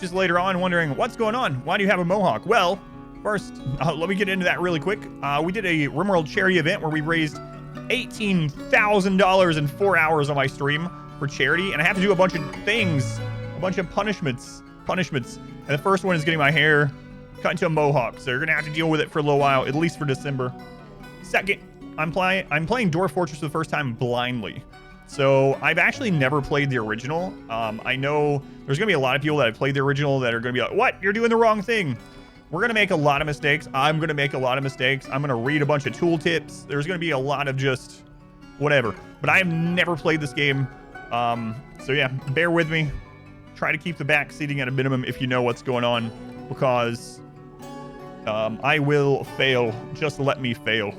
just later on wondering, what's going on? Why do you have a mohawk? Well, first, let me get into that really quick. We did a RimWorld charity event where we raised $18,000 in 4 hours on my stream for charity, and I have to do a bunch of things, a bunch of punishments. And the first one is getting my hair cut into a mohawk, so you're gonna have to deal with it for a little while, at least for December. Second, I'm playing Dwarf Fortress for the first time blindly. So I've actually never played the original. I know there's gonna be a lot of people that have played the original that are gonna be like, what? You're doing the wrong thing. We're gonna make a lot of mistakes. I'm gonna make a lot of mistakes. I'm gonna read a bunch of tooltips. There's gonna be a lot of just whatever. But I have never played this game. So yeah, bear with me. Try to keep the back seating at a minimum if you know what's going on, because I will fail. Just let me fail.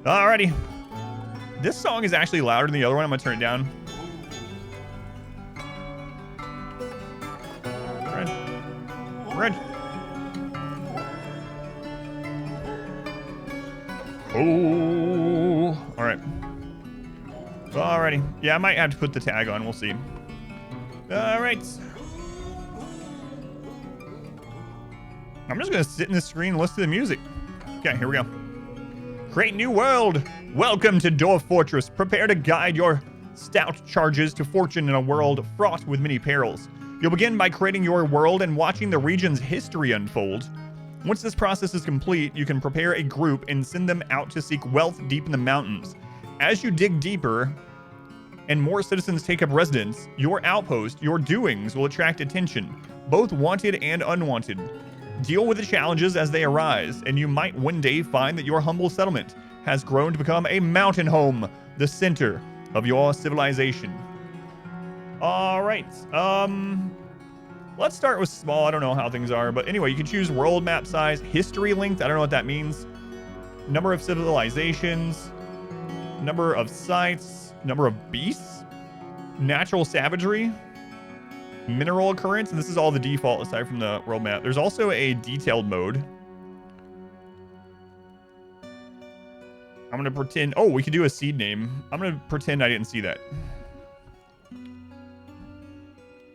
Alrighty. This song is actually louder than the other one. I'm gonna turn it down. Red. Oh. Alright. Alrighty. Yeah, I might have to put the tag on. We'll see. Alright. I'm just gonna sit in the screen and listen to the music. Okay, here we go. Create new world. Welcome to Dwarf Fortress. Prepare to guide your stout charges to fortune in a world fraught with many perils. You'll begin by creating your world and watching the region's history unfold. Once this process is complete, you can prepare a group and send them out to seek wealth deep in the mountains. As you dig deeper and more citizens take up residence, your outpost, your doings will attract attention, both wanted and unwanted. Deal with the challenges as they arise, and you might one day find that your humble settlement has grown to become a mountain home, the center of your civilization. All right. Let's start with small. I don't know how things are, but anyway, you can choose world map size, history length. I don't know what that means. Number of civilizations, number of sites, number of beasts, natural savagery, mineral occurrence, and this is all the default aside from the world map. There's also a detailed mode. I'm gonna pretend, oh, we could do a seed name. I'm gonna pretend I didn't see that.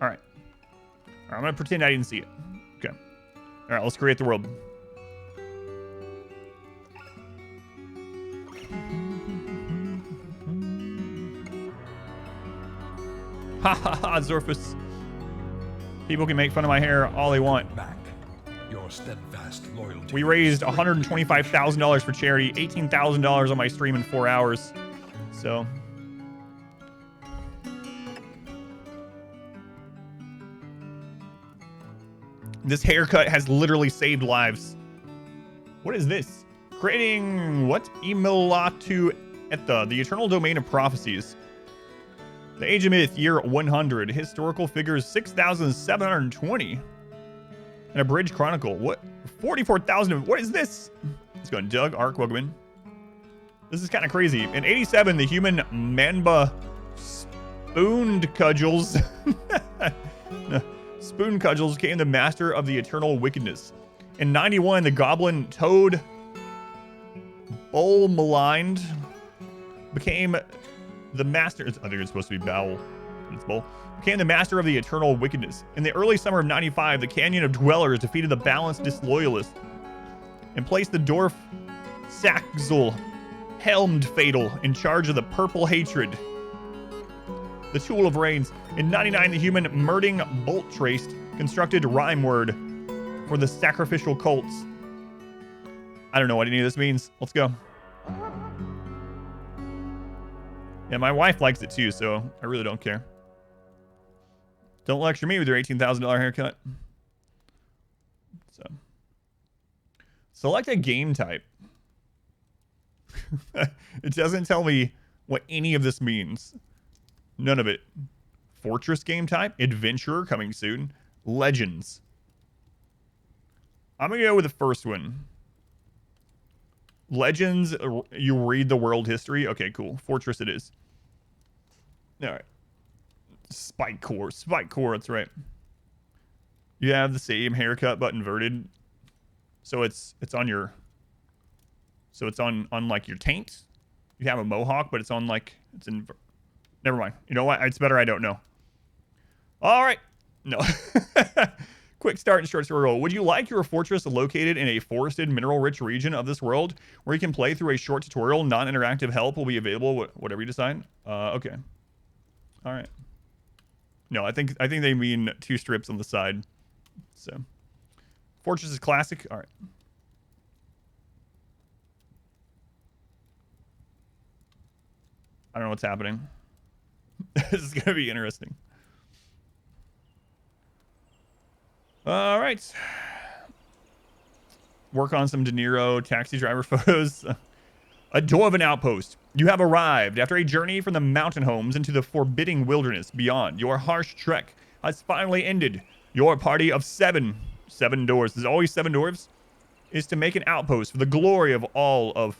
All right, I'm gonna pretend I didn't see it. Okay. All right, let's create the world. Ha ha ha, Zorfus. People can make fun of my hair all they want. Back your steadfast loyalty. We raised $125,000 for charity, $18,000 on my stream in 4 hours. So. This haircut has literally saved lives. What is this? Creating what? Emilatu Etta, the eternal domain of prophecies. The Age of Myth, year 100. Historical figures 6,720. And a bridge chronicle. What? 44,000. What is this? Let's go. Doug, Ark, welcome in. This is kind of crazy. In 87, the human Manba Spoon Cudgels. Spoon Cudgels became the master of the eternal wickedness. In 91, the goblin Toad Bull Maligned became the master. I think it's supposed to be Bowel. It's Bull. Became the master of the eternal wickedness. In the early summer of 95, the Canyon of Dwellers defeated the balanced disloyalists and placed the Dwarf Saxel Helmed Fatal in charge of the Purple Hatred, the Tool of Rains. In 99, the human Merding Bolt Traced constructed RimWorld for the sacrificial cults. I don't know what any of this means. Let's go. Yeah, my wife likes it too, so I really don't care. Don't lecture me with your $18,000 haircut. So, select a game type. It doesn't tell me what any of this means. None of it. Fortress game type. Adventurer coming soon. Legends. I'm going to go with the first one. Legends, you read the world history. Okay, cool. Fortress it is. All right. Spike core. Spike core, that's right. You have the same haircut but inverted. So it's on your... So it's on like your taint. You have a mohawk, but it's on like... It's in... Never mind. You know what? It's better I don't know. All right. No. Quick start and short tutorial. Would you like your fortress located in a forested, mineral-rich region of this world where you can play through a short tutorial? Non-interactive help will be available, whatever you decide. Okay. All right. No, I think they mean 2 strips on the side. So, fortress is classic. All right. I don't know what's happening. This is gonna be interesting. All right. Work on some De Niro taxi driver photos. A dwarven outpost. You have arrived after a journey from the mountain homes into the forbidding wilderness beyond. Your harsh trek has finally ended. Your party of 7 dwarves, there's always 7 dwarves, is to make an outpost for the glory of all of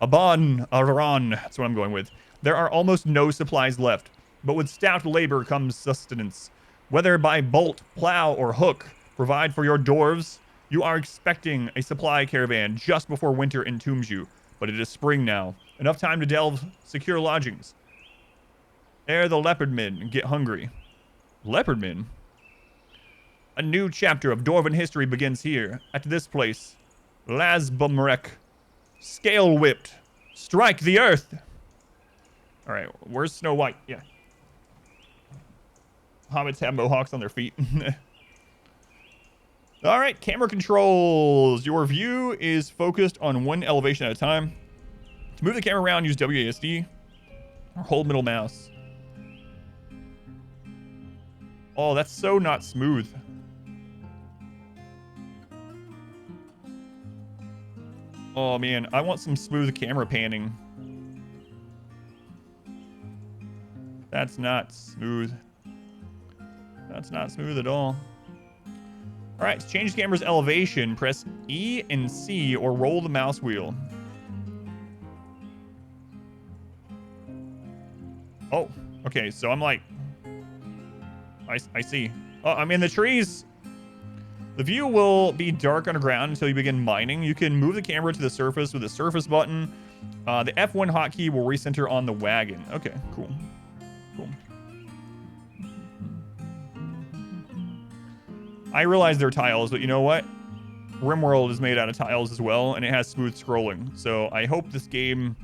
Aran. That's what I'm going with. There are almost no supplies left, but with stout labor comes sustenance. Whether by bolt, plow, or hook, provide for your dwarves. You are expecting a supply caravan just before winter entombs you, but it is spring now. Enough time to delve secure lodgings. Ere the leopard men get hungry. Leopard men? A new chapter of dwarven history begins here, at this place. Lasbumrek. Scale whipped. Strike the earth. All right, where's Snow White? Yeah. Hobbits have mohawks on their feet. All right, camera controls. Your view is focused on one elevation at a time. To move the camera around, use WASD or hold middle mouse. Oh, that's so not smooth. Oh man, I want some smooth camera panning. That's not smooth. That's not smooth at all. All right, to change the camera's elevation, press E and C or roll the mouse wheel. Oh, okay, so I'm like... I see. Oh, I'm in the trees. The view will be dark underground until you begin mining. You can move the camera to the surface with the surface button. The F1 hotkey will recenter on the wagon. Okay, cool. Cool. I realize they're tiles, but you know what? RimWorld is made out of tiles as well, and it has smooth scrolling. So I hope this game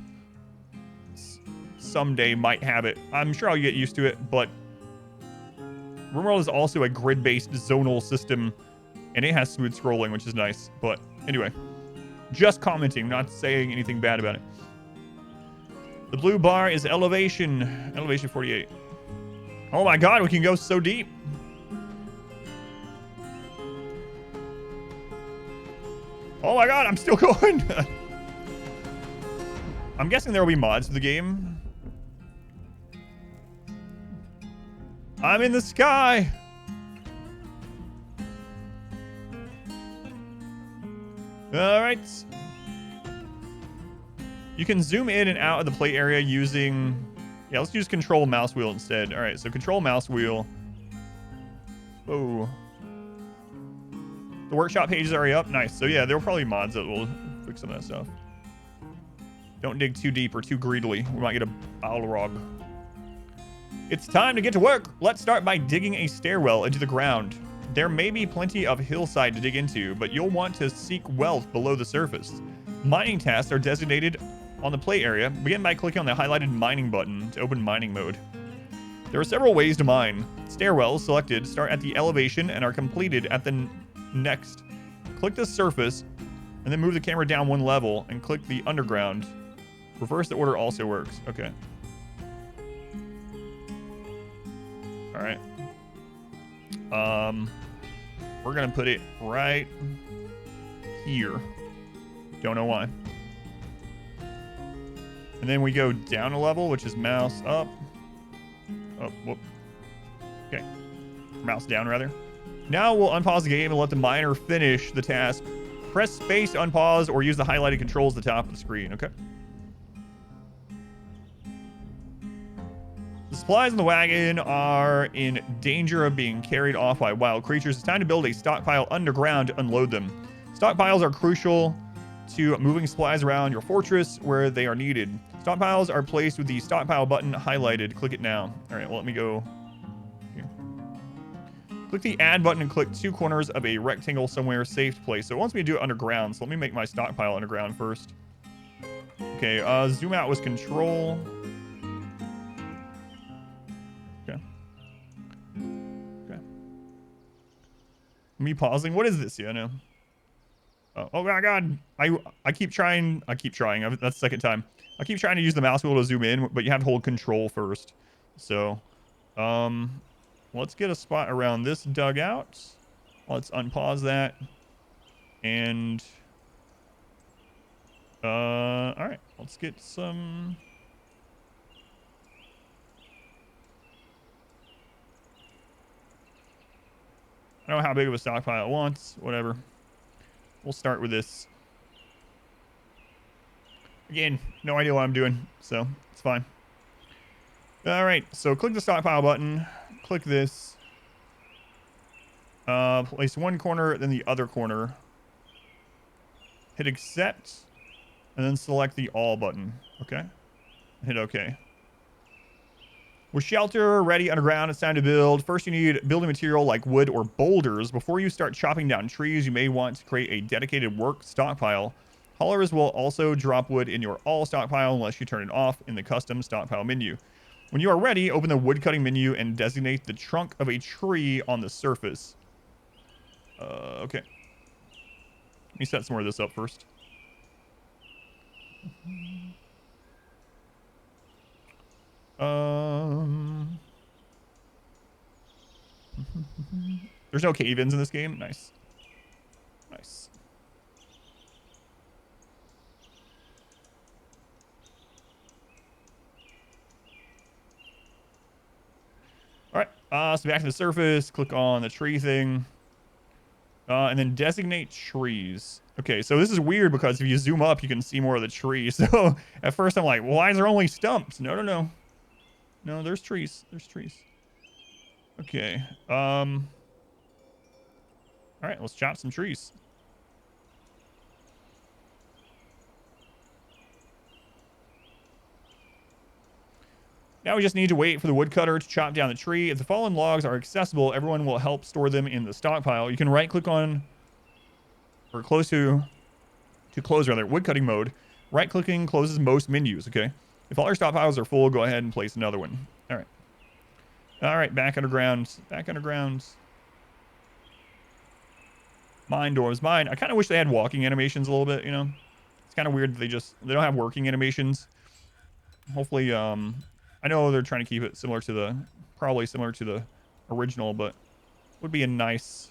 someday might have it. I'm sure I'll get used to it, but RimWorld is also a grid-based zonal system, and it has smooth scrolling, which is nice. But anyway, just commenting, not saying anything bad about it. The blue bar is elevation. Elevation 48. Oh my god, we can go so deep. Oh my god, I'm still going. I'm guessing there will be mods to the game. I'm in the sky. All right. You can zoom in and out of the play area using... Yeah, let's use control mouse wheel instead. All right, so control mouse wheel. Oh. The workshop page is already up. Nice. So yeah, there will probably be mods that will fix some of that stuff. Don't dig too deep or too greedily. We might get a Balrog. It's time to get to work. Let's start by digging a stairwell into the ground. There may be plenty of hillside to dig into, but you'll want to seek wealth below the surface. Mining tasks are designated on the play area. Begin by clicking on the highlighted mining button to open mining mode. There are several ways to mine. Stairwells selected start at the elevation and are completed at the next. Click the surface and then move the camera down 1 level and click the underground. Reverse the order also works. Okay. All right. We're gonna put it right here. Don't know why. And then we go down a level, which is mouse up. Oh, whoop. Okay. Mouse down, rather. Now we'll unpause the game and let the miner finish the task. Press space to unpause or use the highlighted controls at the top of the screen, okay? The supplies in the wagon are in danger of being carried off by wild creatures. It's time to build a stockpile underground to unload them. Stockpiles are crucial to moving supplies around your fortress where they are needed. Stockpiles are placed with the stockpile button highlighted. Click it now. All right, well, let me go here. Click the add button and click 2 corners of a rectangle somewhere safe place. So it wants me to do it underground. So let me make my stockpile underground first. Okay, zoom out with control. Okay. Okay. Me pausing. What is this? Yeah, no. Oh my god. I keep trying. That's the second time. I keep trying to use the mouse wheel to zoom in, but you have to hold control first. So, let's get a spot around this dugout. Let's unpause that. And, all right, let's get some. I don't know how big of a stockpile it wants. Whatever. We'll start with this. Again, no idea what I'm doing, so it's fine. All right, so click the stockpile button. Click this. Place one corner, then the other corner. Hit accept, and then select the all button. Okay. Hit OK. With shelter ready underground, it's time to build. First, you need building material like wood or boulders. Before you start chopping down trees, you may want to create a dedicated work stockpile. Haulers will also drop wood in your all stockpile unless you turn it off in the custom stockpile menu. When you are ready, open the wood cutting menu and designate the trunk of a tree on the surface. Okay. Let me set some more of this up first. There's no cave-ins in this game. Nice. Nice. All right. So back to the surface. Click on the tree thing. And then designate trees. Okay, so this is weird because if you zoom up, you can see more of the tree. So at first I'm like, well, why is there only stumps? No, no, no. No, there's trees. There's trees. Okay. All right, let's chop some trees. Now we just need to wait for the woodcutter to chop down the tree. If the fallen logs are accessible, everyone will help store them in the stockpile. You can right-click on, or close to close rather, woodcutting mode. Right-clicking closes most menus, okay? If all your stockpiles are full, go ahead and place another one. All right. All right, back underground. Back underground. Mine doors, mine. I kind of wish they had walking animations a little bit, you know? It's kind of weird that they don't have working animations. Hopefully, I know they're trying to keep it probably similar to the original, but would be a nice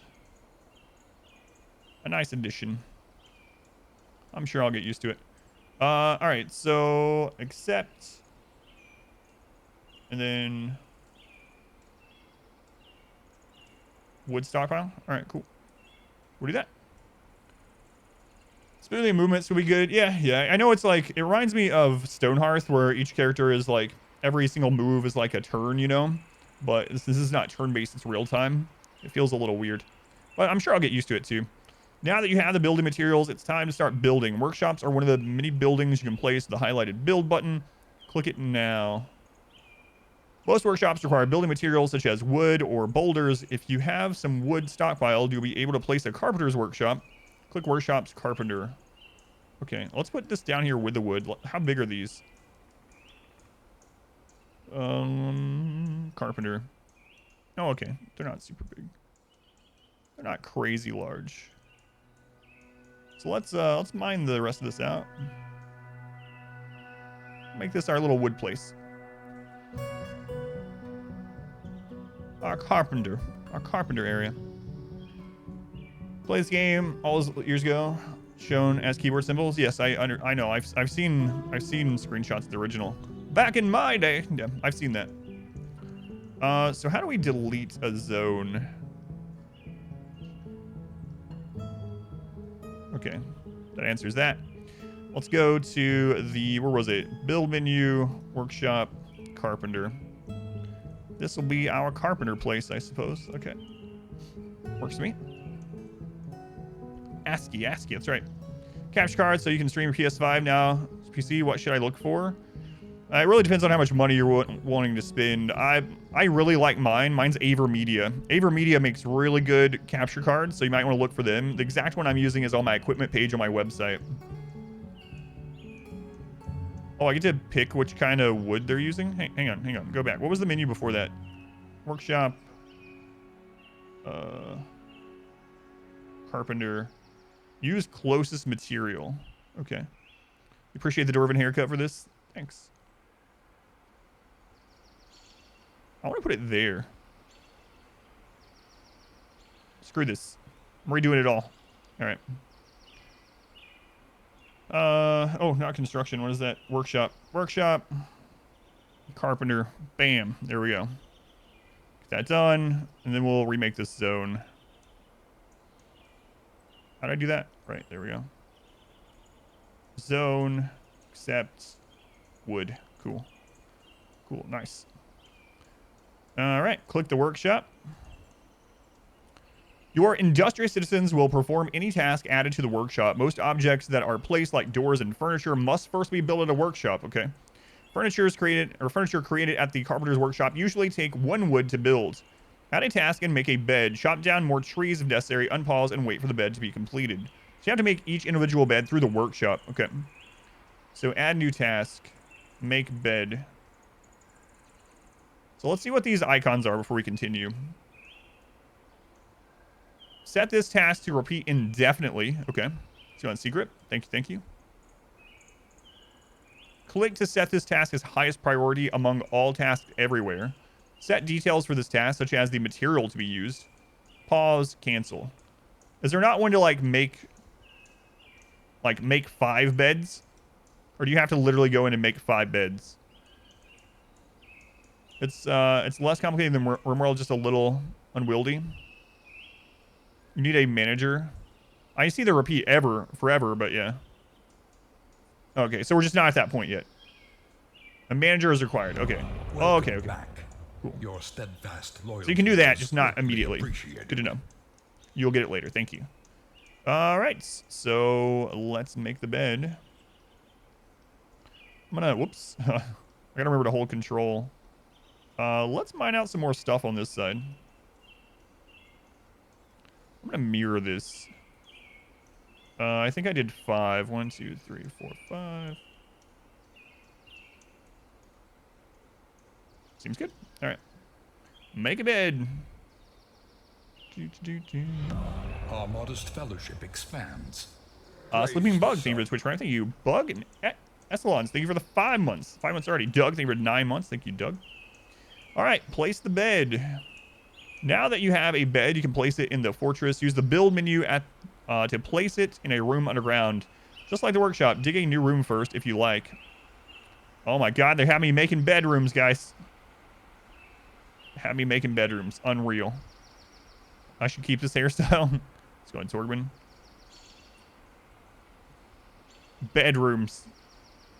addition. I'm sure I'll get used to it. All right, so accept, and then wood stockpile. All right, cool. We'll do that. Smoothing movements will be good. Yeah. I know it's like, it reminds me of Stonehearth, where each character is like, every single move is like a turn, you know? But this is not turn-based, it's real time. It feels a little weird. But I'm sure I'll get used to it too. Now that you have the building materials, it's time to start building. Workshops are one of the many buildings you can place with the highlighted build button. Click it now. Most workshops require building materials such as wood or boulders. If you have some wood stockpiled, you'll be able to place a carpenter's workshop. Click Workshops, Carpenter. Okay, let's put this down here with the wood. How big are these? Carpenter. Oh, okay. They're not super big. They're not crazy large. So let's mine the rest of this out. Make this our little wood place. Our carpenter area. Play this game all those years ago, shown as keyboard symbols. Yes, I know. I've seen screenshots of the original back in my day. Yeah, I've seen that. So how do we delete a zone? Okay, that answers that. Let's go to the, where was it? Build menu, workshop, carpenter. This will be our carpenter place, I suppose. Okay. Works for me. ASCII, that's right. Capture card so you can stream your PS5 now. PC, what should I look for? It really depends on how much money you're wanting to spend. I really like mine. Mine's Avermedia. Avermedia makes really good capture cards, so you might want to look for them. The exact one I'm using is on my equipment page on my website. Oh, I get to pick which kind of wood they're using? Hang on. Go back. What was the menu before that? Workshop. Carpenter. Use closest material. Okay. Appreciate the Dwarven haircut for this. Thanks. I want to put it there. Screw this. I'm redoing it all. All right. Oh, not construction. What is that? Workshop. Workshop. Carpenter. Bam. There we go. Get that done. And then we'll remake this zone. How did I do that? Right. There we go. Zone. Accept. Wood. Cool. Cool. Nice. All right, click the workshop. Your industrious citizens will perform any task added to the workshop. Most objects that are placed, like doors and furniture, must first be built at a workshop. Okay. Furniture created at the carpenter's workshop usually take 1 wood to build. Add a task and make a bed. Chop down more trees if necessary. Unpause and wait for the bed to be completed. So you have to make each individual bed through the workshop. Okay. So add new task. Make bed. So let's see what these icons are before we continue. Set this task to repeat indefinitely. Okay. So on secret. Thank you. Click to set this task as highest priority among all tasks everywhere. Set details for this task, such as the material to be used. Pause. Cancel. Is there not one to make 5 beds? Or do you have to literally go in and make 5 beds? It's less complicated than RimWorld, just a little unwieldy. You need a manager. I see the repeat forever, but yeah. Okay, so we're just not at that point yet. A manager is required. Okay. Oh, okay. Back. Cool. Your steadfast loyalty. So you can do that, just not immediately. Appreciated. Good to know. You'll get it later. Thank you. All right. So let's make the bed. I'm gonna. Whoops. I gotta remember to hold control. Let's mine out some more stuff on this side. I'm gonna mirror this. I think I did 5. 1, 2, 3, 4, 5. Seems good. All right. Make a bed. Our modest fellowship expands. Sleeping Bug, thank you for the Twitch Prime. Thank you, Bug. And Essalons, thank you for the 5 months. 5 months already. Doug, thank you for 9 months. Thank you, Doug. All right, place the bed. Now that you have a bed, you can place it in the fortress. Use the build menu to place it in a room underground. Just like the workshop, dig a new room first if you like. Oh my god, they have me making bedrooms, guys. Have me making bedrooms. Unreal. I should keep this hairstyle. Let's go ahead, Torgwin. Bedrooms.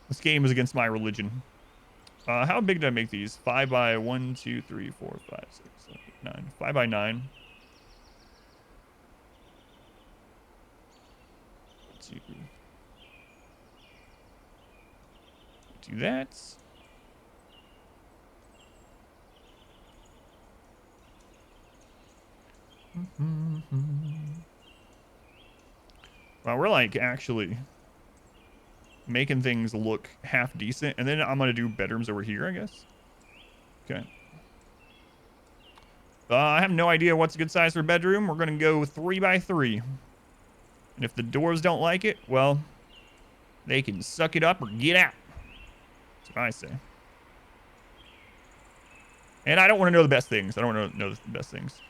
This game is against my religion. How big did I make these? 5 by 1, 2, 3, 4, 5, 6, 7, 8, 9. 5 by 9. 2. Do that. Well, we're actually making things look half decent, and then I'm gonna do bedrooms over here, I guess. Okay. I have no idea what's a good size for a bedroom. We're gonna go 3 by 3, and if the dwarves don't like it, well, they can suck it up or get out. That's what I say. And I don't want to know the best things. I don't want to know the best things.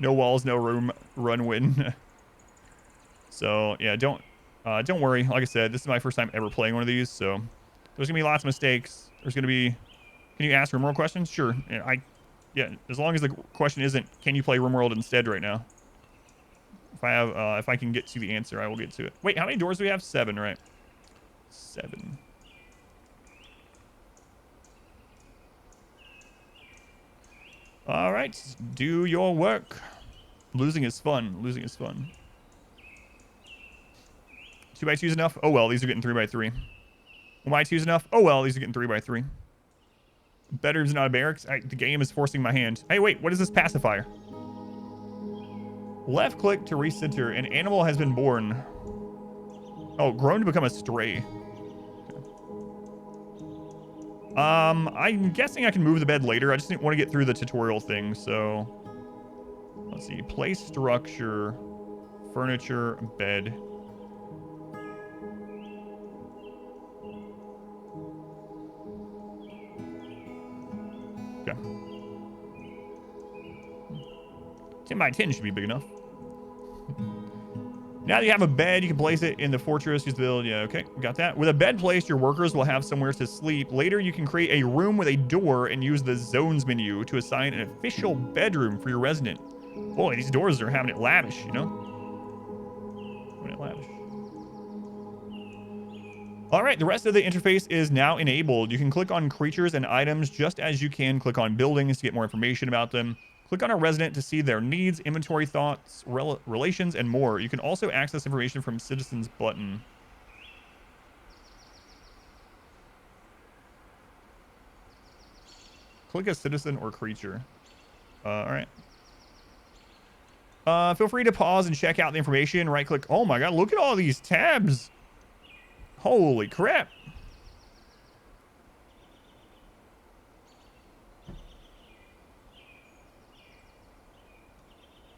No walls, no room, run, win. So yeah, don't worry. Like I said, this is my first time ever playing one of these, so there's gonna be lots of mistakes. There's gonna be. Can you ask RimWorld questions? Sure. Yeah. As long as the question isn't, can you play RimWorld instead right now? If I can get to the answer, I will get to it. Wait, how many doors do we have? 7, right? 7. All right, do your work. Losing is fun. Losing is fun. 2 by 2 is enough. Oh well, these are getting 3 by 3. 1 by 2 is enough. Oh well, these are getting 3 by 3. Bedrooms, not a barracks. The game is forcing my hand. Hey, wait, what is this pacifier? Left click to recenter. An animal has been born. Oh, grown to become a stray. I'm guessing I can move the bed later. I just didn't want to get through the tutorial thing, so let's see. Place structure, furniture, bed. Okay. 10 by 10 should be big enough. Now that you have a bed, you can place it in the fortress. Use the build. Yeah, okay, got that. With a bed placed, your workers will have somewhere to sleep. Later, you can create a room with a door and use the zones menu to assign an official bedroom for your resident. Boy, these doors are having it lavish, you know? Having it lavish. All right, the rest of the interface is now enabled. You can click on creatures and items just as you can click on buildings to get more information about them. Click on a resident to see their needs, inventory, thoughts, relations, and more. You can also access information from Citizens button. Click a citizen or creature. All right. Feel free to pause and check out the information. Right click. Oh my God, look at all these tabs. Holy crap.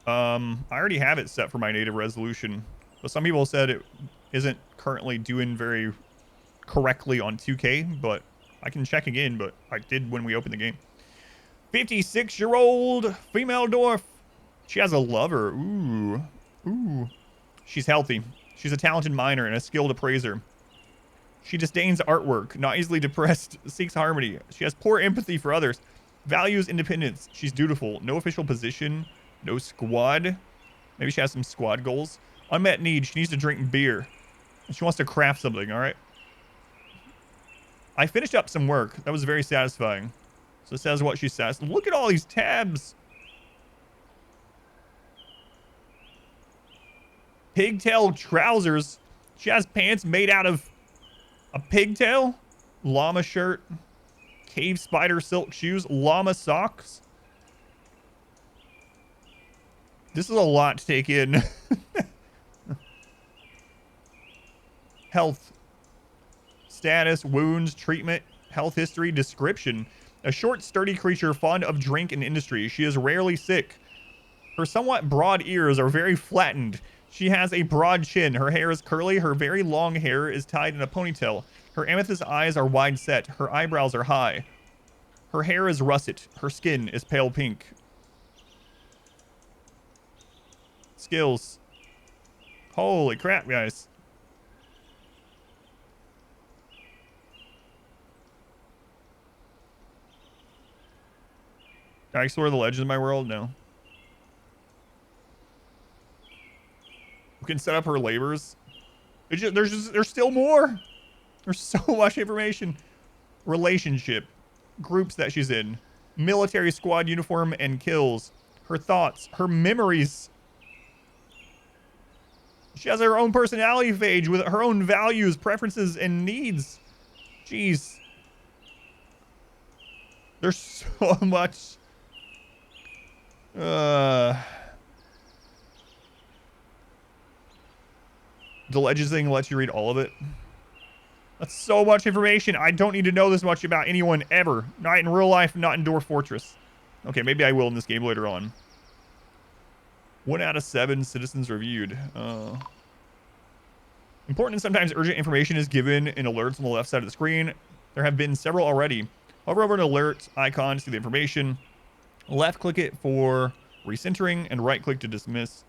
I already have it set for my native resolution, but some people said it isn't currently doing very correctly on 2K, but I can check again, but I did when we opened the game. 56-year-old female dwarf. She has a lover. Ooh. She's healthy. She's a talented miner and a skilled appraiser. She disdains artwork, not easily depressed, seeks harmony. She has poor empathy for others, values independence. She's dutiful. No official position. No squad. Maybe she has some squad goals. Unmet need. She needs to drink beer. And she wants to craft something, all right? I finished up some work. That was very satisfying. So it says what she says. Look at all these tabs. Pigtail trousers. She has pants made out of a pigtail. Llama shirt. Cave spider silk shoes. Llama socks. This is a lot to take in. Health. Status, wounds, treatment, health history, description. A short, sturdy creature fond of drink and industry. She is rarely sick. Her somewhat broad ears are very flattened. She has a broad chin. Her hair is curly. Her very long hair is tied in a ponytail. Her amethyst eyes are wide set. Her eyebrows are high. Her hair is russet. Her skin is pale pink. Skills. Holy crap, guys. Can I explore the legends of my world? No. We can set up her labors. There's still more. There's so much information. Relationship. Groups that she's in. Military squad uniform and kills. Her thoughts. Her memories. She has her own personality page with her own values, preferences, and needs. Jeez. There's so much. The Legends thing lets you read all of it. That's so much information. I don't need to know this much about anyone ever. Not in real life, not in Dwarf Fortress. Okay, maybe I will in this game later on. 1 out of 7 citizens reviewed. Important and sometimes urgent information is given in alerts on the left side of the screen. There have been several already. Hover over an alert icon to see the information. Left click it for recentering and right click to dismiss.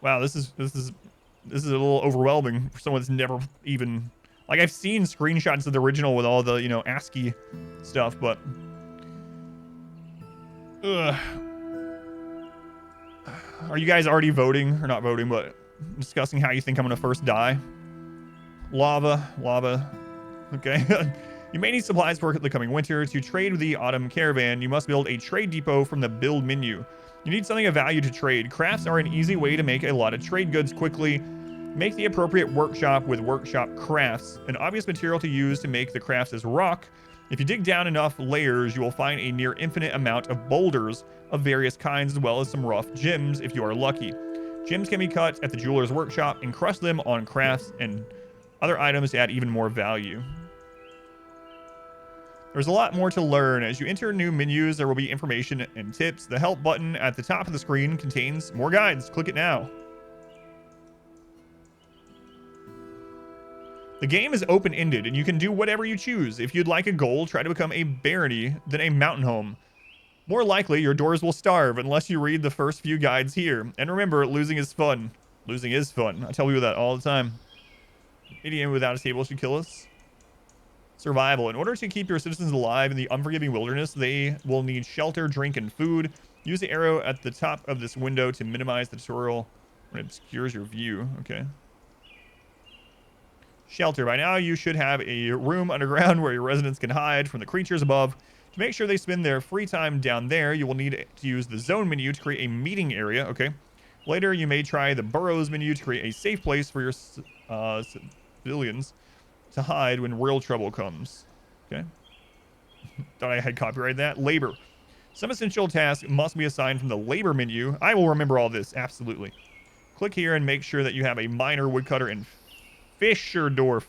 Wow, this is a little overwhelming for someone that's never even, like, I've seen screenshots of the original with all the, you know, ASCII stuff, but are you guys already voting, or not voting, but discussing how you think I'm gonna first die? Lava. Okay. You may need supplies for the coming winter. To trade with the autumn caravan, you must build a trade depot from the build menu. You need something of value to trade. Crafts are an easy way to make a lot of trade goods quickly. Make the appropriate workshop with workshop crafts. An obvious material to use to make the crafts is rock. If you dig down enough layers, you will find a near infinite amount of boulders of various kinds, as well as some rough gems if you are lucky. Gems can be cut at the jeweler's workshop and crush them on crafts and other items to add even more value. There's a lot more to learn. As you enter new menus, there will be information and tips. The help button at the top of the screen contains more guides. Click it now. The game is open-ended, and you can do whatever you choose. If you'd like a goal, try to become a barony, then a mountain home. More likely, your doors will starve unless you read the first few guides here. And remember, losing is fun. Losing is fun. I tell people that all the time. Idiot without a table should kill us. Survival. In order to keep your citizens alive in the unforgiving wilderness, they will need shelter, drink, and food. Use the arrow at the top of this window to minimize the tutorial when it obscures your view. Okay. Shelter. By now, you should have a room underground where your residents can hide from the creatures above. To make sure they spend their free time down there, you will need to use the zone menu to create a meeting area. Okay. Later, you may try the burrows menu to create a safe place for your civilians to hide when real trouble comes. Okay. Thought I had copyrighted that. Labor. Some essential tasks must be assigned from the labor menu. I will remember all this. Absolutely. Click here and make sure that you have a miner, woodcutter, and fisher dwarf.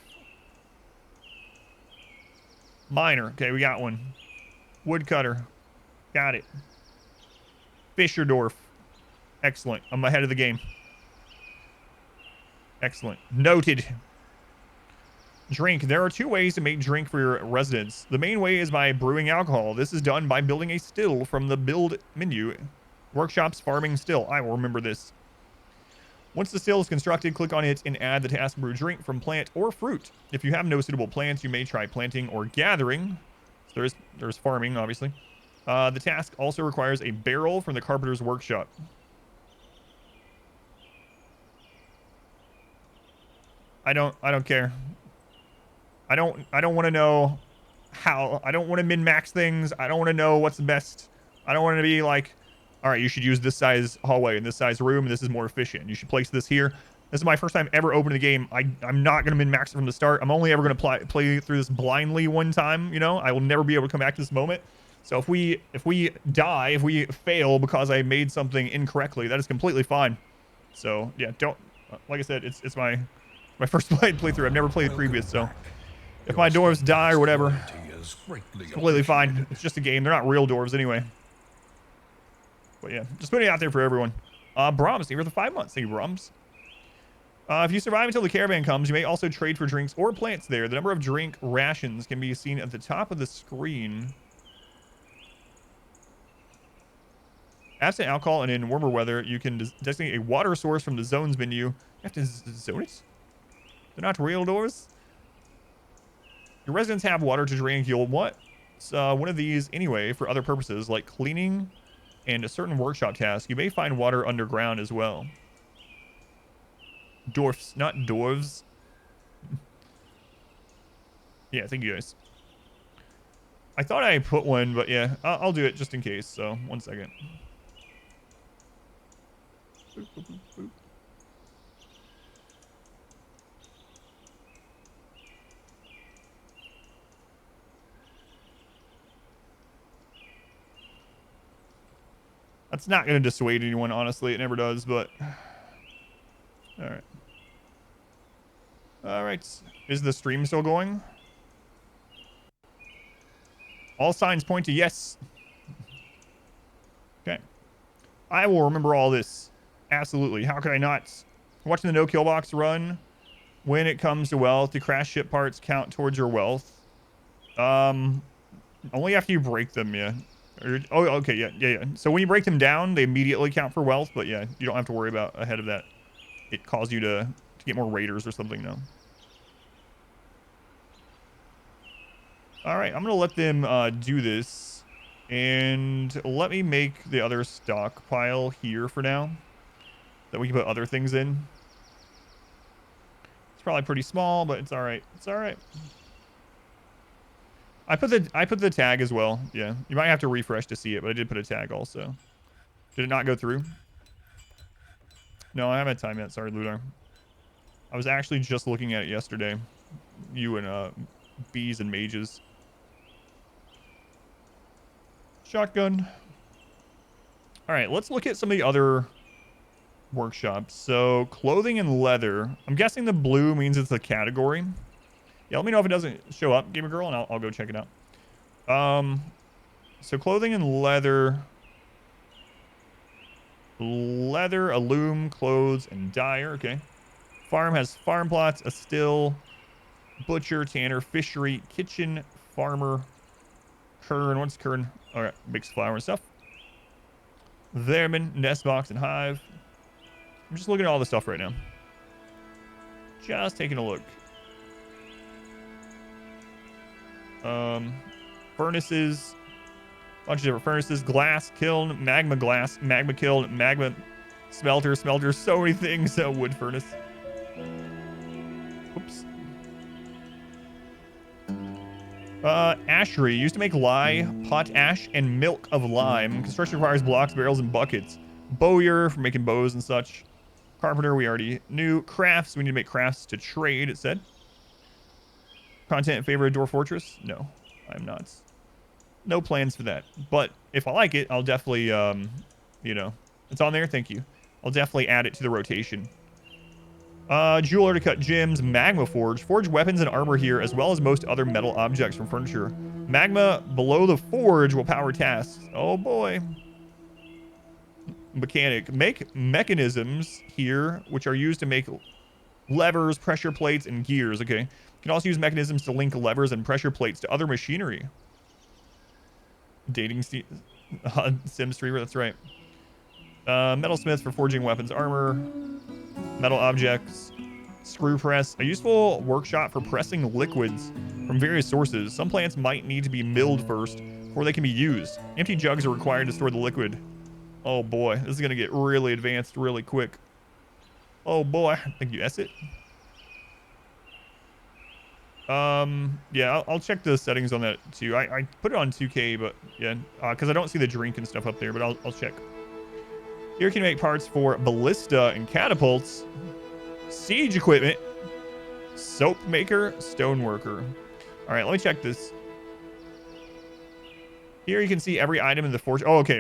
Miner. Okay, we got one. Woodcutter. Got it. Fisher dwarf. Excellent. I'm ahead of the game. Excellent. Noted. Drink. There are two ways to make drink for your residents. The main way is by brewing alcohol. This is done by building a still from the build menu. Workshops, farming still. I will remember this. Once the still is constructed, click on it and add the task brew drink from plant or fruit. If you have no suitable plants, you may try planting or gathering. So there's farming, obviously. The task also requires a barrel from the carpenter's workshop. I don't care. I don't want to know how. I don't want to min-max things. I don't want to know what's the best. I don't want to be like, all right, you should use this size hallway and this size room, and this is more efficient. You should place this here. This is my first time ever opening the game. I'm not going to min-max it from the start. I'm only ever going to play through this blindly one time, you know? I will never be able to come back to this moment. So if we die, if we fail because I made something incorrectly, that is completely fine. So, yeah, don't... Like I said, it's my first playthrough. I've never played previous, so... If my dwarves die or whatever, it's completely fine. It's just a game. They're not real dwarves anyway. But yeah, just putting it out there for everyone. Brahms, thank you for the 5 months. Thank you, Brahms. If you survive until the caravan comes, you may also trade for drinks or plants there. The number of drink rations can be seen at the top of the screen. Absent alcohol and in warmer weather, you can designate a water source from the zones menu. You have to zone it? They're not real dwarves? Your residents have water to drink. You'll want one of these anyway for other purposes like cleaning and a certain workshop task. You may find water underground as well. Dwarfs, not dwarves. Yeah, thank you guys. I thought I put one, but yeah, I'll do it just in case. So 1 second. Boop, boop, boop, boop. That's not going to dissuade anyone, honestly. It never does, but... Alright. Alright. Is the stream still going? All signs point to yes. Okay. I will remember all this. Absolutely. How could I not? Watching the no-kill box run. When it comes to wealth, do crash ship parts count towards your wealth? Only after you break them, yeah. Oh, okay, yeah. So when you break them down, they immediately count for wealth, but yeah, you don't have to worry about ahead of that. It calls you to get more raiders or something, no. All right, I'm going to let them do this, and let me make the other stockpile here for now, that we can put other things in. It's probably pretty small, but it's all right. It's all right. I put the tag as well. Yeah, you might have to refresh to see it, but I did put a tag also. Did it not go through? No, I haven't had time yet. Sorry, Ludar. I was actually just looking at it yesterday. You and bees and mages. Shotgun. All right, let's look at some of the other workshops. So clothing and leather. I'm guessing the blue means it's a category. Yeah, let me know if it doesn't show up, Gamer Girl, and I'll go check it out. So clothing and leather. Leather, a loom, clothes, and dyer. Okay. Farm has farm plots, a still, butcher, tanner, fishery, kitchen, farmer, kern. What's kern? All right, mixed flour and stuff. Vermin, nest box, and hive. I'm just looking at all the stuff right now. Just taking a look. Furnaces. Bunch of different furnaces. Glass, kiln, magma glass, magma kiln, magma smelter, so many things. Wood furnace. Oops. Ashery. Used to make lye, pot ash, and milk of lime. Construction requires blocks, barrels, and buckets. Bowyer for making bows and such. Carpenter, we already knew. Crafts. We need to make crafts to trade, it said. Content in favor of Dwarf Fortress? No, I'm not. No plans for that. But if I like it, I'll definitely, you know, it's on there. Thank you. I'll definitely add it to the rotation. Jeweler to cut gems. Magma forge. Forge weapons and armor here, as well as most other metal objects from furniture. Magma below the forge will power tasks. Oh boy. Mechanic. Make mechanisms here, which are used to make levers, pressure plates, and gears. Okay. You can also use mechanisms to link levers and pressure plates to other machinery. Dating sim streamer, that's right. Metalsmith for forging weapons, armor, metal objects, screw press, a useful workshop for pressing liquids from various sources. Some plants might need to be milled first before they can be used. Empty jugs are required to store the liquid. Oh boy, this is gonna get really advanced really quick. Oh boy, thank you, S it. Yeah, I'll check the settings on that too. I put it on 2K, but yeah, because I don't see the drink and stuff up there, but I'll check. Here can make parts for ballista and catapults, siege equipment, soap maker, stoneworker. All right, let me check this. Here you can see every item in the forge. Oh, okay.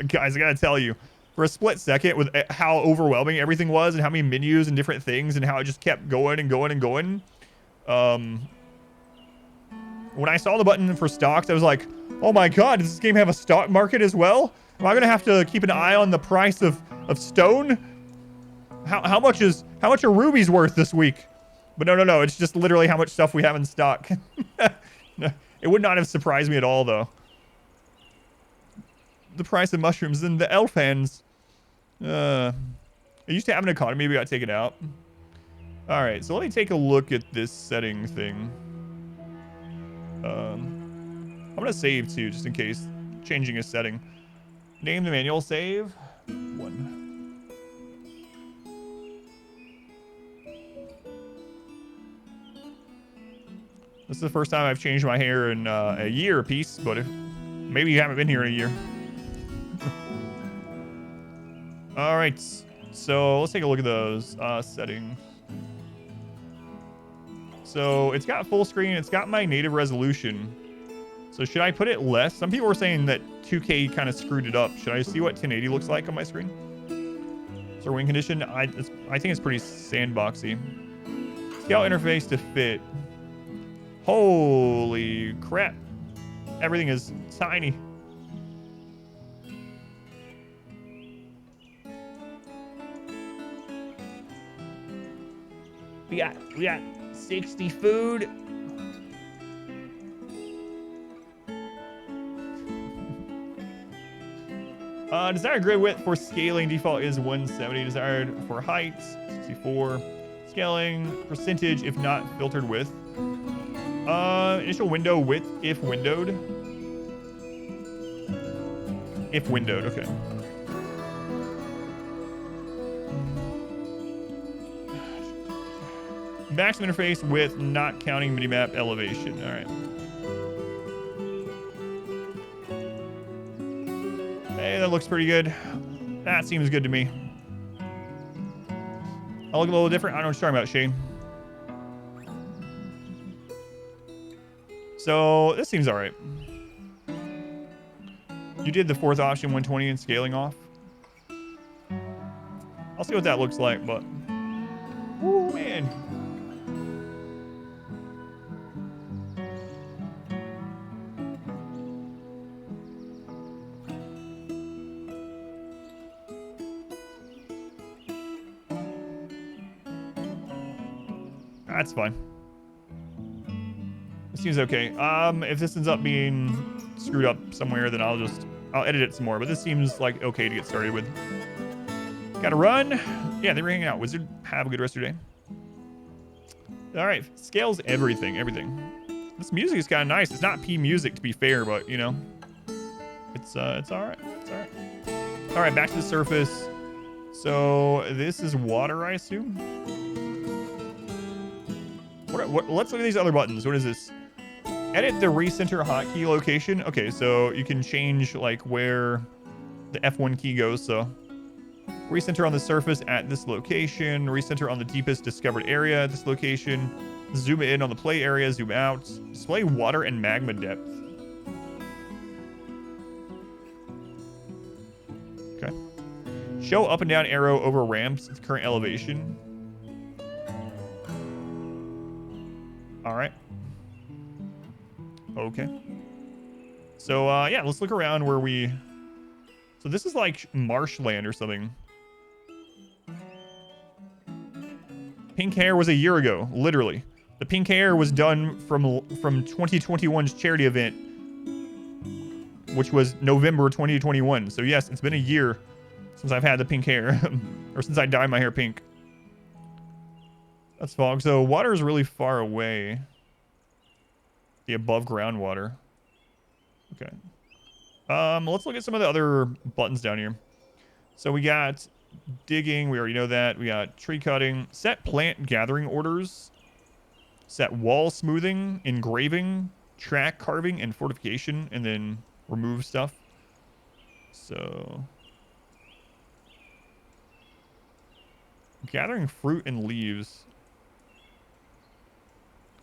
Guys, I gotta tell you, for a split second with how overwhelming everything was and how many menus and different things and how it just kept going and going and going. When I saw the button for stocks, I was like, oh my God, does this game have a stock market as well? Am I gonna have to keep an eye on the price of stone? How much are rubies worth this week? But no, it's just literally how much stuff we have in stock. It would not have surprised me at all though. The price of mushrooms and the elf hands. It used to have an economy, we got taken out. All right, so let me take a look at this setting thing. I'm gonna save too, just in case. Changing a setting. Name the manual, save. 1. This is the first time I've changed my hair in a year piece, but maybe you haven't been here in a year. All right, so let's take a look at those settings. So it's got full screen. It's got my native resolution. So should I put it less? Some people were saying that 2K kind of screwed it up. Should I see what 1080 looks like on my screen? So wing condition, I think it's pretty sandboxy. Scale interface to fit. Holy crap. Everything is tiny. We got 60 food. Desired grid width for scaling default is 170. Desired for height 64. Scaling percentage if not filtered with. Initial window width if windowed. If windowed, okay. Maximum interface width not counting minimap elevation. All right. Hey, that looks pretty good. That seems good to me. I'll look a little different. I don't know what you're talking about, Shane. So this seems all right. You did the fourth option, 120 and scaling off. I'll see what that looks like, but... Ooh, man. That's fine. It seems okay. If this ends up being screwed up somewhere, then I'll edit it some more. But this seems like okay to get started with. Gotta run. Yeah, they were hanging out. Wizard, have a good rest of your day. All right, scales everything. This music is kind of nice. It's not P music to be fair, but you know, it's all right. It's all right. All right, back to the surface. So this is water, I assume. Let's look at these other buttons. What is this? Edit the recenter hotkey location. Okay, so you can change like where the F1 key goes. So recenter on the surface at this location. Recenter on the deepest discovered area at this location. Zoom in on the play area. Zoom out. Display water and magma depth. Okay. Show up and down arrow over ramps at current elevation. All right. Okay. So, yeah, let's look around where we... So this is like marshland or something. Pink hair was a year ago, literally. The pink hair was done from 2021's charity event, which was November 2021. So yes, it's been a year since I've had the pink hair, or since I dyed my hair pink. That's fog. So water is really far away. The above ground water. Okay. Let's look at some of the other buttons down here. So we got digging. We already know that. We got tree cutting. Set plant gathering orders. Set wall smoothing, engraving, track carving, and fortification, and then remove stuff. So gathering fruit and leaves.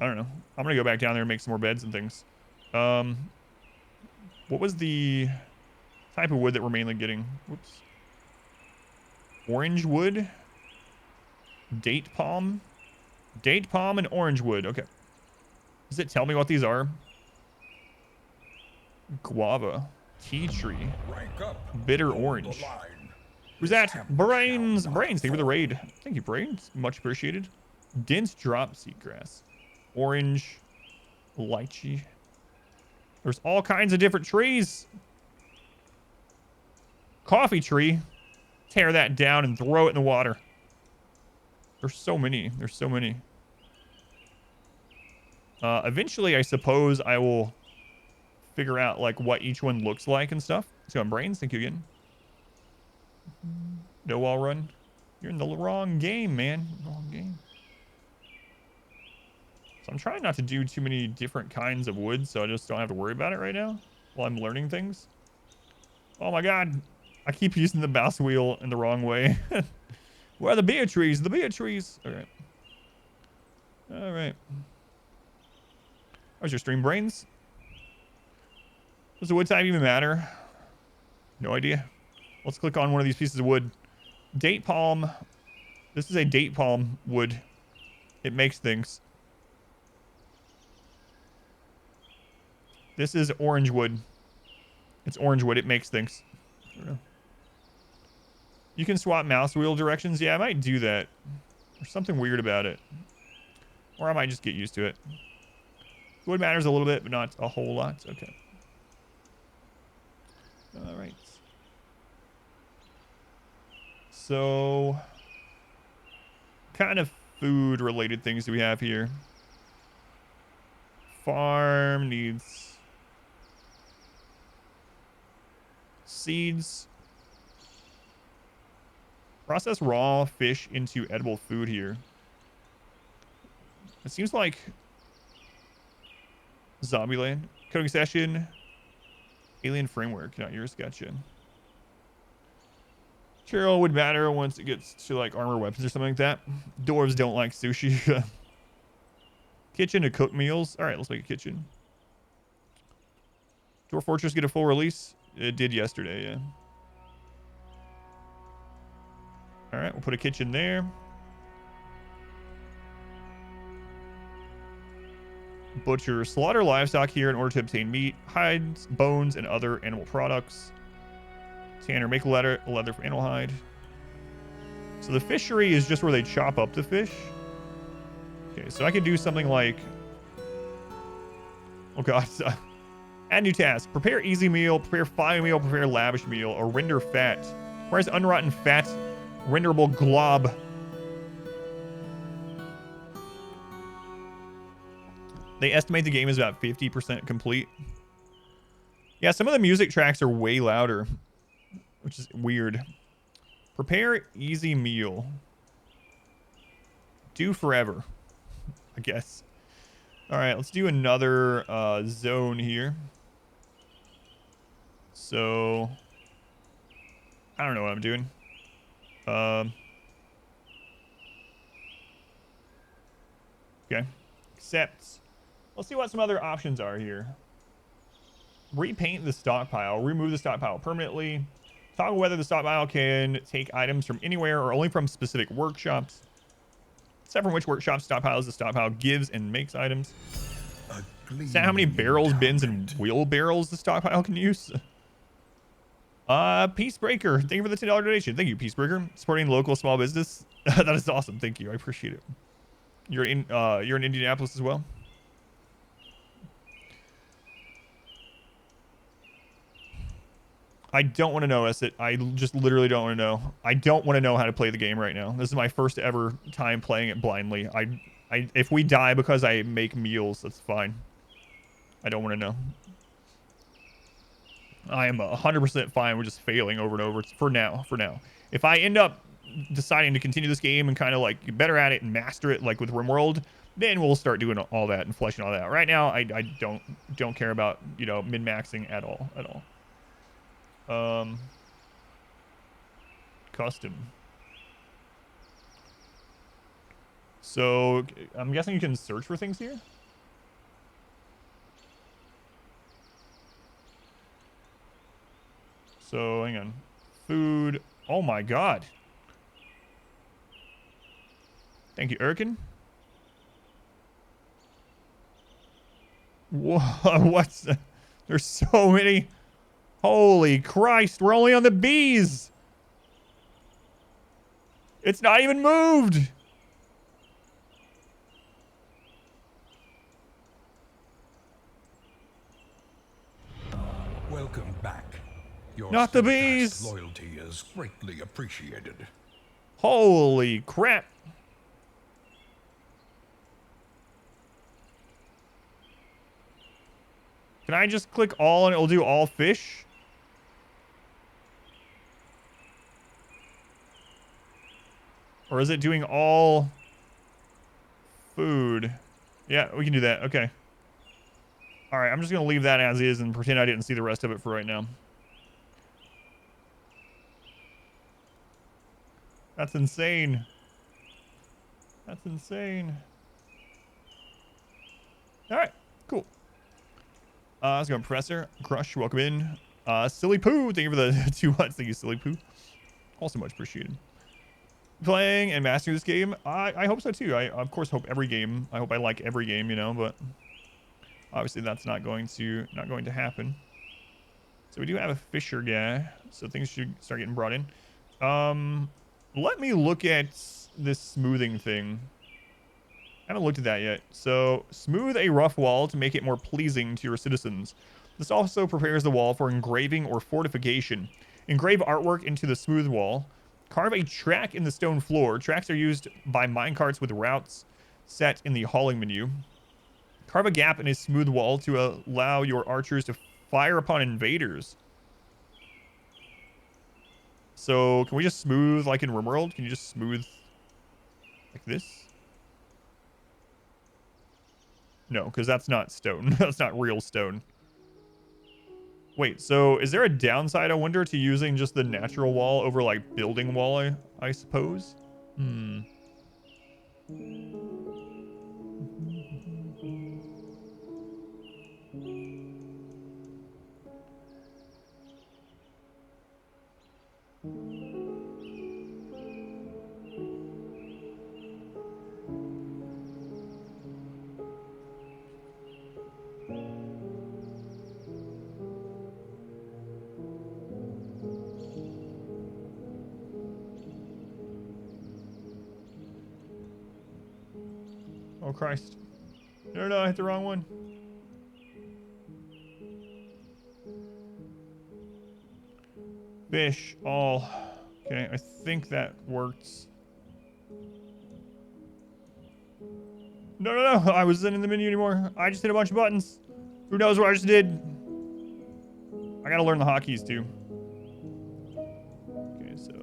I don't know. I'm going to go back down there and make some more beds and things. What was the type of wood that we're mainly getting? Whoops. Orange wood. Date palm. Date palm and orange wood. Okay. Does it tell me what these are? Guava. Tea tree. Bitter orange. Who's that? Brains. Brains. Thank you for the raid. Thank you, Brains. Much appreciated. Dense drop seagrass. Orange, lychee. There's all kinds of different trees. Coffee tree. Tear that down and throw it in the water. There's so many. There's so many. Eventually, I suppose I will figure out like what each one looks like and stuff. Let's go on Brains. Thank you again. No wall run. You're in the wrong game, man. Wrong game. I'm trying not to do too many different kinds of wood, so I just don't have to worry about it right now while I'm learning things. Oh my god. I keep using the mouse wheel in the wrong way. Where are the beer trees? The beer trees. All right. All right. How's your stream, Brains? Does the wood type even matter? No idea. Let's click on one of these pieces of wood. Date palm. This is a date palm wood. It makes things. This is orange wood. It's orange wood. It makes things. I don't know. You can swap mouse wheel directions. Yeah, I might do that. There's something weird about it. Or I might just get used to it. Wood matters a little bit, but not a whole lot. Okay. All right. So, kind of food-related things do we have here? Farm needs... seeds. Process raw fish into edible food here. It seems like Zombieland. Coding session. Alien framework. Not yours. Gotcha. Material would matter once it gets to like armor weapons or something like that. Dwarves don't like sushi. Kitchen to cook meals. All right, let's make a kitchen. Dwarf Fortress get a full release? It did yesterday, yeah. All right, we'll put a kitchen there. Butcher. Slaughter livestock here in order to obtain meat, hides, bones, and other animal products. Tanner. Make leather from animal hide. So the fishery is just where they chop up the fish. Okay, so I could do something like... Oh, God. Add new task. Prepare easy meal, prepare fine meal, prepare lavish meal, or render fat. Where's unrotten fat? Renderable glob. They estimate the game is about 50% complete. Yeah, some of the music tracks are way louder, which is weird. Prepare easy meal. Do forever, I guess. All right, let's do another zone here. So, I don't know what I'm doing. Okay, except, let's see what some other options are here. Repaint the stockpile. Remove the stockpile permanently. Toggle whether the stockpile can take items from anywhere or only from specific workshops. Set from which workshop stockpiles the stockpile gives and makes items. Set how many barrels, bins, and wheelbarrows the stockpile can use. Peacebreaker. Thank you for the $10 donation. Thank you, Peacebreaker. Supporting local small business. That is awesome. Thank you. I appreciate it. You're in Indianapolis as well. I don't want to know, Esset. I just literally don't want to know. I don't want to know how to play the game right now. This is my first ever time playing it blindly. If we die because I make meals, that's fine. I don't want to know. I am 100% fine with just failing over and over for now. If I end up deciding to continue this game and kind of like get better at it and master it, like with RimWorld, then we'll start doing all that and fleshing all that out. Right now, I don't care about, you know, min-maxing at all. Custom. So I'm guessing you can search for things here. So hang on. Food. Oh my God. Thank you, Erkin. What's there's so many. Holy Christ, we're only on the bees. It's not even moved. Welcome back. Your Not the steadfast bees. loyalty is greatly appreciated. Holy crap. Can I just click all and it'll do all fish? Or is it doing all food? Yeah, we can do that. Okay. All right, I'm just going to leave that as is and pretend I didn't see the rest of it for right now. That's insane. That's insane. All right, cool. Let's go, Professor. Crush, welcome in. Silly Poo, thank you for the 2 months. Thank you, Silly Poo. Also much appreciated. Playing and mastering this game, I hope so too. I of course hope every game. I hope I like every game, you know, but obviously that's not going to happen. So we do have a fisher guy, so things should start getting brought in. Let me look at this smoothing thing. I haven't looked at that yet. So smooth a rough wall to make it more pleasing to your citizens. This also prepares the wall for engraving or fortification. Engrave artwork into the smooth wall. Carve a track in the stone floor. Tracks are used by minecarts with routes set in the hauling menu. Carve a gap in a smooth wall to allow your archers to fire upon invaders. So can we just smooth like in RimWorld? Can you just smooth like this? No, because that's not stone. That's not real stone. Wait, so is there a downside, I wonder, to using just the natural wall over like building wall, I suppose? Hmm. Oh, Christ. No, no, I hit the wrong one. Fish, all. Okay, I think that works. No, no, no, I wasn't in the menu anymore. I just hit a bunch of buttons. Who knows what I just did? I gotta learn the hotkeys, too. Okay, so...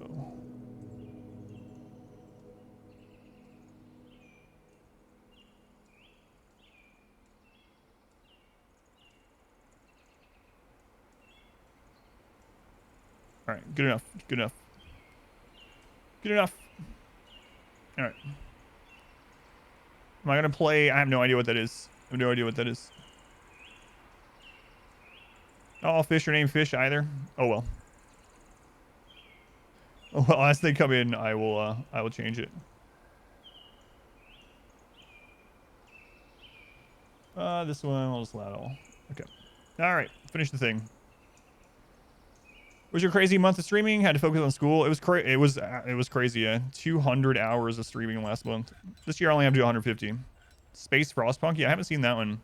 Alright, good enough, good enough. Good enough. Alright. Am I gonna play? I have no idea what that is. I have no idea what that is. Not all fish are named fish either. Oh well. Oh well, as they come in, I will change it. This one, I'll just allow it all. Okay. Alright, finish the thing. Was your crazy month of streaming? Had to focus on school. It was crazy, yeah. 200 hours of streaming last month. This year I only have to do 150. Space Frostpunk? Yeah, I haven't seen that one.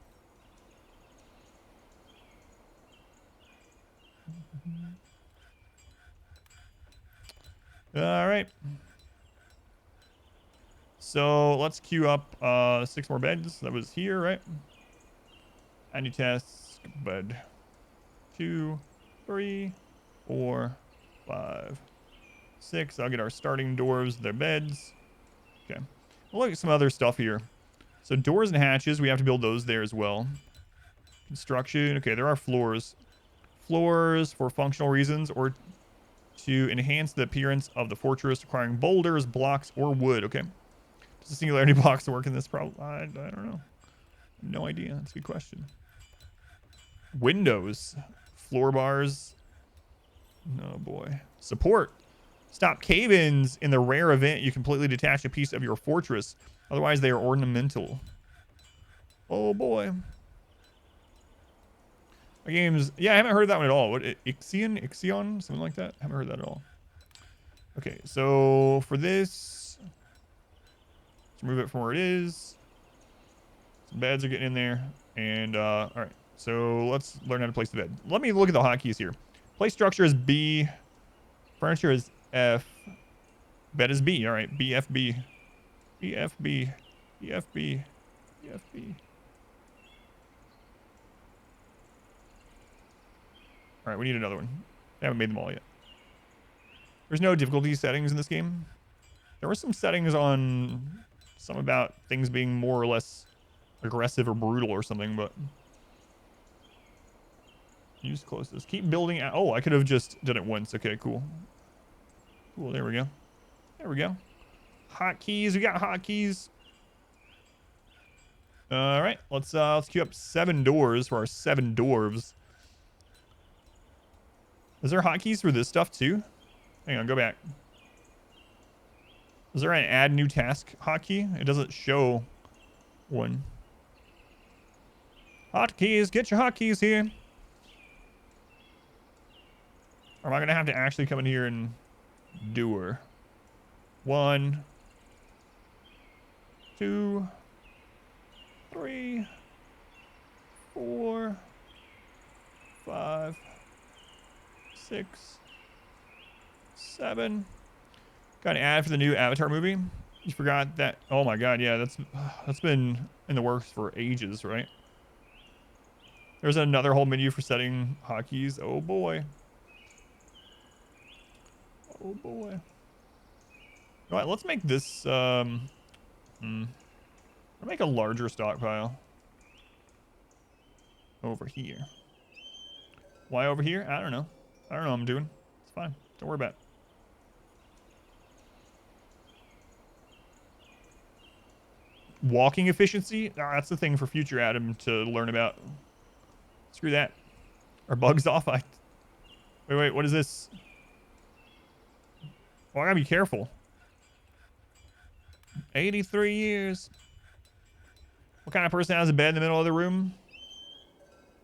Alright. So let's queue up 6 more beds. That was here, right? Any tests? Bed. 2, 3, 4, 5, 6. I'll get our starting dwarves, their beds. Okay. We'll look at some other stuff here. So doors and hatches, we have to build those there as well. Construction. Okay, there are floors. Floors for functional reasons or to enhance the appearance of the fortress, requiring boulders, blocks, or wood. Okay. Does a singularity box work in this problem? I don't know. No idea. That's a good question. Windows. Floor bars. Oh boy. Support. Stop cave-ins in the rare event you completely detach a piece of your fortress. Otherwise, they are ornamental. Oh boy. My games. Yeah, I haven't heard that one at all. What? Ixion? Something like that? I haven't heard that at all. Okay, so for this, let's move it from where it is. Some beds are getting in there. And, all right. So let's learn how to place the bed. Let me look at the hotkeys here. Place structure is B. Furniture is F. Bed is B. All right. BFB. BFB. BFB. BFB. All right. We need another one. I haven't made them all yet. There's no difficulty settings in this game. There were some settings on some about things being more or less aggressive or brutal or something, but use closest. Keep building out. Oh, I could have just done it once. Okay, cool. Cool, there we go. There we go. Hotkeys. We got hotkeys. All right, let's queue up 7 doors for our 7 dwarves. Is there hotkeys for this stuff too? Hang on, go back. Is there an add new task hotkey? It doesn't show one. Hotkeys, get your hotkeys here. Or am I gonna have to actually come in here and do her? 1, 2, 3, 4, 5, 6, 7. Got an ad for the new Avatar movie. You forgot that. Oh my god, yeah, that's been in the works for ages, right? There's another whole menu for setting hotkeys. Oh boy. Oh boy. All right, let's make this I'll make a larger stockpile over here. Why over here? I don't know. I don't know what I'm doing. It's fine. Don't worry about it. Walking efficiency? Ah, that's the thing for future Adam to learn about. Screw that. Are bugs off? Wait, what is this? Oh, I gotta be careful. 83 years. What kind of person has a bed in the middle of the room?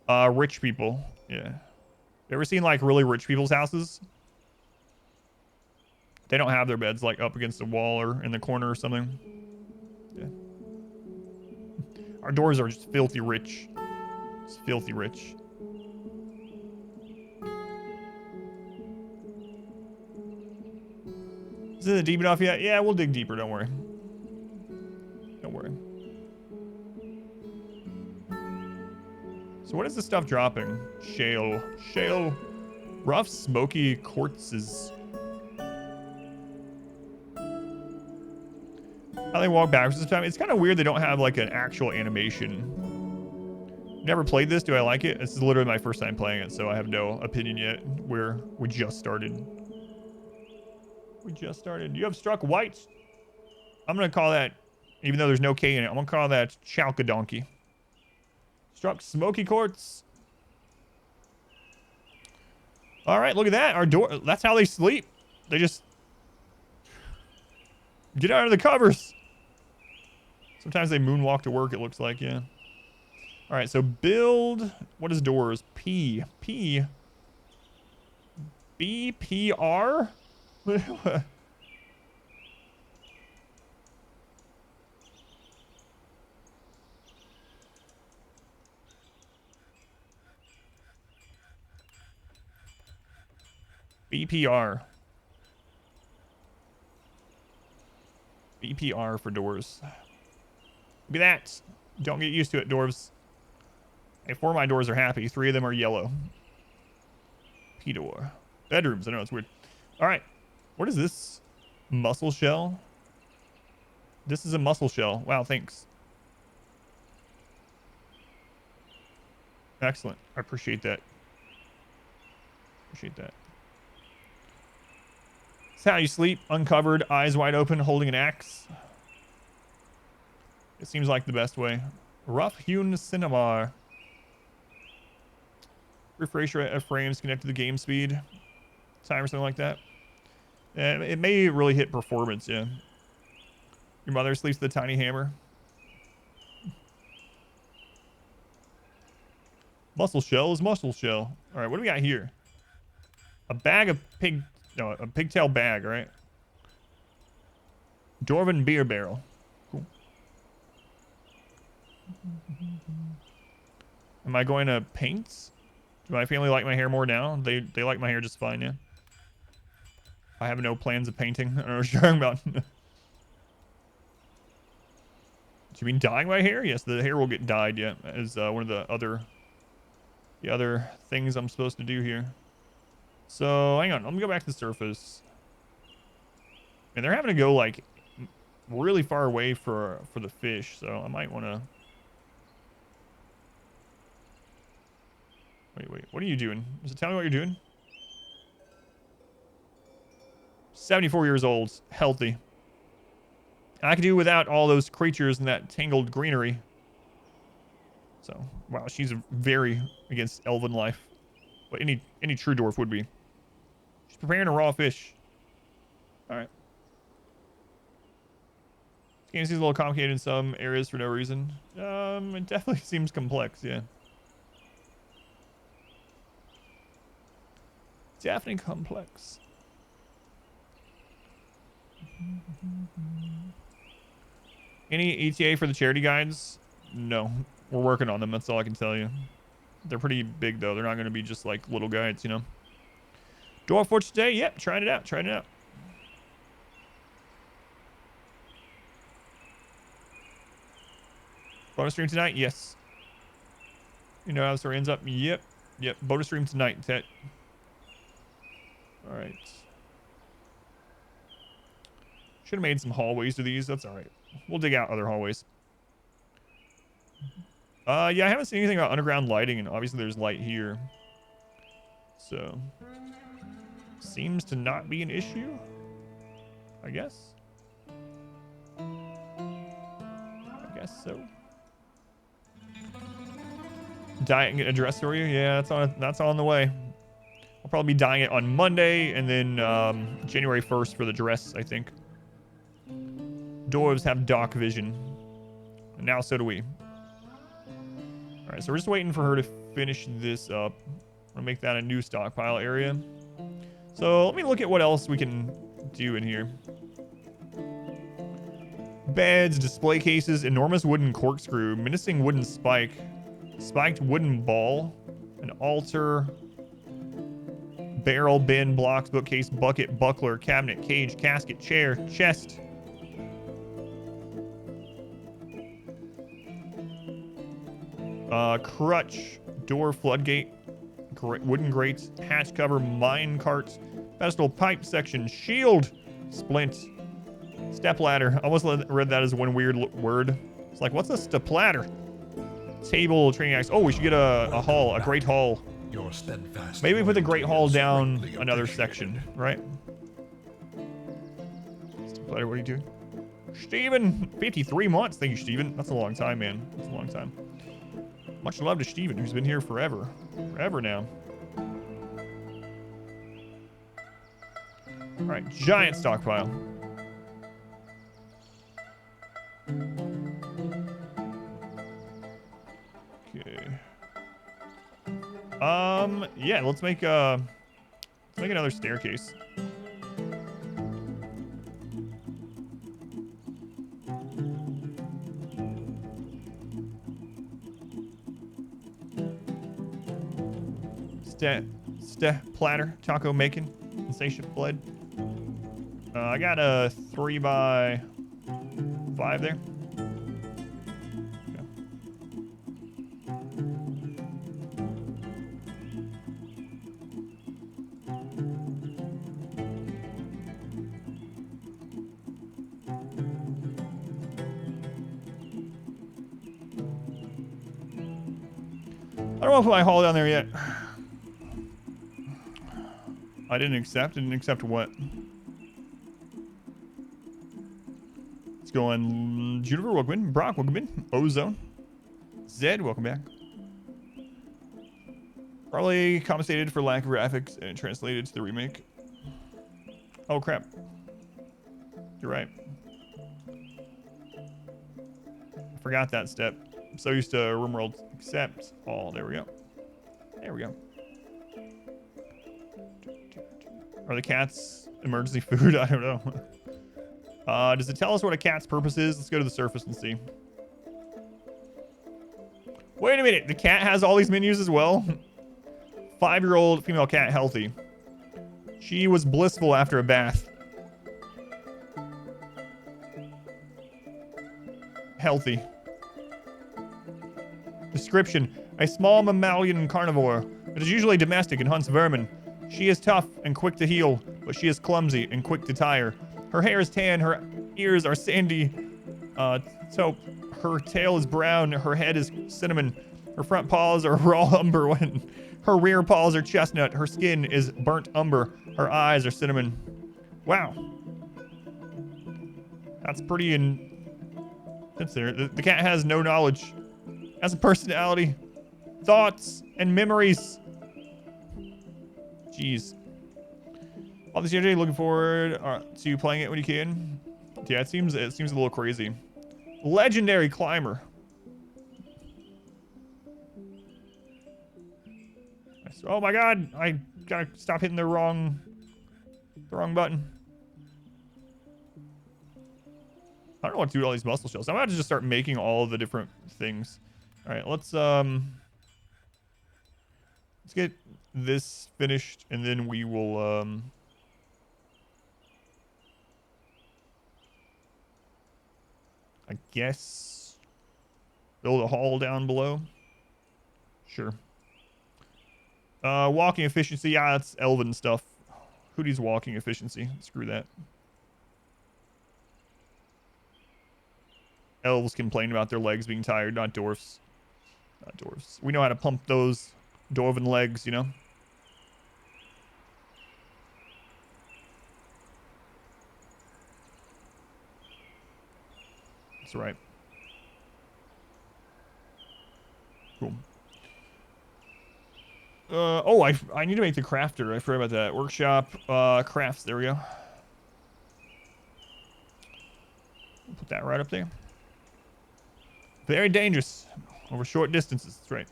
Rich people. Yeah. You ever seen like really rich people's houses? They don't have their beds like up against a wall or in the corner or something. Yeah. Our doors are just filthy rich. It's filthy rich. Is it deep enough yet? Yeah, we'll dig deeper. Don't worry. Don't worry. So what is this stuff dropping? Shale. Shale. Rough, smoky quartzes. How they walk backwards this time. It's kind of weird they don't have like an actual animation. Never played this. Do I like it? This is literally my first time playing it, so I have no opinion yet. We just started. We just started. You have struck white. I'm going to call that, even though there's no K in it, I'm going to call that Chalka Donkey. Struck smoky quartz. All right, look at that. Our door. That's how they sleep. They just get out of the covers. Sometimes they moonwalk to work, it looks like, yeah. All right, so build. What is doors? P. P. B. P. R? BPR. BPR for doors. Look at that. Don't get used to it, dwarves. Hey, 4 of my doors are happy. 3 of them are yellow. P-door. Bedrooms. I know it's weird. All right. What is this? Mussel shell? This is a mussel shell. Wow, thanks. Excellent. I appreciate that. Appreciate that. This is how you sleep. Uncovered, eyes wide open, holding an axe. It seems like the best way. Rough-hewn cinnabar. Refresh frames connect to the game speed. Time or something like that. And it may really hit performance, yeah. Your mother sleeps with a tiny hammer. Mussel shell is mussel shell. All right, what do we got here? A bag of pig... No, a pigtail bag, right? Dwarven beer barrel. Cool. Am I going to paint? Do my family like my hair more now? They like my hair just fine, yeah. I have no plans of painting. I don't know what you're talking about. Do you mean dyeing my hair? Yes, the hair will get dyed, yeah, as one of the other things I'm supposed to do here. So, hang on. Let me go back to the surface. And they're having to go, like, really far away for the fish, so I might want to... Wait. What are you doing? Does it tell me what you're doing? 74 years old. Healthy. I could do without all those creatures and that tangled greenery. So, wow, she's very against elven life. But any true dwarf would be. She's preparing a raw fish. Alright. This game seems a little complicated in some areas for no reason. It definitely seems complex, yeah. Definitely complex. Any ETA for the charity guides? No. We're working on them, that's all I can tell you. They're pretty big, though. They're not going to be just, like, little guides, you know? Dwarf Fortress today? Yep, trying it out. Bonus stream tonight? Yes. You know how the story ends up? Yep. Bonus stream tonight, Tet. Alright. Should have made some hallways to these. That's alright. We'll dig out other hallways. Yeah, I haven't seen anything about underground lighting, and obviously there's light here. So seems to not be an issue, I guess. I guess so. Dye it and get a dress for you. Yeah, that's on the way. I'll probably be dyeing it on Monday and then January 1st for the dress, I think. Dwarves have dark vision. And now so do we. Alright, so we're just waiting for her to finish this up. I'm gonna make that a new stockpile area. So let me look at what else we can do in here. Beds, display cases, enormous wooden corkscrew, menacing wooden spike, spiked wooden ball, an altar, barrel, bin, blocks, bookcase, bucket, buckler, cabinet, cage, casket, chair, chest. Crutch, door, floodgate, wooden grates, hatch cover, mine cart, pedestal, pipe section, shield, splint, step ladder. I almost read that as one weird word. It's like, what's a step ladder? Table, training axe. Oh, we should get a hall, a great hall. Your steadfast Maybe put the great loyalty hall is down greatly another appreciated. section, right? Step ladder, what are you doing? Steven, 53 months. Thank you, Steven. That's a long time, man. That's a long time. Much love to Steven, who's been here forever. Forever now. Alright, giant stockpile. Okay. Yeah, let's make another staircase. Platter, taco making, insatiate blood. I got a 3x5 there. Okay. I don't know if I haul down there yet. I didn't accept. Didn't accept what? Let's go on. Juniper, welcome in. Brock, welcome in. Ozone. Zed, welcome back. Probably compensated for lack of graphics and translated to the remake. Oh, crap. You're right. I forgot that step. I'm so used to RimWorld accept all. There we go. There we go. Are the cats emergency food? I don't know. Does it tell us what a cat's purpose is? Let's go to the surface and see. Wait a minute. The cat has all these menus as well? 5-year-old female cat, healthy. She was blissful after a bath. Healthy. Description. A small mammalian carnivore. It is usually domestic and hunts vermin. She is tough and quick to heal, but she is clumsy and quick to tire. Her hair is tan, her ears are sandy taupe. Her tail is brown, her head is cinnamon. Her front paws are raw umber. Her rear paws are chestnut. Her skin is burnt umber. Her eyes are cinnamon. Wow. That's pretty that's there. The cat has no knowledge. Has a personality, thoughts, and memories. Jeez. All this yesterday, looking forward to playing it when you can. Yeah, it seems a little crazy. Legendary climber. Oh my god, I gotta stop hitting the wrong button. I don't know what to do with all these muscle shells. I'm about to just start making all of the different things. All right, let's get this finished, and then we will I guess build a hall down below. Sure. Walking efficiency. Yeah, that's elven stuff. Who needs walking efficiency? Screw that. Elves complain about their legs being tired, not dwarfs. Not dwarfs. We know how to pump those dwarven legs, you know? That's right. Cool. Oh, I need to make the crafter. I forgot about that. Workshop, crafts. There we go. Put that right up there. Very dangerous over short distances. That's right.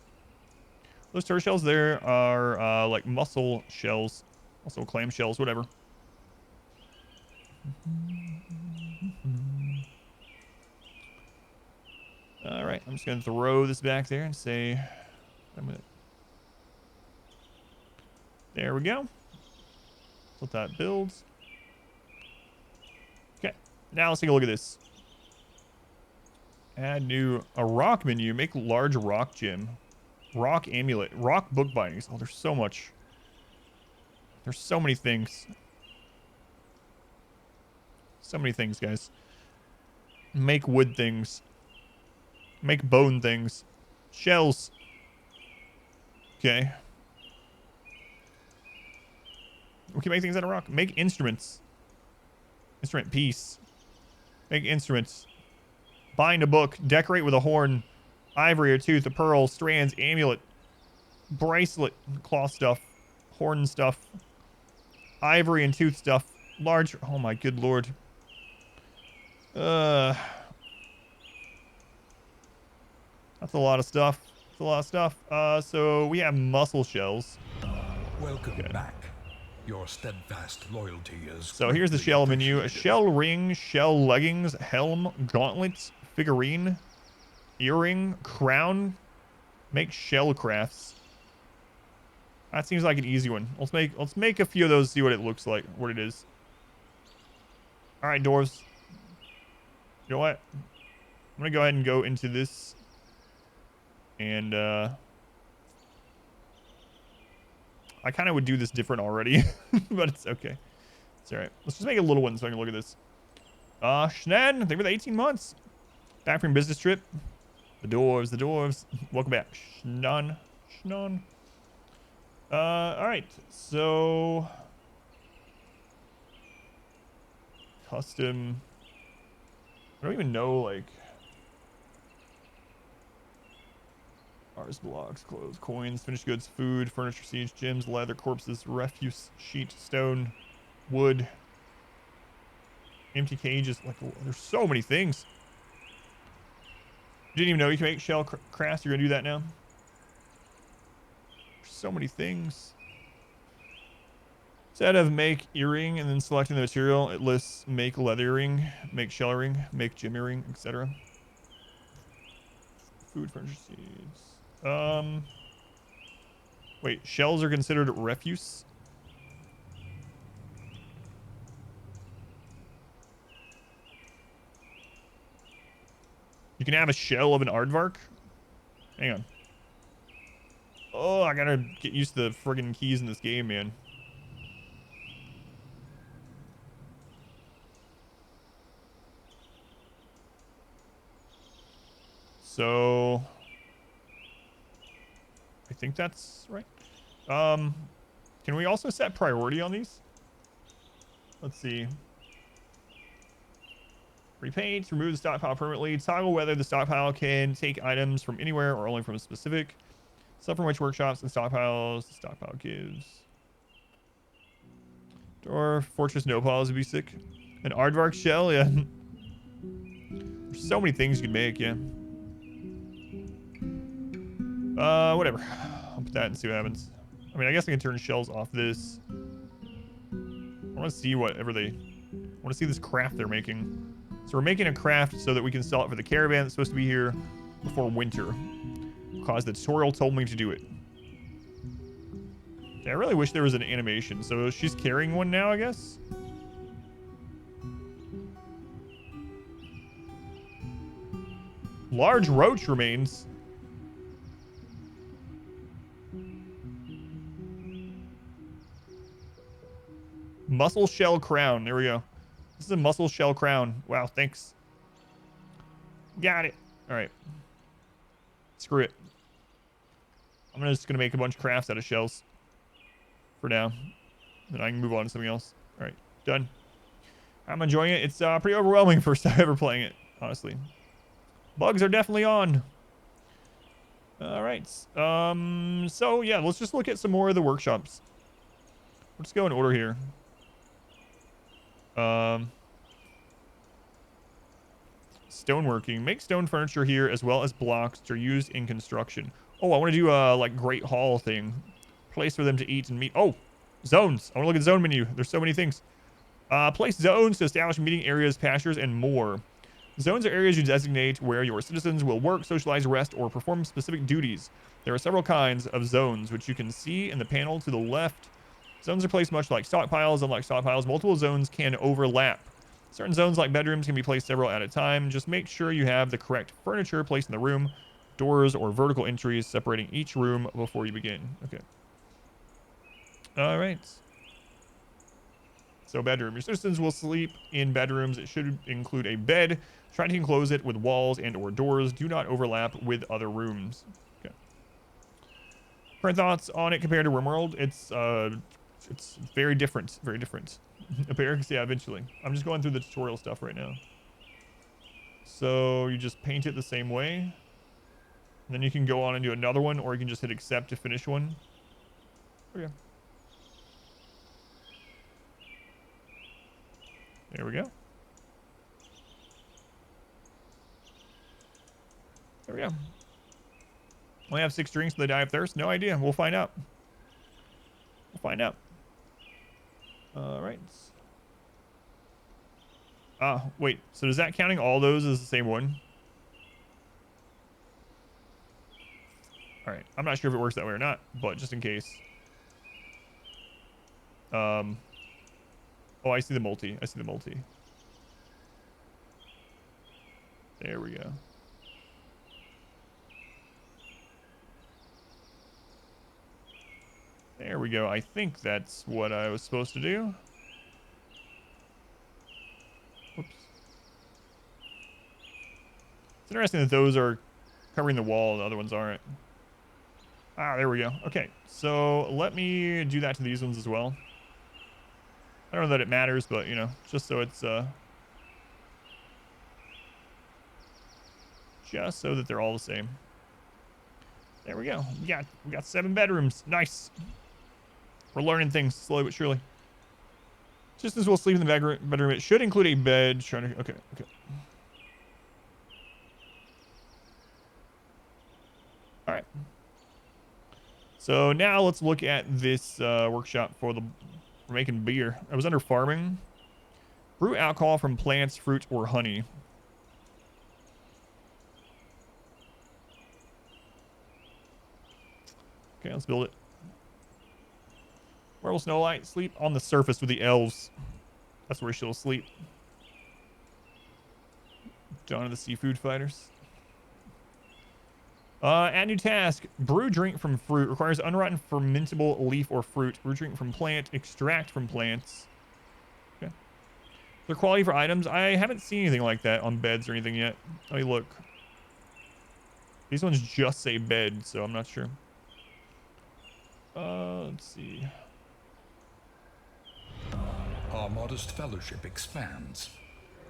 Those turtle shells there are like mussel shells, also clam shells, whatever. All right, I'm just gonna throw this back there and say, there we go. Let that builds. Okay, now let's take a look at this. Add a rock menu. Make large rock gem. Rock amulet. Rock book bindings. Oh, there's so much. There's so many things. So many things, guys. Make wood things. Make bone things. Shells. Okay. We can make things out of rock. Make instruments. Instrument piece. Make instruments. Bind a book. Decorate with a horn. Ivory or tooth. A pearl. Strands. Amulet. Bracelet. Cloth stuff. Horn stuff. Ivory and tooth stuff. Large. Oh my good lord. That's a lot of stuff. That's a lot of stuff. So we have mussel shells. Welcome back. Your steadfast loyalty is. So here's the shell menu. A shell ring, shell leggings, helm, gauntlets, figurine, earring, crown. Make shell crafts. That seems like an easy one. Let's make a few of those, see what it looks like, what it is. All right, dwarves. You know what? I'm gonna go ahead and go into this, and I kind of would do this different already, but it's okay. It's all right. Let's just make a little one so I can look at this. Schnan, thank you for the 18 months. Back from business trip. The dwarves. Welcome back. Schnan. All right. So custom. I don't even know, like, Ars blocks, clothes, coins, finished goods, food, furniture, siege, gems, leather, corpses, refuse, sheet, stone, wood, empty cages. Like, there's so many things. Didn't even know you can make shell crafts. You're gonna do that now? There's so many things. Instead of make earring and then selecting the material, it lists make leather earring, make shell earring, make gem earring, etc. Food, furniture, seeds. Wait, shells are considered refuse? You can have a shell of an aardvark? Hang on. Oh, I gotta get used to the friggin' keys in this game, man. So I think that's right. Can we also set priority on these? Let's see. Repaint, remove the stockpile permanently. Toggle whether the stockpile can take items from anywhere or only from a specific. Stuff from which workshops and stockpiles the stockpile gives. Dwarf Fortress no piles would be sick. An aardvark shell, yeah. There's so many things you can make, yeah. Whatever. I'll put that and see what happens. I mean, I guess I can turn shells off this. I want to see whatever I want to see this craft they're making. So we're making a craft so that we can sell it for the caravan that's supposed to be here before winter. Because the tutorial told me to do it. Yeah, I really wish there was an animation. So she's carrying one now, I guess? Large roach remains. Mussel shell crown. There we go. This is a mussel shell crown. Wow, thanks. Got it. All right. Screw it. I'm just going to make a bunch of crafts out of shells. For now. Then I can move on to something else. All right. Done. I'm enjoying it. It's pretty overwhelming first time ever playing it, honestly. Bugs are definitely on. All right. So yeah, let's just look at some more of the workshops. Let's go in order here. Stoneworking. Make stone furniture here as well as blocks that are used in construction. Oh, I want to do a like great hall thing. Place for them to eat and meet. Oh, zones. I want to look at the zone menu. There's so many things. Place zones to establish meeting areas, pastures, and more. Zones are areas you designate where your citizens will work, socialize, rest, or perform specific duties. There are several kinds of zones, which you can see in the panel to the left. Zones are placed much like stockpiles. Unlike stockpiles, multiple zones can overlap. Certain zones, like bedrooms, can be placed several at a time. Just make sure you have the correct furniture placed in the room, doors, or vertical entries separating each room before you begin. Okay. All right. So bedroom. Your citizens will sleep in bedrooms. It should include a bed. Try to enclose it with walls and or doors. Do not overlap with other rooms. Okay. Current thoughts on it compared to RimWorld? It's very different. Very different. Barracks, yeah, eventually. I'm just going through the tutorial stuff right now. So you just paint it the same way. And then you can go on and do another one, or you can just hit accept to finish one. Okay. There we go. There we go. Only have 6 drinks, they die of thirst? No idea. We'll find out. We'll find out. All right. Wait. So is that counting all those as the same one? All right. I'm not sure if it works that way or not, but just in case. Oh, I see the multi. I see the multi. There we go. There we go. I think that's what I was supposed to do. Whoops. It's interesting that those are covering the wall and the other ones aren't. Ah, there we go. Okay, so let me do that to these ones as well. I don't know that it matters, but, you know, just so it's, just so that they're all the same. There we go. We got 7 bedrooms. Nice. We're learning things slowly but surely. Just as we'll sleep in the bedroom, it should include a bed. Okay. All right. So now let's look at this workshop for making beer. I was under farming. Brew alcohol from plants, fruit, or honey. Okay, let's build it. Where will Snow White sleep? On the surface with the elves. That's where she'll sleep. Dawn of the Seafood Fighters. Add new task. Brew drink from fruit. Requires unrotten fermentable leaf or fruit. Brew drink from plant. Extract from plants. Okay. Their quality for items. I haven't seen anything like that on beds or anything yet. Let me look. These ones just say bed, so I'm not sure. Let's see. Our modest fellowship expands.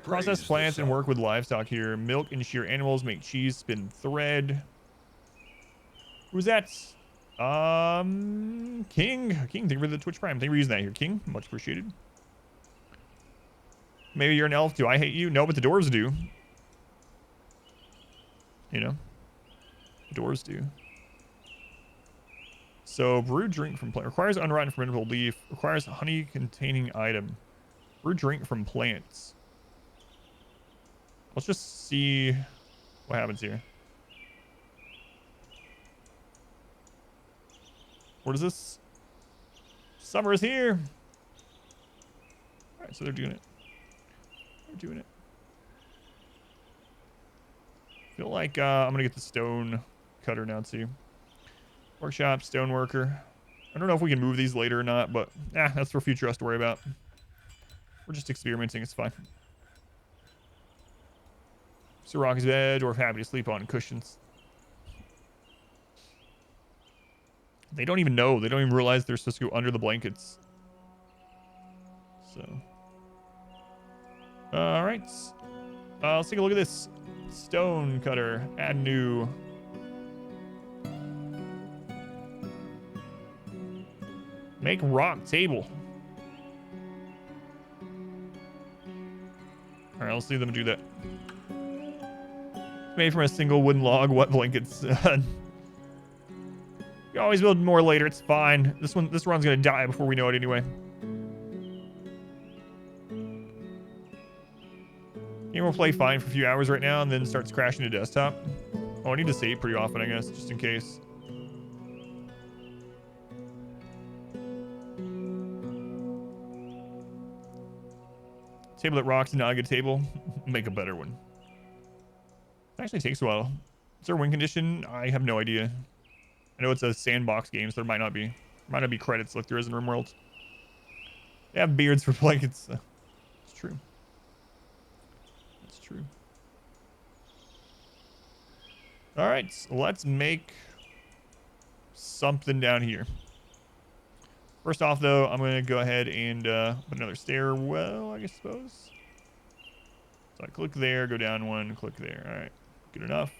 Process Praise plants the and sun. work with livestock here. Milk and shear animals. Make cheese. Spin thread. Who's that? King. King, thank you for the Twitch Prime. Thank you for using that here, King. Much appreciated. Maybe you're an elf. Do I hate you? No, but the dwarves do. You know? The dwarves do. So, brew drink from plant. Requires unrotten fermentable leaf. Requires honey containing item. Brew drink from plants. Let's just see what happens here. What is this? Summer is here. All right, so they're doing it. They're doing it. I feel like I'm gonna get the stone cutter now too. Workshop, stone worker. I don't know if we can move these later or not, but that's for future us to worry about. We're just experimenting. It's fine. Sir Rocky's bed, or happy to sleep on cushions. They don't even know. They don't even realize they're supposed to go under the blankets. So. All right. Let's take a look at this. Stone cutter. Add new. Make rock table. All right, let's see them do that. Made from a single wooden log. What blankets? You always build more later. It's fine. This run's gonna die before we know it anyway. Game will play fine for a few hours right now, and then starts crashing to desktop. Oh, I need to save pretty often, I guess, just in case. Table that rocks is not a good table. Make a better one. It actually takes a while. Is there a win condition? I have no idea. I know it's a sandbox game, so there might not be. Might not be credits like there is in RimWorld. They have beards for blankets. It's true. It's true. All right, so let's make something down here. First off, though, I'm going to go ahead and put another stairwell, I suppose. So I click there, go down one, click there. All right, good enough.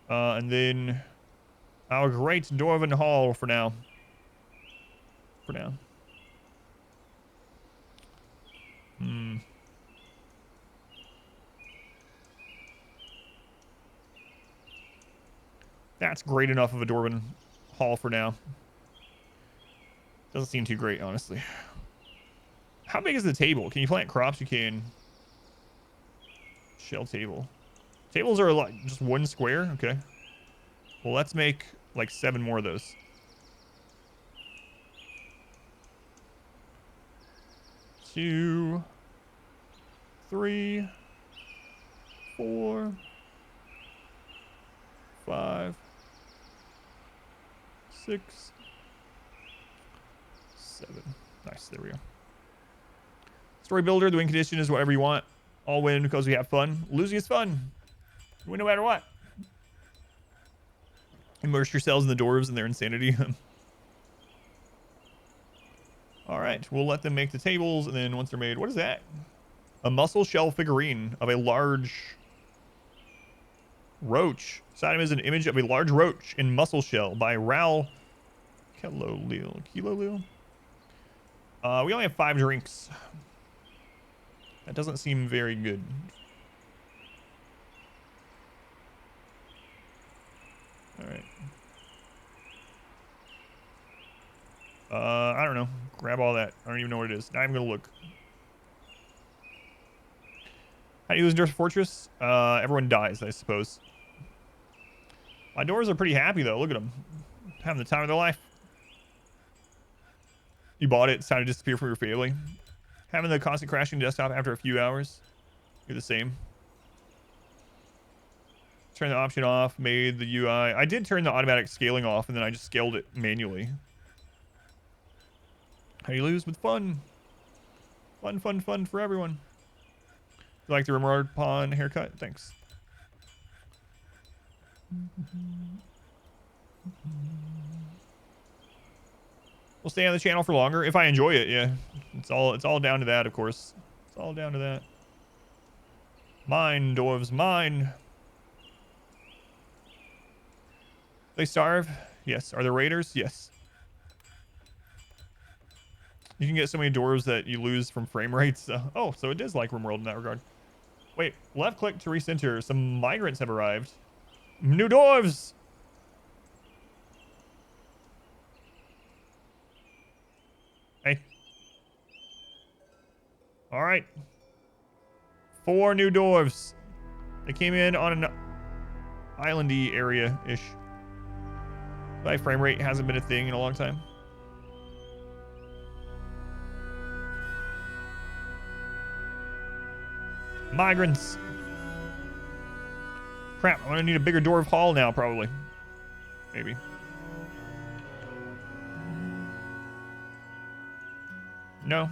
And then our great Dwarven Hall for now. That's great enough of a Dwarven Hall for now. Doesn't seem too great, honestly. How big is the table? Can you plant crops? You can. Shell table. Tables are like just one square? Okay. Well, let's make like 7 more of those. 2, 3, 4, 5, 6, 7. Nice, there we go. Story builder, the win condition is whatever you want. All win because we have fun. Losing is fun. You win no matter what. Immerse yourselves in the dwarves and their insanity. All right, we'll let them make the tables, and then once they're made, what is that? A mussel shell figurine of a large roach. This item is an image of a large roach in mussel shell by Raul Kilolil. We only have 5 drinks. That doesn't seem very good. All right. I don't know. Grab all that. I don't even know what it is. Not even gonna look. How do you lose Dwarf Fortress? Everyone dies, I suppose. My dwarves are pretty happy though. Look at them, having the time of their life. You bought it. It's time to disappear from your family. Having the constant crashing desktop after a few hours. You're the same. Turn the option off. Made the UI. I did turn the automatic scaling off, and then I just scaled it manually. How do you lose? With fun. Fun for everyone. You like the RimWorld pawn haircut? Thanks. We'll stay on the channel for longer if I enjoy it. Yeah, it's all down to that, of course. It's all down to that. Mine, dwarves, mine. They starve? Yes. Are there raiders? Yes. You can get so many dwarves that you lose from frame rates. Oh, so it is like RimWorld in that regard. Wait, left click to recenter. Some migrants have arrived. New dwarves! Hey. All right. 4 new dwarves. They came in on an islandy area-ish. My frame rate hasn't been a thing in a long time. Migrants. Crap, I'm gonna need a bigger dwarf hall now, probably. Maybe. No.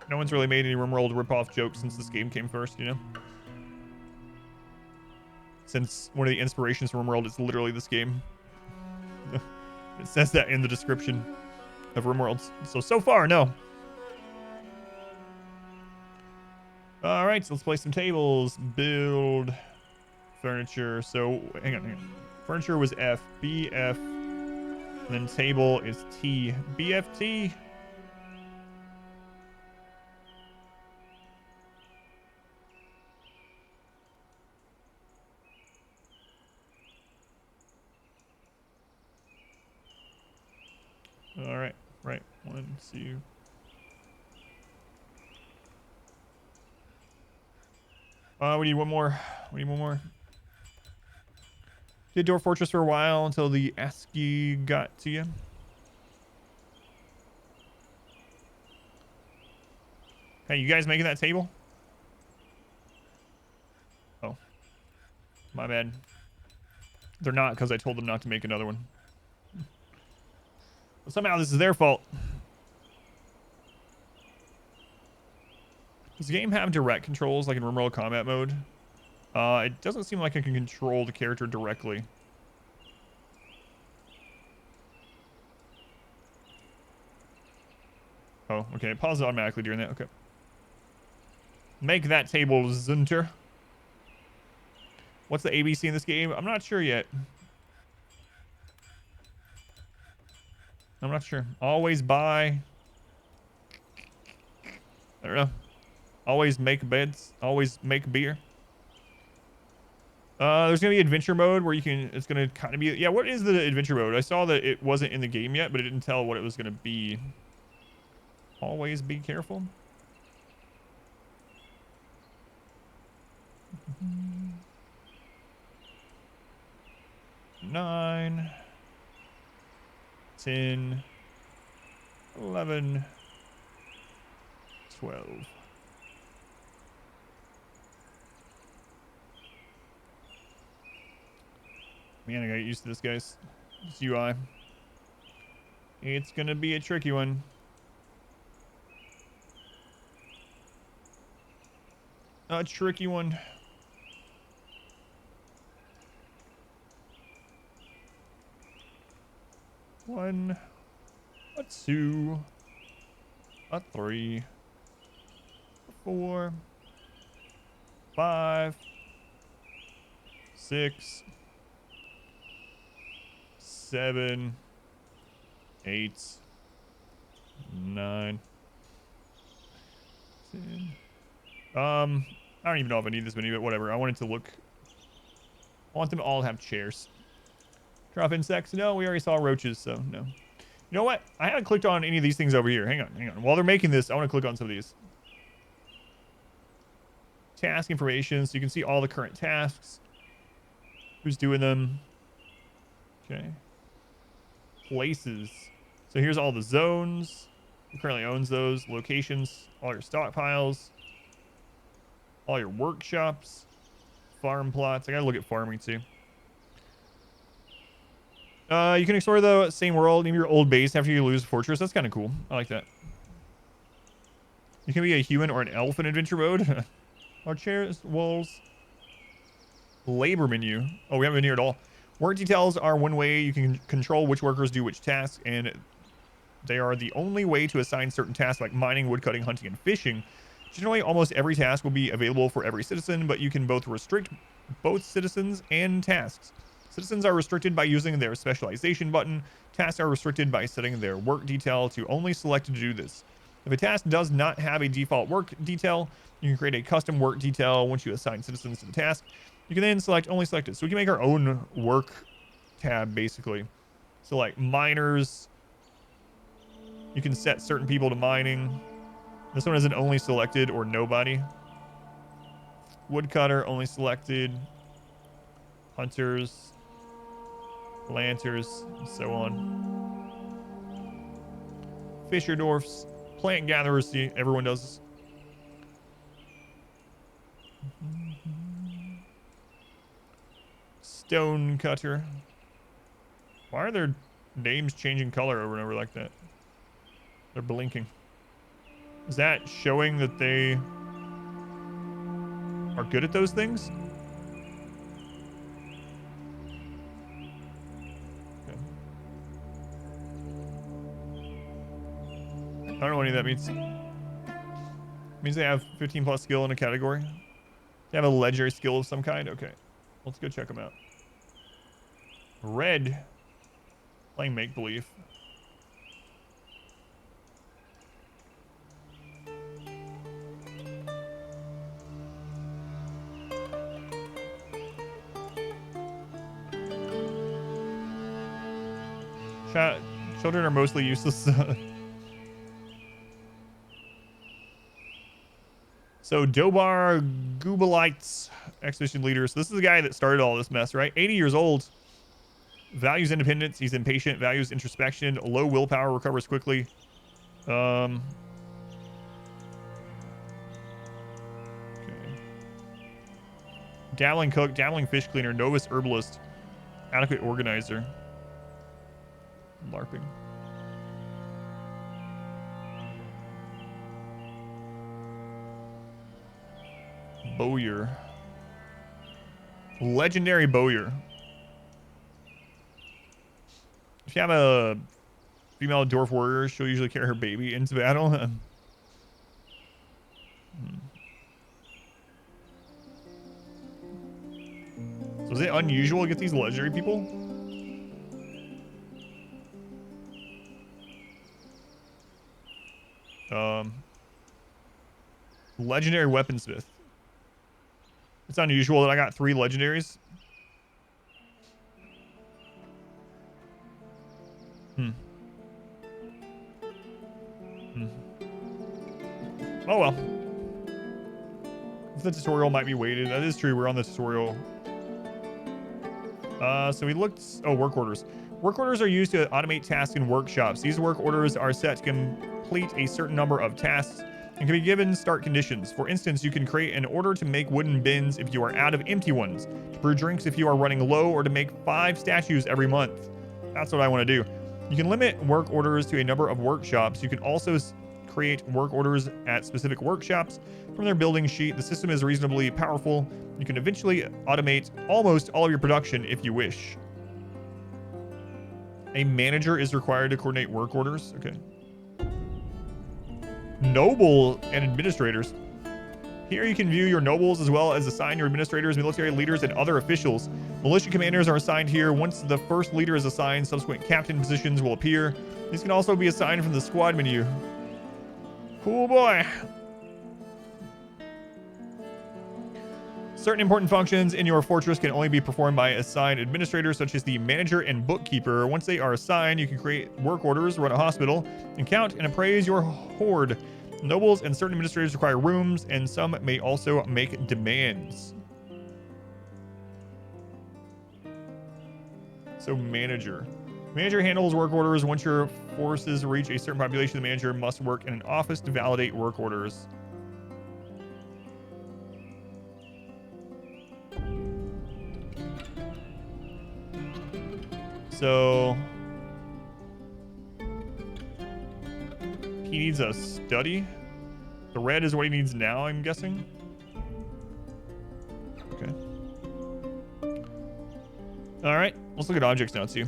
No one's really made any RimWorld rip-off jokes since this game came first, you know? Since one of the inspirations for RimWorld is literally this game. It says that in the description of RimWorld. So far, no. All right, so let's play some tables. Build. furniture. So hang on. Furniture was F, B, F, and then table is T. BFT. All right, right. 1, 2. We need one more. We need one more. Did Dwarf Fortress for a while until the ASCII got to you. Hey, you guys making that table? Oh, my bad. They're not, because I told them not to make another one. But somehow this is their fault. Does the game have direct controls like in RimWorld combat mode? It doesn't seem like I can control the character directly. Oh, okay. It pauses automatically during that. Okay. Make that table, Zunter. What's the ABC in this game? I'm not sure yet. I'm not sure. Always buy. I don't know. Always make beds. Always make beer. There's gonna be adventure mode where you can. It's gonna kind of be. Yeah. What is the adventure mode? I saw that it wasn't in the game yet, but it didn't tell what it was gonna be. Always be careful. 9, 10, 11, 12. Man, I got used to this, guys. This UI. It's gonna be a tricky one. A tricky one. One, a 2, a 3, a 4, 5, 6, 7, 8, 9, 10. I don't even know if I need this many, but whatever. I want it to look. I want them all to have chairs. Drop insects? No, we already saw roaches, so no. You know what? I haven't clicked on any of these things over here. Hang on, hang on. While they're making this, I want to click on some of these. Task information, so you can see all the current tasks. Who's doing them? Okay. Places. So here's all the zones. Who currently owns those? Locations. All your stockpiles. All your workshops. Farm plots. I gotta look at farming too. You can explore the same world in your old base after you lose Fortress. That's kind of cool. I like that. You can be a human or an elf in adventure mode. Our chairs, walls. Labor menu. Oh, we haven't been here at all. Work details are one way you can control which workers do which tasks, and they are the only way to assign certain tasks like mining, woodcutting, hunting, and fishing. Generally, almost every task will be available for every citizen, but you can both restrict both citizens and tasks. Citizens are restricted by using their specialization button. Tasks are restricted by setting their work detail to only select to do this. If a task does not have a default work detail, you can create a custom work detail once you assign citizens to the task. You can then only select it. So we can make our own work tab, basically. So like miners, you can set certain people to mining. This one isn't only selected or nobody. Woodcutter, only selected. Hunters, planters, and so on. Fisher dwarfs, plant gatherers, see, everyone does this. Stone cutter. Why are their names changing color over and over like that? They're blinking. Is that showing that they are good at those things? Okay. I don't know what any of that means. It means they have 15 plus skill in a category. They have a legendary skill of some kind? Okay. Let's go check them out. Red. Playing make-believe. Children are mostly useless. So Dobar Gubalites, expedition leader. So this is the guy that started all this mess, right? 80 years old. Values independence. He's impatient. Values introspection. Low willpower. Recovers quickly. Okay. Dabbling cook. Dabbling fish cleaner. Novice herbalist. Adequate organizer. LARPing. Bowyer. Legendary Bowyer. If you have a female dwarf warrior, she'll usually carry her baby into battle. So is it unusual to get these legendary people? Legendary weaponsmith. It's unusual that I got 3 legendaries. Oh well. The tutorial might be weighted. That is true. We're on the tutorial. So we looked. Oh, work orders. Work orders are used to automate tasks in workshops. These work orders are set to complete a certain number of tasks and can be given start conditions. For instance, you can create an order to make wooden bins if you are out of empty ones, to brew drinks if you are running low, or to make 5 statues every month. That's what I want to do. You can limit work orders to a number of workshops. You can also create work orders at specific workshops from their building sheet. The system is reasonably powerful. You can eventually automate almost all of your production if you wish. A manager is required to coordinate work orders. Okay. Noble and administrators. Here you can view your nobles as well as assign your administrators, military leaders, and other officials. Militia commanders are assigned here. Once the first leader is assigned, subsequent captain positions will appear. These can also be assigned from the squad menu. Cool boy. Certain important functions in your fortress can only be performed by assigned administrators, such as the manager and bookkeeper. Once they are assigned, you can create work orders, run a hospital, and count and appraise your hoard. Nobles and certain administrators require rooms, and some may also make demands. So manager. Manager handles work orders. Once your forces reach a certain population, the manager must work in an office to validate work orders. So he needs a study. The red is what he needs now, I'm guessing. Okay. All right, let's look at objects now too.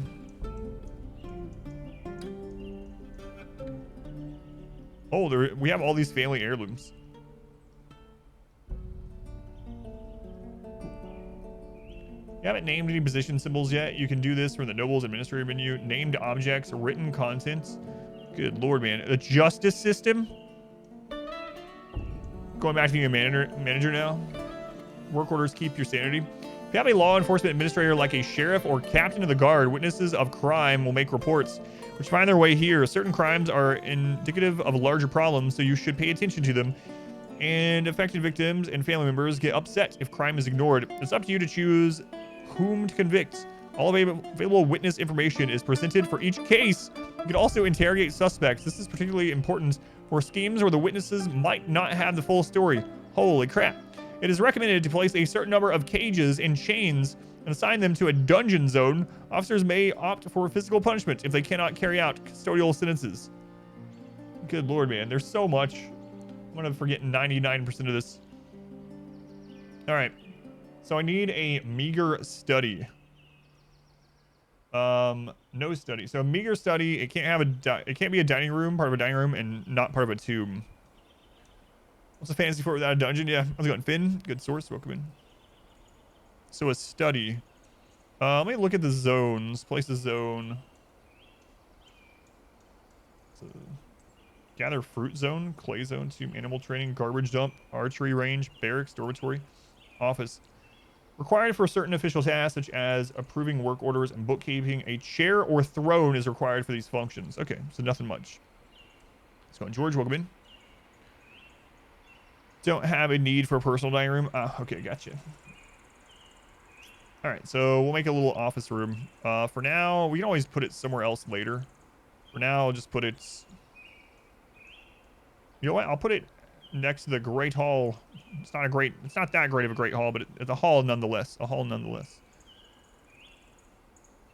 Oh, we have all these family heirlooms. You haven't named any position symbols yet. You can do this from the Nobles Administrator menu. Named objects, written content. Good lord, man. The justice system. Going back to being a manager now. Work orders keep your sanity. If you have a law enforcement administrator like a sheriff or captain of the guard, witnesses of crime will make reports, which find their way here. Certain crimes are indicative of larger problems, so you should pay attention to them. And affected victims and family members get upset if crime is ignored. It's up to you to choose whom to convict. All available witness information is presented for each case. You can also interrogate suspects. This is particularly important for schemes where the witnesses might not have the full story. Holy crap. It is recommended to place a certain number of cages and chains and assign them to a dungeon zone. Officers may opt for physical punishment if they cannot carry out custodial sentences. Good lord, man. There's so much. I'm gonna forget 99% of this. All right. So I need a meager study. No study. So a meager study, it can't have it can't be a dining room, part of a dining room, and not part of a tomb. What's a fantasy fort without a dungeon? Yeah, how's it going? Finn, good source, welcome in. So a study. Let me look at the zones. Place a zone. So, gather fruit zone, clay zone, animal training, garbage dump, archery range, barracks, dormitory, office. Required for certain official tasks such as approving work orders and bookkeeping. A chair or throne is required for these functions. Okay, so nothing much. Let's go on. George, welcome in. Don't have a need for a personal dining room. Okay, gotcha. All right, so we'll make a little office room. For now, we can always put it somewhere else later. For now, I'll just put it... You know what? I'll put it next to the Great Hall. It's not that great of a Great Hall, but it's a hall nonetheless. A hall nonetheless.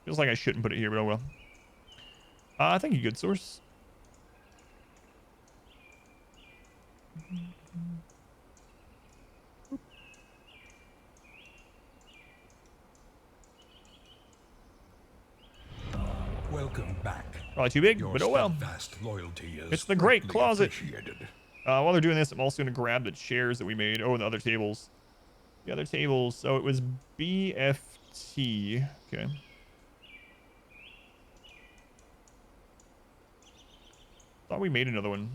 Feels like I shouldn't put it here, but oh well. Thank you, good source. Welcome back. Probably too big, Your but oh well. steadfast loyalty is It's the Great greatly Closet. appreciated. While they're doing this, I'm also going to grab the chairs that we made. Oh, and the other tables. The other tables. So it was BFT. Okay. Thought we made another one.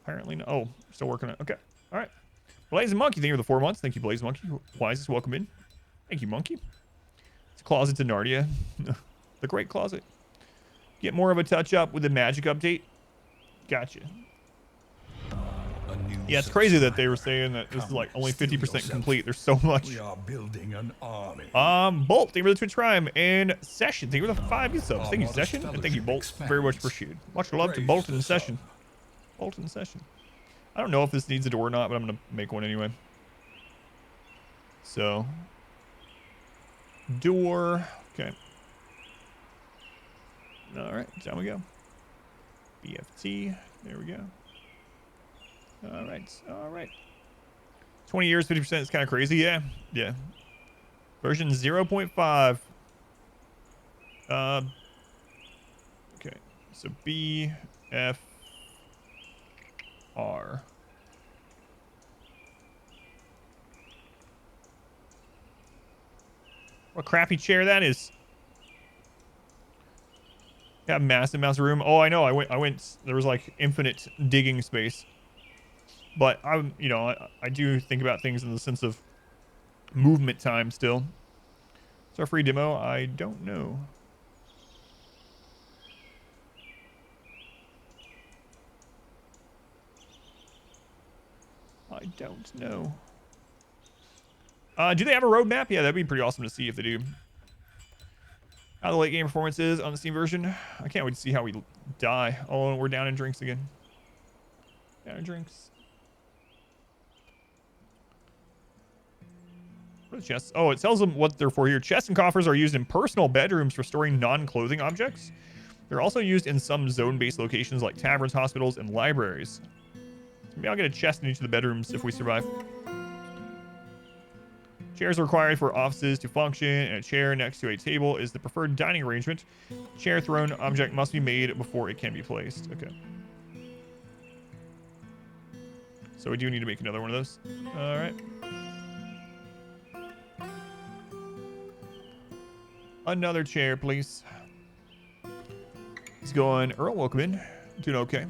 Apparently no. Oh, still working on it. Okay. All right. Blaze and Monkey, thank you for the 4 months. Thank you, Blaze Monkey. Wisest, welcome in. Thank you, Monkey. It's a closet to Narnia. The Great Closet. Get more of a touch up with the magic update. Gotcha. Yeah, it's crazy that they were saying that this is like only 50% complete. There's so much. We are building an army. Bolt, thank you for the Twitch Prime. And Session, thank you for the 5 subs. Thank you, Session. And thank you, Bolt. Very much appreciated. Much love to Bolt and Session. Bolt and Session. I don't know if this needs a door or not, but I'm going to make one anyway. So. Door. Okay. All right, down we go. BFT. There we go. All right. All right. 20 years, 50% is kind of crazy. Yeah. Yeah. Version 0.5. Okay. So BFR. What crappy chair that is. Got massive amounts of room. Oh, I know. I went. There was like infinite digging space. But I do think about things in the sense of movement time still. Is our free demo? I don't know. I don't know. Do they have a roadmap? Yeah, that'd be pretty awesome to see if they do. How the late game performance is on the Steam version. I can't wait to see how we die. Oh, we're down in drinks again. Down in drinks. What are the chests? Oh, it tells them what they're for here. Chests and coffers are used in personal bedrooms for storing non-clothing objects. They're also used in some zone-based locations like taverns, hospitals, and libraries. So maybe I'll get a chest in each of the bedrooms if we survive. Chairs are required for offices to function, and a chair next to a table is the preferred dining arrangement. Chair thrown object must be made before it can be placed. Okay. So we do need to make another one of those. All right. Another chair, please. He's going. Earl, welcome in. Doing okay.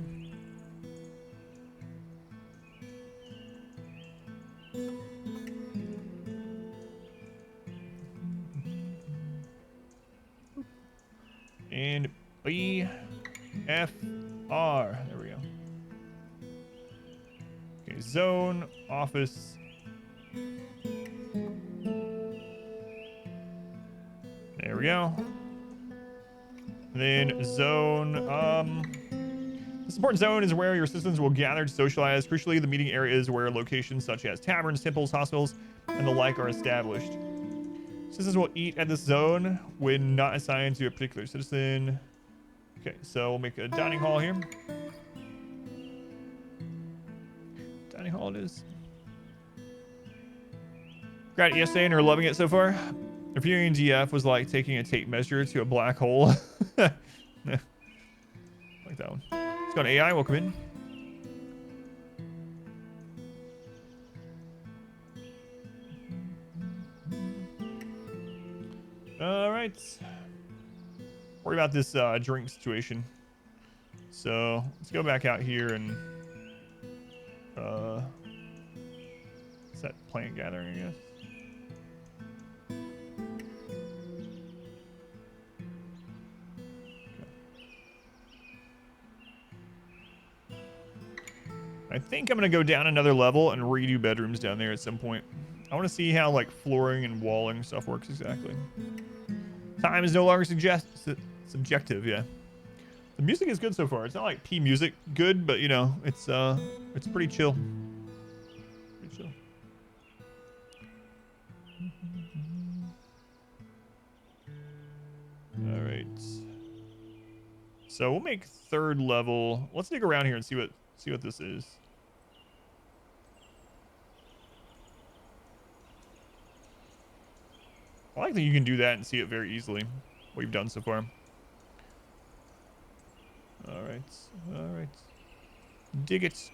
And BFR. There we go. Okay, zone, office. There we go. And then zone. This important zone is where your citizens will gather to socialize. Crucially, the meeting area is where locations such as taverns, temples, hospitals, and the like are established. Citizens will eat at this zone when not assigned to a particular citizen. Okay, so we'll make a dining hall here. Dining hall it is. Got it yesterday and are loving it so far. Reviewing DF was like taking a tape measure to a black hole. Like that one. Let's go to AI. Welcome in. All right. Worry about this drink situation. So let's go back out here and set plant gathering, I guess. I think I'm gonna go down another level and redo bedrooms down there at some point. I want to see how like flooring and walling stuff works exactly. Time is no longer subjective. Yeah, the music is good so far. It's not like P music good, but you know, it's pretty chill. Pretty chill. All right. So we'll make third level. Let's dig around here and see what this is. I like that you can do that and see it very easily. What you've done so far. All right. All right. Dig it.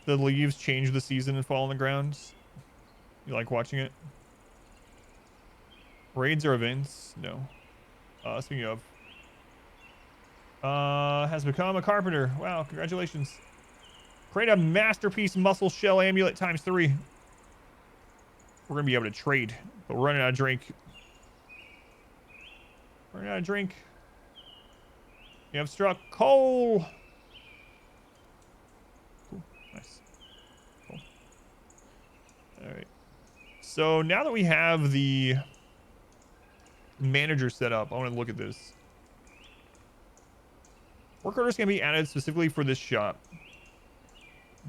The leaves change the season and fall on the ground. You like watching it? Raids or events? No. Speaking of. Has become a carpenter. Wow, congratulations. Create a masterpiece muscle shell amulet ×3. We're gonna be able to trade, but we're running out of drink. Running out of drink. You have struck coal. Cool. Nice. Cool. All right. So now that we have the manager set up, I want to look at this. Work orders can be added specifically for this shop.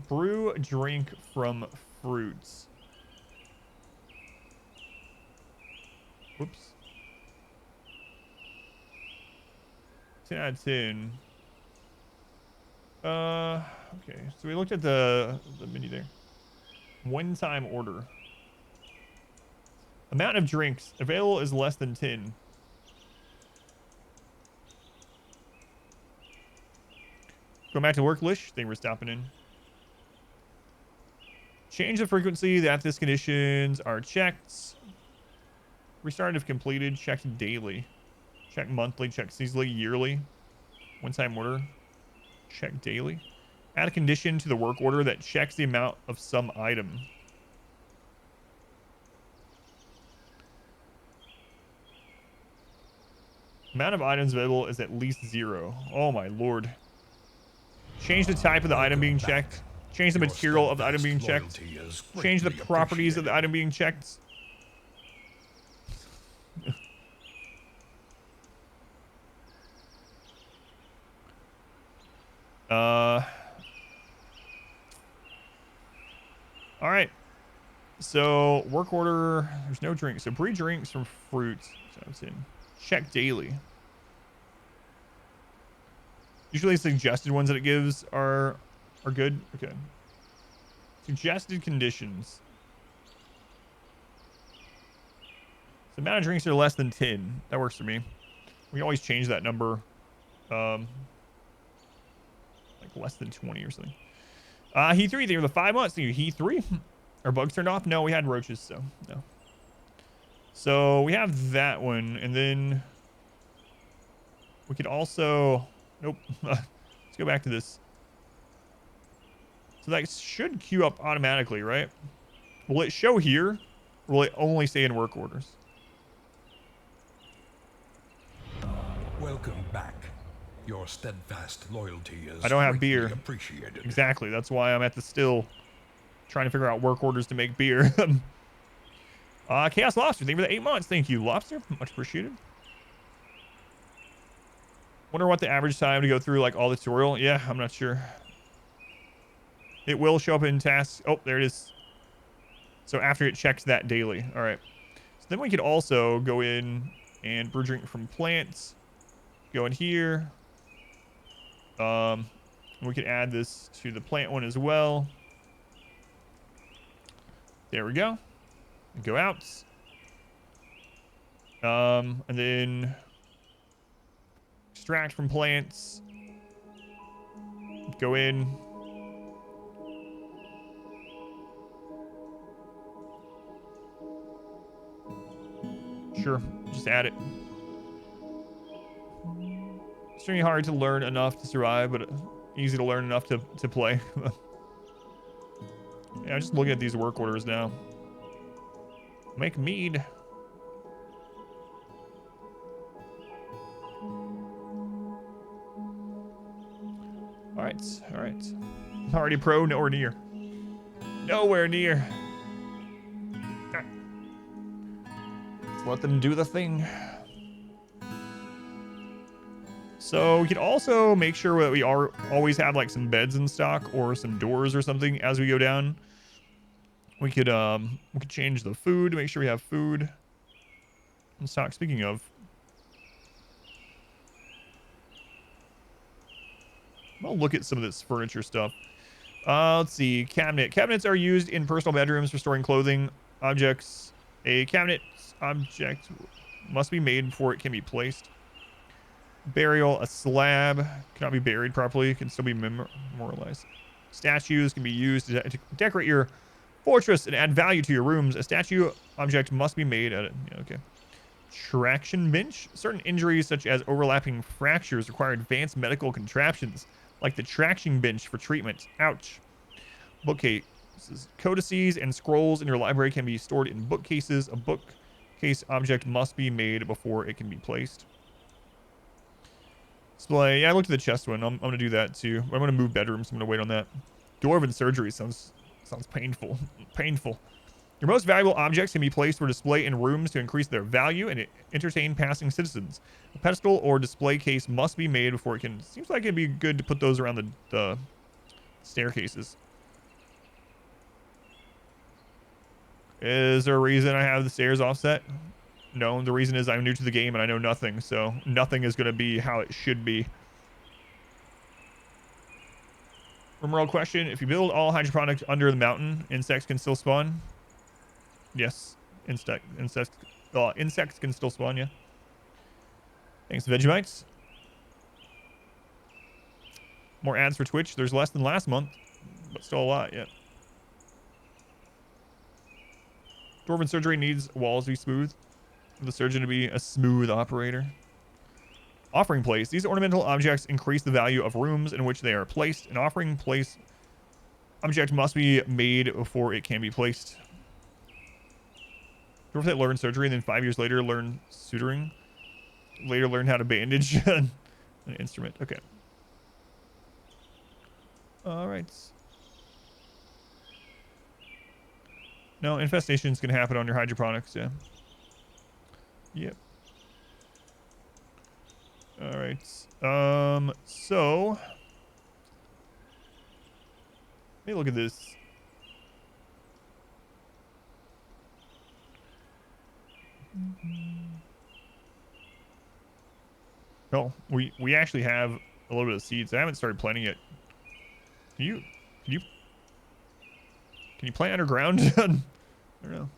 Brew a drink from fruits. Whoops. 10 out of 10. Okay. So we looked at the menu there. One-time order. Amount of drinks available is less than 10. Go back to work, Lish. Thank you for stopping in. Change the frequency that this conditions are checked. Restart if completed. Checked daily. Check monthly. Check seasonally. Yearly. One-time order. Check daily. Add a condition to the work order that checks the amount of some item. Amount of items available is at least 0. Oh my lord. Change the type of the item being checked. Change the material of the item being checked. Change the properties of the item being checked. All right. So work order. There's no drink. So brew drinks from fruits. So it's in. Check daily. Usually suggested ones that it gives are good. Okay. Suggested conditions. So amount of drinks are less than 10. That works for me. We always change that number. Like less than 20 or something. Heat 3, they were the 5 months. Heat 3. Are bugs turned off? No, we had roaches, so no. So we have that one, and then we could also. Nope. Let's go back to this. So that should queue up automatically, right? Will it show here? Or will it only stay in work orders? Welcome back. Your steadfast loyalty is I don't have beer. appreciated. Exactly. That's why I'm at the still trying to figure out work orders to make beer. Chaos Lobster, thank you for the 8 months. Thank you, Lobster. Much appreciated. Wonder what the average time to go through like all the tutorial. Yeah, I'm not sure. It will show up in tasks. Oh, there it is. So after it checks that daily. All right. So then we could also go in and brew drink from plants. Go in here. We could add this to the plant one as well. There we go. Go out. And then extract from plants. Go in. Sure, just add it. Extremely hard to learn enough to survive, but easy to learn enough to play. Yeah, I'm just looking at these work orders now. Make mead. Alright, alright. Already pro, nowhere near. Nowhere near. Let's let them do the thing. So we could also make sure that we always have like some beds in stock or some doors or something as we go down. We could change the food to make sure we have food in stock. Speaking of, I'll look at some of this furniture stuff. Let's see. Cabinets are used in personal bedrooms for storing clothing objects. A cabinet object must be made before it can be placed. Burial. A slab cannot be buried properly. It can still be memorialized. Statues can be used to decorate your fortress and add value to your rooms. A statue object must be made at it. Yeah, okay. Traction bench. Certain injuries such as overlapping fractures require advanced medical contraptions like the traction bench for treatment. Ouch. Bookcases. Codices and scrolls in your library can be stored in bookcases. A bookcase object must be made before it can be placed. Display. Yeah, I looked at the chest one. I'm gonna do that too. I'm gonna move bedrooms. I'm gonna wait on that. Dwarven surgery sounds painful. Painful. Your most valuable objects can be placed for display in rooms to increase their value and entertain passing citizens. A pedestal or display case must be made before it can. Seems like it'd be good to put those around the staircases. Is there a reason I have the stairs offset? No, the reason is I'm new to the game and I know nothing, so nothing is going to be how it should be. RimWorld question: if you build all hydroponics under the mountain, insects can still spawn? Yes, insects can still spawn, yeah. Thanks, Vegemites. More ads for Twitch. There's less than last month, but still a lot, yeah. Dwarven surgery needs walls to be smooth. For the surgeon to be a smooth operator. Offering place. These ornamental objects increase the value of rooms in which they are placed. An offering place object must be made before it can be placed. Dwarf that learn surgery and then 5 years later learn suturing. Later learn how to bandage an instrument. Okay. All right. No, infestations can happen on your hydroponics, yeah. Yep. All right. So let me look at this. Oh, we actually have a little bit of seeds. I haven't started planting yet. Can you plant underground? I don't know.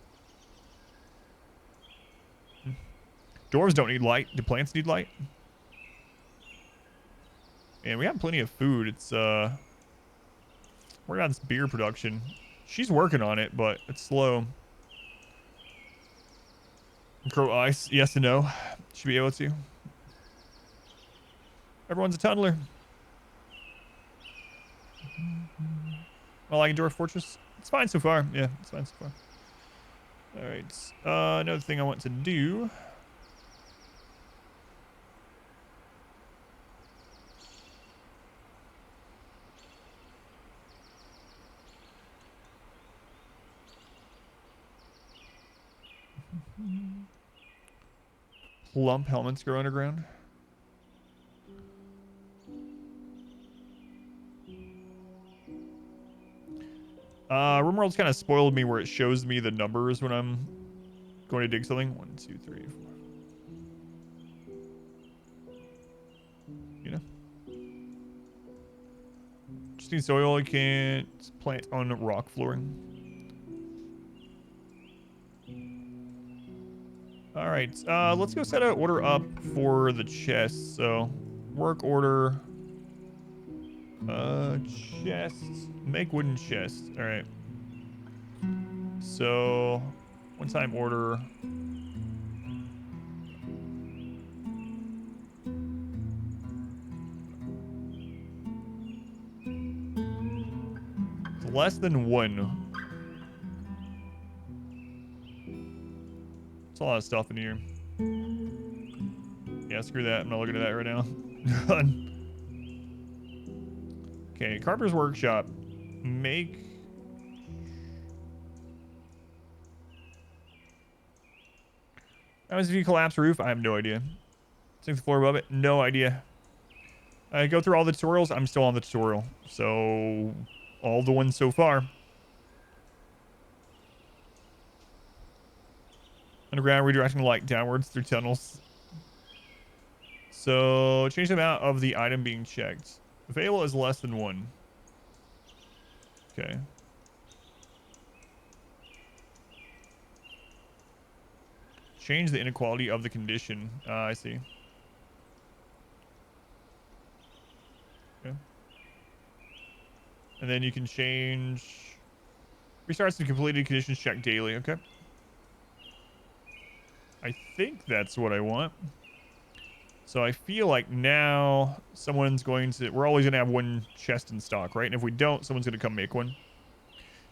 Dwarves don't need light. Do plants need light? And we have plenty of food. It's working on this beer production. She's working on it, but it's slow. Grow ice, yes and no. Should be able to. Everyone's a tunneler. Well, like Dwarf Fortress. It's fine so far. Yeah, it's fine so far. All right. Another thing I want to do. Plump helmets grow underground. RimWorld's kind of spoiled me where it shows me the numbers when I'm going to dig something. 1, 2, 3, 4. You know? Just need soil. You can't plant on rock flooring. All right, let's go set an order up for the chest. So, work order, chests, make wooden chests. All right. So, one-time order. Less than 1. There's a lot of stuff in here. Yeah, screw that. I'm not looking at that right now. Okay, Carpenter's Workshop. Make... How much if you collapse roof? I have no idea. Sink the floor above it? No idea. I go through all the tutorials. I'm still on the tutorial. So, all the ones so far. Underground, redirecting light downwards through tunnels. So, change the amount of the item being checked. Available is less than 1. Okay. Change the inequality of the condition. I see. Okay. And then you can change... Restarts the completed conditions check daily. Okay. I think that's what I want. So I feel like now someone's going to... We're always going to have 1 chest in stock, right? And if we don't, someone's going to come make 1.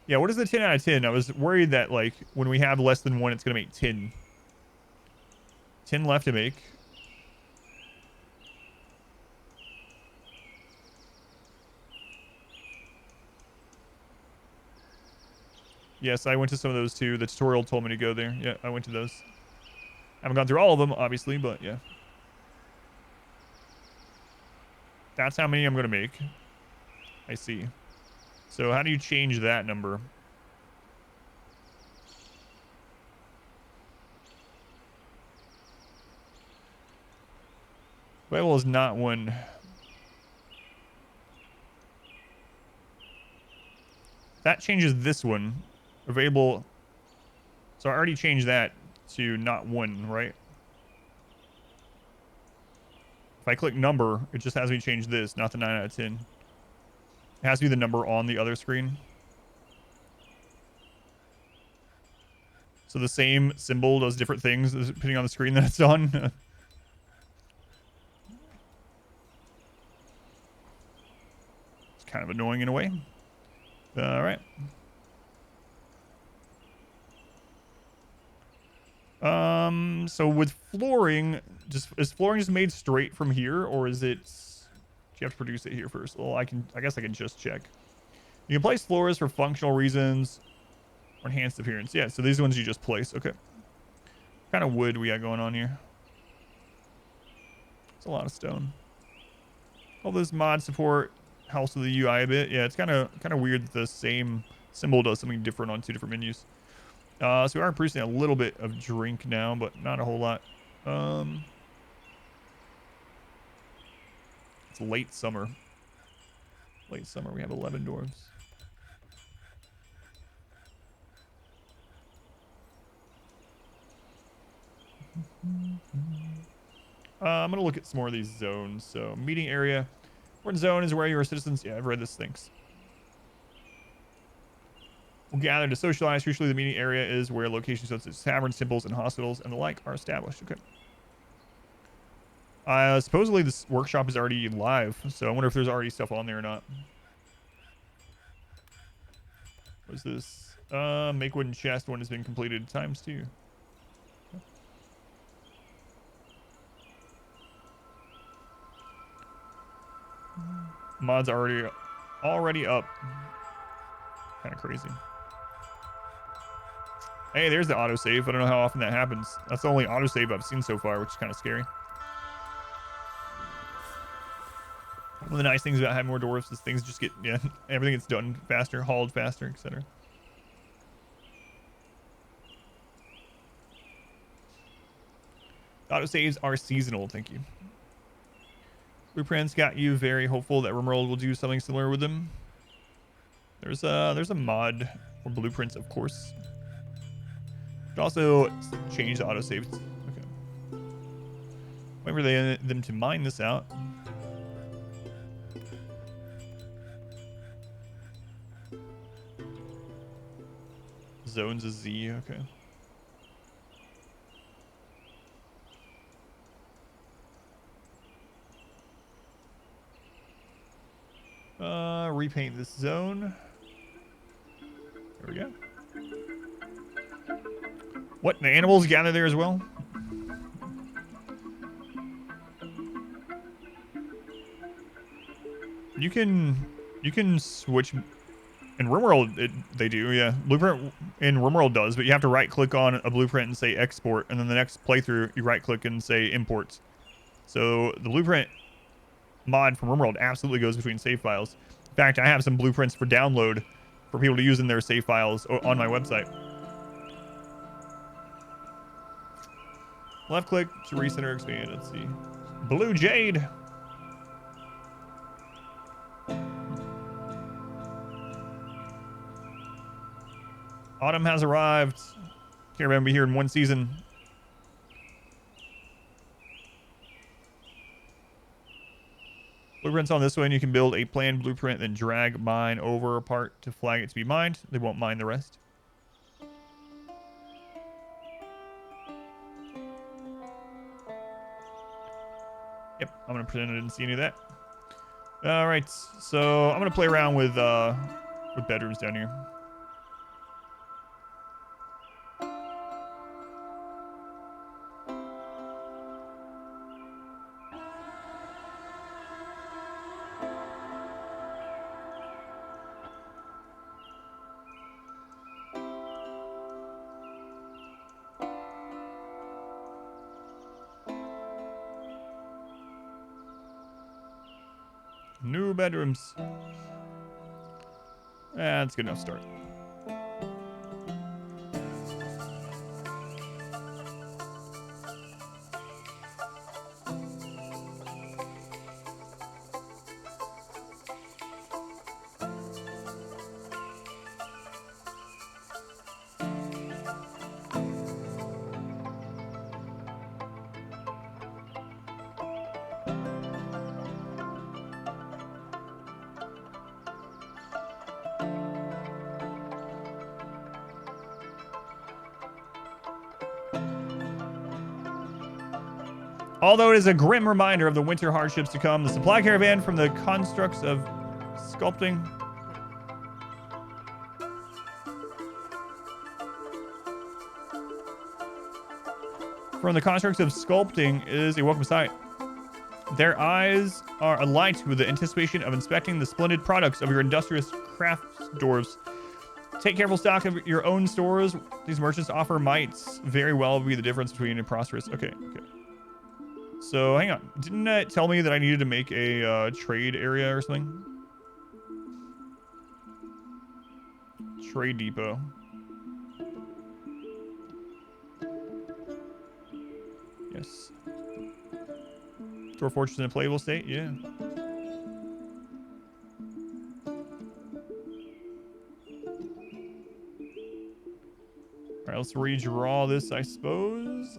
Yeah, what is the 10 out of 10? I was worried that, like, when we have less than 1, it's going to make 10. 10 left to make. Yes, I went to some of those too. The tutorial told me to go there. Yeah, I went to those. I haven't gone through all of them, obviously, but yeah. That's how many I'm going to make. I see. So how do you change that number? Available is not 1. That changes this one. Available. So I already changed that to not 1, right? If I click number, it just has me change this, not the 9 out of 10. It has to be the number on the other screen. So the same symbol does different things depending on the screen that it's on. It's kind of annoying in a way. All right. So with flooring, is flooring just made straight from here, or is it? Do you have to produce it here first? Well, I guess I can just check. You can place floors for functional reasons or enhanced appearance. Yeah, so these ones you just place. Okay. What kind of wood we got going on here? It's a lot of stone. All this mod support helps with the UI a bit. Yeah, it's kind of weird that the same symbol does something different on 2 different menus. So we are producing a little bit of drink now, but not a whole lot. It's late summer. Late summer, we have 11 dwarves. I'm going to look at some more of these zones. So, meeting area. Important zone is where your citizens... Yeah, I've read this. Thanks. Will gather to socialize. Usually the meeting area is where locations such as taverns, temples, and hospitals and the like are established. Okay. Supposedly this workshop is already live, so I wonder if there's already stuff on there or not. What is this? Make wooden chest. 1 has been completed ×2. Mods already up. Kind of crazy. Hey, there's the autosave. I don't know how often that happens. That's the only autosave I've seen so far, which is kind of scary. One of the nice things about having more dwarfs is things just get, yeah, everything gets done faster, hauled faster, etc. Autosaves are seasonal, thank you. Blueprints got you very hopeful that RimWorld will do something similar with them. There's a mod for blueprints, of course. But also change the autosaves. Okay. Wait for them to mine this out. Zones is Z, okay. Repaint this zone. There we go. What? The animals gather there as well? You can switch in RimWorld. They do, yeah. Blueprint in RimWorld does, but you have to right click on a blueprint and say export, and then the next playthrough you right click and say import. So the blueprint mod from RimWorld absolutely goes between save files. In fact, I have some blueprints for download for people to use in their save files on my website. Left click to reset or expand. Let's see. Blue Jade. Autumn has arrived. Caravan will be here in 1 season. Blueprints on this one. You can build a planned blueprint, then drag mine over a part to flag it to be mined. They won't mine the rest. Yep, I'm gonna pretend I didn't see any of that. All right, so I'm gonna play around with bedrooms down here. New bedrooms. That's good enough start. Although it is a grim reminder of the winter hardships to come, the supply caravan from the constructs of sculpting is a welcome sight. Their eyes are alight with the anticipation of inspecting the splendid products of your industrious crafts dwarves. Take careful stock of your own stores. These merchants offer might very well be the difference between a prosperous. Okay. So hang on, didn't it tell me that I needed to make a trade area or something? Trade depot. Yes. Dwarf Fortress in a playable state, yeah. All right, let's redraw this, I suppose.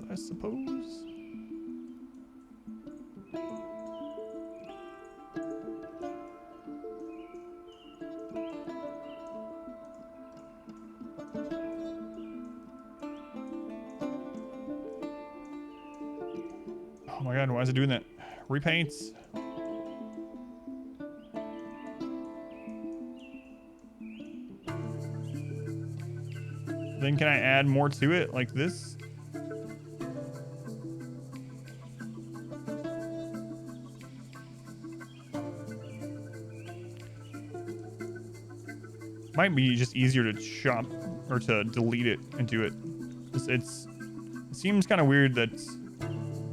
Oh my god, why is it doing that? Repaints. Then can I add more to it like this? Might be just easier to chop or to delete it and do it. It seems kind of weird that.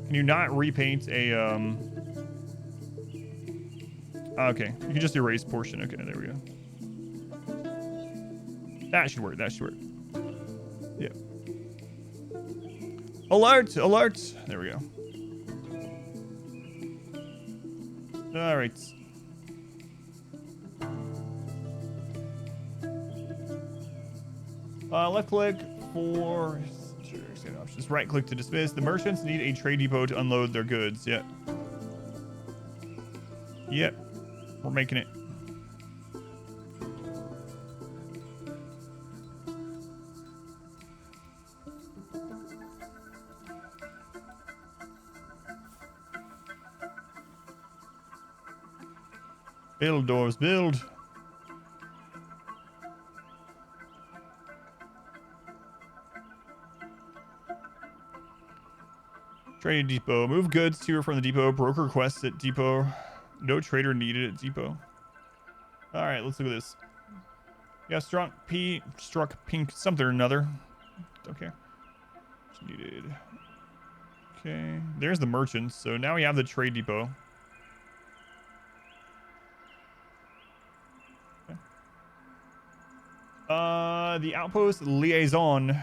Can you not repaint a okay, you can just erase portion. Okay, there we go. That should work. Yeah. Alert! There we go. All right. Left click for just right click to dismiss. The merchants need a trade depot to unload their goods. Yep. We're making it. Build, dwarves, build. Trading depot. Move goods to or from the depot. Broker requests at depot. No trader needed at depot. All right, let's look at this. Yeah, struck pink something or another. Okay. Needed. Okay. There's the merchants. So now we have the trade depot. Okay. The outpost liaison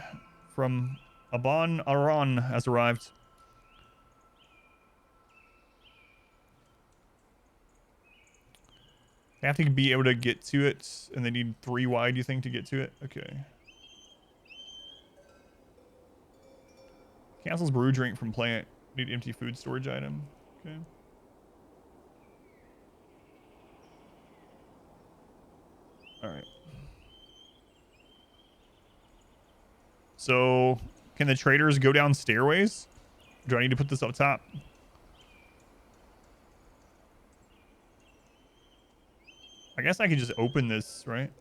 from Aban Aran has arrived. They have to be able to get to it, and they need 3 wide, you think, to get to it? Okay. Cancels brew drink from plant. Need empty food storage item. Okay. Alright. So, can the traders go down stairways? Do I need to put this up top? I guess I could just open this, right?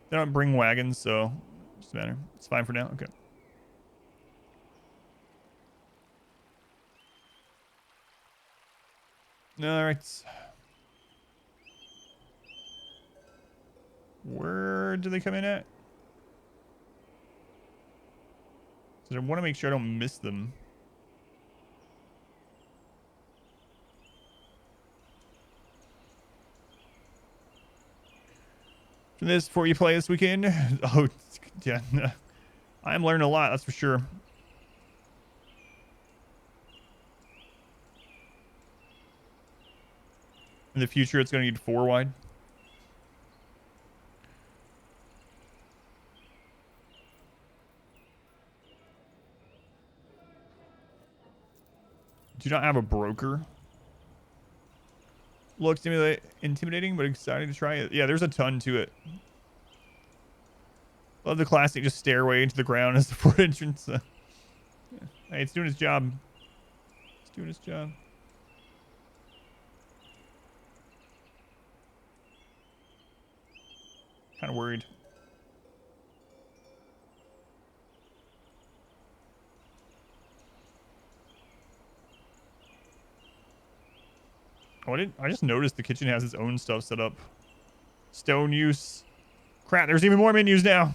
They don't bring wagons, so it doesn't matter. It's fine for now. Okay. All right. Where do they come in at? So I want to make sure I don't miss them. This before you play this weekend. Oh, yeah. I'm learning a lot, that's for sure. In the future, it's going to need 4 wide. Do not have a broker. Looks intimidating, but excited to try it. Yeah, there's a ton to it. Love the classic just stairway into the ground as the fort entrance. Yeah. Hey, it's doing its job. It's doing its job. Kind of worried. Oh, I just noticed the kitchen has its own stuff set up. Stone use. Crap, there's even more menus now.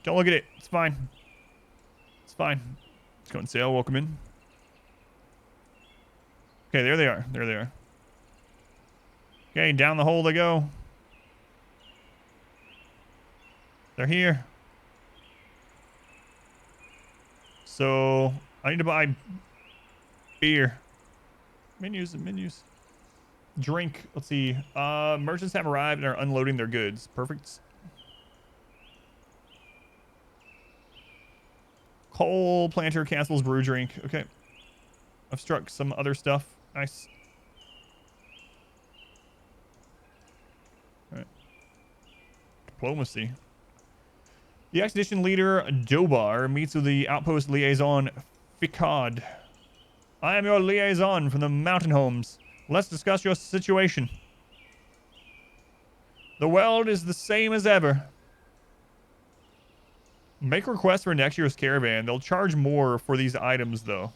Don't look at it. It's fine. It's fine. Let's go on sale. Welcome in. Okay, there they are. There they are. Okay, down the hole they go. They're here. So, I need to buy beer. Menus and menus. Drink. Let's see. Merchants have arrived and are unloading their goods. Perfect. Coal planter cancels brew drink. Okay. I've struck some other stuff. Nice. All right. Diplomacy. The expedition leader, Dobar, meets with the outpost liaison, Ficard. I am your liaison from the mountain homes. Let's discuss your situation. The world is the same as ever. Make requests for next year's caravan. They'll charge more for these items, though.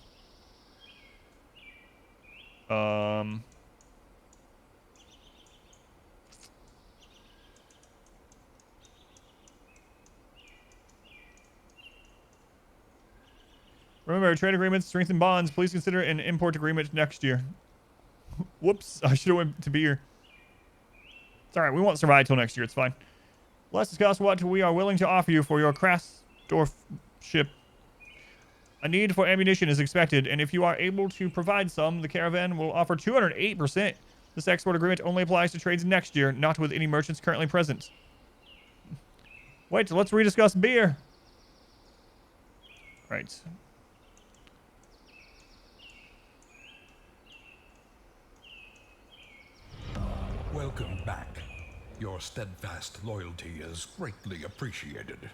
Remember, trade agreements strengthen bonds. Please consider an import agreement next year. Whoops, I should have went to beer. It's alright, we won't survive till next year, it's fine. Let's discuss what we are willing to offer you for your Krasdorf ship. A need for ammunition is expected, and if you are able to provide some, the caravan will offer 208%. This export agreement only applies to trades next year, not with any merchants currently present. Wait, let's rediscuss beer. Right. Welcome back. Your steadfast loyalty is greatly appreciated.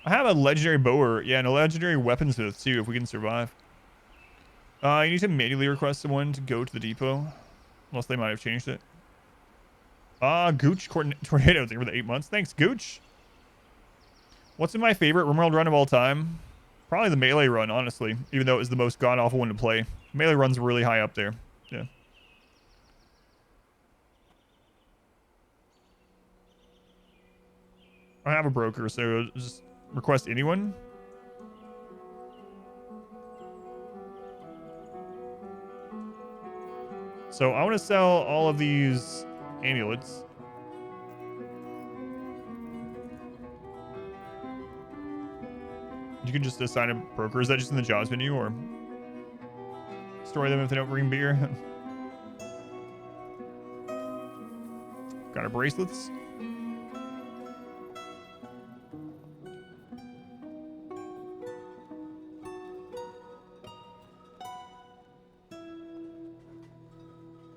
I have a legendary bower. Yeah, and a legendary weaponsmith too, if we can survive. You need to manually request someone to go to the depot. Unless they might have changed it. Gooch Tornado, thank you for the 8 months. Thanks, Gooch. What's my favorite RimWorld run of all time? Probably the melee run, honestly, even though it was the most god-awful one to play. Melee run's really high up there. Yeah. I have a broker, so just request anyone. So I want to sell all of these amulets. You can just assign a broker. Is that just in the jobs menu, or store them if they don't bring beer? Got our bracelets.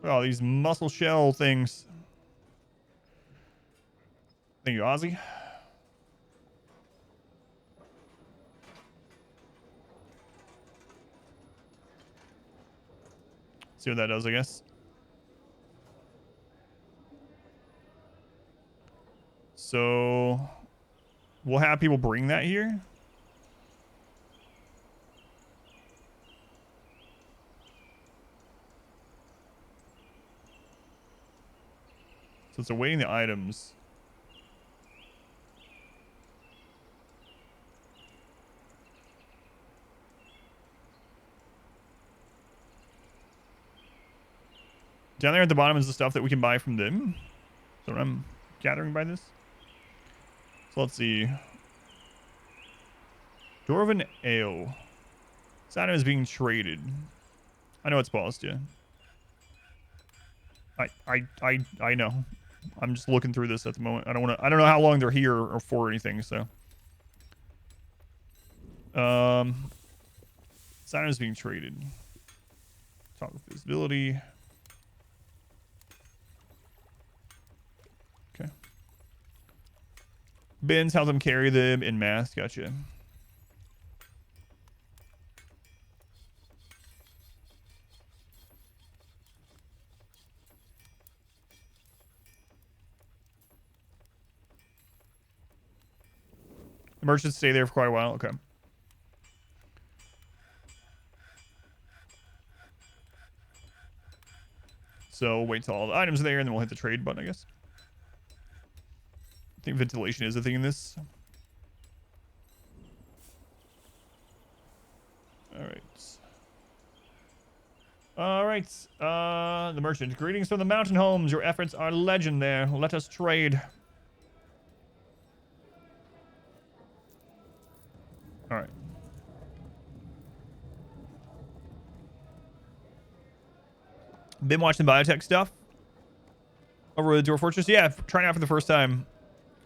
Oh, these muscle shell things. Thank you, Ozzy. See what that does, I guess. So we'll have people bring that here. So it's awaiting the items. Down there at the bottom is the stuff that we can buy from them. So what I'm gathering by this. So let's see. Dwarven Ale. This item is being traded. I know it's paused, yeah. I know. I'm just looking through this at the moment. I don't know how long they're here or for anything, so. This item is being traded. Toggle visibility. Okay. Bins, help them carry them in mass. Gotcha. The merchants stay there for quite a while. Okay. So wait till all the items are there, and then we'll hit the trade button, I guess. I think ventilation is a thing in this. All right. The merchant. Greetings from the mountain homes. Your efforts are legend there. Let us trade. All right. Been watching biotech stuff over the Dwarf Fortress. Yeah, trying out for the first time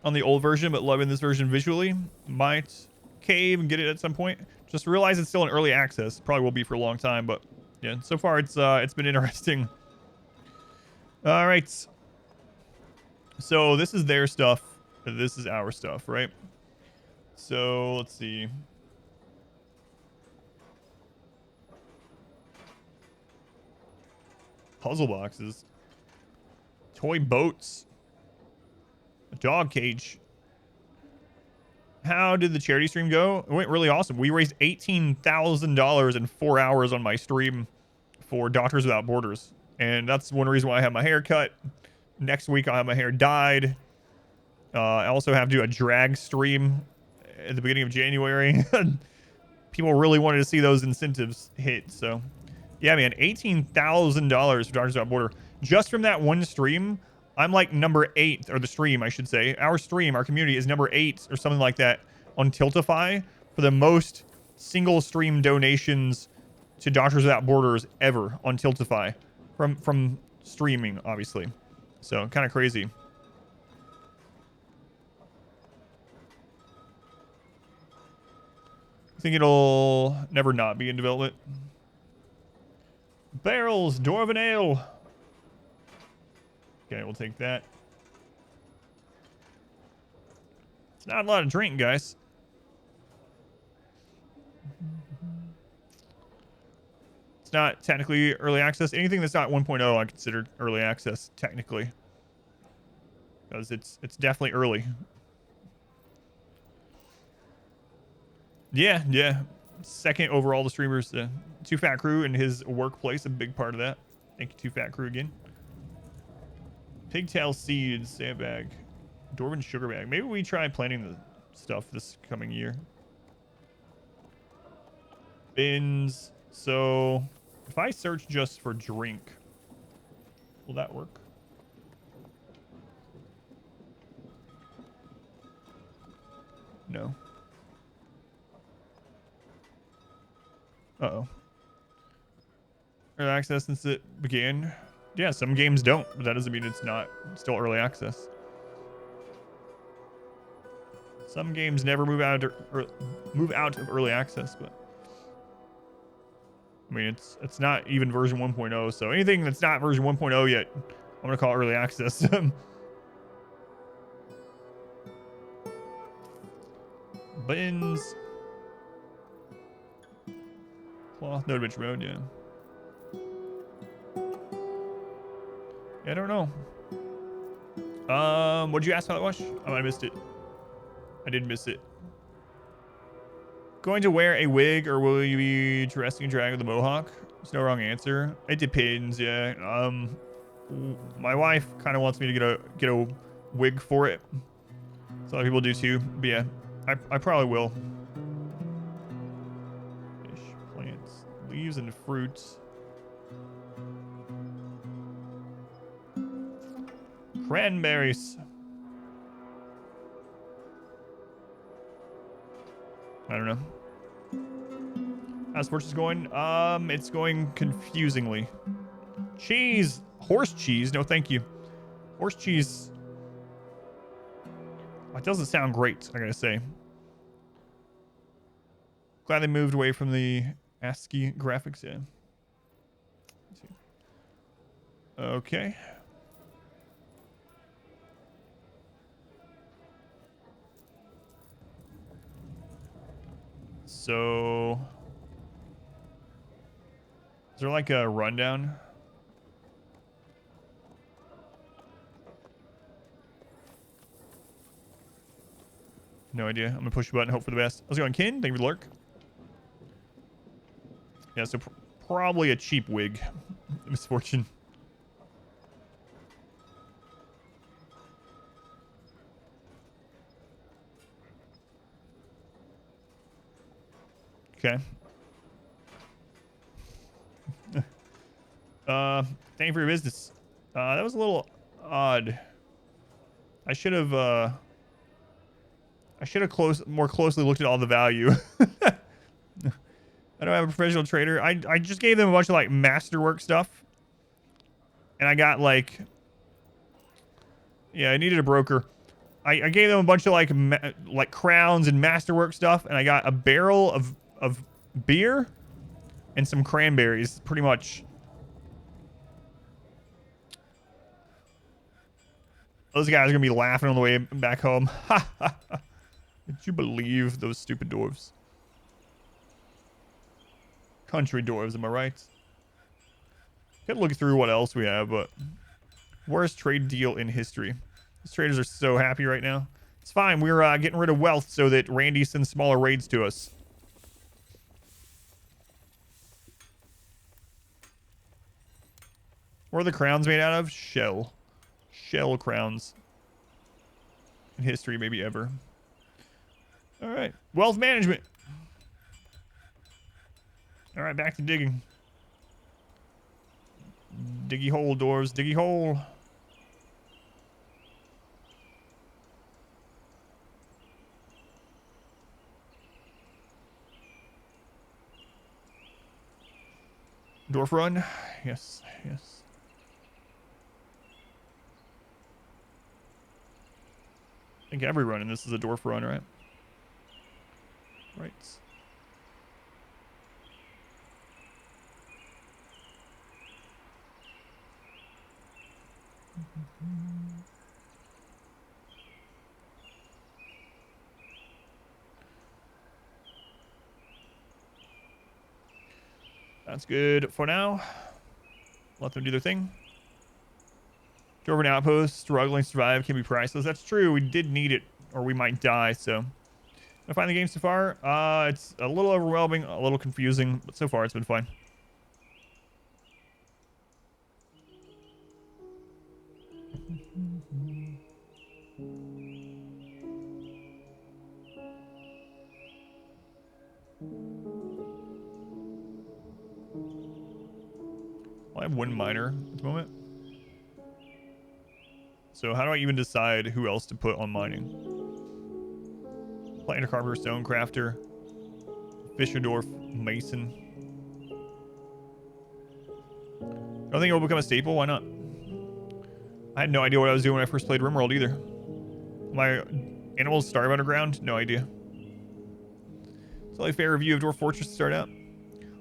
on the old version, but loving this version visually. Might cave and get it at some point. Just realize it's still in early access. Probably will be for a long time, but yeah, so far it's been interesting. All right. So this is their stuff. This is our stuff, right? So let's see. Puzzle boxes. Toy boats. A dog cage. How did the charity stream go? It went really awesome. We raised $18,000 in 4 hours on my stream for Doctors Without Borders. And that's one reason why I have my hair cut. Next week I'll have my hair dyed. I also have to do a drag stream at the beginning of January. People really wanted to see those incentives hit, so... Yeah, man, $18,000 for Doctors Without Border. Just from that one stream, I'm like number 8, or the stream, I should say. Our stream, our community is number 8 or something like that on Tiltify for the most single stream donations to Doctors Without Borders ever on Tiltify from streaming, obviously. So kind of crazy. I think it'll never not be in development. Barrels, Dwarven Ale. Okay, we'll take that. It's not a lot of drink, guys. It's not technically early access. Anything that's not 1.0 I consider early access, technically. Because it's definitely early. Yeah, yeah. Second overall to streamers. Too Fat Crew and his workplace, a big part of that. Thank you, Too Fat Crew again. Pigtail seeds, sandbag, dwarven sugar bag. Maybe we try planting the stuff this coming year. Bins. So if I search just for drink, will that work? No. Uh-oh. Early access since it began. Yeah, some games don't, but that doesn't mean it's not still early access. Some games never move out of early access, but I mean it's not even version 1.0, so anything that's not version 1.0 yet, I'm gonna call early access. Buttons. Cloth, no adventure mode, yeah. I don't know. What'd you ask how that was? Oh, I missed it. I did miss it. Going to wear a wig, or will you be dressing and dragging with a mohawk? There's no wrong answer. It depends, yeah. My wife kind of wants me to get a wig for it. So a lot of people do too. But yeah, I probably will. Fish, plants, leaves, and fruits. Cranberries. I don't know. How's Fortress going? It's going confusingly. Cheese! Horse cheese? No, thank you. Horse cheese. It doesn't sound great, I gotta say. Glad they moved away from the ASCII graphics, yeah. Okay. So, is there like a rundown? No idea. I'm gonna push the button, hope for the best. How's it going, Kin? Thank you for the lurk. Yeah, so probably a cheap wig. Misfortune. Okay. Thank you for your business. That was a little odd. I should have more closely looked at all the value. I don't have a professional trader. I just gave them a bunch of like masterwork stuff. And I got like, yeah, I needed a broker. I gave them a bunch of like crowns and masterwork stuff, and I got a barrel of beer and some cranberries, pretty much. Those guys are gonna be laughing on the way back home. Did you believe those stupid dwarves? Country dwarves, am I right? Could look through what else we have, but worst trade deal in history. These traders are so happy right now. It's fine. We're getting rid of wealth so that Randy sends smaller raids to us. What are the crowns made out of? Shell. Shell crowns. In history, maybe ever. All right. Wealth management. All right, back to digging. Diggy hole, dwarves. Diggy hole. Dwarf run. Yes, yes. I think every run in this is a dwarf run, right? Right. That's good for now. Let them do their thing. Dwarven outpost, struggling to survive can be priceless. That's true. We did need it, or we might die, so. I find the game so far? It's a little overwhelming, a little confusing, but so far it's been fine. I have one miner at the moment. So how do I even decide who else to put on mining? Planer Carpenter, Stone Crafter, Fischerdorf, Mason. I don't think it will become a staple. Why not? I had no idea what I was doing when I first played RimWorld either. My animals starve underground? No idea. It's only a fair review of Dwarf Fortress to start out.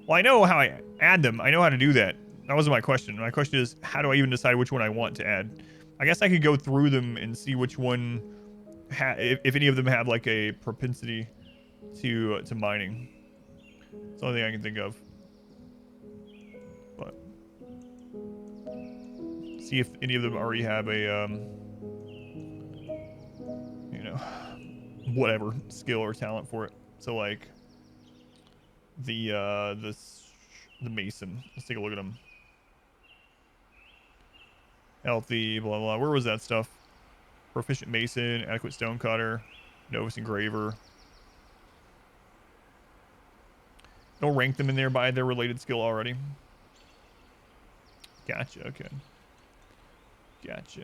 Well, I know how I add them. I know how to do that. That wasn't my question. My question is, how do I even decide which one I want to add? I guess I could go through them and see which one, if any of them have like a propensity to mining. It's the only thing I can think of. But see if any of them already have a, you know, whatever skill or talent for it. So like the mason. Let's take a look at them. Healthy, blah, blah. Where was that stuff? Proficient mason, adequate stone cutter, novice engraver. Don't rank them in there by their related skill already. Gotcha, okay. Gotcha.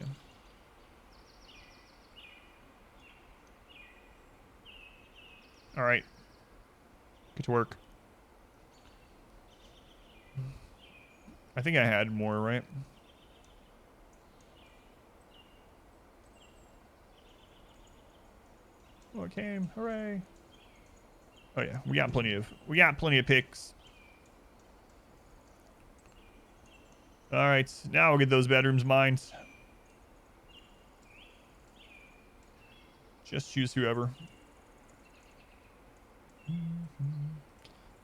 All right. Get to work. I think I had more, right? Oh, it came. Hooray. Oh yeah, we got plenty of picks. All right, now we'll get those bedrooms mined. Just choose whoever.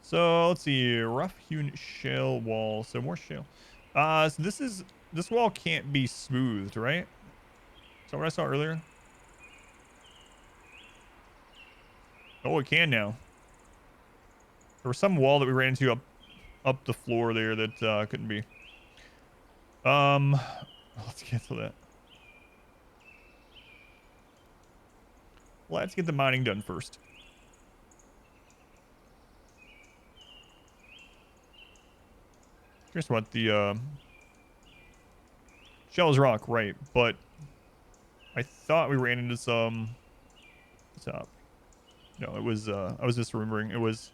So let's see, rough hewn shell wall. So more shell. So this wall can't be smoothed, right? Is that what I saw earlier? Oh, it can now. There was some wall that we ran into up the floor there that couldn't be. Let's cancel that. Let's get the mining done first. Here's what the shell is rock, right? But I thought we ran into some. What's up? No, it was. I was just remembering. It was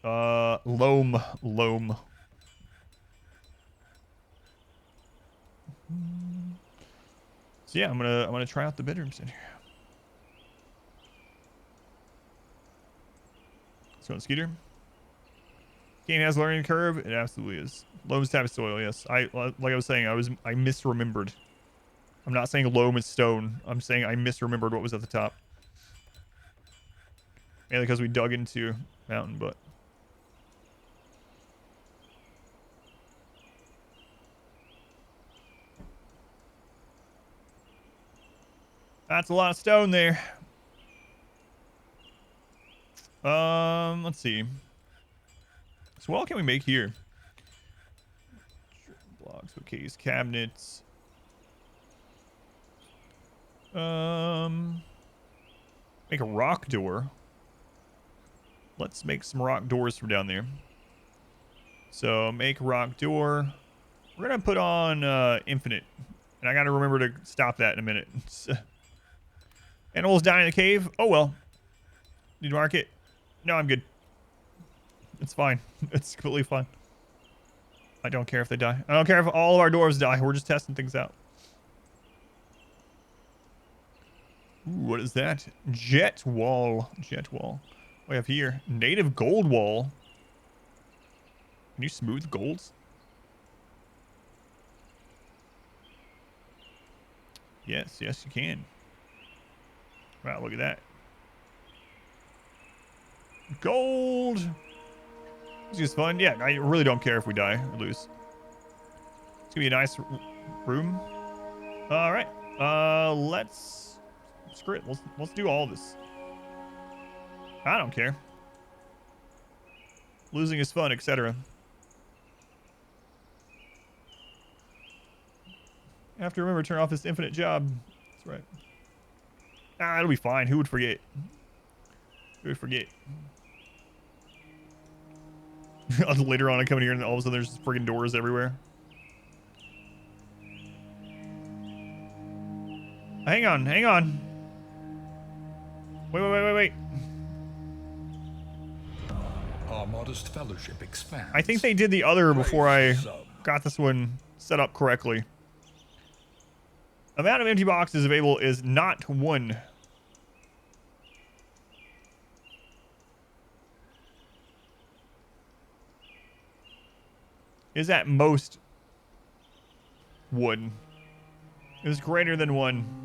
loam. So yeah, I'm gonna try out the bedrooms in here. Let's go on Skeeter. Game has a learning curve. It absolutely is. Loam's type of soil. Yes, like I was saying, I misremembered. I'm not saying loam is stone. I'm saying I misremembered what was at the top. Mainly because we dug into mountain, but. That's a lot of stone there. Let's see. So what all can we make here? Blocks, bookcase, cabinets. Make a rock door. Let's make some rock doors from down there. So make rock door. We're gonna put on infinite, and I gotta remember to stop that in a minute. Animals die in the cave. Oh well. Need to mark it? No, I'm good. It's fine. It's completely fine. I don't care if they die. I don't care if all of our dwarves die. We're just testing things out. Ooh, what is that? Jet wall. Jet wall. We have here native gold wall. Can you smooth golds? Yes, yes, you can. Wow, look at that. Gold. It's just fun. Yeah, I really don't care if we die or lose. It's gonna be a nice room. All right. Let's Screw it. Let's do all this. I don't care. Losing is fun, etc. I have to remember to turn off this infinite job. That's right. Ah, it'll be fine. Who would forget? Who would forget? Later on, I come in here and all of a sudden there's just friggin' doors everywhere. Hang on, hang on. Wait. Our modest fellowship expands. I think they did the other before I got this one set up correctly. Amount of empty boxes available is not 1. Is at most 1. Is greater than 1.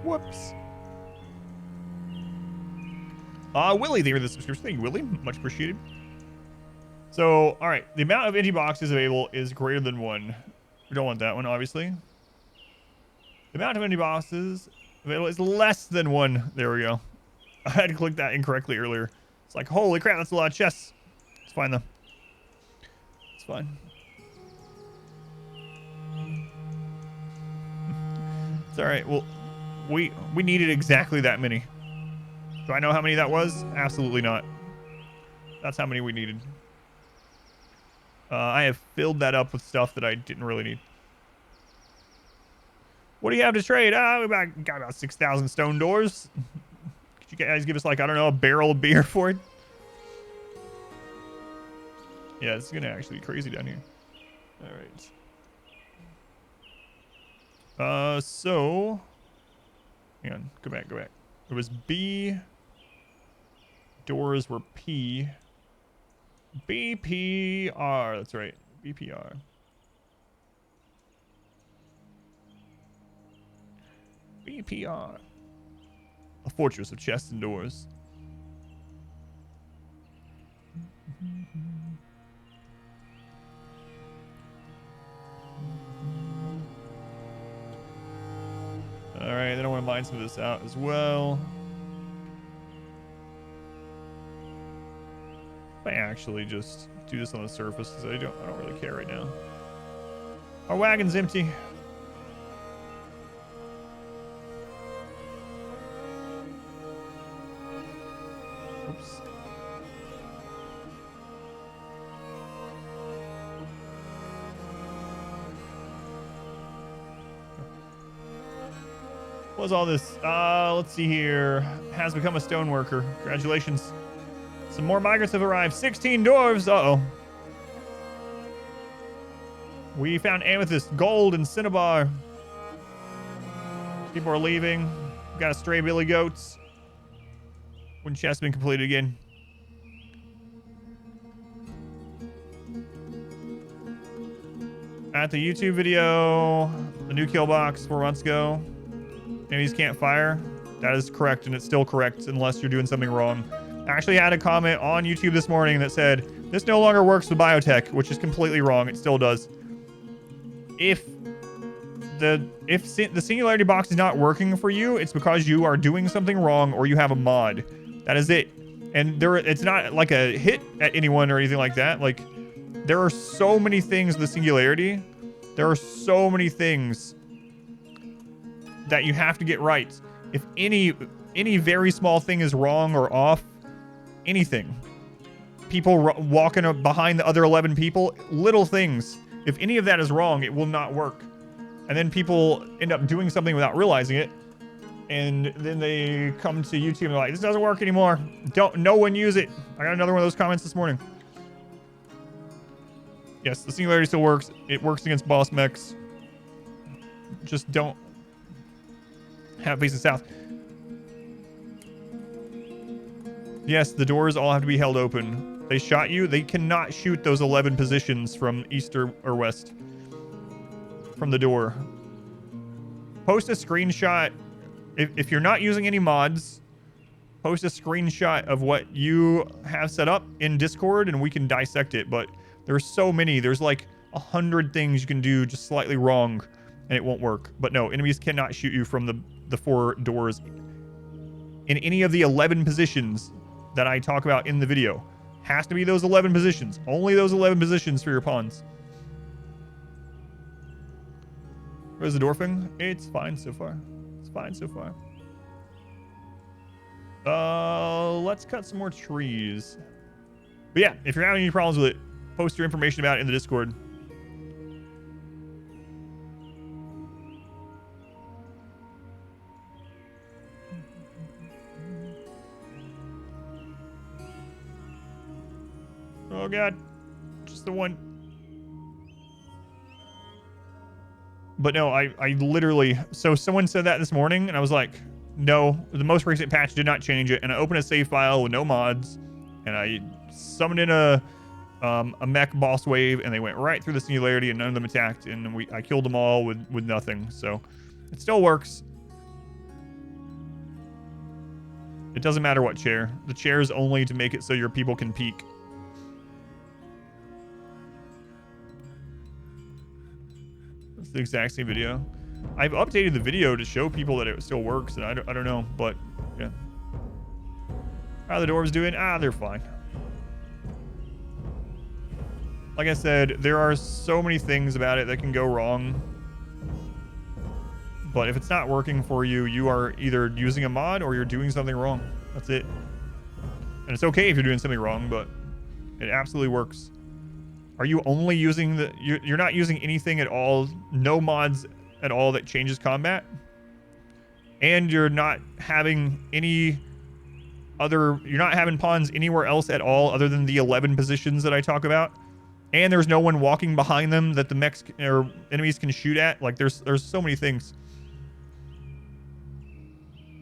Whoops. Willie, there, the subscription. Thank you, Willie. Much appreciated. So, all right. The amount of empty boxes available is greater than 1. We don't want that one, obviously. The amount of empty boxes available is less than 1. There we go. I had to click that incorrectly earlier. It's like, holy crap, that's a lot of chests. It's fine, though. It's fine. It's all right. Well, we needed exactly that many. Do I know how many that was? Absolutely not. That's how many we needed. I have filled that up with stuff that I didn't really need. What do you have to trade? We got about 6,000 stone doors. Could you guys give us, like, I don't know, a barrel of beer for it? Yeah, it's going to actually be crazy down here. All right. So... Hang on. Go back. It was B. Doors were P. BPR. That's right. BPR. BPR. A fortress of chests and doors. All right, then I want to mine some of this out as well. I actually just do this on the surface because I don't really care right now. Our wagon's empty. Oops. What was all this? Let's see here. Has become a stoneworker. Congratulations. Some more migrants have arrived. 16 dwarves. Uh-oh. We found amethyst, gold, and cinnabar. People are leaving. We've got a stray billy goats. One chest has been completed again. At the YouTube video, the new kill box 4 months ago. Enemies can't fire. That is correct, and it's still correct unless you're doing something wrong. I actually had a comment on YouTube this morning that said, this no longer works with biotech, which is completely wrong. It still does. If the singularity box is not working for you, it's because you are doing something wrong or you have a mod. That is it. And it's not like a hit at anyone or anything like that. Like, there are so many things with the singularity. There are so many things that you have to get right. If any very small thing is wrong or off, anything, people walking behind the other 11 people, little things, if any of that is wrong, it will not work. And then people end up doing something without realizing it, and then they come to YouTube and they're like, this doesn't work anymore. No one use it. I got another one of those comments this morning. Yes, the singularity still works. It works against boss mechs. Just don't have facing south. Yes, the doors all have to be held open. They shot you. They cannot shoot those 11 positions from east or west from the door. Post a screenshot. If you're not using any mods, post a screenshot of what you have set up in Discord and we can dissect it. But there's so many. There's like 100 things you can do just slightly wrong. and it won't work. But no, enemies cannot shoot you from the 4 doors in any of the 11 positions that I talk about in the video. Has to be those 11 positions. Only those 11 positions for your pawns. Where's the dwarfing? It's fine so far. It's fine so far. Let's cut some more trees. But yeah, if you're having any problems with it, post your information about it in the Discord. Oh god, just the one. But no, I literally, so someone said that this morning and I was like, no, the most recent patch did not change it. And I opened a save file with no mods and I summoned in a mech boss wave and they went right through the singularity and none of them attacked. And I killed them all with nothing. So it still works. It doesn't matter what chair. The chair is only to make it so your people can peek. The exact same video. I've updated the video to show people that it still works, and I don't know, but yeah. How are the dwarves doing? They're fine. Like I said, there are so many things about it that can go wrong. But if it's not working for you, you are either using a mod or you're doing something wrong. That's it. And it's okay if you're doing something wrong, but it absolutely works. Are you only using the... You're not using anything at all, no mods at all that changes combat? And you're not having any other... You're not having pawns anywhere else at all other than the 11 positions that I talk about? And there's no one walking behind them that the mechs or enemies can shoot at? Like, there's so many things.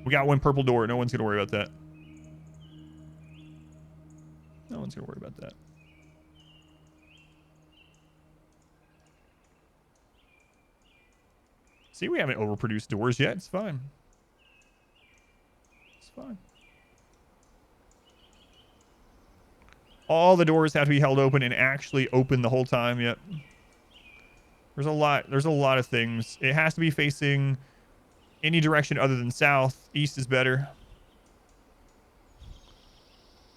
We got one purple door. No one's going to worry about that. No one's going to worry about that. See, we haven't overproduced doors yet. It's fine. It's fine. All the doors have to be held open and actually open the whole time. Yep. There's a lot of things. It has to be facing any direction other than south. East is better.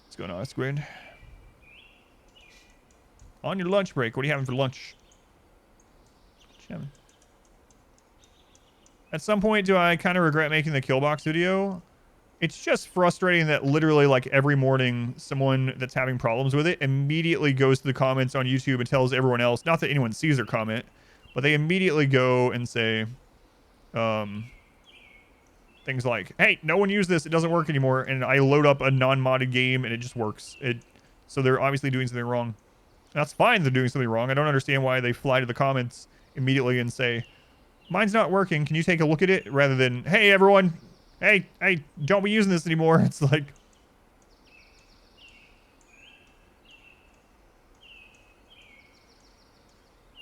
What's going on, Squid? On your lunch break, what are you having for lunch? What you having? At some point, do I kind of regret making the Killbox video? It's just frustrating that literally like every morning, someone that's having problems with it immediately goes to the comments on YouTube and tells everyone else, not that anyone sees their comment, but they immediately go and say things like, hey, no one used this. It doesn't work anymore. And I load up a non-modded game and it just works. So they're obviously doing something wrong. That's fine. They're doing something wrong. I don't understand why they fly to the comments immediately and say, mine's not working. Can you take a look at it? Rather than, hey, everyone, hey, don't be using this anymore. It's like...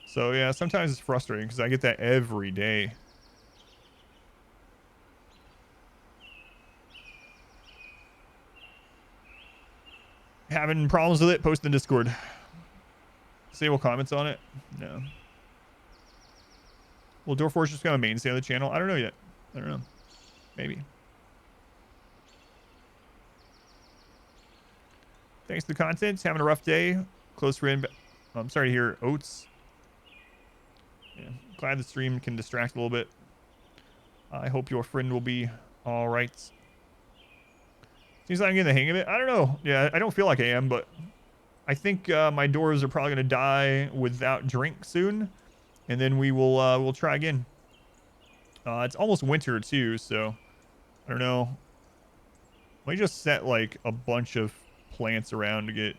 So, yeah, sometimes it's frustrating because I get that every day. Having problems with it? Post in Discord. Disable comments on it? No. Will Dwarf Fortress become a mainstay on the channel? I don't know yet. I don't know. Maybe. Thanks for the content. Having a rough day. Close friend. I'm sorry to hear Oats. Yeah. Glad the stream can distract a little bit. I hope your friend will be all right. Seems like I'm getting the hang of it. I don't know. Yeah, I don't feel like I am, but I think my doors are probably going to die without drink soon. And then we will we'll try again. It's almost winter too, so I don't know. Let me just set like a bunch of plants around to get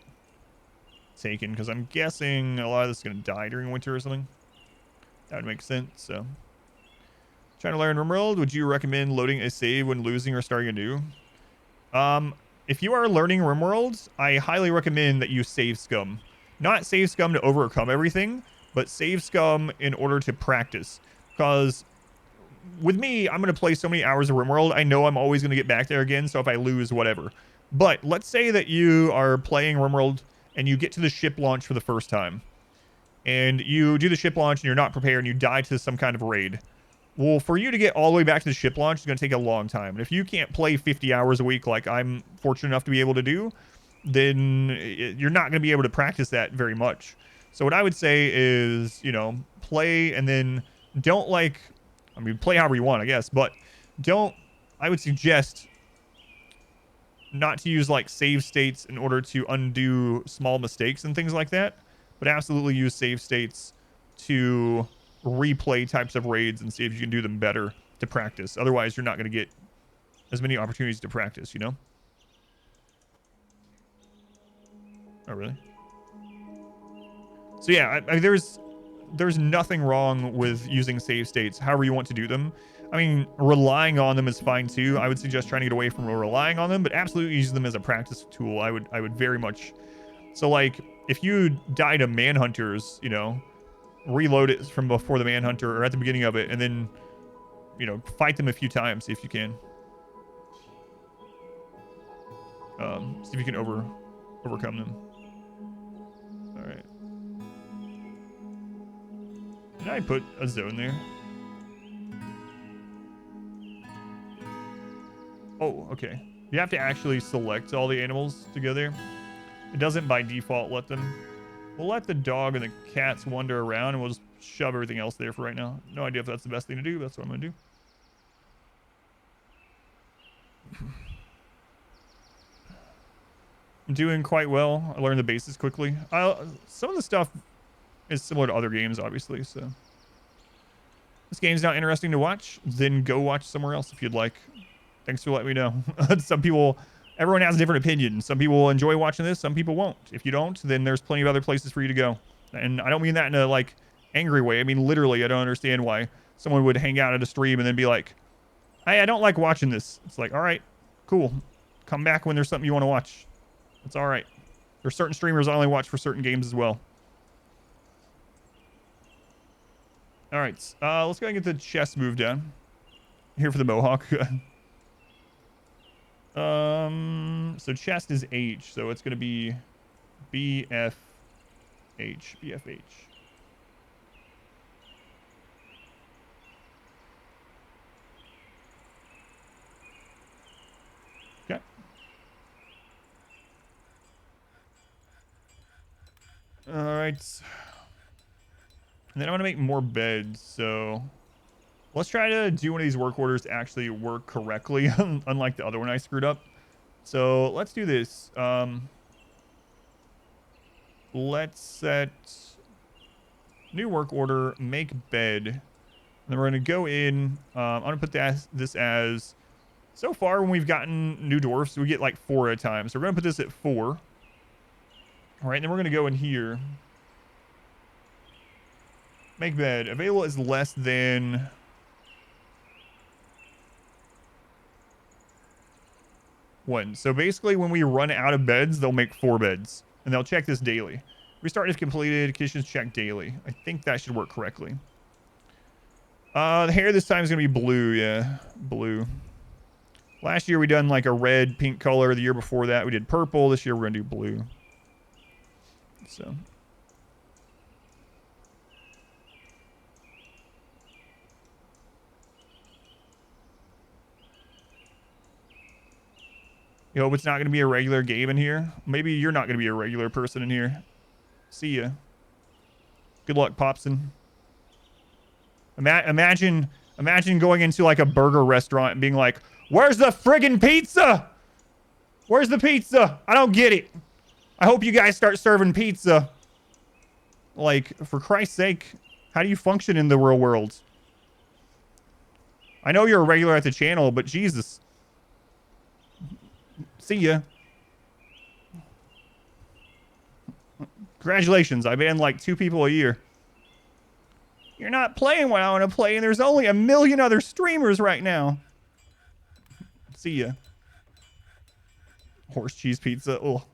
taken, because I'm guessing a lot of this is going to die during winter or something. That would make sense. So, trying to learn RimWorld, would you recommend loading a save when losing or starting anew? If you are learning RimWorld, I highly recommend that you save scum. Not save scum to overcome everything, but save scum in order to practice. Because with me, I'm going to play so many hours of RimWorld, I know I'm always going to get back there again, so if I lose, whatever. But let's say that you are playing RimWorld and you get to the ship launch for the first time. and you do the ship launch and you're not prepared and you die to some kind of raid. Well, for you to get all the way back to the ship launch is going to take a long time. And if you can't play 50 hours a week like I'm fortunate enough to be able to do, then you're not going to be able to practice that very much. So what I would say is, you know, play and then don't like, I mean, play however you want, I guess, but don't, I would suggest not to use like save states in order to undo small mistakes and things like that, but absolutely use save states to replay types of raids and see if you can do them better to practice. Otherwise, you're not going to get as many opportunities to practice, you know? Oh, really? So yeah, I there's nothing wrong with using save states however you want to do them. I mean, relying on them is fine too. I would suggest trying to get away from relying on them, but absolutely use them as a practice tool. I would very much. So like, if you die to manhunters, you know, reload it from before the manhunter or at the beginning of it, and then, you know, fight them a few times if you can. See if you can overcome them. All right. Did I put a zone there? Oh, okay. You have to actually select all the animals to go there. It doesn't by default let them. We'll let the dog and the cats wander around, and we'll just shove everything else there for right now. No idea if that's the best thing to do, but that's what I'm gonna do. I'm doing quite well. I learned the basics quickly. Some of the stuff is similar to other games, obviously, so. This game's not interesting to watch, then go watch somewhere else if you'd like. Thanks for letting me know. Some people, everyone has a different opinion. Some people will enjoy watching this, some people won't. If you don't, then there's plenty of other places for you to go. And I don't mean that in a like angry way. I mean literally, I don't understand why someone would hang out at a stream and then be like, hey, I don't like watching this. It's like, all right, cool. Come back when there's something you want to watch. It's all right. There's certain streamers I only watch for certain games as well. All right, let's go and get the chest moved down. Here for the Mohawk. So chest is H, so it's gonna be BFH. BFH. Okay. All right. And then I'm gonna make more beds, so let's try to do one of these work orders actually work correctly, unlike the other one I screwed up. So let's do this. Let's set new work order, make bed. And then we're going to go in. I'm going to put this as, so far when we've gotten new dwarfs, we get like 4 at a time. So we're going to put this at 4. All right, and then we're going to go in here. Make bed. Available is less than... one. So basically when we run out of beds, they'll make 4 beds. And they'll check this daily. Restart if completed. Conditions check daily. I think that should work correctly. The hair this time is going to be blue. Yeah, blue. Last year we done like a red, pink color. The year before that we did purple. This year we're going to do blue. So... you hope it's not going to be a regular game in here. Maybe you're not going to be a regular person in here. See ya. Good luck, Popson. Imagine going into like a burger restaurant and being like, where's the friggin' pizza? Where's the pizza? I don't get it. I hope you guys start serving pizza. Like, for Christ's sake, how do you function in the real world? I know you're a regular at the channel, but Jesus. See ya. Congratulations, I ban like 2 people a year. You're not playing what I want to play, and there's only a million other streamers right now. See ya. Horse cheese pizza. Oh.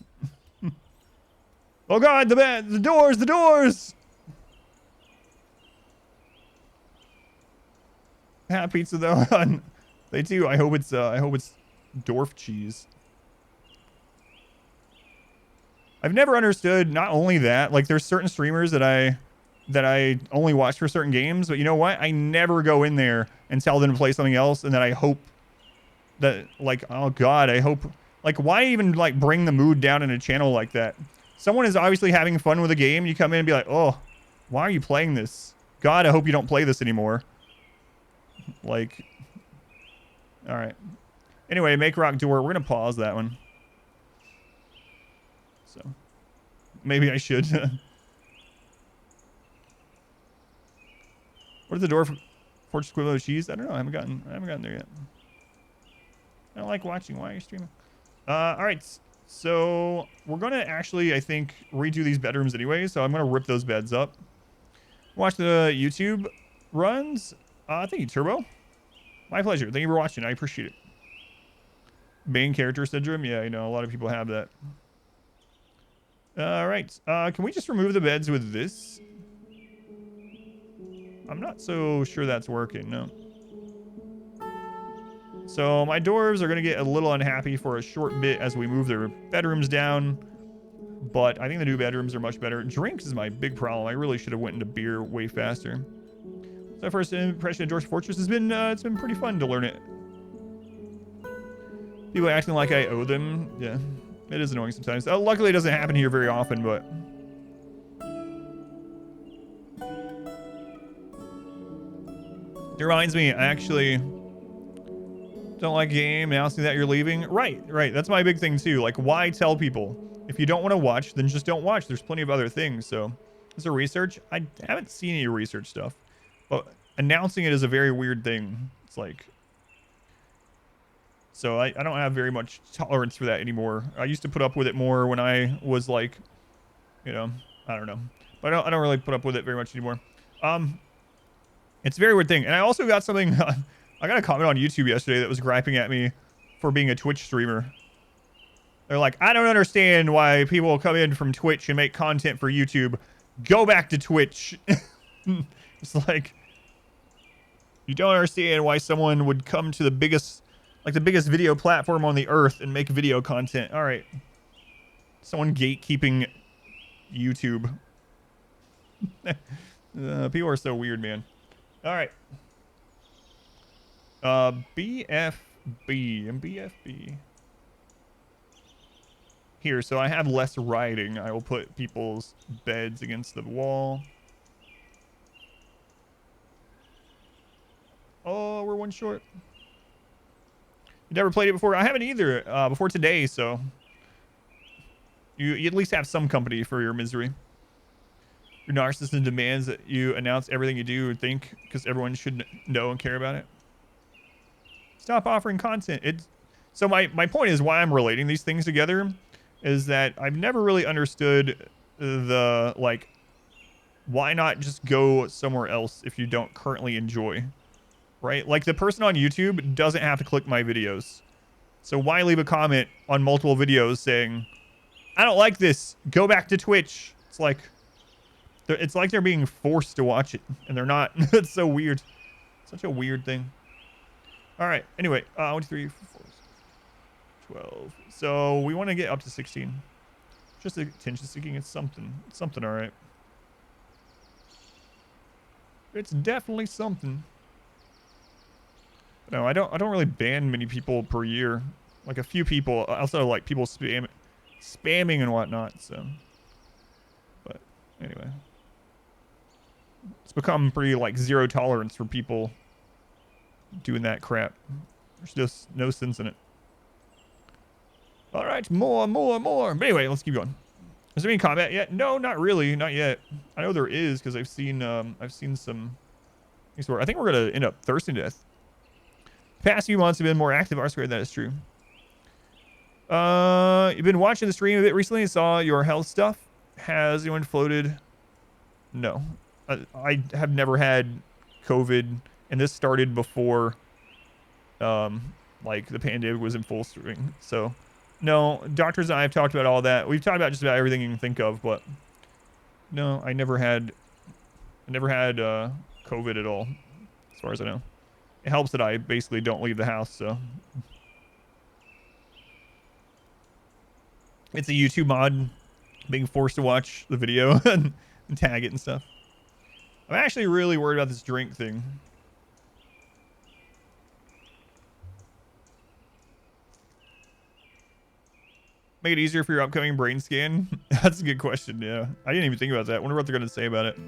Oh God, the doors, the doors. Hat pizza though. They do. I hope it's Dwarf cheese. I've never understood, not only that, like there's certain streamers that I that I only watch for certain games, but you know what? I never go in there and tell them to play something else, and then I hope that, like, oh god, I hope, like, why even, like, bring the mood down in a channel like that? Someone is obviously having fun with a game, you come in and be like, oh, why are you playing this? God, I hope you don't play this anymore. Like, all right. Anyway, make rock door. We're gonna pause that one. So maybe I should. What is the Dwarf Fortress equivalent of cheese? I don't know. I haven't gotten there yet. I don't like watching. Why are you streaming? All right. So we're gonna actually, I think, redo these bedrooms anyway. So I'm gonna rip those beds up. Watch the YouTube runs. Thank you, Turbo. My pleasure. Thank you for watching. I appreciate it. Main character syndrome. Yeah, I know a lot of people have that. All right. Can we just remove the beds with this? I'm not so sure that's working. No. So my dwarves are going to get a little unhappy for a short bit as we move their bedrooms down. But I think the new bedrooms are much better. Drinks is my big problem. I really should have went into beer way faster. So first impression of Dwarf Fortress has been, it's been pretty fun to learn it. People acting like I owe them. Yeah, it is annoying sometimes. Luckily, it doesn't happen here very often, but... It reminds me, I actually don't like game announcing that you're leaving. Right. That's my big thing, too. Like, why tell people? If you don't want to watch, then just don't watch. There's plenty of other things, so... Is there research? I haven't seen any research stuff. But announcing it is a very weird thing. It's like... So I don't have very much tolerance for that anymore. I used to put up with it more when I was like, you know, I don't know. But I don't really put up with it very much anymore. It's a very weird thing. And I also got something, I got a comment on YouTube yesterday that was griping at me for being a Twitch streamer. They're like, I don't understand why people come in from Twitch and make content for YouTube. Go back to Twitch. It's like, you don't understand why someone would come to the biggest video platform on the earth and make video content. All right. Someone gatekeeping YouTube. People are so weird, man. All right. BFB and BFB. Here, so I have less writing. I will put people's beds against the wall. Oh, we're one short. You never played it before? I haven't either before today, so you at least have some company for your misery. Your narcissism demands that you announce everything you do and think because everyone should know and care about it. Stop offering content. So my point is why I'm relating these things together is that I've never really understood the, like, why not just go somewhere else if you don't currently enjoy? Right? Like, the person on YouTube doesn't have to click my videos. So why leave a comment on multiple videos saying, I don't like this, go back to Twitch? It's like they're being forced to watch it, and they're not. It's so weird. Such a weird thing. All right. Anyway, 1, 2, 3, 4, 12. So we want to get up to 16. Just attention seeking. It's something. It's something, all right. It's definitely something. No, I don't really ban many people per year. Like a few people. Also, like people spamming and whatnot. So, but anyway, it's become pretty like zero tolerance for people doing that crap. There's just no sense in it. All right, more. But anyway, let's keep going. Is there any combat yet? No, not really, not yet. I know there is because I've seen some. I think we're gonna end up thirsting to death. Past few months have been more active R-squared. That is true. You've been watching the stream a bit recently and saw your health stuff. Has anyone floated? No. I have never had COVID, and this started before like the pandemic was in full swing. So no, doctors and I have talked about all that. We've talked about just about everything you can think of, but no, I never had COVID at all, as far as I know. It helps that I basically don't leave the house, so. It's a YouTube mod, being forced to watch the video and tag it and stuff. I'm actually really worried about this drink thing. Make it easier for your upcoming brain scan? That's a good question, yeah. I didn't even think about that. Wonder what they're going to say about it.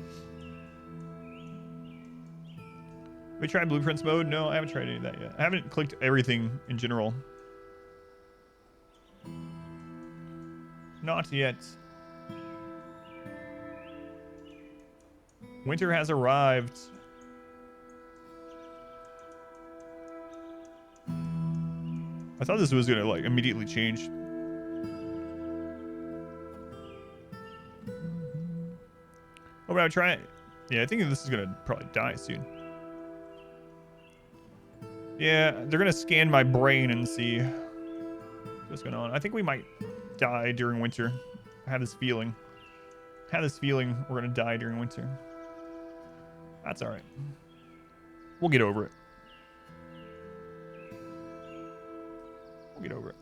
We tried blueprints mode? No, I haven't tried any of that yet. I haven't clicked everything in general. Not yet. Winter has arrived. I thought this was gonna like immediately change. Oh, but I try it. Yeah, I think this is gonna probably die soon. Yeah, they're gonna scan my brain and see what's going on. I think we might die during winter. I have this feeling. We're gonna die during winter. That's all right. We'll get over it. We'll get over it.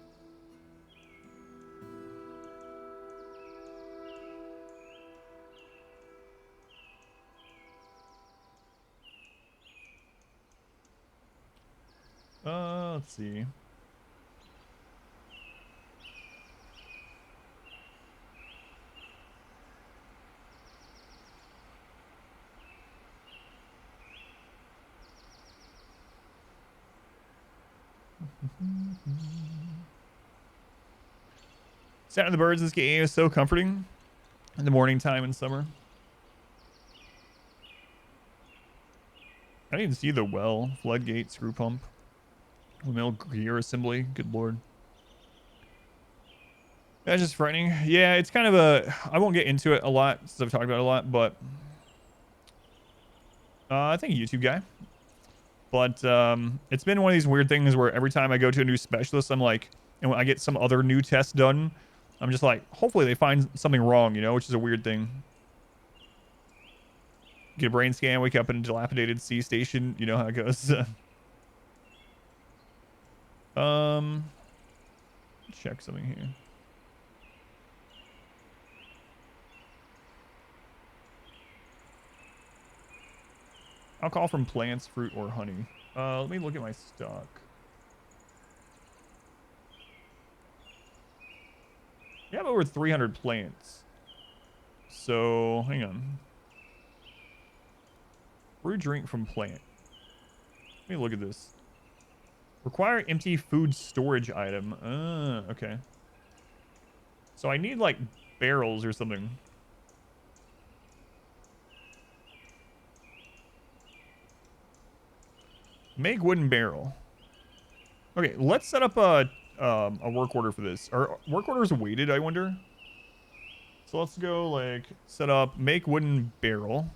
Let's see. Sound of the birds in this game is so comforting in the morning time in summer. I didn't even see the well, floodgate, screw pump, windmill gear assembly. Good lord. That's just frightening. Yeah, it's kind of a... I won't get into it a lot since I've talked about it a lot, but... I think a YouTube guy. But it's been one of these weird things where every time I go to a new specialist, I'm like... And when I get some other new test done, I'm just like, hopefully they find something wrong, you know, which is a weird thing. Get a brain scan, wake up in a dilapidated sea station. You know how it goes. Check something here. Alcohol from plants, fruit, or honey. Let me look at my stock. You have over 300 plants. So, hang on. Brew drink from plant. Let me look at this. Require empty food storage item. Okay. So I need, like, barrels or something. Make wooden barrel. Okay, let's set up a work order for this. Are work orders weighted, I wonder? So let's go, like, set up, make wooden barrel.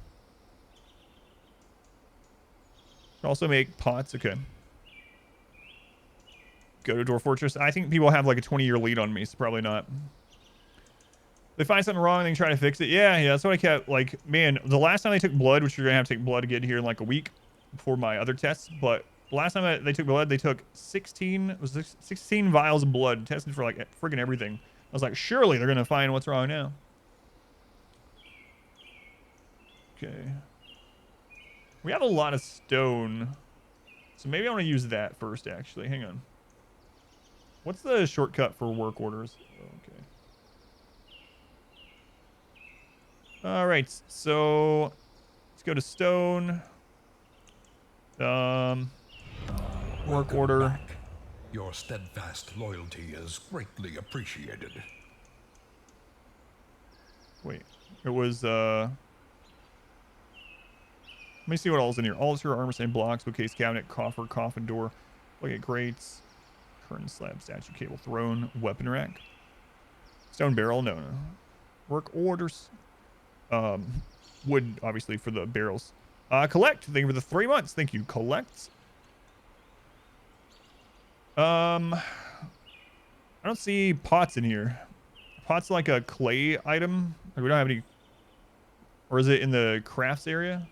Also make pots, okay. Go to Dwarf Fortress. I think people have like a 20-year lead on me, so probably not. They find something wrong, they can try to fix it. Yeah, that's what I kept, like, man, the last time they took blood, which you're gonna have to take blood again here in like a week before my other tests, but the last time they took blood, they took 16 vials of blood, tested for like friggin' everything. I was like, surely they're gonna find what's wrong now. Okay. We have a lot of stone, so maybe I want to use that first, actually. Hang on. What's the shortcut for work orders? Okay. All right, so let's go to stone. Work order. Back. Your steadfast loyalty is greatly appreciated. Wait, it was let me see what all's in here. Altar, armor stand, blocks, bookcase, cabinet, coffer, coffin, door. Look at crates. Curtain slab, statue, cable, throne, weapon rack. Stone barrel, no. Work orders. Wood, obviously, for the barrels. Collect. Thank you for the 3 months. Thank you. Collect. I don't see pots in here. Pots like a clay item. Like we don't have any. Or is it in the crafts area?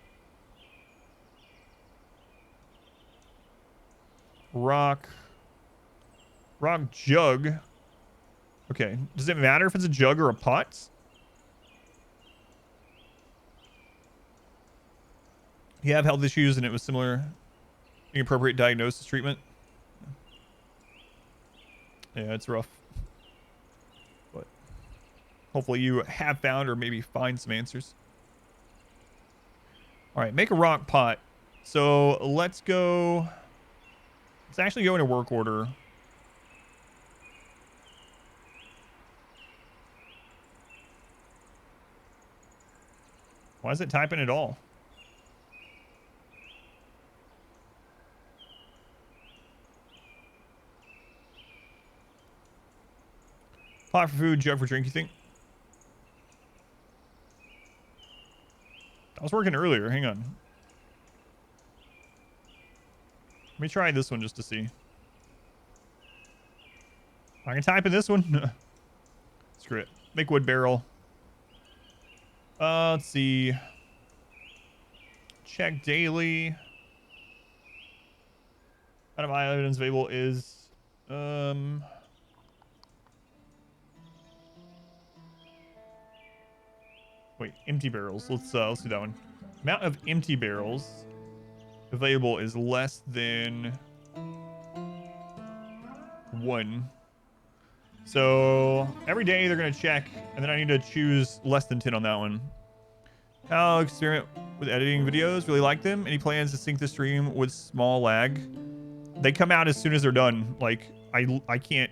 Rock jug. Okay. Does it matter if it's a jug or a pot? You have health issues and it was similar. Inappropriate diagnosis treatment. Yeah, it's rough. But hopefully you have found or maybe find some answers. All right, make a rock pot. So let's go. Let's actually go into work order. Why is it typing at all? Pot for food, jug for drink, you think? I was working earlier. Hang on. Let me try this one just to see. I can type in this one. Screw it. Make wood barrel. Let's see. Check daily. Out of my items available is wait, empty barrels. Let's do that one. Amount of empty barrels available is less than 1. So every day they're gonna check, and then I need to choose less than 10 on that one. How experiment with editing videos? Really like them. Any plans to sync the stream with small lag? They come out as soon as they're done. Like I can't.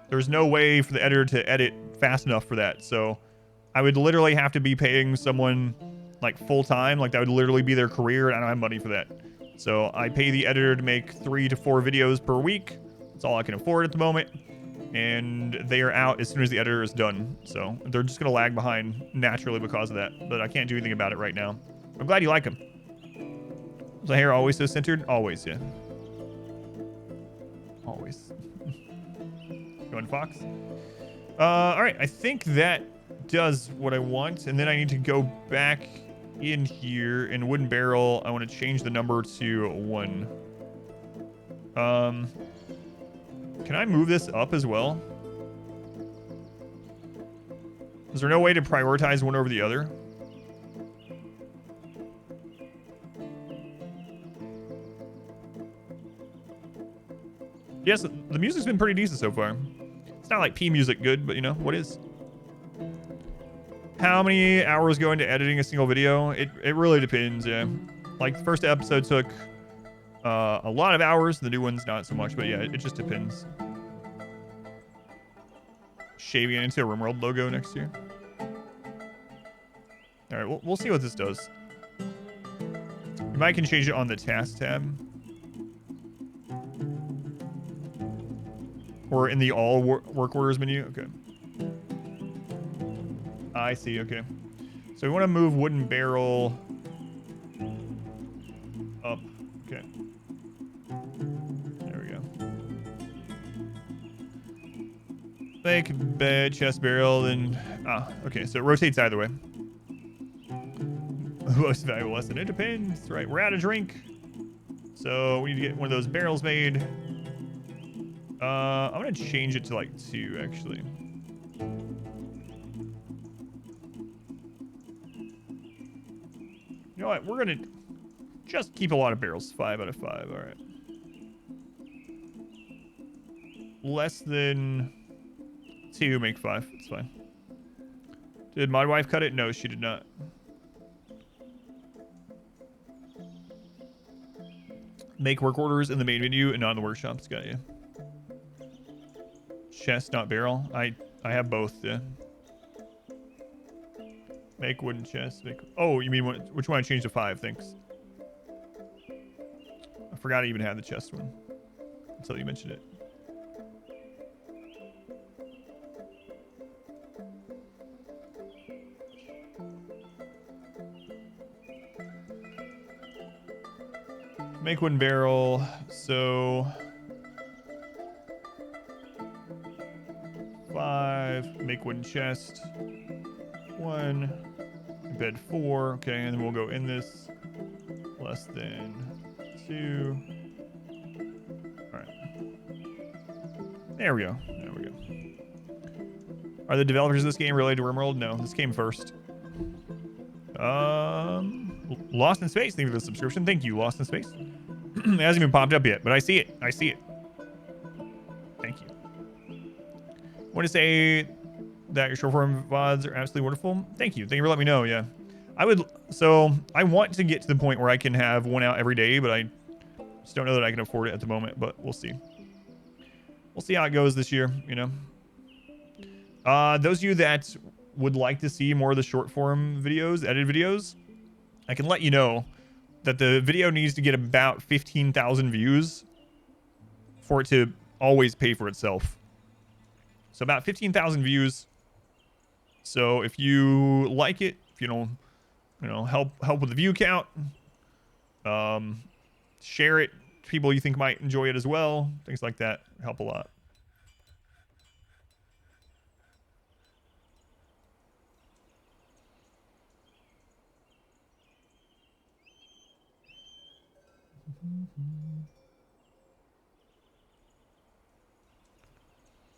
There's no way for the editor to edit fast enough for that. So I would literally have to be paying someone like full time. Like that would literally be their career, and I don't have money for that. So I pay the editor to make 3 to 4 videos per week. That's all I can afford at the moment. And they are out as soon as the editor is done. So they're just going to lag behind naturally because of that. But I can't do anything about it right now. I'm glad you like them. Is the hair always so centered? Always, yeah. Always. Going Fox. All right, I think that does what I want. And then I need to go back in here. In wooden barrel, I want to change the number to 1. Can I move this up as well? Is there no way to prioritize one over the other? Yes, the music's been pretty decent so far. It's not like P music good, but you know, what is? How many hours go into editing a single video? It really depends, yeah. Like the first episode took a lot of hours, the new one's not so much, but yeah, it just depends. Shaving it into a RimWorld logo next year. All right, we'll see what this does. You might can change it on the task tab. Or in the all work orders menu. Okay. I see, okay. So we want to move wooden barrel up. Okay. There we go. Make bed, chest, barrel, then... Ah, okay, so it rotates either way. Most valuable lesson. It depends. Right, we're out of drink. So we need to get one of those barrels made. I'm going to change it to like 2, actually. You know what? We're going to just keep a lot of barrels. 5 out of 5. All right. Less than 2, make 5. It's fine. Did my wife cut it? No, she did not. Make work orders in the main menu and not in the workshops. Got you. Chest, not barrel. I have both, yeah. Make wooden chest. Make... Oh, you mean which one I changed to 5? Thanks. I forgot I even had the chest one until you mentioned it. Make wooden barrel. So 5. Make wooden chest. 1. Bed 4. Okay, and then we'll go in this. Less than 2. All right. There we go. There we go. Are the developers of this game related to RimWorld? No, this came first. Lost in Space, thank you for the subscription. Thank you, Lost in Space. It hasn't even popped up yet, but I see it. I see it. Thank you. Want to say that your short form VODs are absolutely wonderful. Thank you. Thank you for letting me know. Yeah. I want to get to the point where I can have one out every day, but I just don't know that I can afford it at the moment, but we'll see. We'll see how it goes this year, you know. Those of you that would like to see more of the short form videos, edited videos, I can let you know that the video needs to get about 15,000 views for it to always pay for itself. So about 15,000 views. So if you like it, if you don't, you know, help with the view count, share it to people you think might enjoy it as well. Things like that help a lot.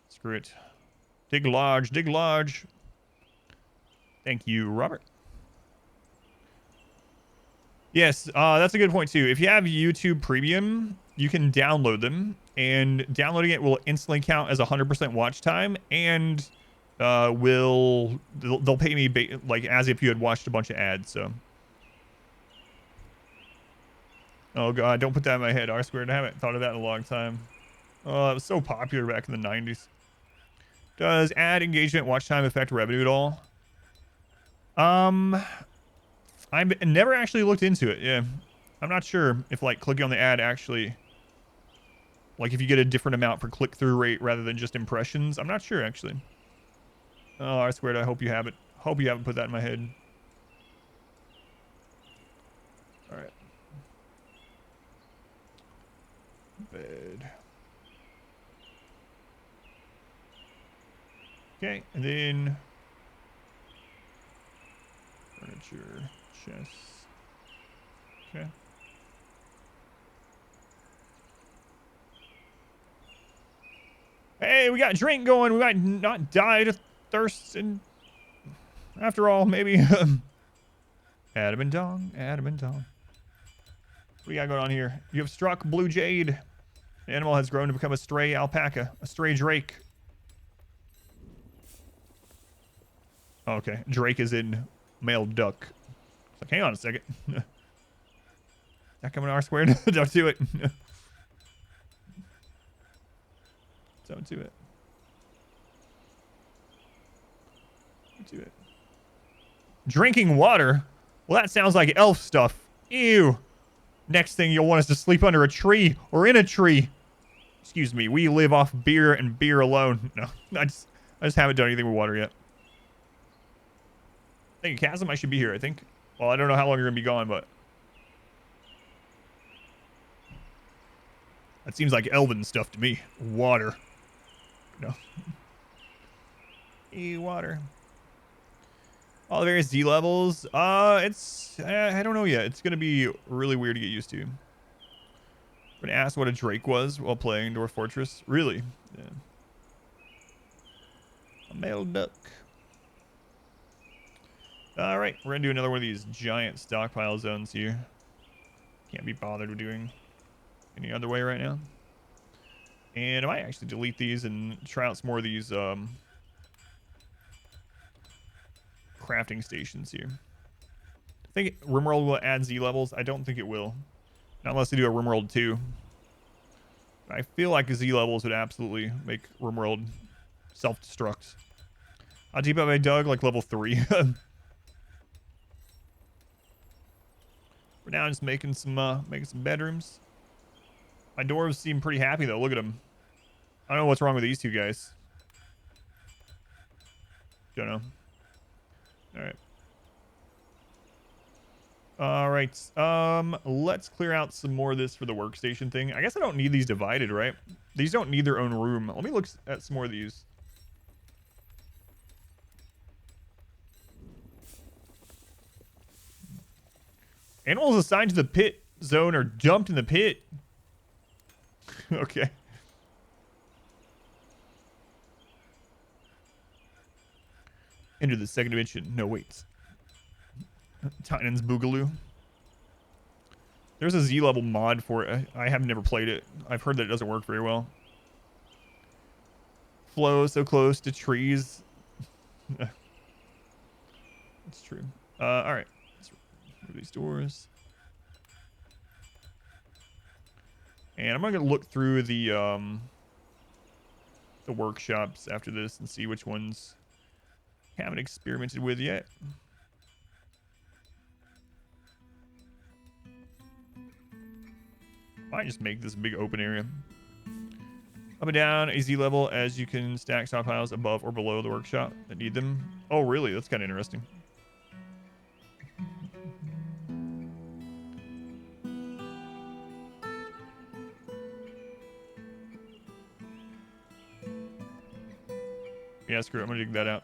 Screw it. Dig large, dig large. Thank you, Robert. Yes, that's a good point too. If you have YouTube Premium, you can download them, and downloading it will instantly count as 100% watch time, and they'll pay me like as if you had watched a bunch of ads. So, oh god, don't put that in my head. R squared. I haven't thought of that in a long time. Oh, it was so popular back in the 90s. Does ad engagement watch time affect revenue at all? I've never actually looked into it. Yeah, I'm not sure if like clicking on the ad actually, like if you get a different amount for click-through rate rather than just impressions. I'm not sure actually. Oh, R squared. I hope you have it. Hope you haven't put that in my head. All right. Bed. Okay, and then furniture, chests. Okay. Hey, we got a drink going. We might not die to thirst, and after all, maybe. Adam and Dong, Adam and Dong. What do you got going on here? You have struck blue jade. The animal has grown to become a stray alpaca, a stray drake. Oh, okay, drake is in male duck. It's like, hang on a second. That coming R squared? Don't do it. Don't do it. Don't do it. Drinking water? Well, that sounds like elf stuff. Ew. Next thing you'll want us to sleep under a tree or in a tree. Excuse me, we live off beer and beer alone. No, I just haven't done anything with water yet. Thank you, Chasm. I should be here, I think. Well, I don't know how long you're going to be gone, but... that seems like elven stuff to me. Water. No. Water. All the various D levels. It's... I don't know yet. It's going to be really weird to get used to. I'm going to ask what a drake was while playing Dwarf Fortress. Really? Yeah. A male duck. All right, we're gonna do another one of these giant stockpile zones here. Can't be bothered with doing any other way right now. And I might actually delete these and try out some more of these crafting stations here. I think RimWorld will add Z levels. I don't think it will, not unless they do a RimWorld 2. I feel like Z levels would absolutely make RimWorld self-destruct. How deep have I dug? Like level 3. For now, I'm just making some bedrooms. My dwarves seem pretty happy though. Look at them. I don't know what's wrong with these two guys. Don't know. All right. Let's clear out some more of this for the workstation thing. I guess I don't need these divided, right? These don't need their own room. Let me look at some more of these. Animals assigned to the pit zone are dumped in the pit. Okay. Enter the second dimension. No, wait. Titan's Boogaloo. There's a Z level mod for it. I have never played it. I've heard that it doesn't work very well. Flow so close to trees. That's true. All right. Let's remove these doors. And I'm gonna look through the workshops after this and see which ones I haven't experimented with yet. Might just make this big open area. Up and down a Z level as you can stack stockpiles above or below the workshop that need them. Oh, really? That's kind of interesting. Yeah, screw it. I'm gonna dig that out.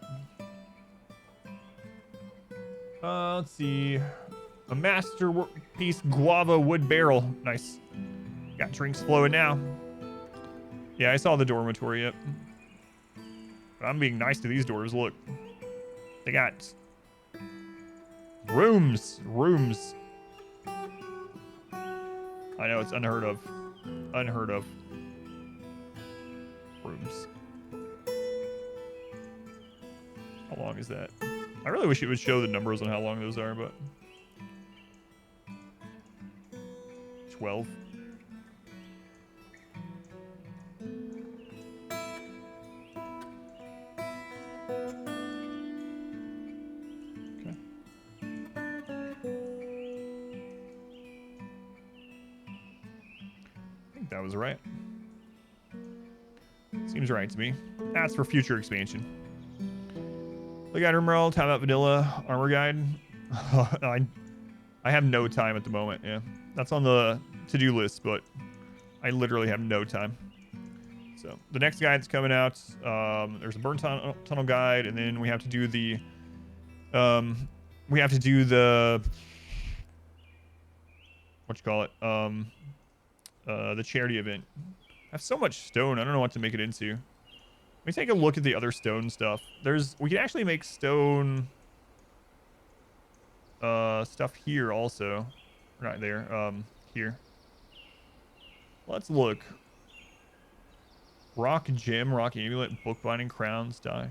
Let's see. A masterpiece guava wood barrel. Nice. Got drinks flowing now. Yeah, I saw the dormitory yet. But I'm being nice to these doors. Look. They got rooms. Rooms. I know it's unheard of. Unheard of. Rooms. How long is that? I really wish it would show the numbers on how long those are, but 12. Okay. I think that was right. Seems right to me. That's for future expansion. Look at RimWorld, Time Out Vanilla, Armor Guide. I have no time at the moment, yeah. That's on the to-do list, but I literally have no time. So the next guide that's coming out, there's a burn tunnel guide, and then we have to do the what you call it? The charity event. I have so much stone, I don't know what to make it into. Let me take a look at the other stone stuff. We can actually make stone stuff here also. Right there, here. Let's look. Rock gem, rock amulet, bookbinding, crowns, die.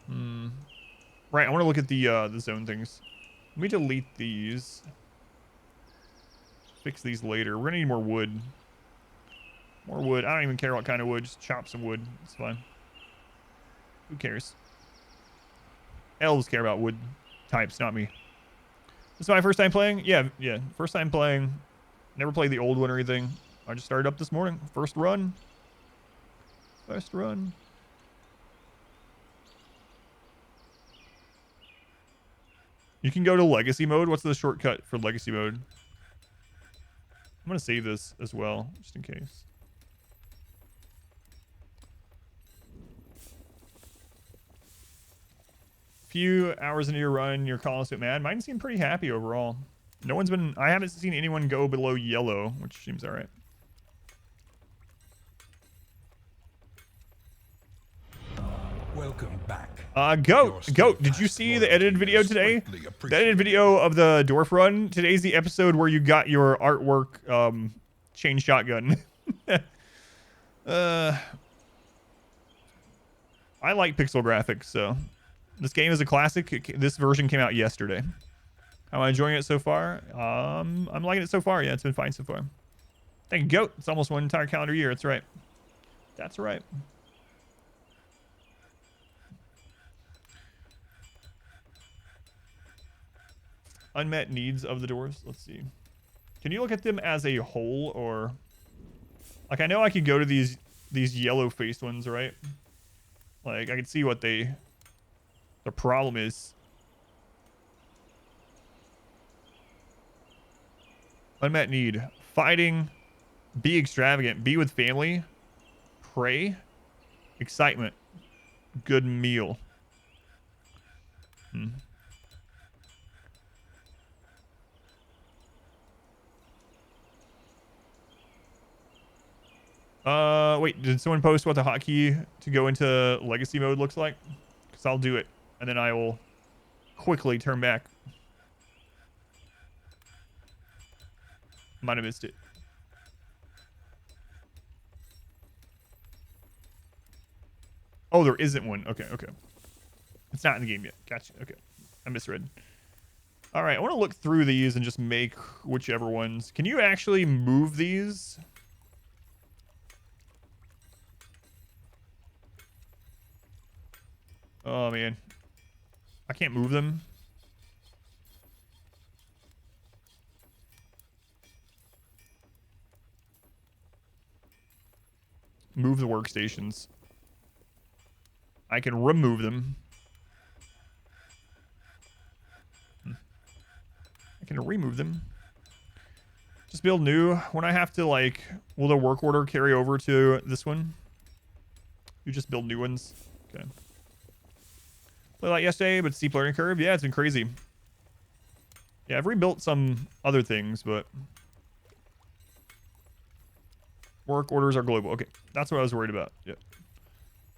Right, I want to look at the zone things. Let me delete these. Fix these later. We're gonna need more wood. More wood. I don't even care what kind of wood. Just chop some wood. It's fine. Who cares? Elves care about wood types, not me. This is my first time playing? Yeah. First time playing. Never played the old one or anything. I just started up this morning. First run. First run. You can go to legacy mode. What's the shortcut for legacy mode? I'm going to save this as well, just in case. Few hours into your run, your colonists get mad. Mine seem pretty happy overall. I haven't seen anyone go below yellow, which seems all right. Welcome back. Goat, did you see the edited video today? The edited video of the Dwarf run. Today's the episode where you got your artwork chain shotgun. I like pixel graphics, so this game is a classic. This version came out yesterday. Am I enjoying it so far? I'm liking it so far. Yeah, it's been fine so far. Thank you, Goat. It's almost one entire calendar year. That's right. That's right. Unmet needs of the doors. Let's see. Can you look at them as a whole, or like I know I could go to these yellow faced ones, right? Like I could see what the problem is. Unmet need. Fighting. Be extravagant. Be with family. Pray. Excitement. Good meal. Wait, did someone post what the hotkey to go into legacy mode looks like? Because I'll do it, and then I will quickly turn back. Might have missed it. Oh, there isn't one. Okay, okay. It's not in the game yet. Gotcha. Okay. I misread. All right, I want to look through these and just make whichever ones. Can you actually move these? Oh, man. I can't move them. Move the workstations. I can remove them. I can remove them. Just build new. When I have to, like, will the work order carry over to this one? You just build new ones. Okay. Played like yesterday, but steep learning curve. Yeah, it's been crazy. Yeah, I've rebuilt some other things, but work orders are global. Okay, that's what I was worried about. Yep.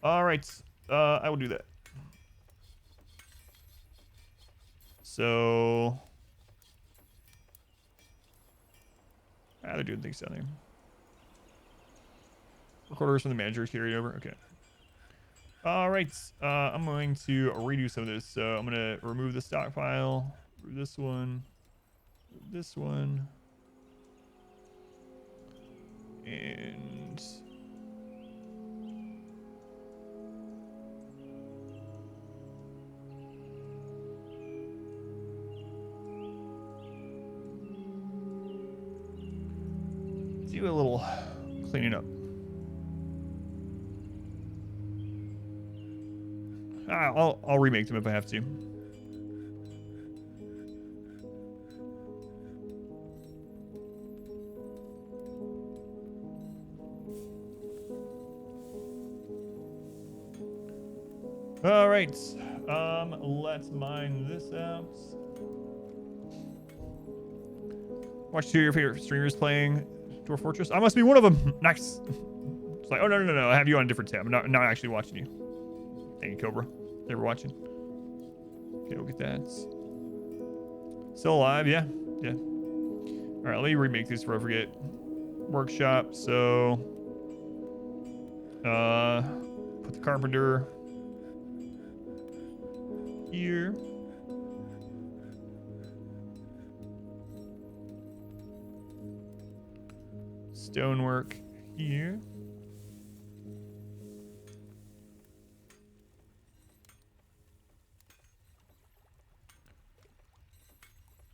All right, I will do that. So, they're doing things down there. Work orders from the manager carried over. Okay. All right, I'm going to redo some of this. So I'm gonna remove the stockpile, remove this one, remove this one, and do a little cleaning up. I'll remake them if I have to. All right, let's mine this out. Watch two of your favorite streamers playing Dwarf Fortress. I must be one of them. Nice. It's like, oh no, I have you on a different tab. I'm not actually watching you. Thank you, Cobra. They were watching. Okay, we'll get that. Still alive, yeah. Yeah. All right, let me remake this before I forget. Workshop, so put the carpenter here. Stonework here.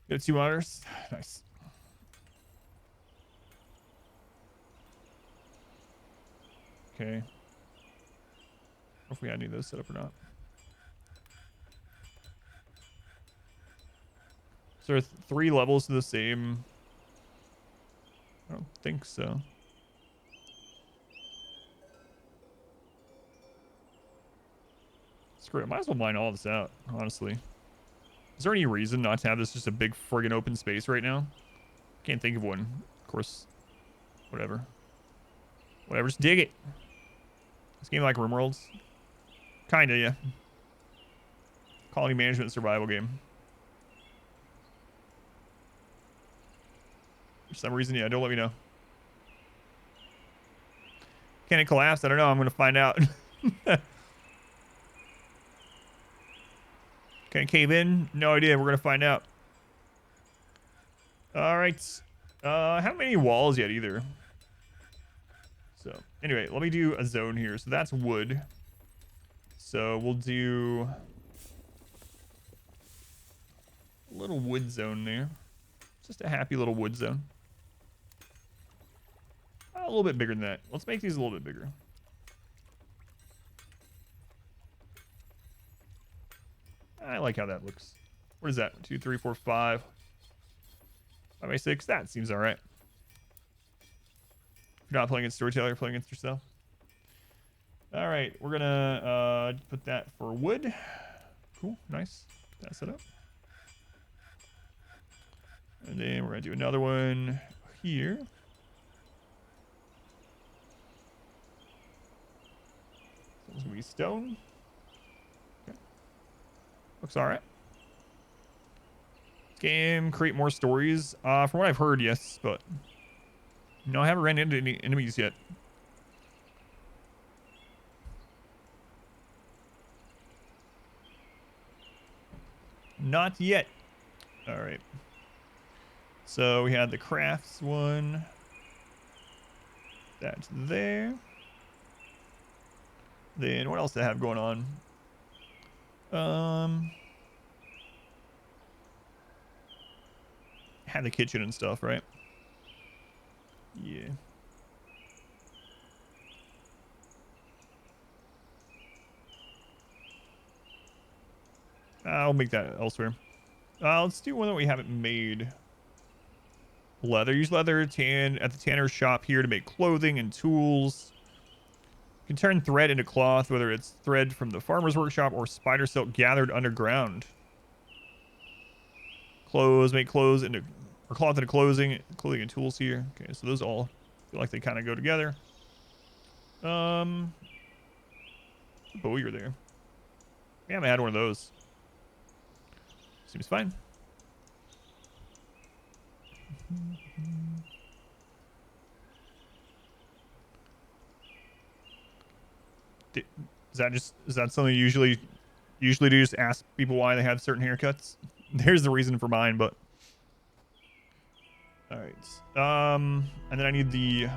Got 2 monitors. Nice. Okay. Hopefully I need those set up or not. So are 3 levels to the same? I don't think so. Screw it. I might as well mine all this out, honestly. Is there any reason not to have this just a big friggin' open space right now? Can't think of one. Of course, whatever. Whatever, just dig it. This game like RimWorlds? Kinda, yeah. Colony management survival game. For some reason, yeah, don't let me know. Can it collapse? I don't know. I'm gonna find out. Can it cave in? No idea. We're gonna find out. All right. How many walls yet either? So anyway, let me do a zone here. So that's wood. So we'll do a little wood zone there. Just a happy little wood zone. A little bit bigger than that. Let's make these a little bit bigger. I like how that looks. What is that? 2, 3, 4, 5. 5 by 6. That seems all right. If you're not playing against Storyteller, you're playing against yourself. All right, we're gonna put that for wood. Cool, nice. Get that set up. And then we're gonna do another one here. It's gonna be stone. Okay. Looks all right. game create more stories? From what I've heard, yes, but no, I haven't ran into any enemies yet. Not yet. All right. So we had the crafts one. That's there. Then what else do I have going on? Had the kitchen and stuff, right? Yeah. I'll make that elsewhere. Let's do one that we haven't made. Leather. Use leather tan at the tanner's shop here to make clothing and tools. You can turn thread into cloth, whether it's thread from the farmer's workshop or spider silk gathered underground. Clothes. Make clothes into... or cloth into clothing and tools here. Okay, so those all feel like they kind of go together. Bowyer there. We haven't had one of those. Seems fine. Is that something you usually do? Just ask people why they have certain haircuts? There's the reason for mine, but all right. And then I need the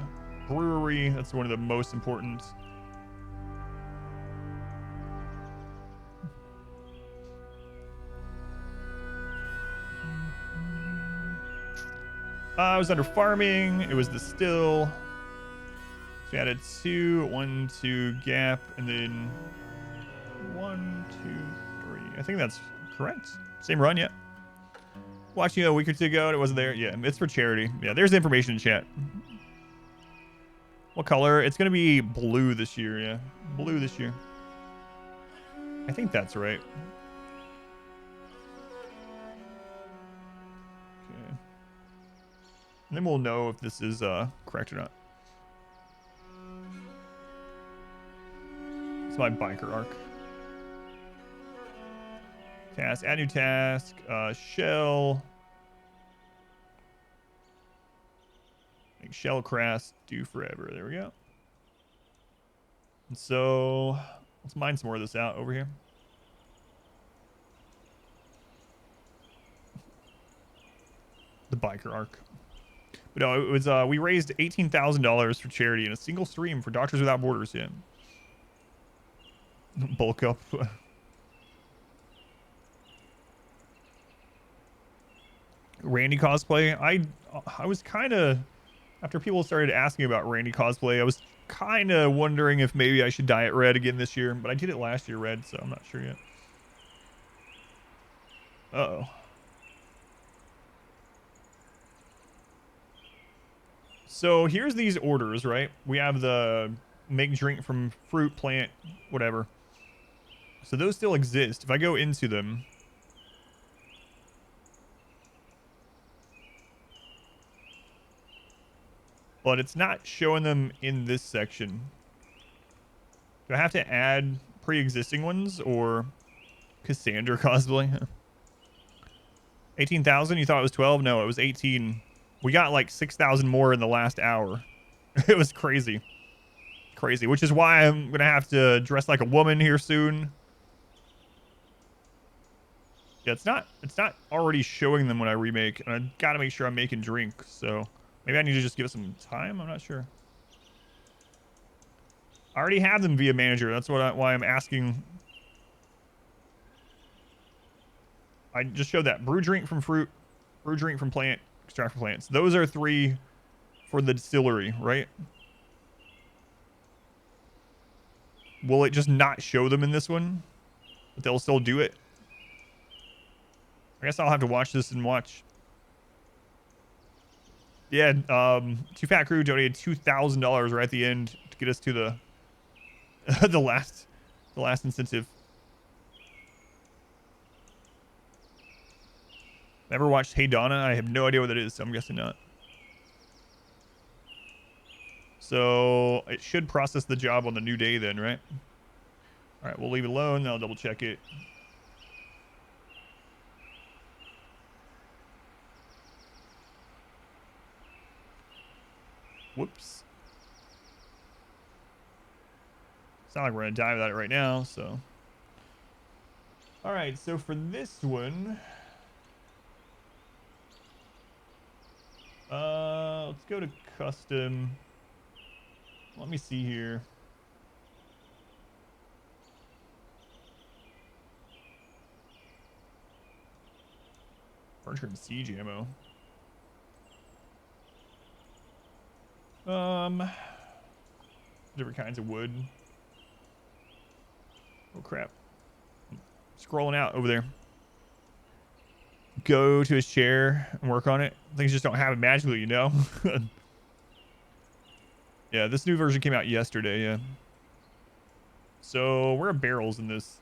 brewery. That's one of the most important. I was under farming. It was the still. So we added 1, 2 gap, and then 1, 2, 3. I think that's correct. Same run, yeah. Watching a week or two ago, and it wasn't there. Yeah, it's for charity. Yeah, there's the information in chat. What color? It's gonna be blue this year. Yeah, blue this year. I think that's right. Okay. And then we'll know if this is correct or not. It's my biker arc. Task, add new task, shell. Make shell crafts do forever. There we go. And so let's mine some more of this out over here. The biker arc. But no, it was we raised $18,000 for charity in a single stream for Doctors Without Borders. Yeah. Bulk up. Randy cosplay. I was kind of, after people started asking about Randy cosplay, I was kind of wondering if maybe I should dye it red again this year, but I did it last year red, so I'm not sure yet. Uh-oh. So here's these orders, right? We have the make drink from fruit, plant, whatever. So those still exist. If I go into them, but it's not showing them in this section. Do I have to add pre-existing ones or Cassandra cosplay? 18,000? You thought it was 12? No, it was 18. We got like 6,000 more in the last hour. It was crazy. Crazy, which is why I'm going to have to dress like a woman here soon. Yeah, it's not already showing them when I remake, and I got to make sure I'm making drinks, so maybe I need to just give it some time. I'm not sure. I already have them via manager. That's why I'm asking. I just showed that. Brew drink from fruit, brew drink from plant, extract from plants. Those are 3 for the distillery, right? Will it just not show them in this one? But they'll still do it? I guess I'll have to watch this and watch. Yeah, Too Fat Crew donated $2,000 right at the end to get us to the the last incentive. Never watched Hey Donna? I have no idea what that is, so I'm guessing not. So it should process the job on the new day then, right? All right, we'll leave it alone. I'll double check it. Whoops. It's not like we're gonna die without it right now, so. All right, so for this one, let's go to custom. Let me see here. Furniture and siege ammo. Different kinds of wood. Oh crap. Scrolling out over there. Go to his chair and work on it. Things just don't happen magically, you know? Yeah, this new version came out yesterday, yeah. So, where are barrels in this?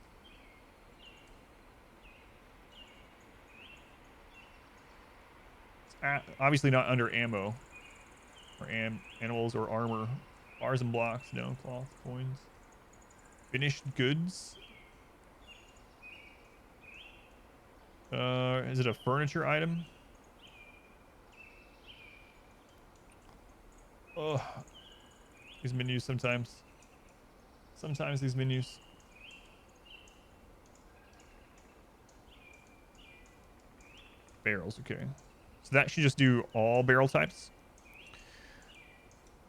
It's obviously not under ammo. Or animals or armor. Bars and blocks, no. Cloth, coins. Finished goods. Is it a furniture item? Oh, these menus sometimes. Sometimes these menus. Barrels, okay. So that should just do all barrel types.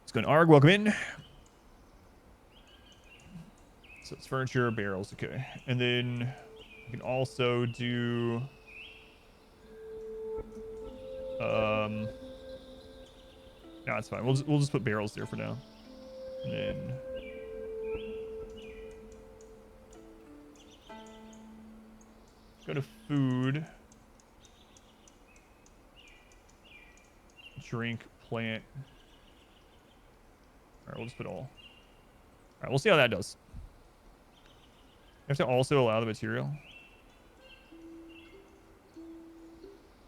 Let's go to ARG, welcome in. So it's furniture, barrels, okay. And then we can also do no, it's fine. We'll just put barrels there for now. And then go to food. Drink, plant. Alright, we'll just put all. Alright, we'll see how that does. You have to also allow the material.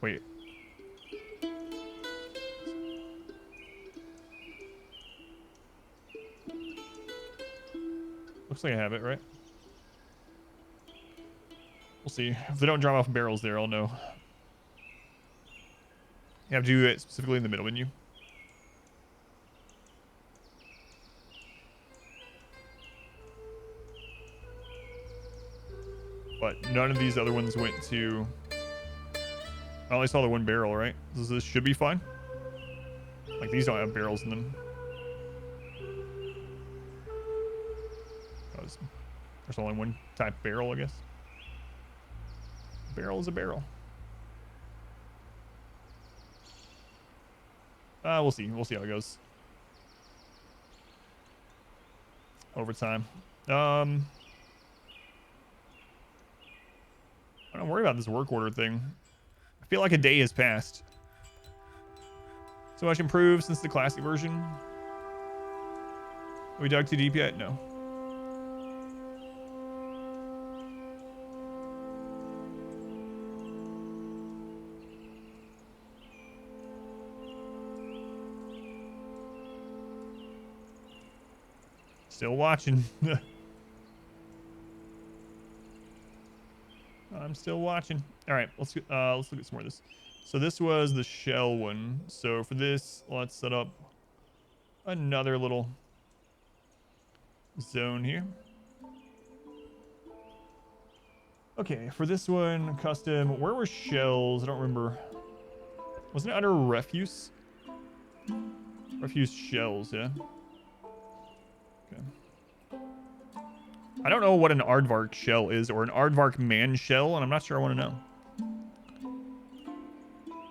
Wait. Looks like I have it, right? We'll see. If they don't drop off barrels there, I'll know. You have to do it specifically in the middle menu. But none of these other ones went to... I only saw the one barrel, right? This should be fine. Like, these don't have barrels in them. There's only one type of barrel, I guess. Barrel is a barrel. We'll see. We'll see how it goes. Over time. I don't worry about this work order thing. I feel like a day has passed. So much improved since the classic version. Have we dug too deep yet? No. Still watching. I'm still watching. All right, let's look at some more of this. So this was the shell one. So for this, let's set up another little zone here. Okay, for this one, custom. Where were shells? I don't remember. Wasn't it under refuse? Refuse shells, yeah. Okay. I don't know what an aardvark shell is or an aardvark man shell, and I'm not sure I want to know.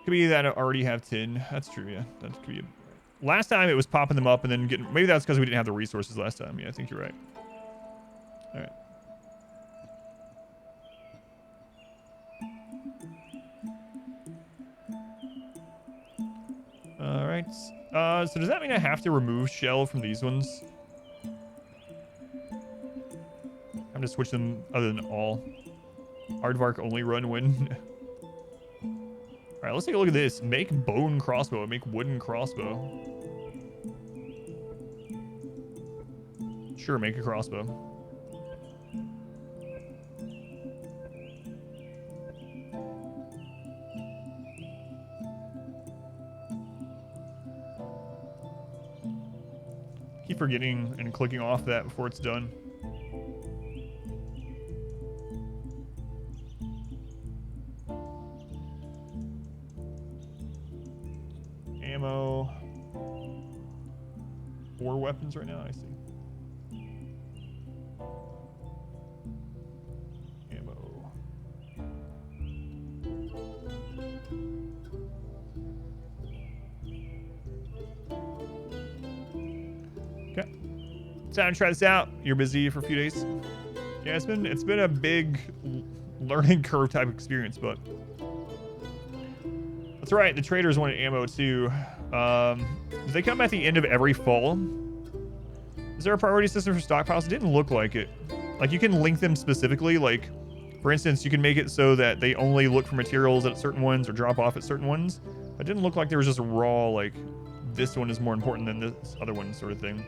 Could be that I already have tin. That's true, yeah. That could be. Last time it was popping them up and then getting. Maybe that's because we didn't have the resources last time. Yeah, I think you're right. All right. All right. So does that mean I have to remove shell from these ones? I'm gonna switch them other than all. Aardvark only run when. All right, let's take a look at this. Make bone crossbow. Make wooden crossbow. Sure, make a crossbow. Keep forgetting and clicking off that before it's done. Ammo. 4 weapons right now, I see. Ammo. Okay. Time to try this out. You're busy for a few days. Yeah, it's been a big learning curve type experience, but that's right. The traders wanted ammo too. They come at the end of every fall. Is there a priority system for stockpiles? It didn't look like it. Like you can link them specifically. Like, for instance, you can make it so that they only look for materials at certain ones or drop off at certain ones. It didn't look like there was just a raw, like, this one is more important than this other one sort of thing.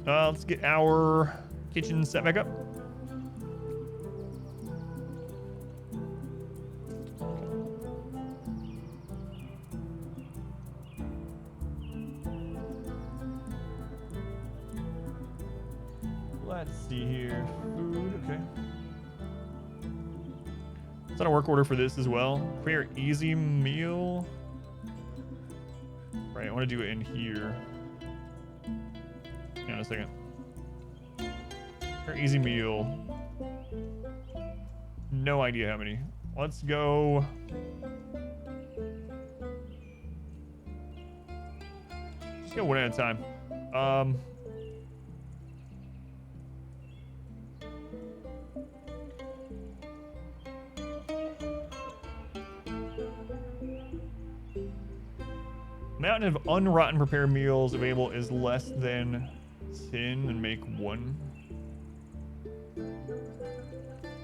Let's get our kitchen set back up. Let's see here. Food, okay. It's on a work order for this as well. Prepare easy meal. Right, I want to do it in here. Hang on a second. Prepare easy meal. No idea how many. Let's go. Just go one at a time. Amount of unrotten prepared meals available is less than 10 and make 1.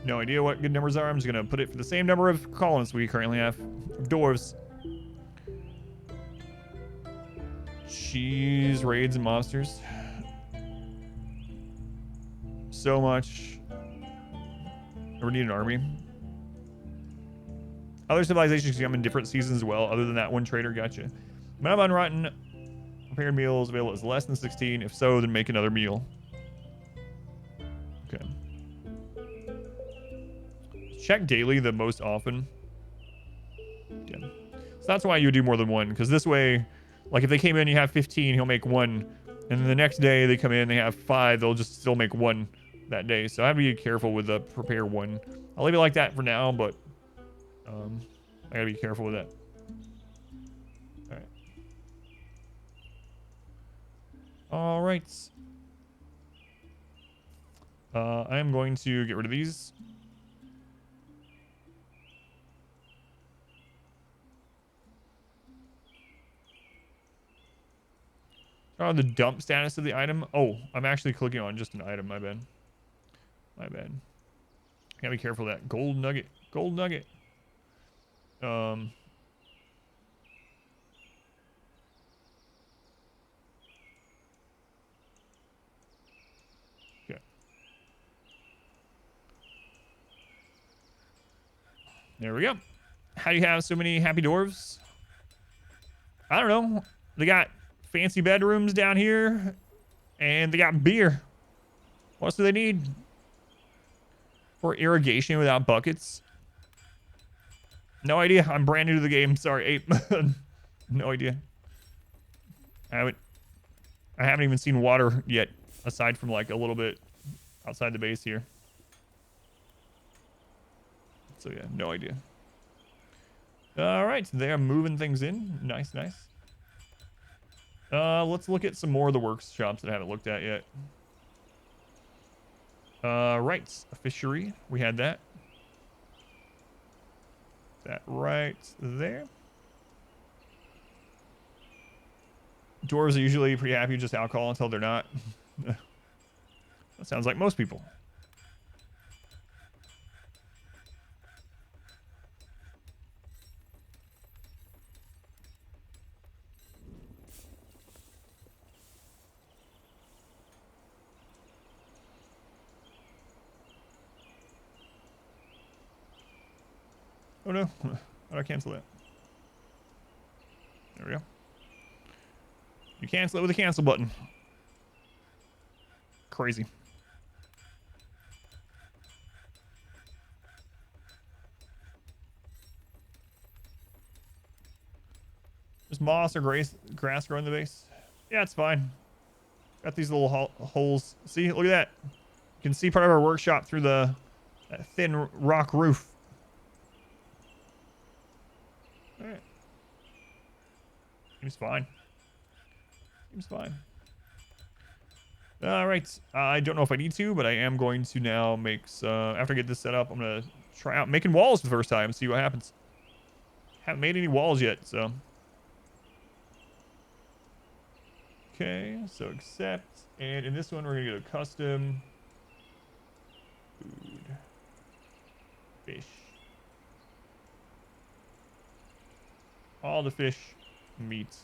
No idea what good numbers are. I'm just gonna put it for the same number of colonists we currently have of dwarves. Cheese, raids, and monsters. So much. We need an army. Other civilizations come in different seasons as well, other than that one trader. Gotcha. Amount of unrotten prepared meals available is less than 16. If so, then make another meal. Okay. Check daily the most often. Yeah. So that's why you do more than one, because this way, like if they came in, you have 15, he'll make 1. And then the next day they come in, they have 5, they'll just still make 1 that day. So I have to be careful with the prepare 1. I'll leave it like that for now, but I gotta be careful with that. All right. I am going to get rid of these. Oh, the dump status of the item. Oh, I'm actually clicking on just an item. My bad. My bad. Gotta be careful of that. Gold nugget. Gold nugget. There we go. How do you have so many happy dwarves? I don't know. They got fancy bedrooms down here, and they got beer. What else do they need? For irrigation without buckets? No idea. I'm brand new to the game. Sorry, Ape. No idea. I haven't even seen water yet, aside from like a little bit outside the base here. So yeah, no idea. All right, they are moving things in. Nice, nice. Let's look at some more of the workshops that I haven't looked at yet. Right, a fishery. We had that. That right there. Dwarves are usually pretty happy with just alcohol until they're not. That sounds like most people. Oh no. How do I cancel that? There we go. You cancel it with a cancel button. Crazy. There's moss or grass growing in the base. Yeah, it's fine. Got these little holes. See, look at that. You can see part of our workshop through the thin rock roof. All right. Seems fine. Seems fine. All right. I don't know if I need to, but I am going to now make after I get this set up, I'm going to try out making walls for the first time, see what happens. Haven't made any walls yet, so. Okay, so accept. And in this one, we're going to go to custom. Food. Fish. All the fish. Meat.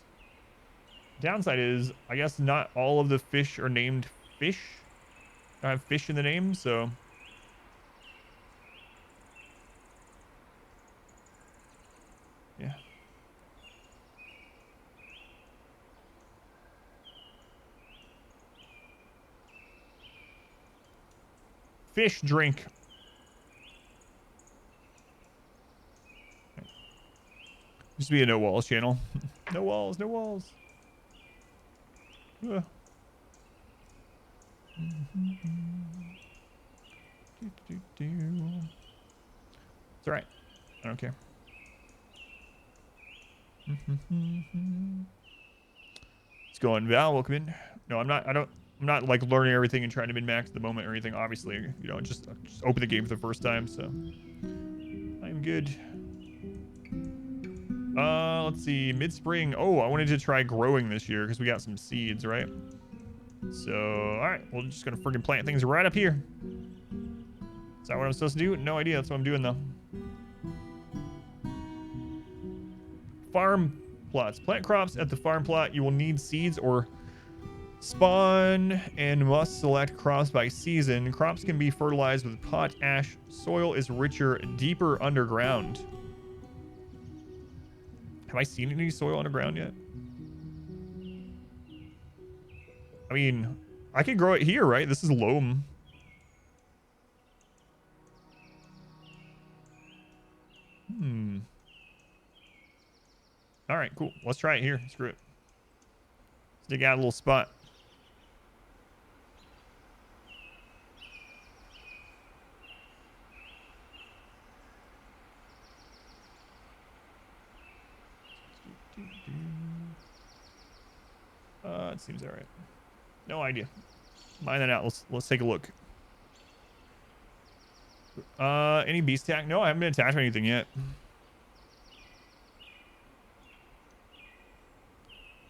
Downside is, I guess not all of the fish are named fish. I have fish in the name, so. Yeah. Fish drink. Used to be a no walls channel. No walls, no walls. It's alright. I don't care. It's going. Val, welcome in. No, I'm not like learning everything and trying to min-max at the moment or anything. Obviously, you know, just open the game for the first time, so I'm good. Let's see, mid-spring. Oh, I wanted to try growing this year because we got some seeds, right? So, all right, we're just gonna freaking plant things right up here. Is that what I'm supposed to do? No idea. That's what I'm doing though. Farm plots. Plant crops at the farm plot. You will need seeds or spawn and must select crops by season. Crops can be fertilized with potash. Soil is richer, deeper underground. Have I seen any soil underground yet? I mean, I can grow it here, right? This is loam. All right, cool. Let's try it here. Screw it. Let's dig out a little spot. It seems all right. No idea. Mine that out. Let's take a look. Any beast attack? No, I haven't been attacked or anything yet.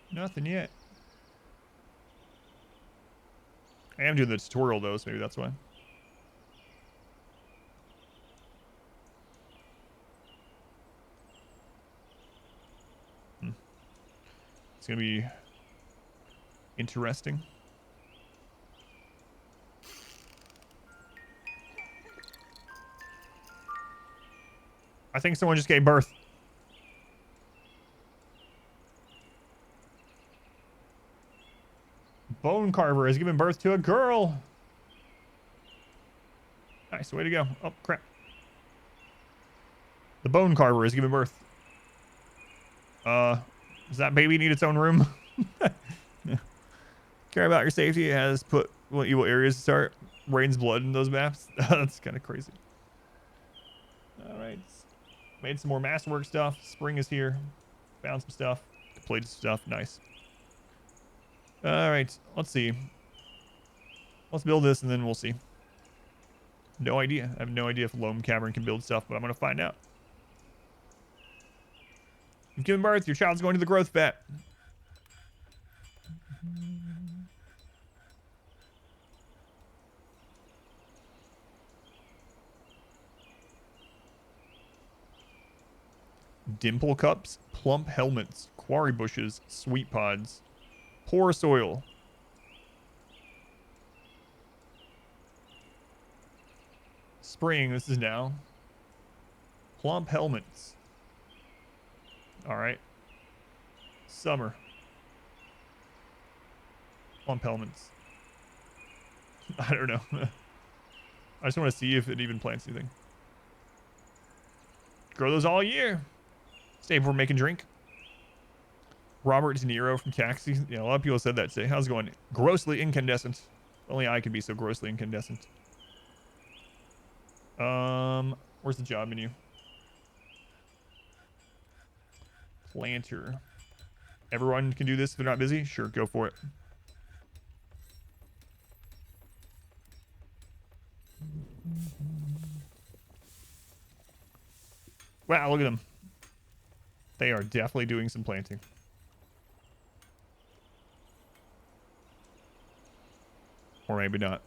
Nothing yet. I am doing the tutorial though, so maybe that's why. It's gonna be interesting. I think someone just gave birth. Bone Carver has given birth to a girl. Nice, way to go. Oh, crap. The Bone Carver has given birth. Does that baby need its own room? Yeah. Care about your safety. It has put evil areas to start. Rains blood in those maps. That's kind of crazy. All right. Made some more masterwork stuff. Spring is here. Found some stuff. Completed stuff. Nice. All right. Let's see. Let's build this and then we'll see. No idea. I have no idea if Loam Cavern can build stuff, but I'm going to find out. You've given birth. Your child's going to the growth vat. Dimple cups, plump helmets, quarry bushes, sweet pods, poor soil. Spring, this is now. Plump helmets. All right. Summer. Plump helmets. I don't know. I just want to see if it even plants anything. Grow those all year. Stay before making drink. Robert De Niro from Taxi. Yeah, a lot of people said that today. How's it going? Grossly incandescent. Only I could be so grossly incandescent. Where's the job menu? Planter. Everyone can do this if they're not busy? Sure, go for it. Wow, look at them. They are definitely doing some planting. Or maybe not.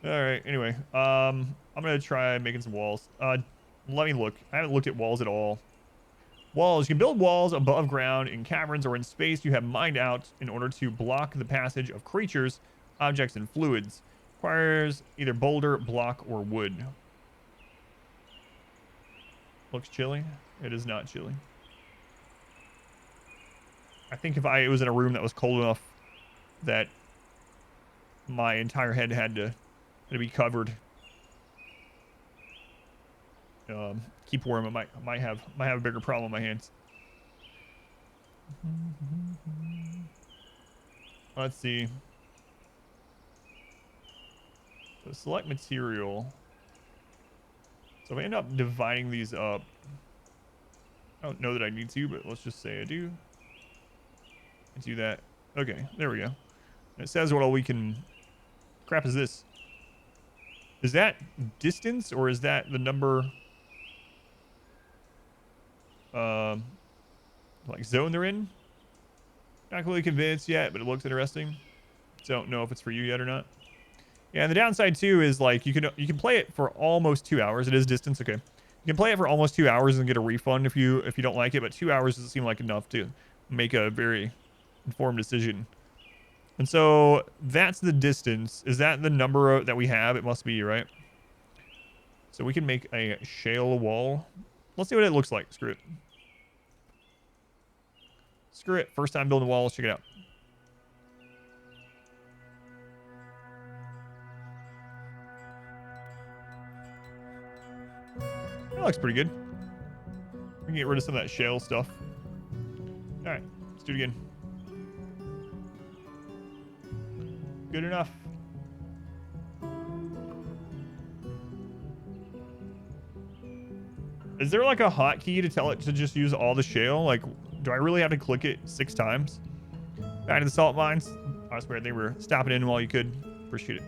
Alright, anyway. I'm gonna try making some walls. Let me look. I haven't looked at walls at all. Walls. You can build walls above ground in caverns or in space you have mined out in order to block the passage of creatures, objects, and fluids. Requires either boulder, block, or wood. Looks chilly. It is not chilly. I think if I was in a room that was cold enough that my entire head had to be covered, keep warm, I might have a bigger problem on my hands. Let's see. So select material. So if I end up dividing these up, I don't know that I need to, but let's just say I do. I do that. Okay, there we go. And it says what all we can. Crap is this? Is that distance or is that the number? Like zone they're in? Not really convinced yet, but it looks interesting. Don't know if it's for you yet or not. Yeah, and the downside too is like you can play it for almost 2 hours. It is distance, okay. You can play it for almost 2 hours and get a refund if you don't like it, but 2 hours doesn't seem like enough to make a very informed decision. And so that's the distance. Is that the number that we have? It must be, right? So we can make a shale wall. Let's see what it looks like. Screw it. Screw it. First time building walls. Check it out. That looks pretty good. We can get rid of some of that shale stuff. All right, let's do it again. Good enough. Is there like a hotkey to tell it to just use all the shale? Like, do I really have to click it 6 times? Back to the salt mines. I swear they were stopping in while you could. Appreciate it.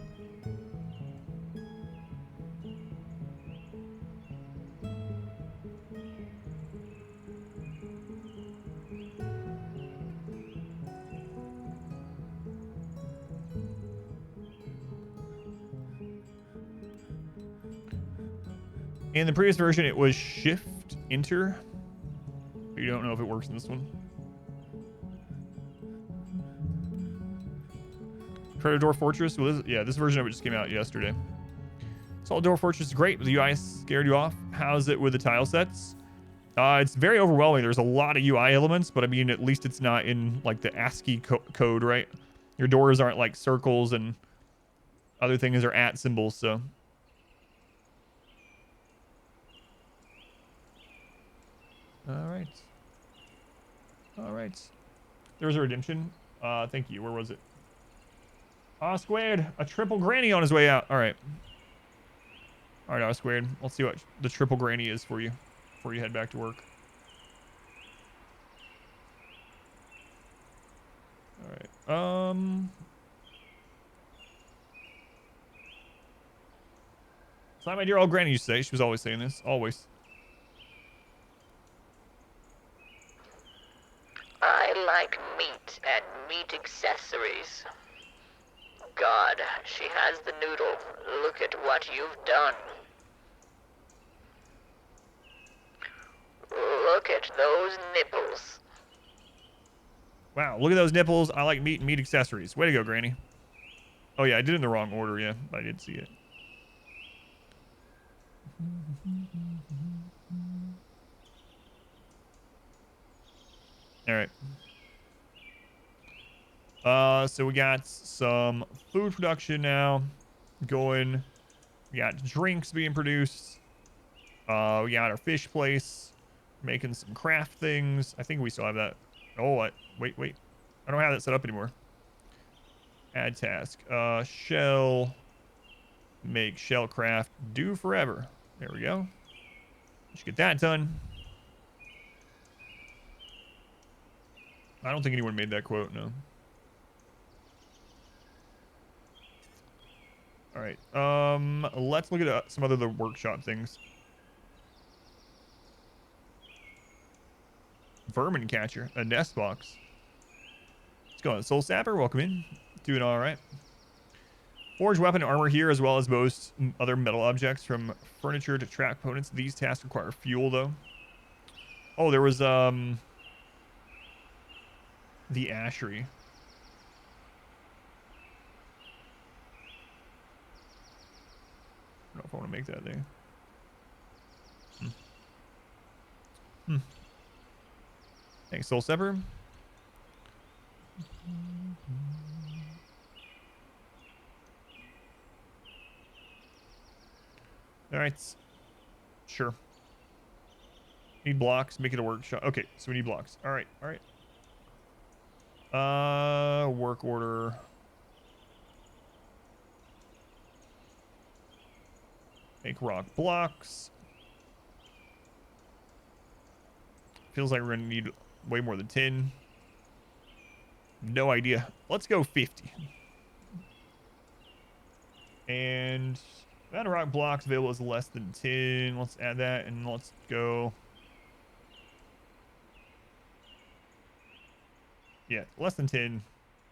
In the previous version, it was Shift Enter. You don't know if it works in this one. Dwarf Fortress. Well, this version of it just came out yesterday. So Dwarf Fortress is great, but the UI scared you off. How's it with the tile sets? It's very overwhelming. There's a lot of UI elements, but I mean, at least it's not in like the ASCII code, right? Your doors aren't like circles and other things are @ symbols, so. All right. There's a redemption. Thank you. Where was it? Squared. A triple granny on his way out. All right. All right, Squared. Let's see what the triple granny is for you before you head back to work. All right. It's not my dear old granny used to say. She was always saying this. Always. I like meat and meat accessories. God, she has the noodle. Look at what you've done. Look at those nipples. Wow, look at those nipples. I like meat and meat accessories. Way to go, Granny. Oh, yeah, I did it in the wrong order, yeah. I did see it. All right. So we got some food production now going. We got drinks being produced. We got our fish place, making some craft things. I think we still have that. Oh, wait. I don't have that set up anymore. Add task. Shell. Make shell craft. Do forever. There we go. Let's get that done. I don't think anyone made that quote, no. All right. Let's look at some other the workshop things. Vermin catcher, a nest box. Let's go on. Soul Sapper, welcome in. Doing all right. Forge weapon armor here, as well as most other metal objects, from furniture to track components. These tasks require fuel, though. Oh, there was the ashery. I don't know if I want to make that thing. Thanks, Soul Sapper. All right. Sure. Need blocks. Make it a workshop. Okay, so we need blocks. All right. Work order. Make rock blocks. Feels like we're gonna need way more than 10. No idea. Let's go 50. And amount of rock blocks available is less than 10. Let's add that and let's go. Yeah, less than 10.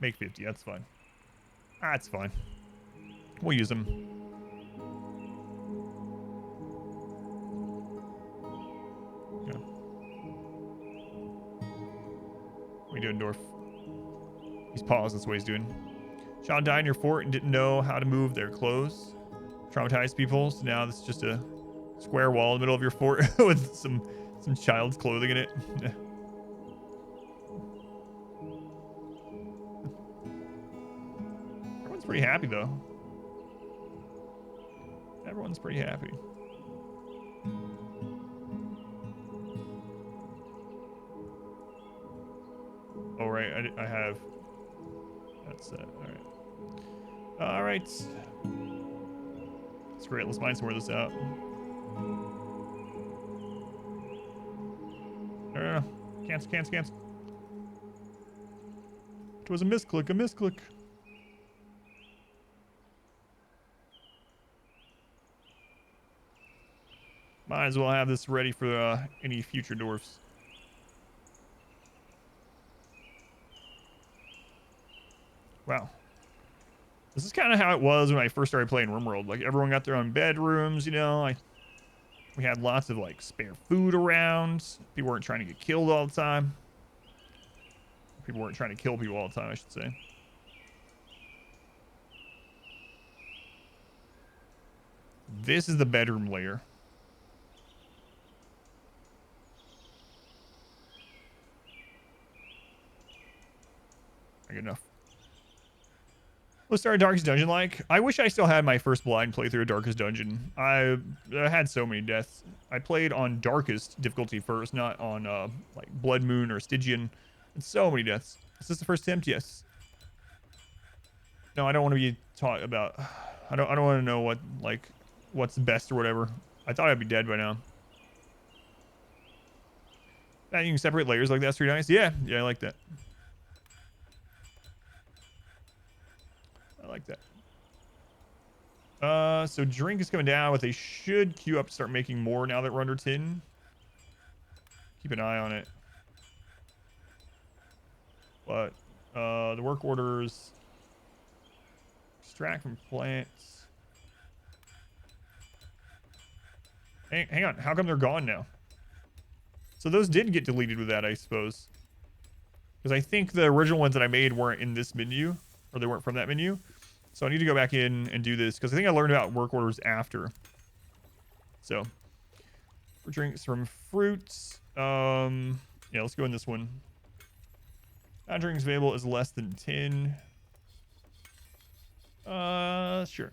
Make 50. That's fine. That's fine. We'll use them. Yeah. What are you doing, Dwarf? He's paused. That's what he's doing. Child died in your fort and didn't know how to move their clothes. Traumatized people. So now this is just a square wall in the middle of your fort with some child's clothing in it. Everyone's pretty happy though. Everyone's pretty happy. Oh right, I have. That's all right. All right. That's great. Let's find somewhere this out. No. Cancel. It was a misclick. Might as well have this ready for any future dwarfs. Wow. This is kind of how it was when I first started playing RimWorld. Like, everyone got their own bedrooms, you know. We had lots of, like, spare food around. People weren't trying to get killed all the time. People weren't trying to kill people all the time, I should say. This is the bedroom layer. Good enough. Let's start Darkest Dungeon like. I wish I still had my first blind playthrough of Darkest Dungeon. I had so many deaths. I played on Darkest difficulty first, not on like Blood Moon or Stygian. And so many deaths. Is this the first attempt? Yes. No, I don't want to be taught about. I don't want to know what's best or whatever. I thought I'd be dead by now. Now you can separate layers like that's pretty nice. Yeah, I like that. I like that. So drink is coming down, but they should queue up to start making more now that we're under 10. Keep an eye on it. But the work orders, extract from plants. Hang on, how come they're gone now? So those did get deleted with that, I suppose. Because I think the original ones that I made weren't in this menu, or they weren't from that menu. So I need to go back in and do this, because I think I learned about work orders after. So for drinks from fruits, yeah, let's go in this one. Drinks available is less than 10. Sure.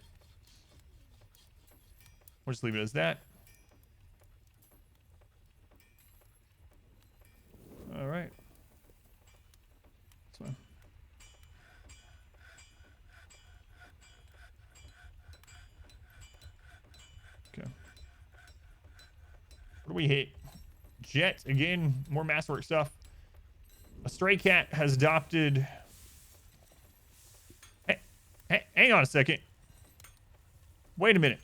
We'll just leave it as that. All right. That's fine. Okay. What do we hit? Jet again. More masterwork stuff. A stray cat has adopted. Hey, hang on a second. Wait a minute.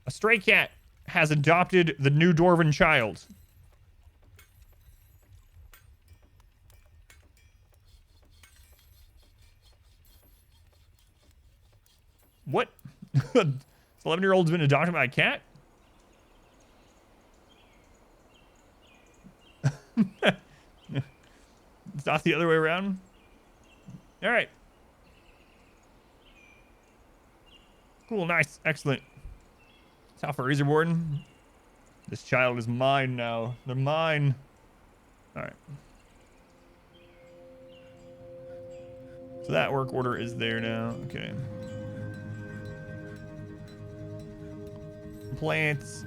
A stray cat has adopted the new dwarven child. What? This 11-year-old's been adopted by a cat? It's not the other way around. All right. Cool, nice, excellent. Top for Razorborn. This child is mine now. They're mine. All right. So that work order is there now. Okay. Plants.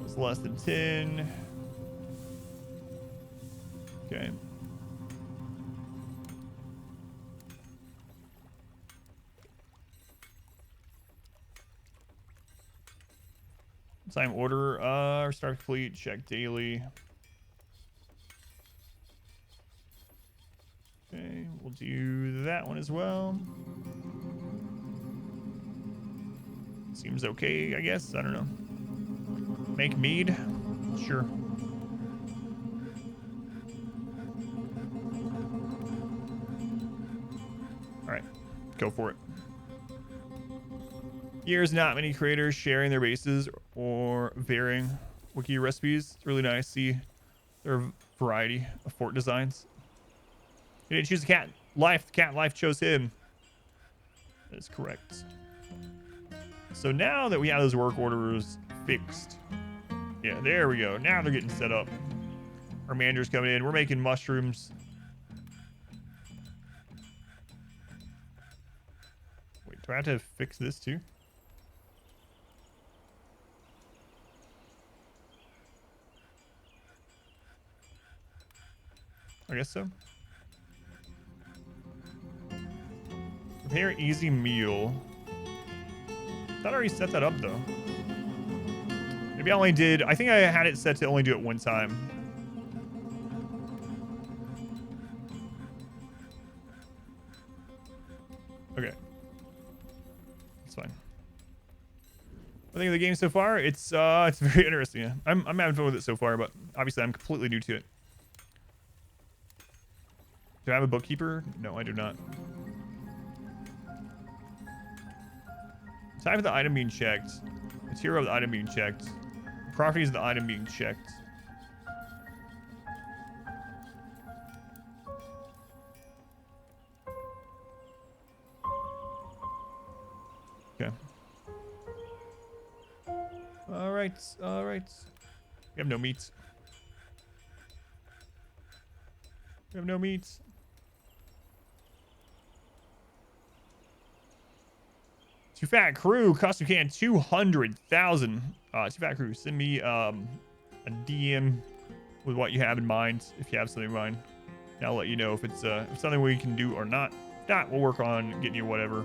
It's less than 10. Okay. Time order. Restart fleet. Check daily. Okay, we'll do that one as well. Seems okay, I guess. I don't know. Make mead? Sure. Alright, go for it. Here's not many creators sharing their bases or varying wiki recipes. It's really nice to see their variety of fort designs. He didn't choose the cat life. The cat life chose him. That is correct. So now that we have those work orders fixed. Yeah, there we go. Now they're getting set up. Our manager's coming in. We're making mushrooms. Wait, do I have to fix this too? I guess so. Prepare easy meal. I thought I already set that up though. Maybe I only did. I think I had it set to only do it one time. Okay. That's fine. I think of the game so far, it's very interesting. Yeah. I'm having fun with it so far, but obviously I'm completely new to it. Do I have a bookkeeper? No, I do not. Type of the item being checked. Material of the item being checked. Properties of the item being checked. Okay. All right. All right. We have no meats. We have no meats. Too Fat Crew, custom can 200,000. Too Fat Crew, send me a DM with what you have in mind, if you have something in mind. And I'll let you know if it's something we can do or not. If not, we'll work on getting you whatever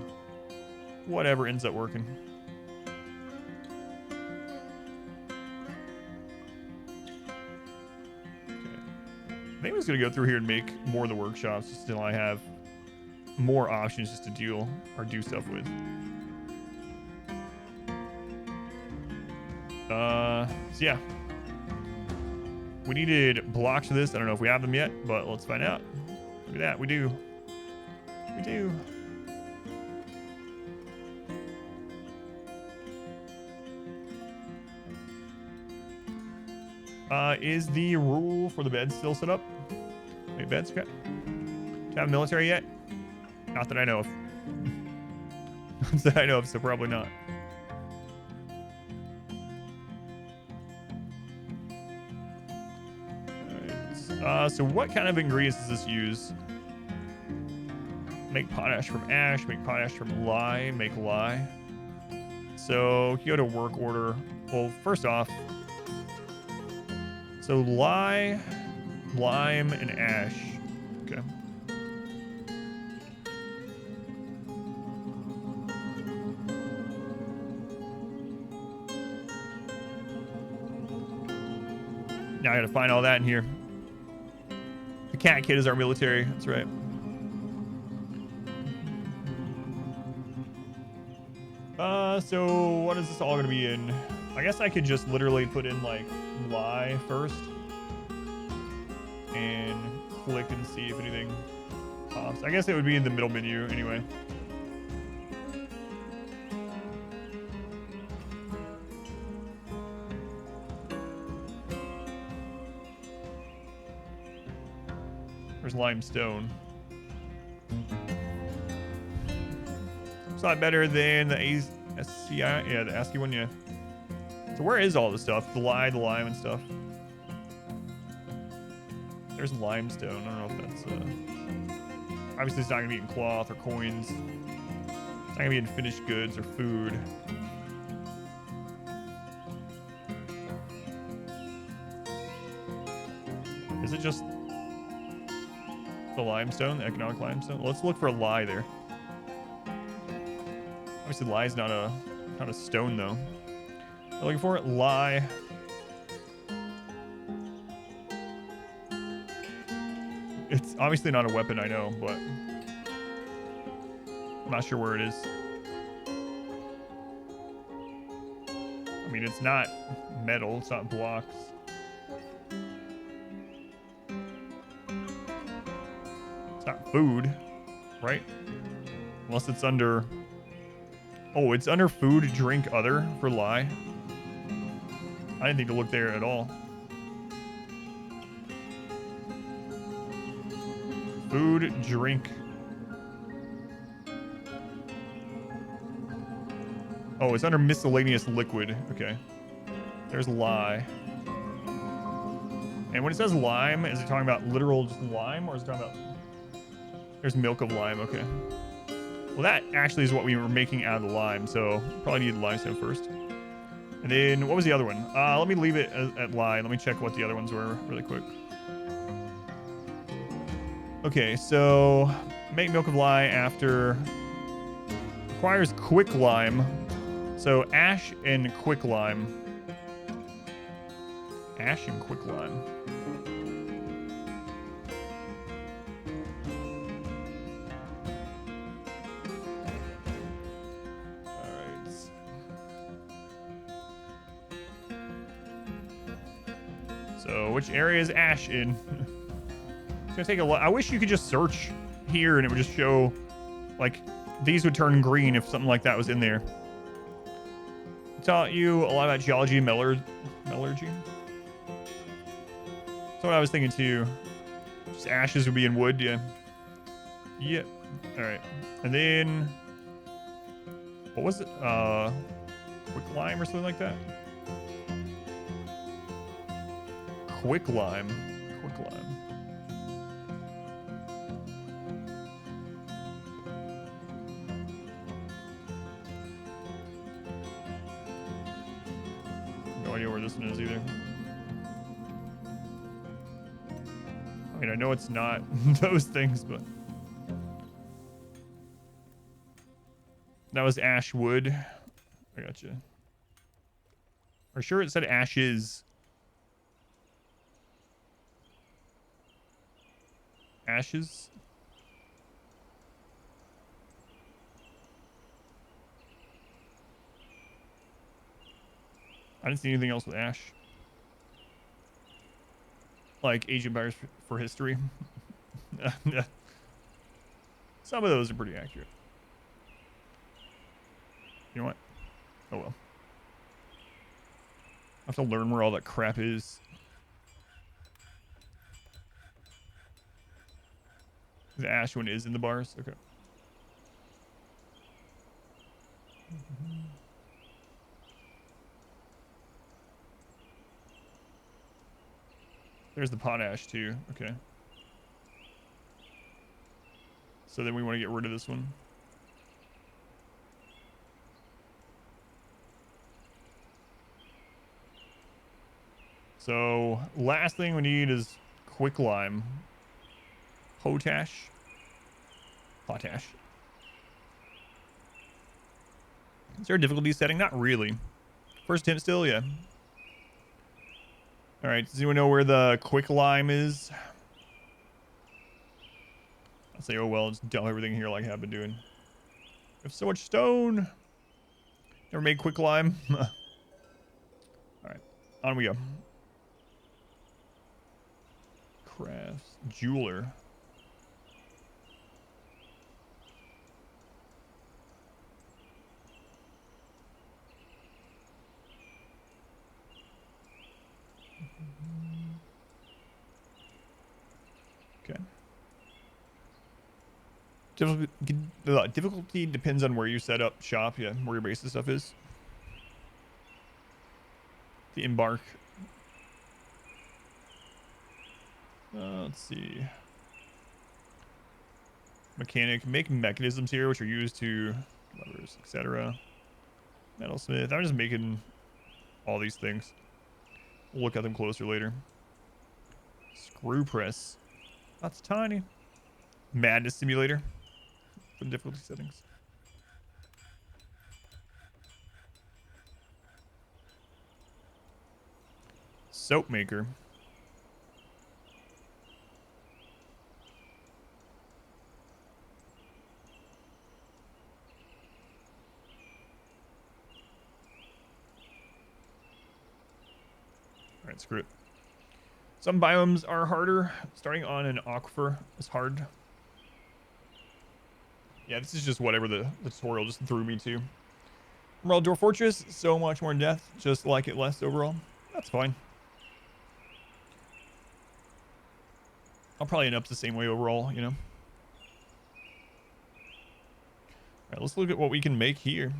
ends up working. Okay. I think I was gonna go through here and make more of the workshops just until I have more options just to deal or do stuff with. So yeah, we needed blocks for this. I don't know if we have them yet, but let's find out. Look at that, we do. We do. Is the rule for the bed still set up? Wait, beds? Okay. Do you have military yet? Not that I know of. that I know of, so probably not. Alright. So what kind of ingredients does this use? Make potash from ash, make potash from lye, make lye. So you go to work order. Well, first off, so lye, lime, and ash. Okay. Now I gotta find all that in here. The cat kid is our military. That's right. So what is this all gonna be in? I guess I could just literally put in like lye first and click and see if anything pops. I guess it would be in the middle menu anyway. There's limestone. It's a lot better than the SCI. Yeah, the ASCII one, yeah. So where is all this stuff? The lye, the lime, and stuff. There's limestone. I don't know if that's... obviously, it's not going to be in cloth or coins. It's not going to be in finished goods or food. Is it just the limestone, the economic limestone? Well, let's look for a lye there. Obviously, lye is not a stone, though. I'm looking for it. Lye. It's obviously not a weapon, I know, but I'm not sure where it is. I mean, it's not metal. It's not blocks. It's not food, right? Unless it's under... Oh, it's under food, drink, other for lye. I didn't think to look there at all. Food, drink. Oh, it's under miscellaneous liquid. Okay. There's lye. And when it says lime, is it talking about literal just lime, or is it talking about... There's milk of lime. Okay. Well, that actually is what we were making out of the lime, so probably need the limestone first. And then, what was the other one? Let me leave it at lye. Let me check what the other ones were really quick. Okay, so make milk of lye after... Requires quick lime. So ash and quick lime. Ash and quick lime. So, which area is ash in? It's gonna take a lot. I wish you could just search here and it would just show, like, these would turn green if something like that was in there. It taught you a lot about geology and metallurgy. That's what I was thinking too. Just ashes would be in wood, yeah. Yep. Alright. And then... What was it? Quick lime or something like that? Quick lime. Quick lime. No idea where this one is either. I mean, I know it's not those things, but... That was ash wood. I gotcha. Are you sure it said ashes? Ashes? I didn't see anything else with ash. Like Age of Empires for history. Some of those are pretty accurate. You know what? Oh well. I have to learn where all that crap is. The ash one is in the bars? Okay. There's the potash too. Okay. So then we want to get rid of this one. So last thing we need is quicklime. Potash. Potash. Is there a difficulty setting? Not really. First hint still, yeah. All right, does anyone know where the quicklime is? I'll say, oh well, just dump everything here like I've been doing. We have so much stone. Never made quicklime. All right, on we go. Crafts, jeweler. Okay. Difficulty depends on where you set up shop, yeah, where your base and stuff is. The embark. Let's see. Mechanic. Make mechanisms here, which are used to levers, etc. Metalsmith. I'm just making all these things. We'll look at them closer later. Screw press. That's tiny. Madness simulator. For the difficulty settings. Soap maker. Alright, screw it. Some biomes are harder. Starting on an aquifer is hard. Yeah, this is just whatever the tutorial just threw me to. RimWorld Dwarf Fortress, so much more in depth. Just like it less overall. That's fine. I'll probably end up the same way overall, you know. Alright, let's look at what we can make here.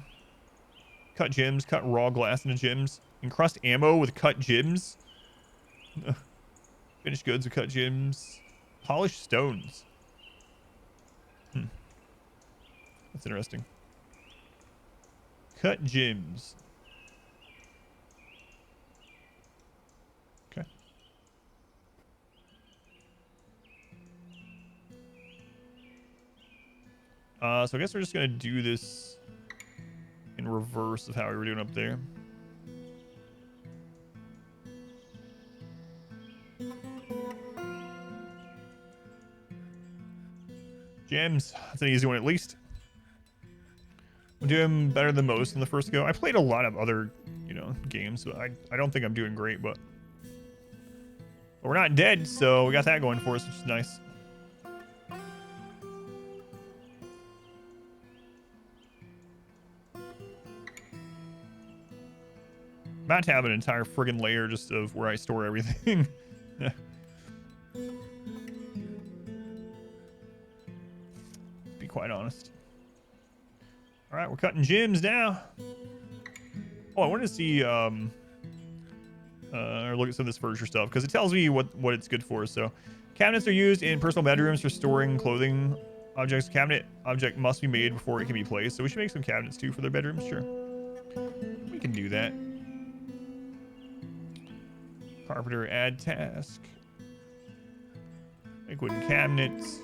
Cut gems, cut raw glass into gems. Encrust ammo with cut gems. Finished goods with cut gems. Polished stones. That's interesting. Cut gems. Okay. So I guess we're just gonna do this in reverse of how we were doing up there. Gems. That's an easy one at least. I'm doing better than most in the first go. I played a lot of other, you know, games, so I don't think I'm doing great, but we're not dead, so we got that going for us, which is nice. I'm about to have an entire friggin' layer just of where I store everything. To be quite honest. All right, we're cutting gems now. Oh, I wanted to see, or look at some of this furniture stuff because it tells me what it's good for. So, cabinets are used in personal bedrooms for storing clothing objects. Cabinet object must be made before it can be placed. So we should make some cabinets too for their bedrooms. Sure, we can do that. Carpenter add task. Make wooden cabinets.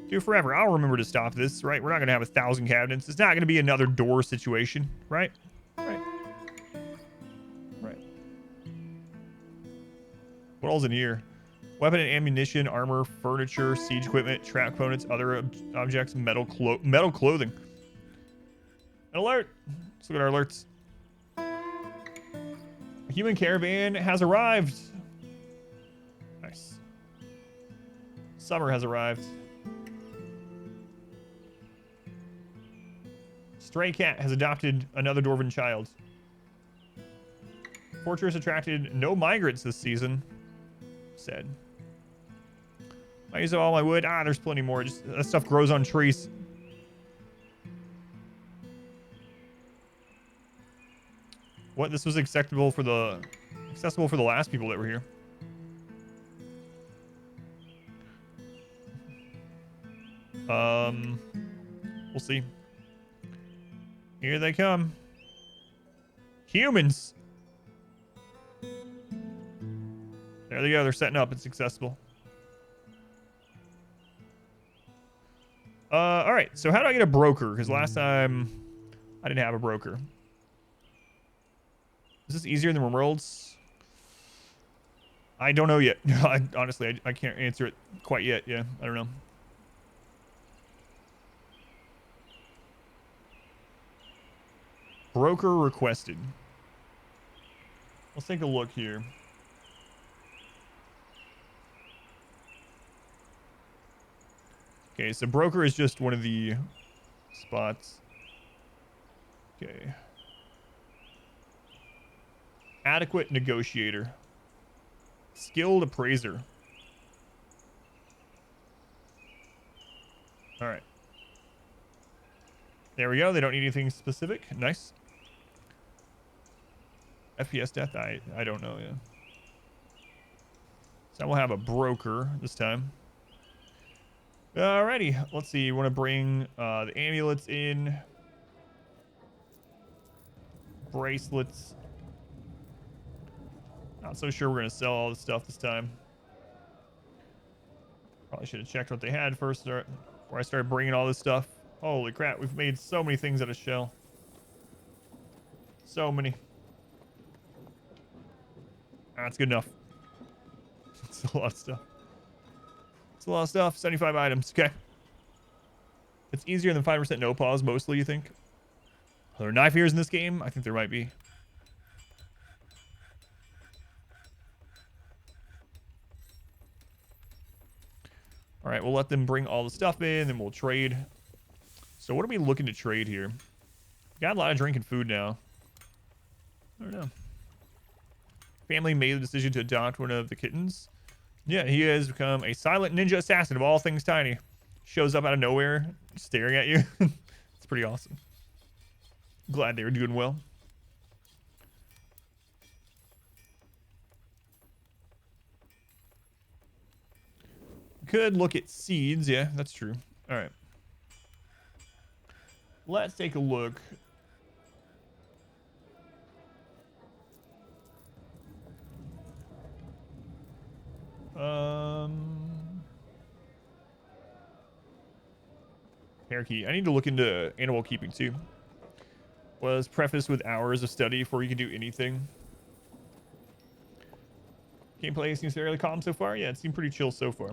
Do forever. I'll remember to stop this, right? We're not going to have 1,000 cabinets. It's not going to be another door situation, right? Right. What all's in here? Weapon and ammunition, armor, furniture, siege equipment, trap components, other objects, metal clothing. An alert! Let's look at our alerts. A human caravan has arrived. Nice. Summer has arrived. Stray cat has adopted another dwarven child. Fortress attracted no migrants this season. Said. I use all my wood. There's plenty more. Just that stuff grows on trees. What? This was accessible for the last people that were here. We'll see. Here they come. Humans. There they go. They're setting up. It's accessible. All right. So how do I get a broker? Because last time I didn't have a broker. Is this easier than RimWorld's? I don't know yet. Honestly, I can't answer it quite yet. Yeah, I don't know. Broker requested. Let's take a look here. Okay, so broker is just one of the spots. Okay. Adequate negotiator. Skilled appraiser. All right. There we go. They don't need anything specific. Nice. FPS death? I don't know, yeah. So we'll have a broker this time. Alrighty. Let's see. You want to bring the amulets in. Bracelets. Not so sure we're going to sell all this stuff this time. Probably should have checked what they had first before I started bringing all this stuff. Holy crap. We've made so many things out of shell. So many. That's good enough. It's a lot of stuff. It's a lot of stuff. 75 items. Okay. It's easier than 5% no pause, mostly, you think? Are there knife ears in this game? I think there might be. All right, we'll let them bring all the stuff in, then we'll trade. So what are we looking to trade here? Got a lot of drink and food now. I don't know. Family made the decision to adopt one of the kittens. Yeah, he has become a silent ninja assassin of all things tiny. Shows up out of nowhere, staring at you. It's pretty awesome. Glad they were doing well. Could look at seeds. Yeah, that's true. All right. Let's take a look. Parakeet. I need to look into animal keeping too. Was prefaced with hours of study before you can do anything. Gameplay seems fairly calm so far. Yeah, it seemed pretty chill so far.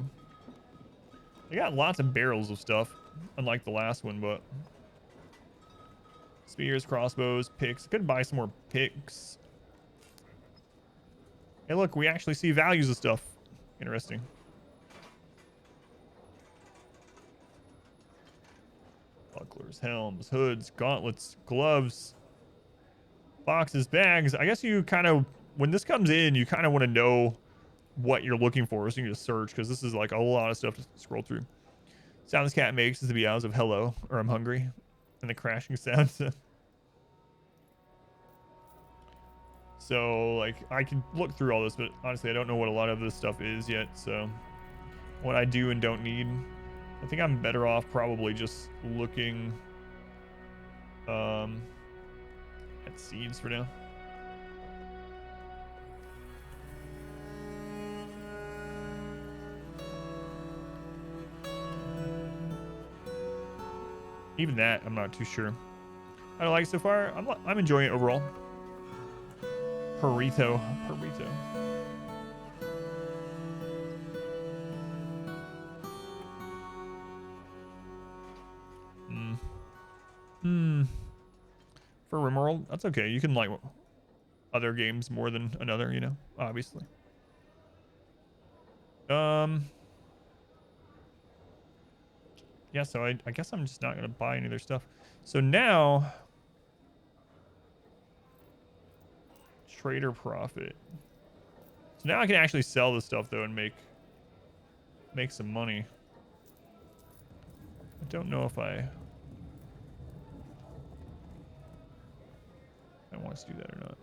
They got lots of barrels of stuff, unlike the last one, but spears, crossbows, picks. Could buy some more picks. Hey, look, we actually see values of stuff. Interesting. Bucklers, helms, hoods, gauntlets, gloves, boxes, bags. I guess you kind of, when this comes in, you kind of want to know what you're looking for, so you can just search, because this is like a lot of stuff to scroll through. Sound this cat makes is the meows of hello, or I'm hungry, and the crashing sounds. So, like, I can look through all this, but honestly, I don't know what a lot of this stuff is yet, so what I do and don't need. I think I'm better off probably just looking at seeds for now. Even that, I'm not too sure. I don't like it so far. I'm enjoying it overall. Burrito. For RimWorld, that's okay. You can like other games more than another, you know, obviously. Yeah, so I guess I'm just not gonna buy any of their stuff. So now, trader profit. So now I can actually sell this stuff though and make some money. I don't know if I want to do that or not.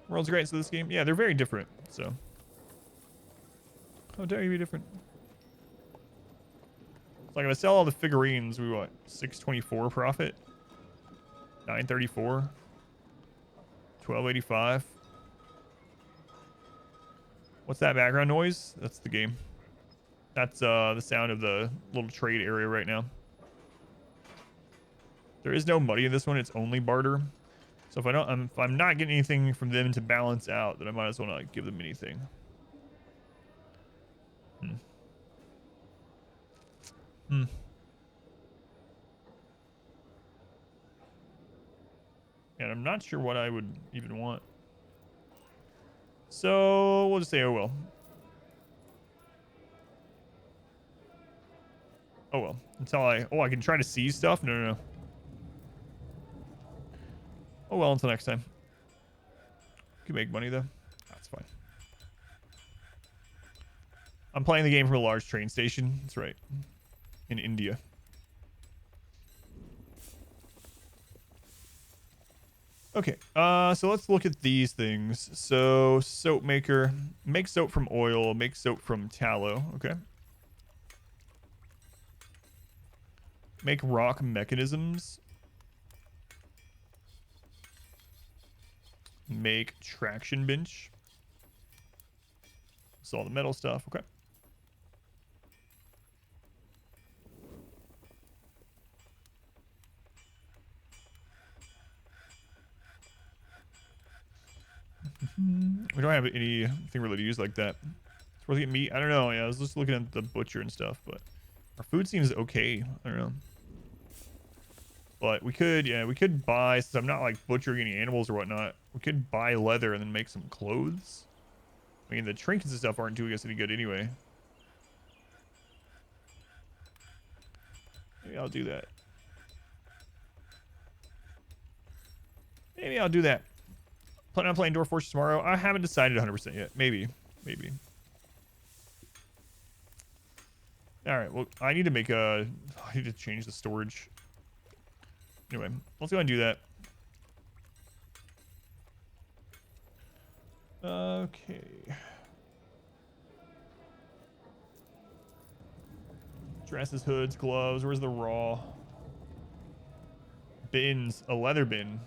World's great, so this game, yeah, they're very different. So, how dare you be different? It's like if I sell all the figurines, we what? 624 profit, 934, 1285. What's that background noise? That's the game. That's the sound of the little trade area right now. There is no money in this one. It's only barter. So if I'm not getting anything from them to balance out, then I might as well not give them anything. And I'm not sure what I would even want. So we'll just say, oh well. Oh well. Until I can try to seize stuff? No. Oh well, until next time. You can make money though. That's fine. I'm playing the game from a large train station. That's right. In India. Okay, so let's look at these things. So, soap maker. Make soap from oil. Make soap from tallow. Okay. Make rock mechanisms. Make traction bench. So all the metal stuff. Okay. We don't have anything really to use like that. It's worth to get meat. I don't know. Yeah, I was just looking at the butcher and stuff, but our food seems okay. I don't know. But we could buy, since I'm not like butchering any animals or whatnot, we could buy leather and then make some clothes. I mean, the trinkets and stuff aren't doing us any good anyway. Maybe I'll do that. Maybe I'll do that. Planning on playing Dwarf Fortress tomorrow. I haven't decided 100% yet. Maybe. All right. Well, I need to change the storage. Anyway, let's go ahead and do that. Okay. Dresses, hoods, gloves. Where's the raw? Bins. A leather bin.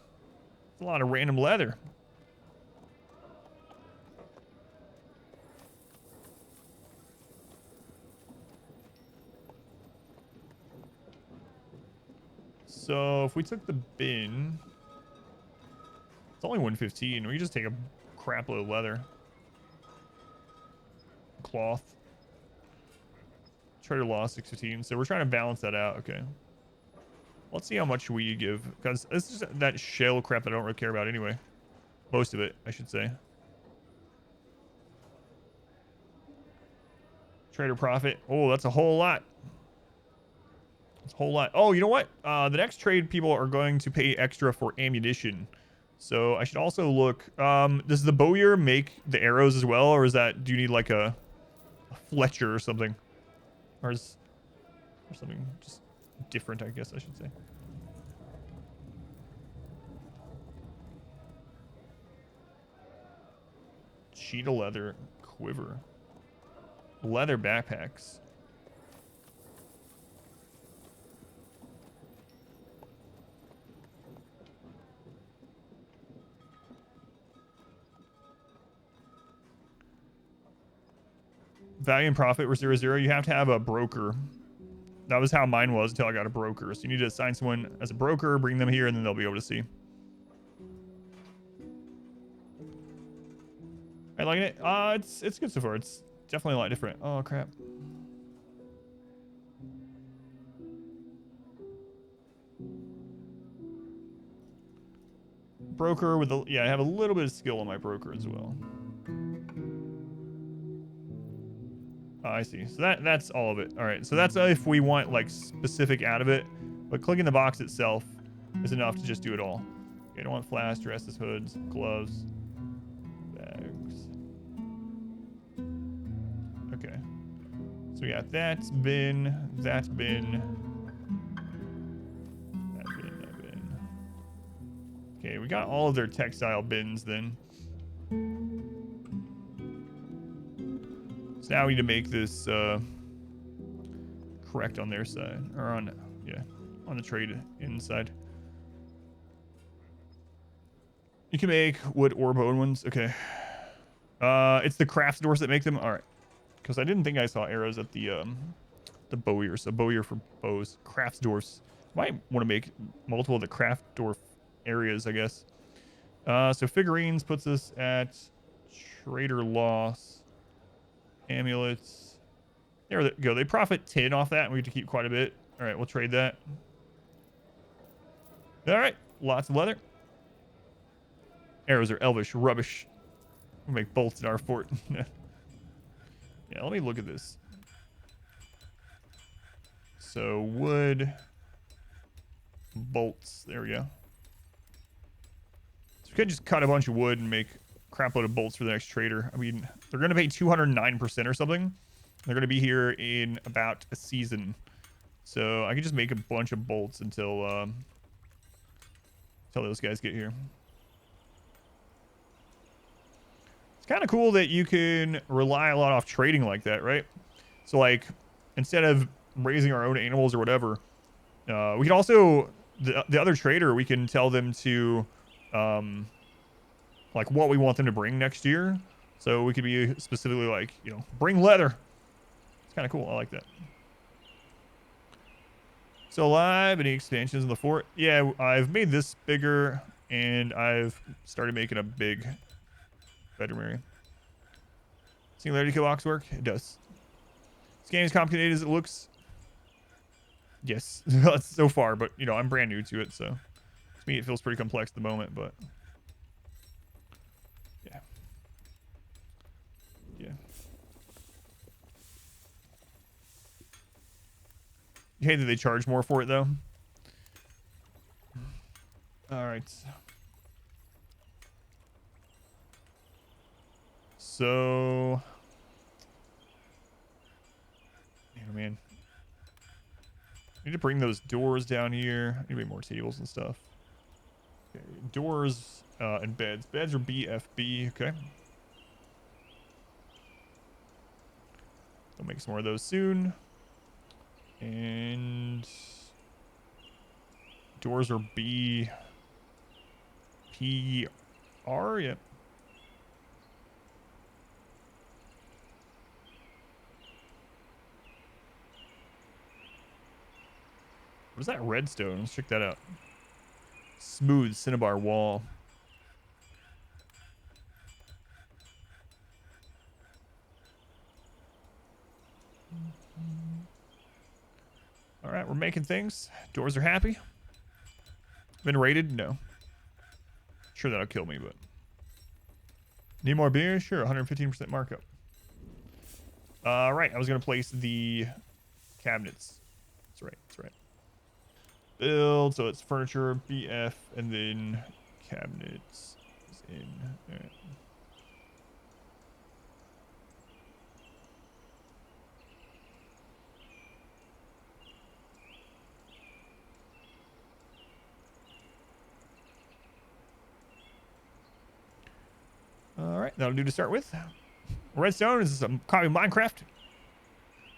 That's a lot of random leather. So if we took the bin, it's only 115. We can just take a crap load of leather. Cloth. Trader lost 615. So we're trying to balance that out. Okay. Let's see how much we give, because this is that shell crap that I don't really care about anyway. Most of it, I should say. Trader profit. Oh, that's a whole lot. That's a whole lot. Oh, you know what? The next trade people are going to pay extra for ammunition. So I should also look. Does the bowyer make the arrows as well, or do you need like a Fletcher or something? Or something just different, I guess I should say. Sheet of leather quiver. Leather backpacks. Value and profit were 0-0. You have to have a broker. That was how mine was until I got a broker. So you need to assign someone as a broker, bring them here, and then they'll be able to see. I like it. It's good so far. It's definitely a lot different. Oh crap. Broker with I have a little bit of skill on my broker as well. Oh, I see. So that's all of it. All right. So that's if we want like specific out of it, but clicking the box itself is enough to just do it all. Okay, I don't want flask, dresses, hoods, gloves, bags. Okay. So we got that bin, that bin, that bin, that bin. Okay, we got all of their textile bins then. So now we need to make this correct on their side, or on, yeah, on the trade inside. You can make wood or bone ones. Okay. It's the crafts doors that make them. All right. Because I didn't think I saw arrows at the bowyer. So bowyer for bows. Crafts doors. Might want to make multiple of the craft door areas, I guess. So figurines puts us at trader loss. Amulets. There we go. They profit 10 off that, and we get to keep quite a bit. All right, we'll trade that. All right, lots of leather. Arrows are elvish rubbish. We'll make bolts in our fort. Yeah, let me look at this. So wood, bolts. There we go. So we could just cut a bunch of wood and make a crap load of bolts for the next trader. I mean, they're going to pay 209% or something. They're going to be here in about a season. So I can just make a bunch of bolts until those guys get here. It's kind of cool that you can rely a lot off trading like that, right? So like, instead of raising our own animals or whatever, we can also, the other trader, we can tell them to, like what we want them to bring next year. So we could be specifically like, you know, bring leather. It's kind of cool. I like that. So live, any expansions in the fort? Yeah, I've made this bigger, and I've started making a big bedroom area. Singularity kill box work? It does. This game is complicated as it looks. Yes, so far, but you know, I'm brand new to it, so to me it feels pretty complex at the moment, but yeah. Yeah. You hate that they charge more for it though. All right. So, oh man, I need to bring those doors down here. I need to make more tables and stuff. Okay, doors and beds. Beds are BFB. Okay. I'll make some more of those soon. And doors are BPR. Yep. What is that redstone? Let's check that out. Smooth cinnabar wall. All right, we're making things. Doors are happy. Been raided? No. Sure, that'll kill me, but need more beer? Sure, 115% markup. Right, I was gonna place the cabinets. That's right. That's right. Build, so it's furniture, BF, and then cabinets is in. All right. All right, that'll do to start with. Redstone is a copy of Minecraft.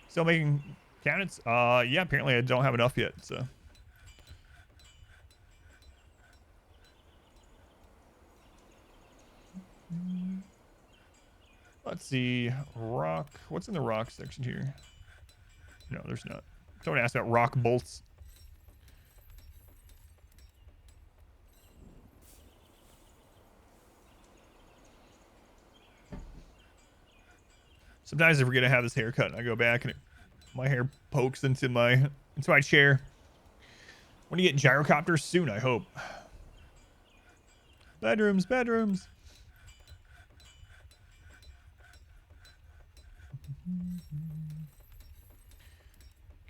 Still making cabinets? Yeah, apparently I don't have enough yet, so. Let's see. Rock. What's in the rock section here? No, there's not. Someone asked about rock bolts. Sometimes I forget I have this haircut and I go back and my hair pokes into my chair. When you get gyrocopters soon, I hope. Bedrooms, bedrooms.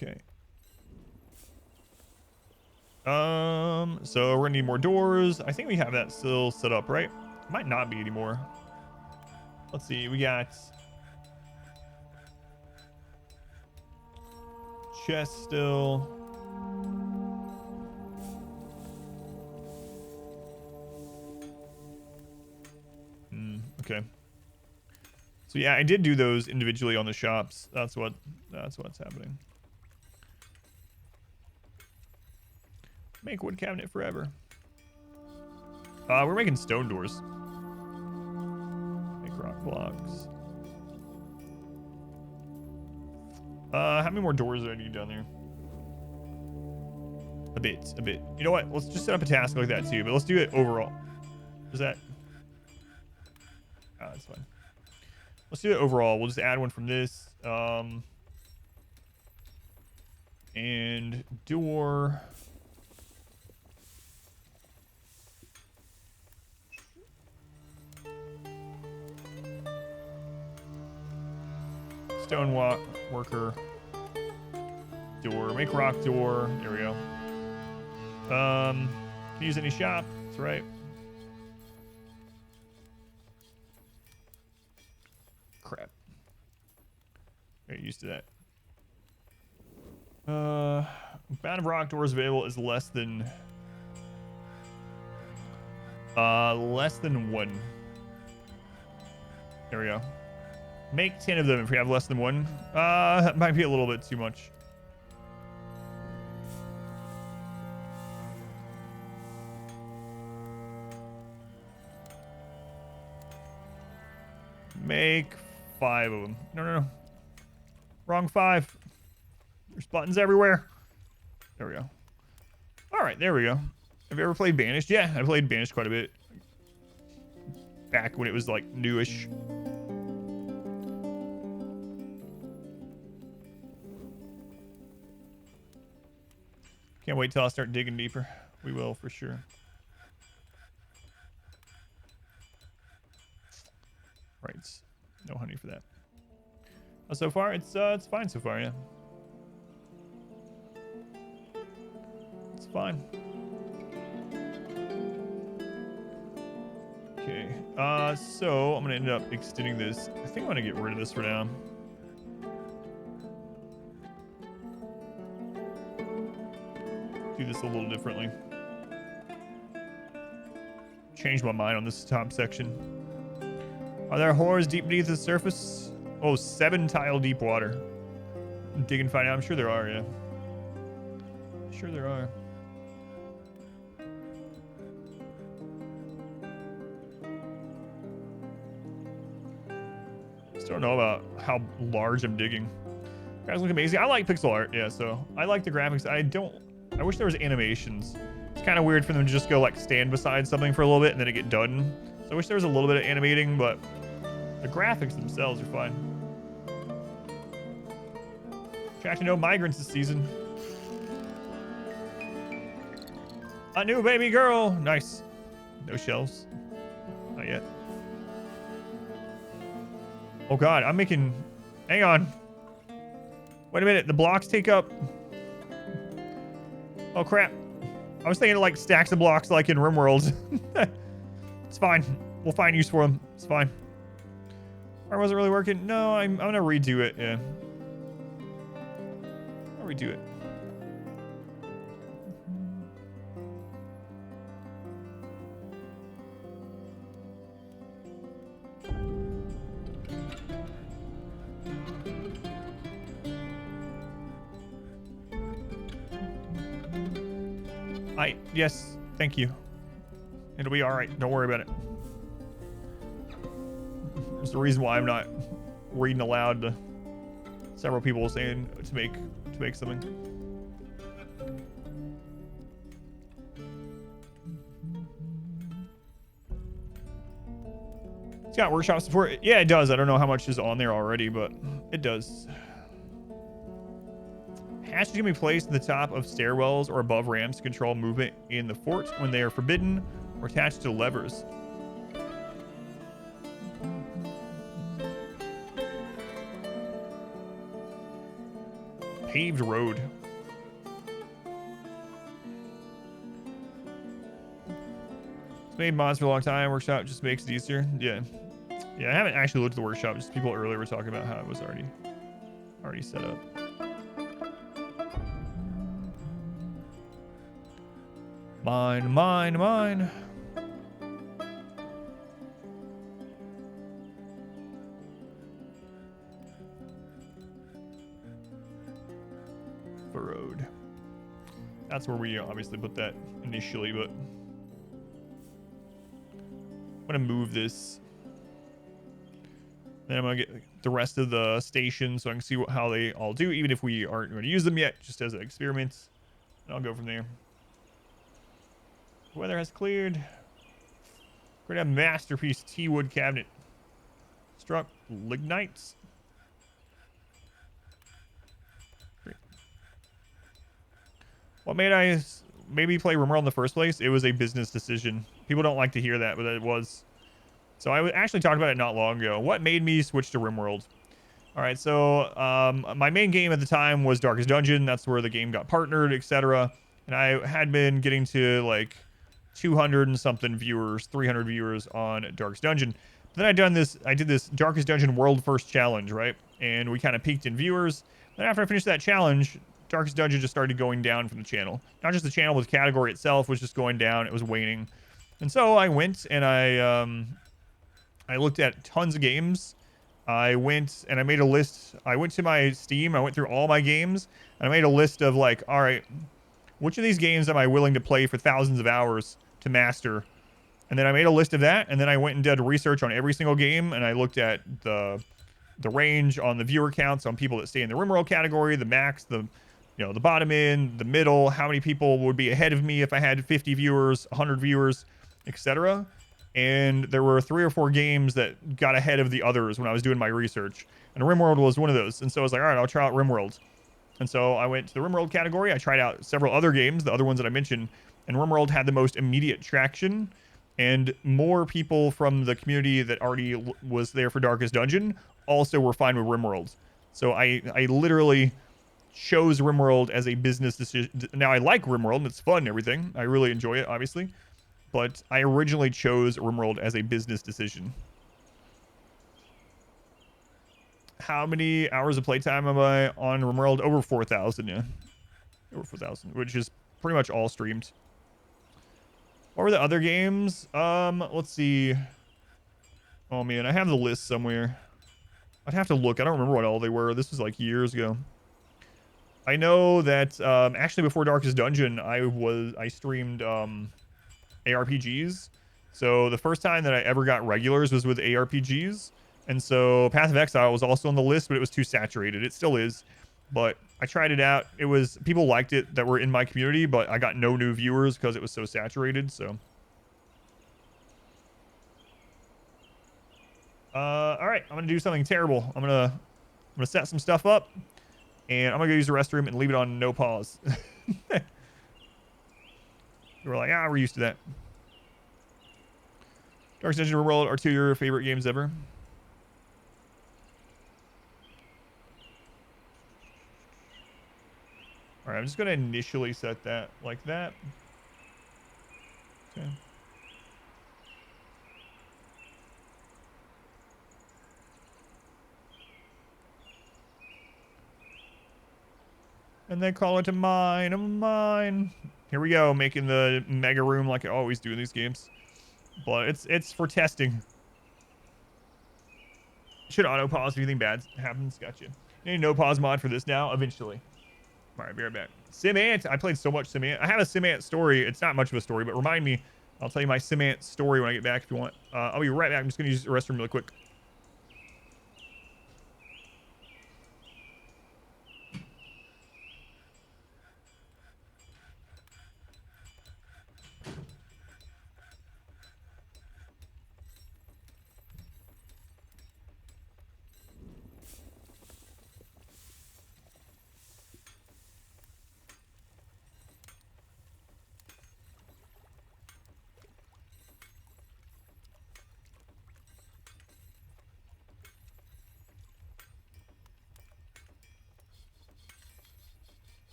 Okay. So we're gonna need more doors. I think we have that still set up, right? Might not be anymore. Let's see. We got chest still. Okay. So yeah, I did do those individually on the shops. That's what's happening. Make wood cabinet forever. We're making stone doors. Make rock blocks. How many more doors do I need down there? A bit. You know what? Let's just set up a task like that too, but let's do it overall. Is that? That's fine. Let's do it overall. We'll just add one from this. And door. Stone worker. Door. Make rock door. There we go. Can use any shop. That's right. Crap. Get used to that. Amount of rock doors available is less than 1. There we go. Make 10 of them if we have less than 1. That might be a little bit too much. Make 5 of them. No. Wrong 5. There's buttons everywhere. There we go. All right, there we go. Have you ever played Banished? Yeah, I played Banished quite a bit. Back when it was like newish. Can't wait till I start digging deeper. We will for sure. Right. No honey for that. So far, it's fine so far, yeah. It's fine. Okay. So I'm gonna end up extending this. I think I'm gonna get rid of this for now. Do this a little differently. Change my mind on this top section. Are there horrors deep beneath the surface? Oh, 7 tile deep water. Dig and find out. I'm sure there are, yeah. Sure there are. Just don't know about how large I'm digging. Guys look amazing. I like pixel art, yeah, so I like the graphics. I wish there was animations. It's kind of weird for them to just go like stand beside something for a little bit and then it get done. So I wish there was a little bit of animating, but the graphics themselves are fine. Tracking no migrants this season. A new baby girl. Nice. No shelves. Not yet. Oh god, I'm making... Hang on. Wait a minute, the blocks take up... Oh crap. I was thinking like stacks of blocks like in RimWorld. It's fine. We'll find use for them. It's fine. Or was it really working? No, I'm gonna redo it, yeah. I'll redo it. Yes, thank you. It'll be all right. Don't worry about it. There's the reason why I'm not reading aloud to several people saying to make something. It's got workshop support. Yeah, it does. I don't know how much is on there already, but it does. Hatches can be placed at the top of stairwells or above ramps to control movement in the fort when they are forbidden or attached to levers. Paved road. It's made mods for a long time. Workshop just makes it easier. Yeah. Yeah, I haven't actually looked at the workshop. Just people earlier were talking about how it was already set up. Mine. road. That's where we obviously put that initially, but I'm gonna move this. Then I'm gonna get the rest of the stations so I can see how they all do, even if we aren't going to use them yet, just as an experiment. And I'll go from there. Weather has cleared. We're gonna have masterpiece T-wood cabinet. Struck lignites. Great. What made I maybe play RimWorld in the first place? It was a business decision. People don't like to hear that, but it was. So I actually talked about it not long ago. What made me switch to RimWorld? All right, so my main game at the time was Darkest Dungeon. That's where the game got partnered, etc. And I had been getting to like 200 and something viewers, 300 viewers on Darkest Dungeon. Then I did this Darkest Dungeon World First Challenge, right? And we kind of peaked in viewers. Then after I finished that challenge, Darkest Dungeon just started going down from the channel. Not just the channel, but the category itself was just going down. It was waning. And so I went and I looked at tons of games. I went and I made a list. I went to my Steam. I went through all my games. And I made a list of like, all right, which of these games am I willing to play for thousands of hours to master? And then I made a list of that. And then I went and did research on every single game. And I looked at the range on the viewer counts on people that stay in the RimWorld category, the max, the bottom end, the middle, how many people would be ahead of me if I had 50 viewers, 100 viewers, etc. And there were 3 or 4 games that got ahead of the others when I was doing my research. And RimWorld was one of those. And so I was like, all right, I'll try out RimWorld. And so I went to the RimWorld category. I tried out several other games, the other ones that I mentioned. And RimWorld had the most immediate traction. And more people from the community that already was there for Darkest Dungeon also were fine with RimWorld. So I literally chose RimWorld as a business decision. Now, I like RimWorld and it's fun and everything. I really enjoy it, obviously. But I originally chose RimWorld as a business decision. How many hours of playtime am I on RimWorld? Over 4,000, yeah. Over 4,000, which is pretty much all streamed. What were the other games? Let's see. Oh, man, I have the list somewhere. I'd have to look. I don't remember what all they were. This was like years ago. I know that actually before Darkest Dungeon, I streamed ARPGs. So the first time that I ever got regulars was with ARPGs. And so Path of Exile was also on the list, but it was too saturated. It still is. But I tried it out. People liked it that were in my community, but I got no new viewers because it was so saturated. So all right, I'm gonna do something terrible. I'm gonna set some stuff up, and I'm gonna go use the restroom and leave it on no pause. We're like, we're used to that. Darkest Dungeon and RimWorld are 2 of your favorite games ever. All right, I'm just gonna initially set that like that. Okay. And then call it a mine. Here we go, making the mega room like I always do in these games. But it's for testing. Should auto pause if anything bad happens. Gotcha. Need a no pause mod for this now, eventually. All right, be right back. SimAnt. I played so much SimAnt. I have a SimAnt story. It's not much of a story, but remind me. I'll tell you my SimAnt story when I get back if you want. I'll be right back. I'm just gonna use the restroom really quick.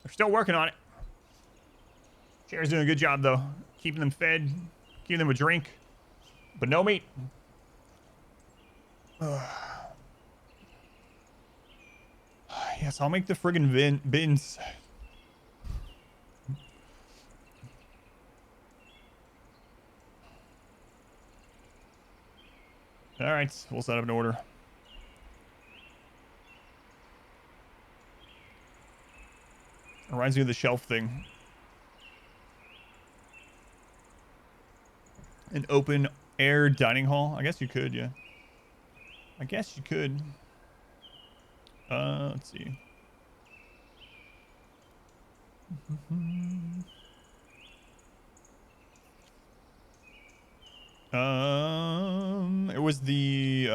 They're still working on it. Chair's doing a good job, though. Keeping them fed, giving them a drink, but no meat. Yes, I'll make the friggin' bins. All right, we'll set up an order. Reminds me of the shelf thing. An open air dining hall. I guess you could, yeah. I guess you could. Let's see. It was the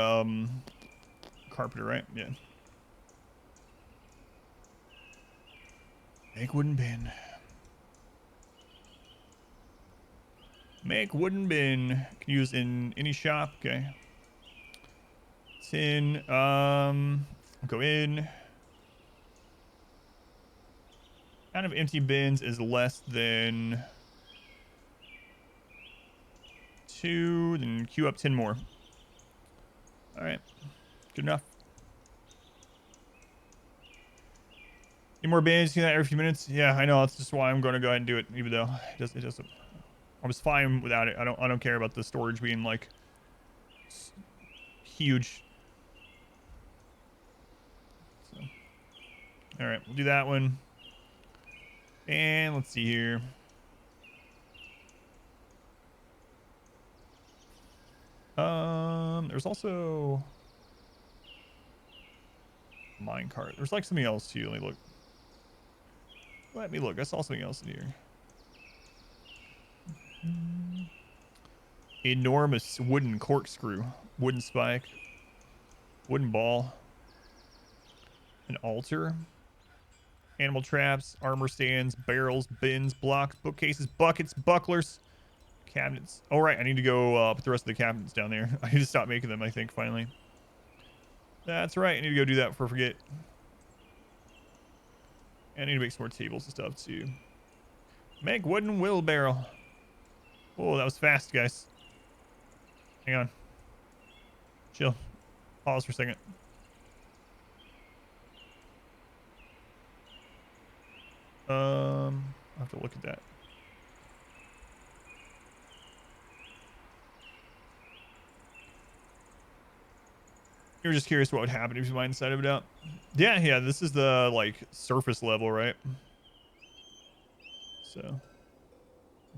carpenter, right? Yeah. Make wooden bin. Make wooden bin. Can use in any shop. Okay. It's in. Go in. Amount of empty bins is less than 2. Then queue up 10 more. All right. Good enough. Any more bins? See that every few minutes? Yeah, I know. That's just why I'm going to go ahead and do it, even though it doesn't. I was fine without it. I don't care about the storage being like huge. So, all right, we'll do that one. And let's see here. There's also minecart. There's like something else too. Let me look. Let me look. I saw something else in here. Enormous wooden corkscrew, wooden spike, wooden ball, an altar, animal traps, armor stands, barrels, bins, blocks, bookcases, buckets, bucklers, cabinets. Oh, right. I need to go put the rest of the cabinets down there. I need to stop making them, I think, finally. That's right. I need to go do that before I forget. And I need to make some more tables and stuff, too. Make wooden wheelbarrow. Oh, that was fast, guys. Hang on. Chill. Pause for a second. I'll have to look at that. You were just curious what would happen if you mind inside of it out. Yeah, this is the, like, surface level, right? So,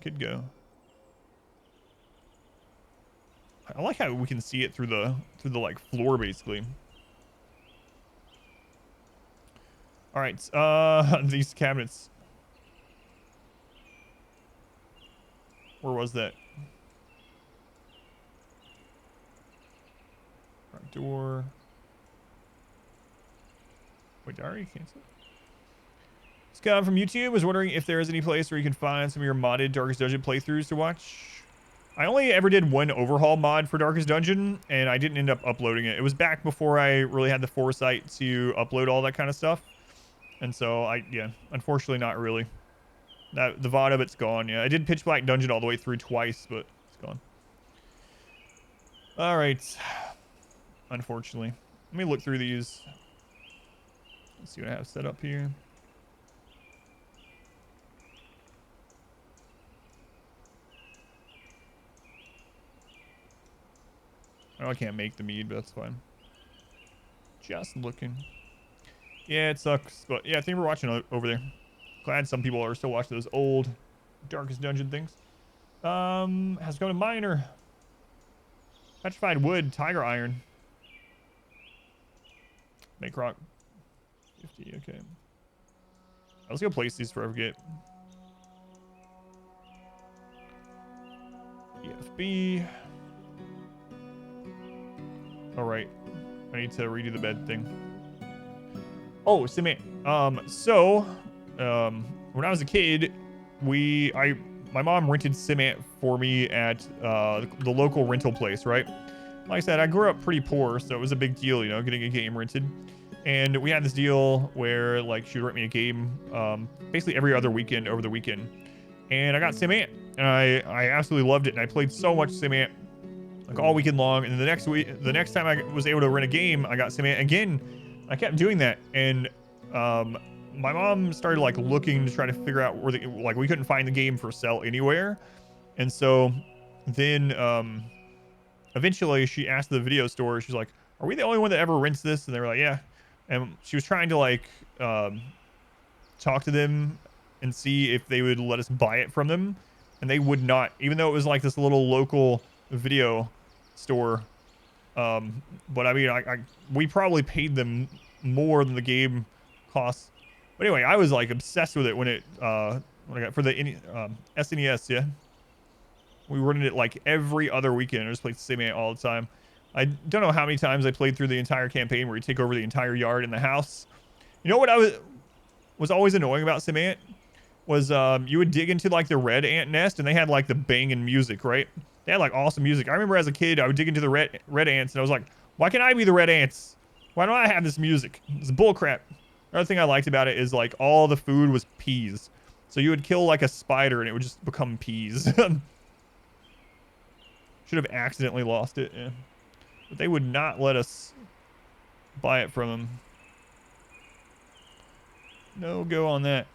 could go. I like how we can see it through the like floor basically. All right, these cabinets. Where was that? Front door. Wait, did I already cancel? Scott from YouTube was wondering if there is any place where you can find some of your modded Darkest Dungeon playthroughs to watch. I only ever did one overhaul mod for Darkest Dungeon, and I didn't end up uploading it. It was back before I really had the foresight to upload all that kind of stuff. And so, yeah, unfortunately not really. The VOD of it's gone, yeah. I did Pitch Black Dungeon all the way through twice, but it's gone. All right. Unfortunately. Let me look through these. Let's see what I have set up here. Oh, I can't make the mead, but that's fine. Just looking. Yeah, it sucks. But yeah, I think we're watching over there. Glad some people are still watching those old Darkest Dungeon things. Has to go to miner. Petrified wood, tiger iron. Make rock. 50, okay. Let's go place these before I forget. EFB. All right, I need to redo the bed thing. Oh, cement. When I was a kid, my mom rented cement for me at the local rental place, right? Like I said, I grew up pretty poor, so it was a big deal, you know, getting a game rented. And we had this deal where like she would rent me a game basically every other weekend over the weekend. And I got Sim Ant, and I absolutely loved it. And I played so much Sim Ant like all weekend long. And the next time I was able to rent a game, I got Sim Ant again. I kept doing that, and my mom started like looking to try to figure out where like we couldn't find the game for sale anywhere. And so then eventually she asked the video store, she's like, are we the only one that ever rents this? And they were like, yeah. And she was trying to like talk to them and see if they would let us buy it from them, and they would not, even though it was like this little local video store. But I mean, we probably paid them more than the game costs. But anyway, I was like obsessed with it when I got for the SNES. Yeah, we rented it like every other weekend. I just played Sim Ant all the time. I don't know how many times I played through the entire campaign where you take over the entire yard in the house. You know what was always annoying about Sim Ant was you would dig into like the red ant nest, and they had like the banging music, right? They had like awesome music. I remember as a kid, I would dig into the red ants, and I was like, why can't I be the red ants? Why don't I have this music? It's bullcrap. Another thing I liked about it is like all the food was peas. So you would kill like a spider and it would just become peas. Should have accidentally lost it, yeah. But they would not let us buy it from them. No go on that.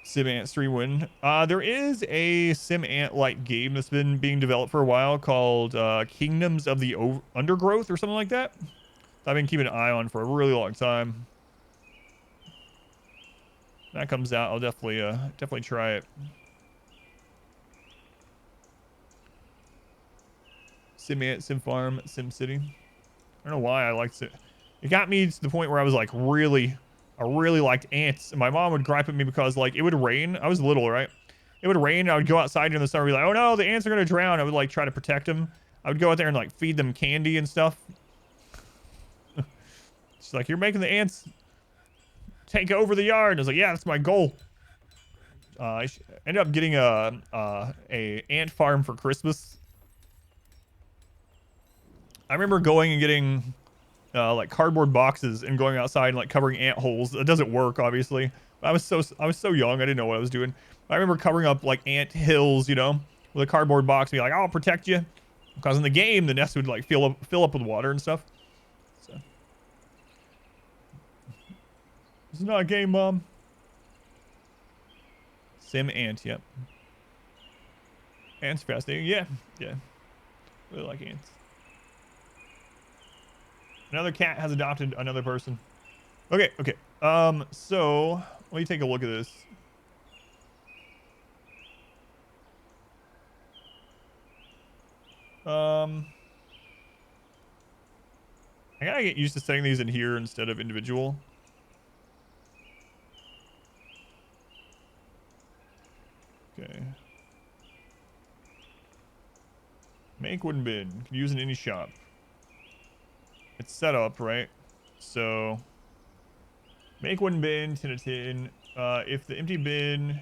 Sim Ant stream win. There is a Sim Ant like game that's been being developed for a while called Kingdoms of the Undergrowth or something like that. I've been keeping an eye on for a really long time. That comes out, I'll definitely try it. Sim Ant, Sim Farm, Sim City. I don't know why I liked it. It got me to the point where I was like I really liked ants. And my mom would gripe at me because like it would rain. I was little, right? It would rain. And I would go outside in the summer and be like, oh no, the ants are going to drown. I would like try to protect them. I would go out there and like feed them candy and stuff. She's like, you're making the ants take over the yard. I was like, yeah, that's my goal. I ended up getting a ant farm for Christmas. I remember going and getting like cardboard boxes and going outside and like covering ant holes. It doesn't work, obviously. I was so young, I didn't know what I was doing. I remember covering up like ant hills, you know, with a cardboard box, be like, I'll protect you, because in the game the nest would like fill up with water and stuff. So it's not a game, Mom. Sim Ant, yep. Ants fascinating, yeah. Really like ants. Another cat has adopted another person. Okay. So let me take a look at this. I gotta get used to setting these in here instead of individual. Okay. Make wooden bin. Can use in any shop. It's set up, right? So make wooden bin, 10 to 10. If the empty bin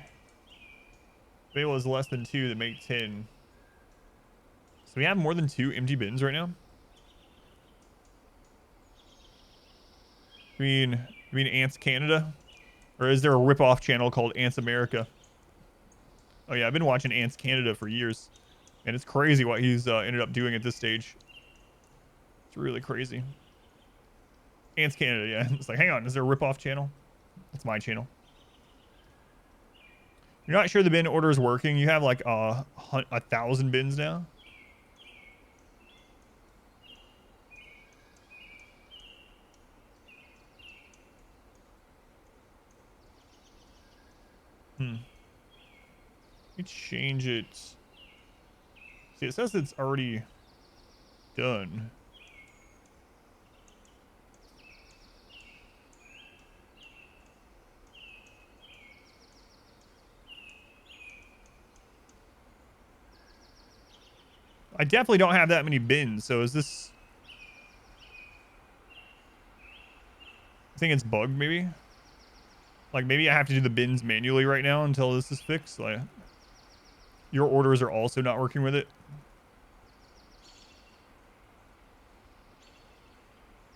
available is less than 2, then make 10. So we have more than 2 empty bins right now. You mean Ants Canada? Or is there a rip-off channel called Ants America? Oh yeah, I've been watching Ants Canada for years. And it's crazy what he's ended up doing at this stage. It's really crazy. Ants Canada, yeah. It's like, hang on, is there a rip-off channel? That's my channel. You're not sure the bin order is working? You have like 1,000 bins now? You change it. See, it says it's already done. I definitely don't have that many bins, so is this... I think it's bugged, maybe? Like, maybe I have to do the bins manually right now until this is fixed? Like, your orders are also not working with it?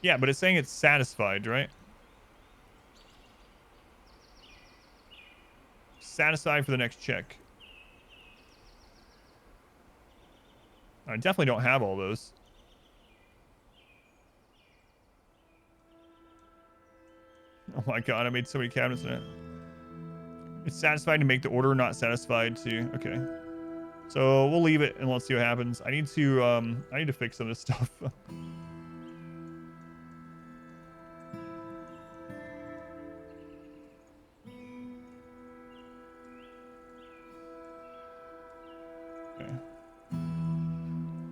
Yeah, but it's saying it's satisfied, right? Satisfied for the next check. I definitely don't have all those. Oh my god, I made so many cabinets in it. It's satisfied to make the order, not satisfied to... Okay. So we'll leave it and let's see what happens. I need to fix some of this stuff. Okay.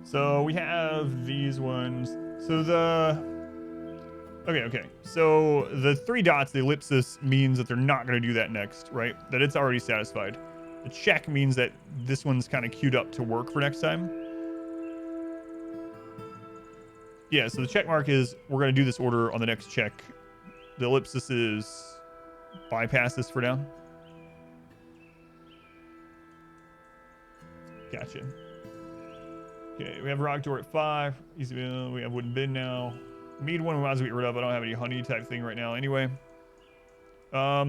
So we have these ones. So okay. So the 3 dots, the ellipsis, means that they're not going to do that next, right? That it's already satisfied. The check means that this one's kind of queued up to work for next time. Yeah, so the check mark is we're going to do this order on the next check. The ellipsis is bypass this for now. Gotcha. Okay, we have rock door at 5. Easy bin. We have wooden bin now. Mead one we might as well get rid of. I don't have any honey type thing right now anyway. So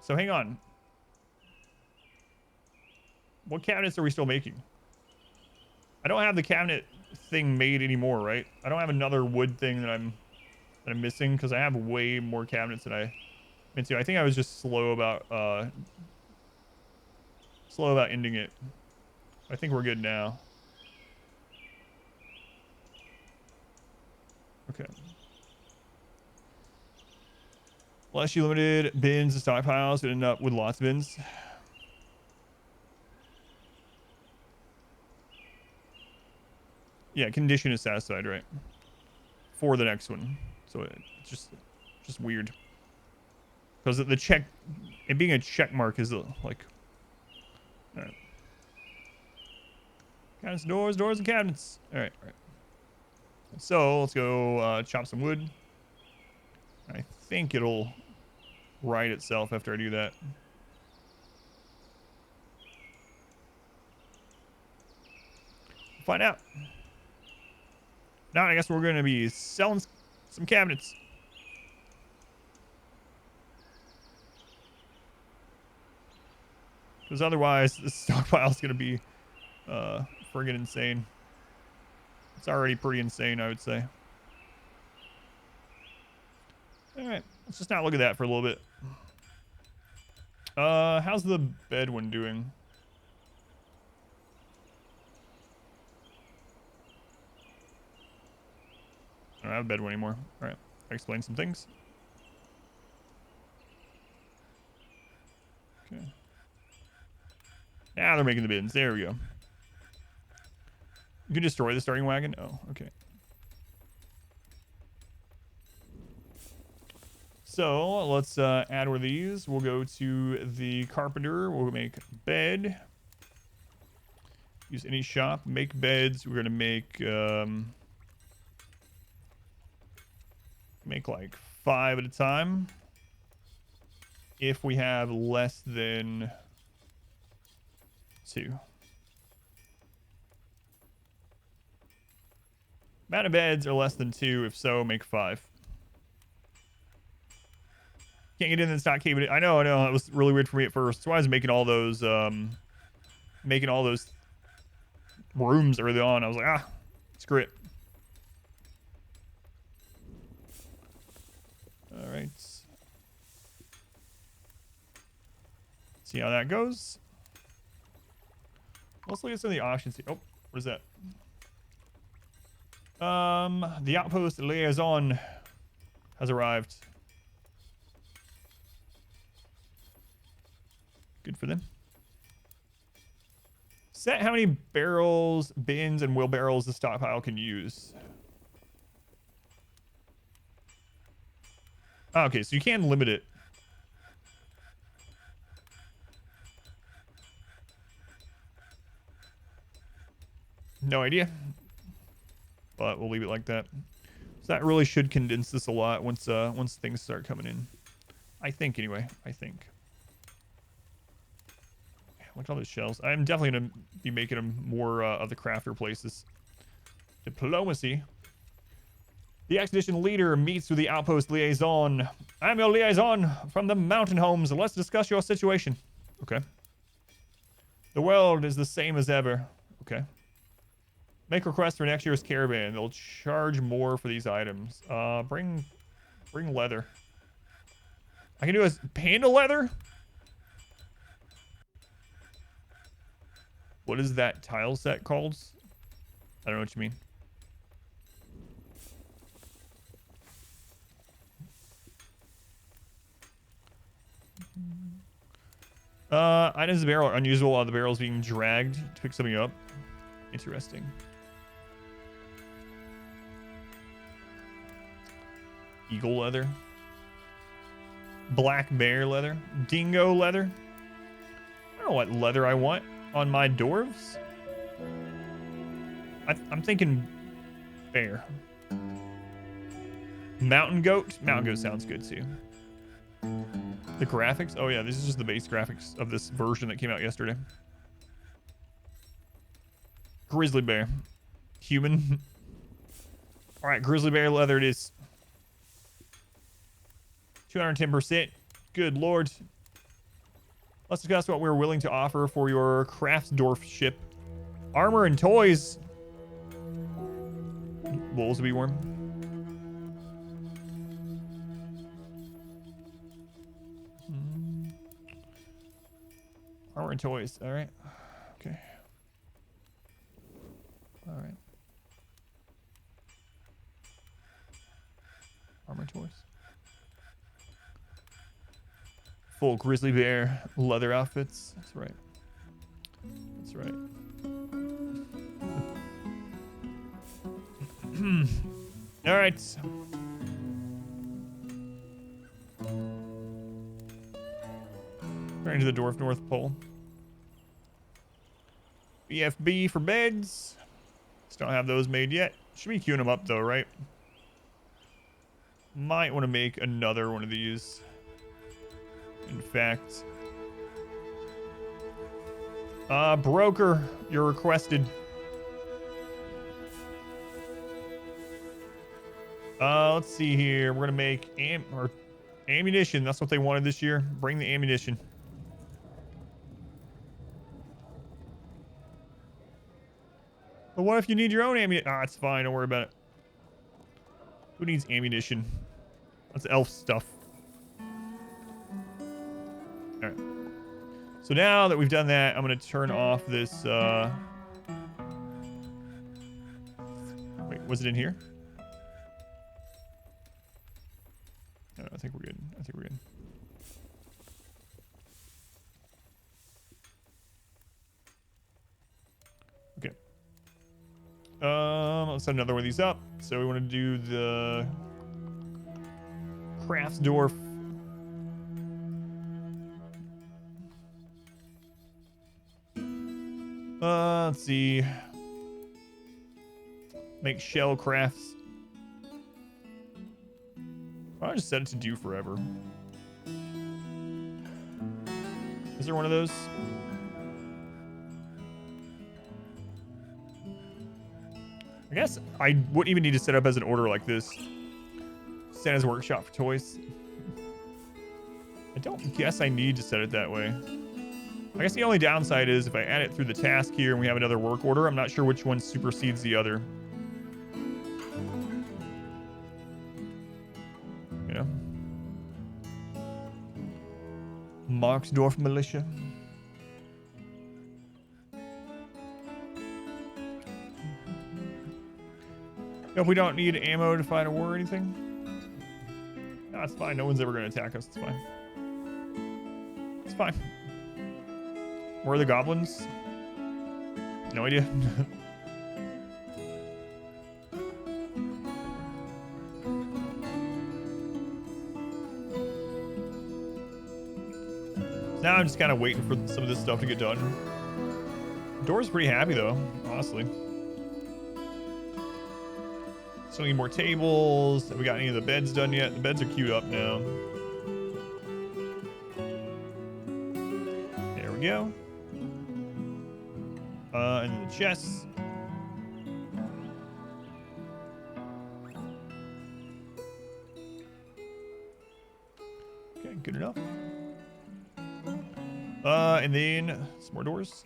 hang on. What cabinets are we still making? I don't have the cabinet thing made anymore, right? I don't have another wood thing that I'm missing because I have way more cabinets than I meant to. I think I was just slow about ending it. I think we're good now. Okay. Less you limited bins and stockpiles, but end up with lots of bins. Yeah, condition is satisfied, right? For the next one. So it's just weird. Because the check, it being a check mark is like... Alright. Cabinets, doors, and cabinets. Alright. So, let's go chop some wood. I think it'll right itself after I do that. Find out. Now, I guess we're going to be selling some cabinets. Because otherwise, this stockpile is going to be friggin' insane. It's already pretty insane, I would say. Alright, let's just not look at that for a little bit. How's the bed one doing? I don't have a bed one anymore. Alright, I'll explain some things. Okay. Now they're making the bins. There we go. You can destroy the starting wagon? Oh, okay. So let's add one of these. We'll go to the carpenter. We'll make bed. Use any shop. Make beds. We're gonna make like 5 at a time. If we have less than 2. Amount of beds are less than 2. If so, make 5. Can't get in the stock cave. I know. It was really weird for me at first. That's why I was making all those rooms early on. I was like, screw it. All right. See how that goes. Let's look at some of the options. Oh, what is that? The outpost liaison has arrived. Good for them. Set how many barrels, bins, and wheelbarrows the stockpile can use. Okay, so you can limit it. No idea. But we'll leave it like that. So that really should condense this a lot once things start coming in. I think anyway. I think. Look at all those shells. I'm definitely gonna be making them more of the crafter places. Diplomacy. The expedition leader meets with the outpost liaison. I'm your liaison from the mountain homes. Let's discuss your situation. Okay. The world is the same as ever. Okay. Make requests for next year's caravan. They'll charge more for these items. Bring leather. I can do a panda leather? What is that tile set called? I don't know what you mean. Items of the barrel are unusable while the barrel is being dragged to pick something up. Interesting. Eagle leather. Black bear leather. Dingo leather. I don't know what leather I want on my dwarves. I'm thinking bear. Mountain goat. Mountain goat sounds good too. The graphics? Oh yeah, this is just the base graphics of this version that came out yesterday. Grizzly bear. Human. Alright, grizzly bear leather it is. 210%. Good lord. Let's discuss what we're willing to offer for your Craftsdorf ship. Armor and toys. Wolves will be warm. Armor and toys. All right. Okay. All right. Armor and toys. Full grizzly bear leather outfits. That's right. That's right. All right. Turning to the Dwarf North Pole. BFB for beds. Still don't have those made yet. Should be queuing them up though, right? Might want to make another one of these. In fact. Broker, you're requested. Let's see here. We're gonna make ammunition. That's what they wanted this year. Bring the ammunition. But what if you need your own ammunition? Ah, it's fine. Don't worry about it. Who needs ammunition? That's elf stuff. All right. So now that we've done that, I'm going to turn off this... Wait, was it in here? No, I think we're good. I think we're good. Okay. Let's set another one of these up. So we want to do the Craftsdorf. Let's see. Make shell crafts. I'll just set it to do forever. Is there one of those? I guess I wouldn't even need to set up as an order like this. Santa's workshop for toys. I don't guess I need to set it that way. I guess the only downside is if I add it through the task here and we have another work order, I'm not sure which one supersedes the other. You know? Marksdorf Militia. If we don't need ammo to fight a war or anything. No, it's fine. No one's ever going to attack us. It's fine. It's fine. Where are the goblins? No idea. Now I'm just kind of waiting for some of this stuff to get done. Door's pretty happy though, honestly. Still need more tables. Have we got any of the beds done yet? The beds are queued up now. There we go. And the chests. Okay, good enough. And then some more doors.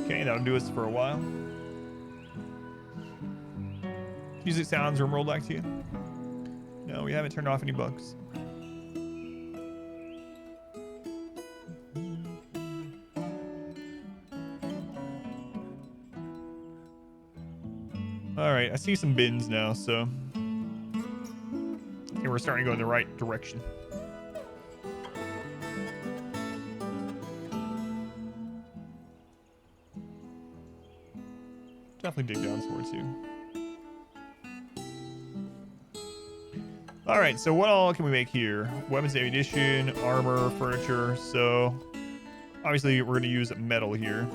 Okay, that'll do us for a while. Music sounds RimWorld like to you? No, we haven't turned off any bugs. All right, I see some bins now, so I think we're starting to go in the right direction. Definitely dig down some more too. All right, so what all can we make here? Weapons, ammunition, armor, furniture. So obviously we're gonna use metal here.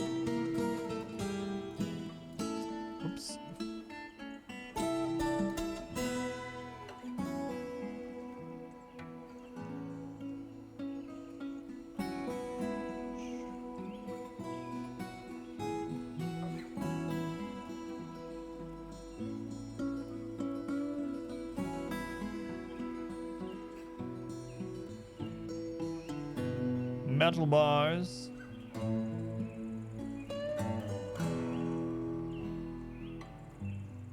Oops. Metal bars.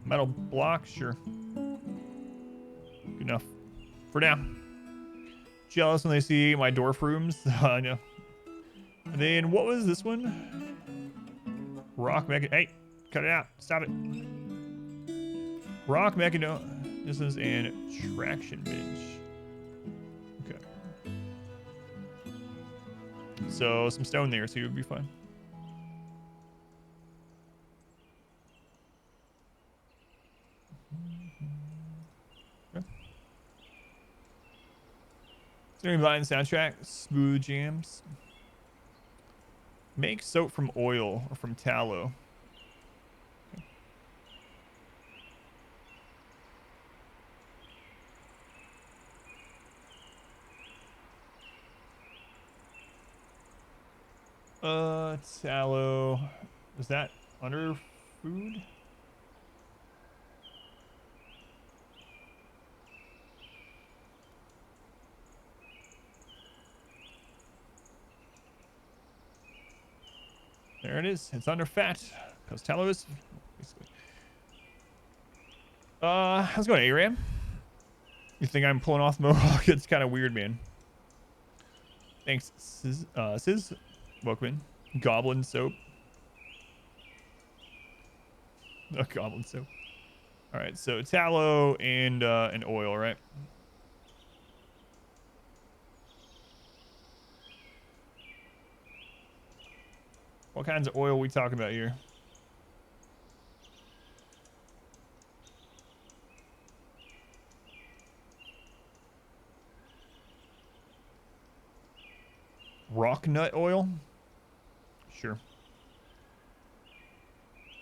Metal blocks, sure. Good enough for now. Jealous when they see my dwarf rooms. I know. And then what was this one? Rock mecha. Hey, cut it out. Stop it. Rock mechanisms and traction bench. Okay. So some stone there, so it would be fine. Okay. Starting behind soundtrack, smooth jams. Make soap from oil or from tallow. Tallow. Is that under food? There it is. It's under fat because tallow is basically. How's it going, ARAM? You think I'm pulling off the mohawk? It's kind of weird, man. Thanks, Sizz. Welcome in. Goblin soap. Oh, goblin soap. All right, so tallow and oil, right? What kinds of oil are we talking about here? Rock nut oil? Sure.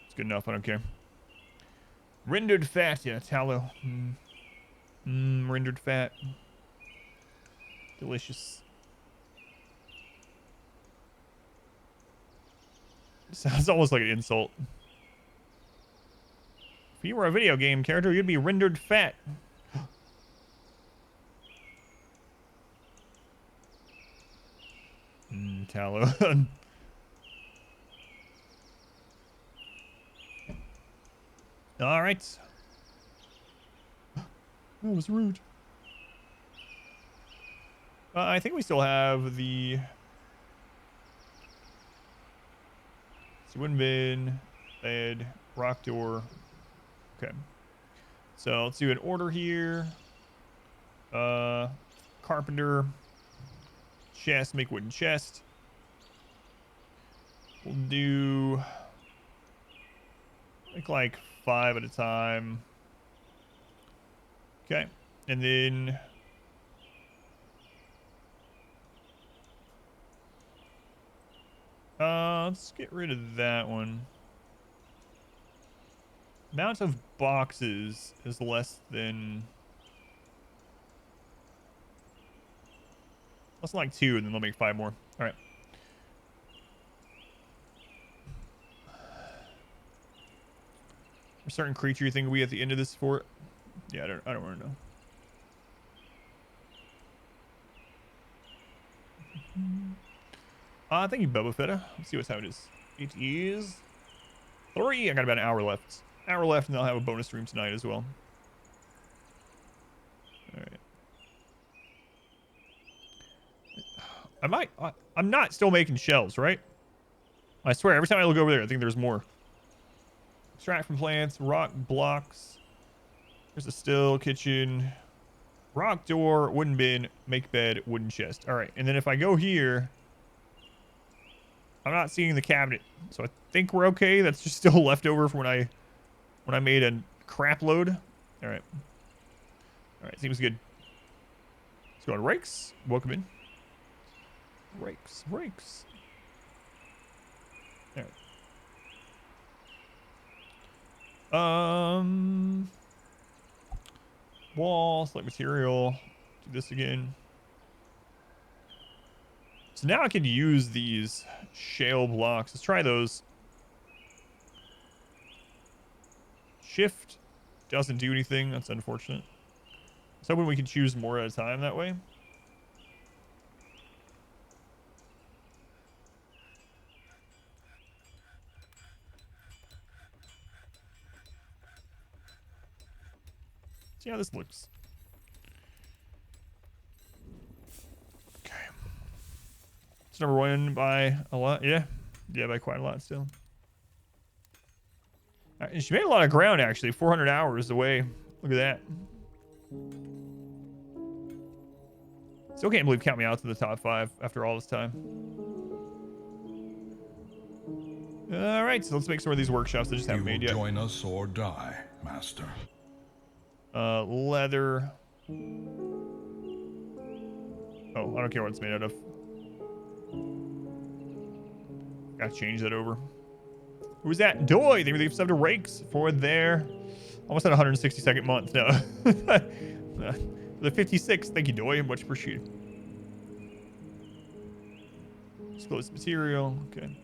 It's good enough. I don't care. Rendered fat. Yeah, tallow. Rendered fat. Delicious. Sounds almost like an insult. If you were a video game character, you'd be rendered fat. Tallow. All right. That was rude. I think we still have the wooden bin, bed, rock door. Okay. So let's do an order here. Carpenter. Chest, make wooden chest. We'll do like 5 at a time. Okay. And then let's get rid of that one. Amount of boxes is less than like 2, and then they'll make 5 more. All right. A certain creature you think will be at the end of this fort? Yeah, I don't want to know. Thank you, Boba Fetta. Let's see what time it is. It is 3. I got about an hour left. Hour left, and I'll have a bonus stream tonight as well. All right. I'm not still making shells, right? I swear, every time I look over there, I think there's more. Extract from plants, rock blocks. There's a still kitchen, rock door, wooden bin, make bed, wooden chest. All right, and then if I go here, I'm not seeing the cabinet, so I think we're okay. That's just still left over from when I made a crap load. All right, seems good. Let's go on rakes. Welcome in. Rakes. All right. Wall, select material. Do this again. So now I can use these shale blocks. Let's try those. Shift doesn't do anything. That's unfortunate. So hoping we can choose more at a time that way. See how this looks. Okay. It's number 1 by a lot. Yeah, by quite a lot still. And she made a lot of ground, actually. 400 hours away. Look at that. Still can't believe count me out to the top 5 after all this time. All right, so let's make some of these workshops that just haven't made yet. Join us or die, Master. Leather. Oh, I don't care what it's made out of. Gotta change that over. Who's that? Doy! They really subbed to Rakes for their almost at 160-second month. No. The 56. Thank you, Doy. Much appreciated. Disclose material. Okay.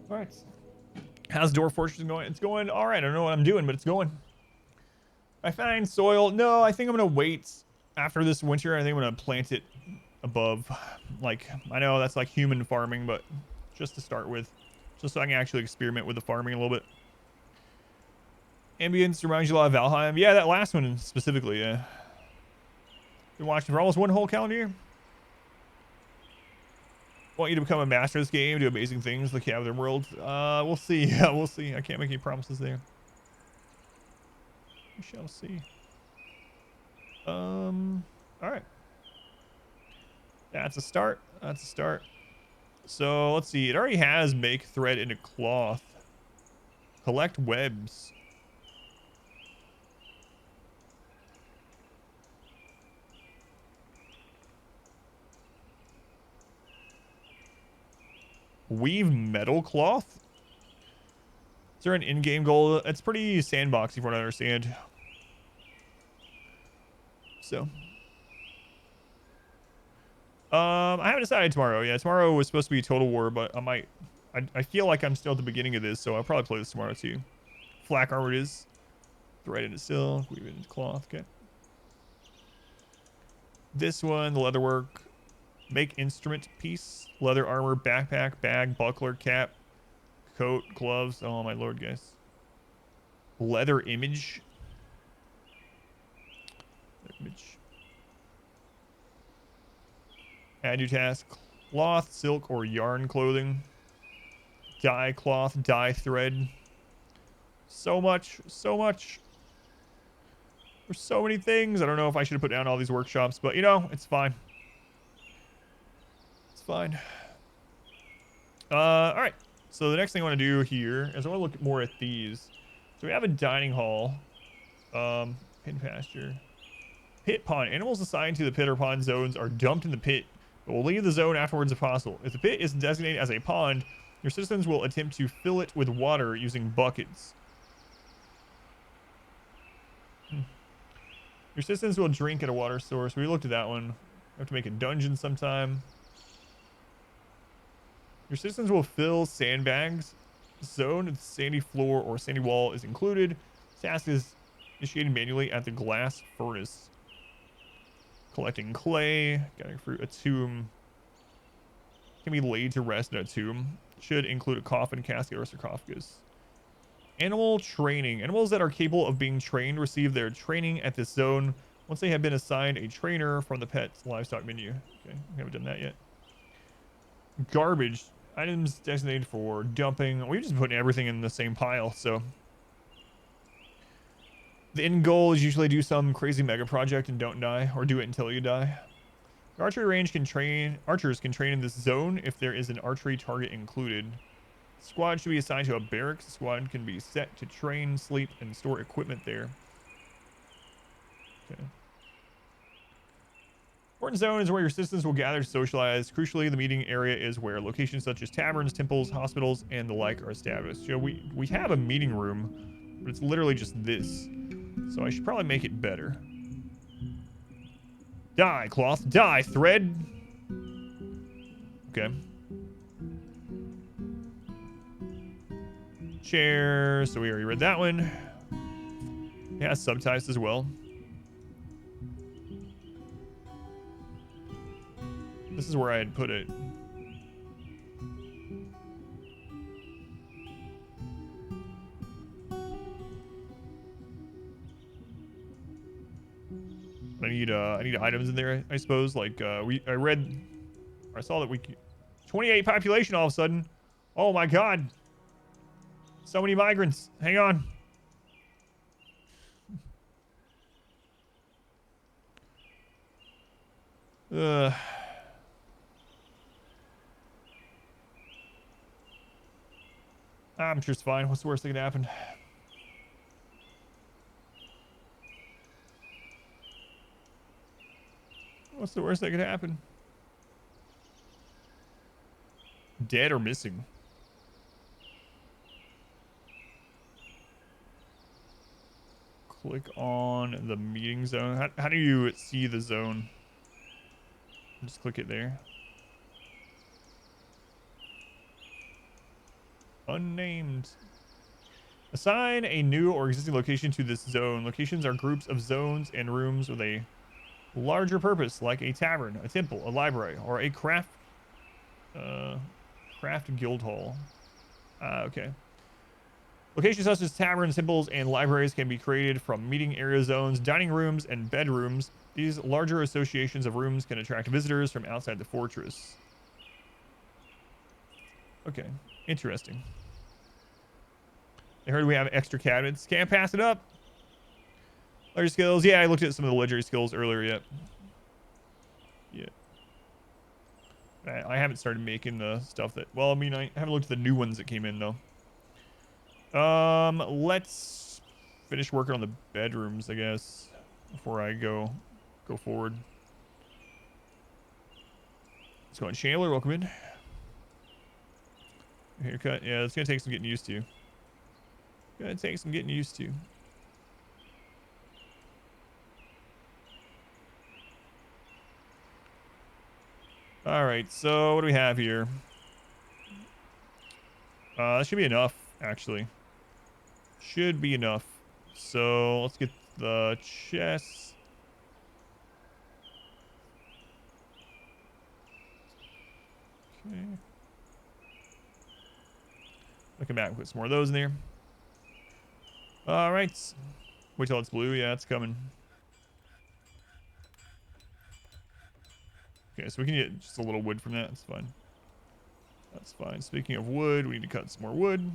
All right. How's Dwarf Fortress going? It's going all right. I don't know what I'm doing, but it's going. I find soil. No, I think I'm going to wait after this winter. I think I'm going to plant it above. Like, I know that's like human farming, but just to start with. Just so I can actually experiment with the farming a little bit. Ambience reminds you a lot of Valheim. Yeah, that last one specifically, yeah. Been watching for almost 1 whole calendar year. Want you to become a master of this game, do amazing things like you have in RimWorld. We'll see. Yeah, we'll see. I can't make any promises there. We shall see. All right. That's a start. That's a start. So let's see. It already has make thread into cloth. Collect webs. Weave metal cloth? Is there an in-game goal? It's pretty sandboxy from what I understand. So. I haven't decided tomorrow. Yeah, tomorrow was supposed to be Total War, but I feel like I'm still at the beginning of this, so I'll probably play this tomorrow too. Flak armor it is. Thread into silk, weave it into cloth, okay. This one, the leatherwork. Make instrument piece, leather armor, backpack, bag, buckler, cap, coat, gloves. Oh my lord, guys. Leather image. Add new task. Cloth, silk, or yarn clothing. Dye cloth, dye thread. So much, so much. There's so many things. I don't know if I should have put down all these workshops, but you know, it's fine. Fine. All right. So the next thing I want to do here is I want to look more at these. So we have a dining hall. Pin pasture. Pit pond. Animals assigned to the pit or pond zones are dumped in the pit but will leave the zone afterwards if possible. If the pit is designated as a pond, your citizens will attempt to fill it with water using buckets. Your citizens will drink at a water source. We looked at that one. We have to make a dungeon sometime. Your citizens will fill sandbags. Zone with sandy floor or sandy wall is included. Task is initiated manually at the glass furnace. Collecting clay, gathering fruit. A tomb can be laid to rest in a tomb. Should include a coffin, casket, or sarcophagus. Animal training. Animals that are capable of being trained receive their training at this zone once they have been assigned a trainer from the pet's livestock menu. Okay, we haven't done that yet. Garbage. Items designated for dumping. We're just putting everything in the same pile, so. The end goal is usually do some crazy mega project and don't die, or do it until you die. The archery range can train. Archers can train in this zone if there is an archery target included. Squad should be assigned to a barracks. The squad can be set to train, sleep, and store equipment there. Okay. Important zone is where your citizens will gather to socialize. Crucially, the meeting area is where locations such as taverns, temples, hospitals, and the like are established. So we have a meeting room, but it's literally just this. So I should probably make it better. Die, cloth. Die, thread. Okay. Chair. So we already read that one. Yeah, subtypes as well. This is where I had put it. I need items in there, I suppose. Like I saw that 28 population all of a sudden. Oh my god. So many migrants. Hang on. I'm sure it's fine. What's the worst that can happen? What's the worst that could happen? Dead or missing? Click on the meeting zone. How do you see the zone? Just click it there. Unnamed. Assign a new or existing location to this zone. Locations are groups of zones and rooms with a larger purpose, like a tavern, a temple, a library, or a craft guild hall. Okay. Locations such as taverns, temples, and libraries can be created from meeting area zones, dining rooms, and bedrooms. These larger associations of rooms can attract visitors from outside the fortress. Okay, interesting. I heard we have extra cabinets. Can't pass it up. Ledger skills. Yeah, I looked at some of the ledger skills earlier yet. Yeah. I haven't started making the stuff that... Well, I mean, I haven't looked at the new ones that came in, though. Let's finish working on the bedrooms, I guess, before I go forward. Let's go on. Chandler, welcome in. Haircut. Yeah, it's gonna take some getting used to. Gonna take some getting used to. All right, so what do we have here? That should be enough, actually. Should be enough. So let's get the chest. Okay. Look back, put some more of those in there. All right. Wait till it's blue. Yeah, it's coming. Okay, so we can get just a little wood from that. That's fine. That's fine. Speaking of wood, we need to cut some more wood.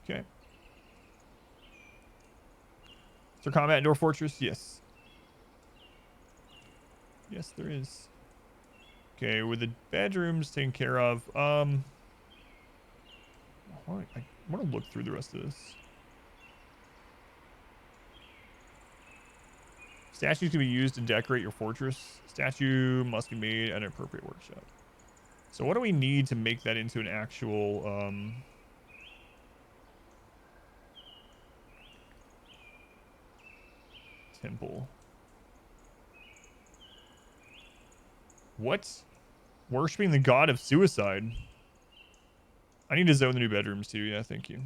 Okay. Is there combat in Dwarf Fortress? Yes. Yes, there is. Okay, with the bedrooms taken care of, I want to look through the rest of this. Statues can be used to decorate your fortress. Statue must be made at an appropriate workshop. So what do we need to make that into an actual temple? What? Worshipping the god of suicide. I need to zone the new bedrooms too. Yeah, thank you.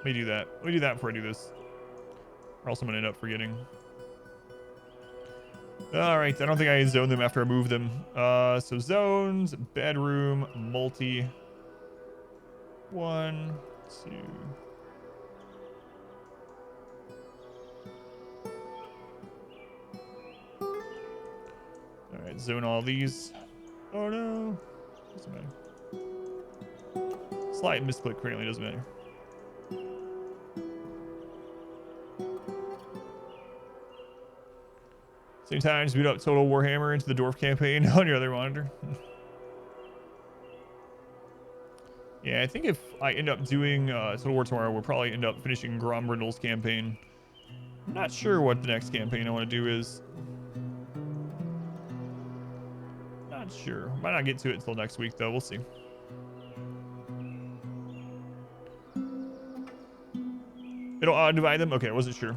Let me do that. Let me do that before I do this. Or else I'm going to end up forgetting. Alright, I don't think I zoned them after I moved them. So zones, bedroom, multi. 1, 2. Alright, zone all these. Oh no. Doesn't matter. Slight misclick currently doesn't matter. Same time, just boot up Total Warhammer into the Dwarf campaign on your other monitor. Yeah, I think if I end up doing Total War tomorrow, we'll probably end up finishing Grombrindle's campaign. I'm not sure what the next campaign I want to do is. Not sure. Might not get to it until next week, though. We'll see. It'll auto-divide them? Okay, I wasn't sure.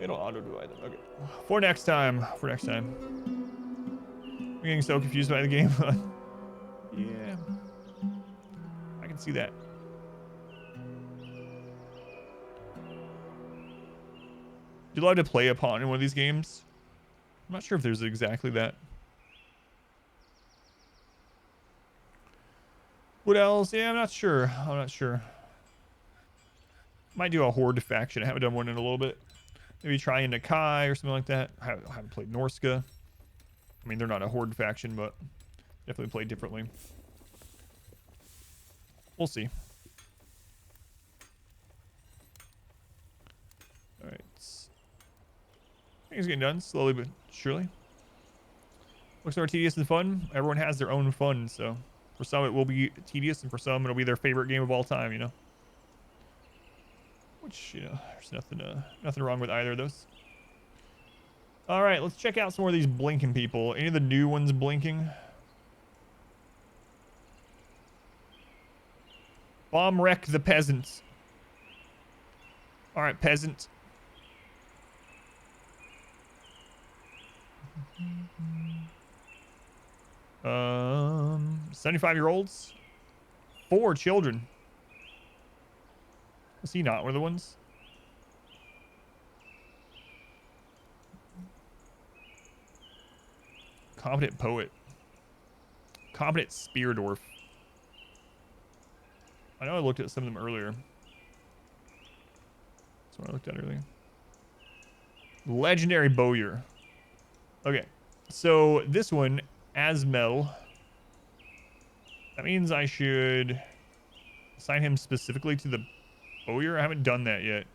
It'll auto-divide them. Okay. For next time. For next time. I'm getting so confused by the game. Yeah. I can see that. You'd love to play a pawn in one of these games? I'm not sure if there's exactly that. What else? Yeah, I'm not sure. I'm not sure. Might do a Horde faction. I haven't done one in a little bit. Maybe try into Kai or something like that. I haven't played Norska. I mean, they're not a Horde faction, but definitely play differently. We'll see. All right. Things getting done slowly but surely. Looks more tedious than fun. Everyone has their own fun, so for some it will be tedious, and for some it'll be their favorite game of all time, you know. Which, you know, there's nothing wrong with either of those. All right, let's check out some more of these blinking people. Any of the new ones blinking? Bomb wreck the peasants. All right, peasant. 75-year-olds. 4 children. Is he not one of the ones? Competent poet. Competent spear dwarf. I know I looked at some of them earlier. That's what I looked at earlier. Legendary bowyer. Okay. So this one, Asmel. That means I should assign him specifically to the bowyer. I haven't done that yet.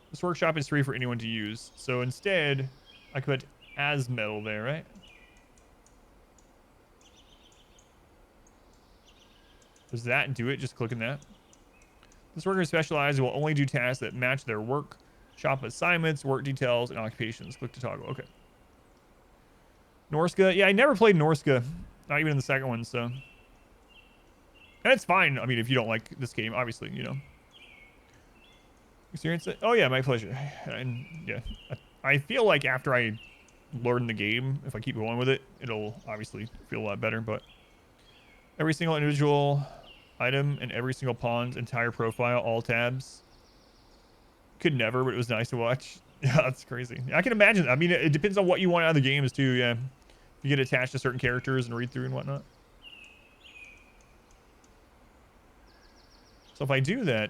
This workshop is free for anyone to use. So instead, I could put Asmel there, right? Does that do it? Just clicking that. This worker is specialized and will only do tasks that match their work, shop assignments, work details, and occupations. Click to toggle. Okay. Norska. Yeah, I never played Norska. Not even in the second one, so. And it's fine. I mean, if you don't like this game, obviously, you know. Experience it? Oh, yeah, my pleasure. And, yeah. I feel like after I learn the game, if I keep going with it, it'll obviously feel a lot better, but every single individual item and every single pawn's entire profile, all tabs. Could never, but it was nice to watch. Yeah, that's crazy. I can imagine. I mean, it depends on what you want out of the games, too, yeah. You get attached to certain characters and read through and whatnot. So if I do that...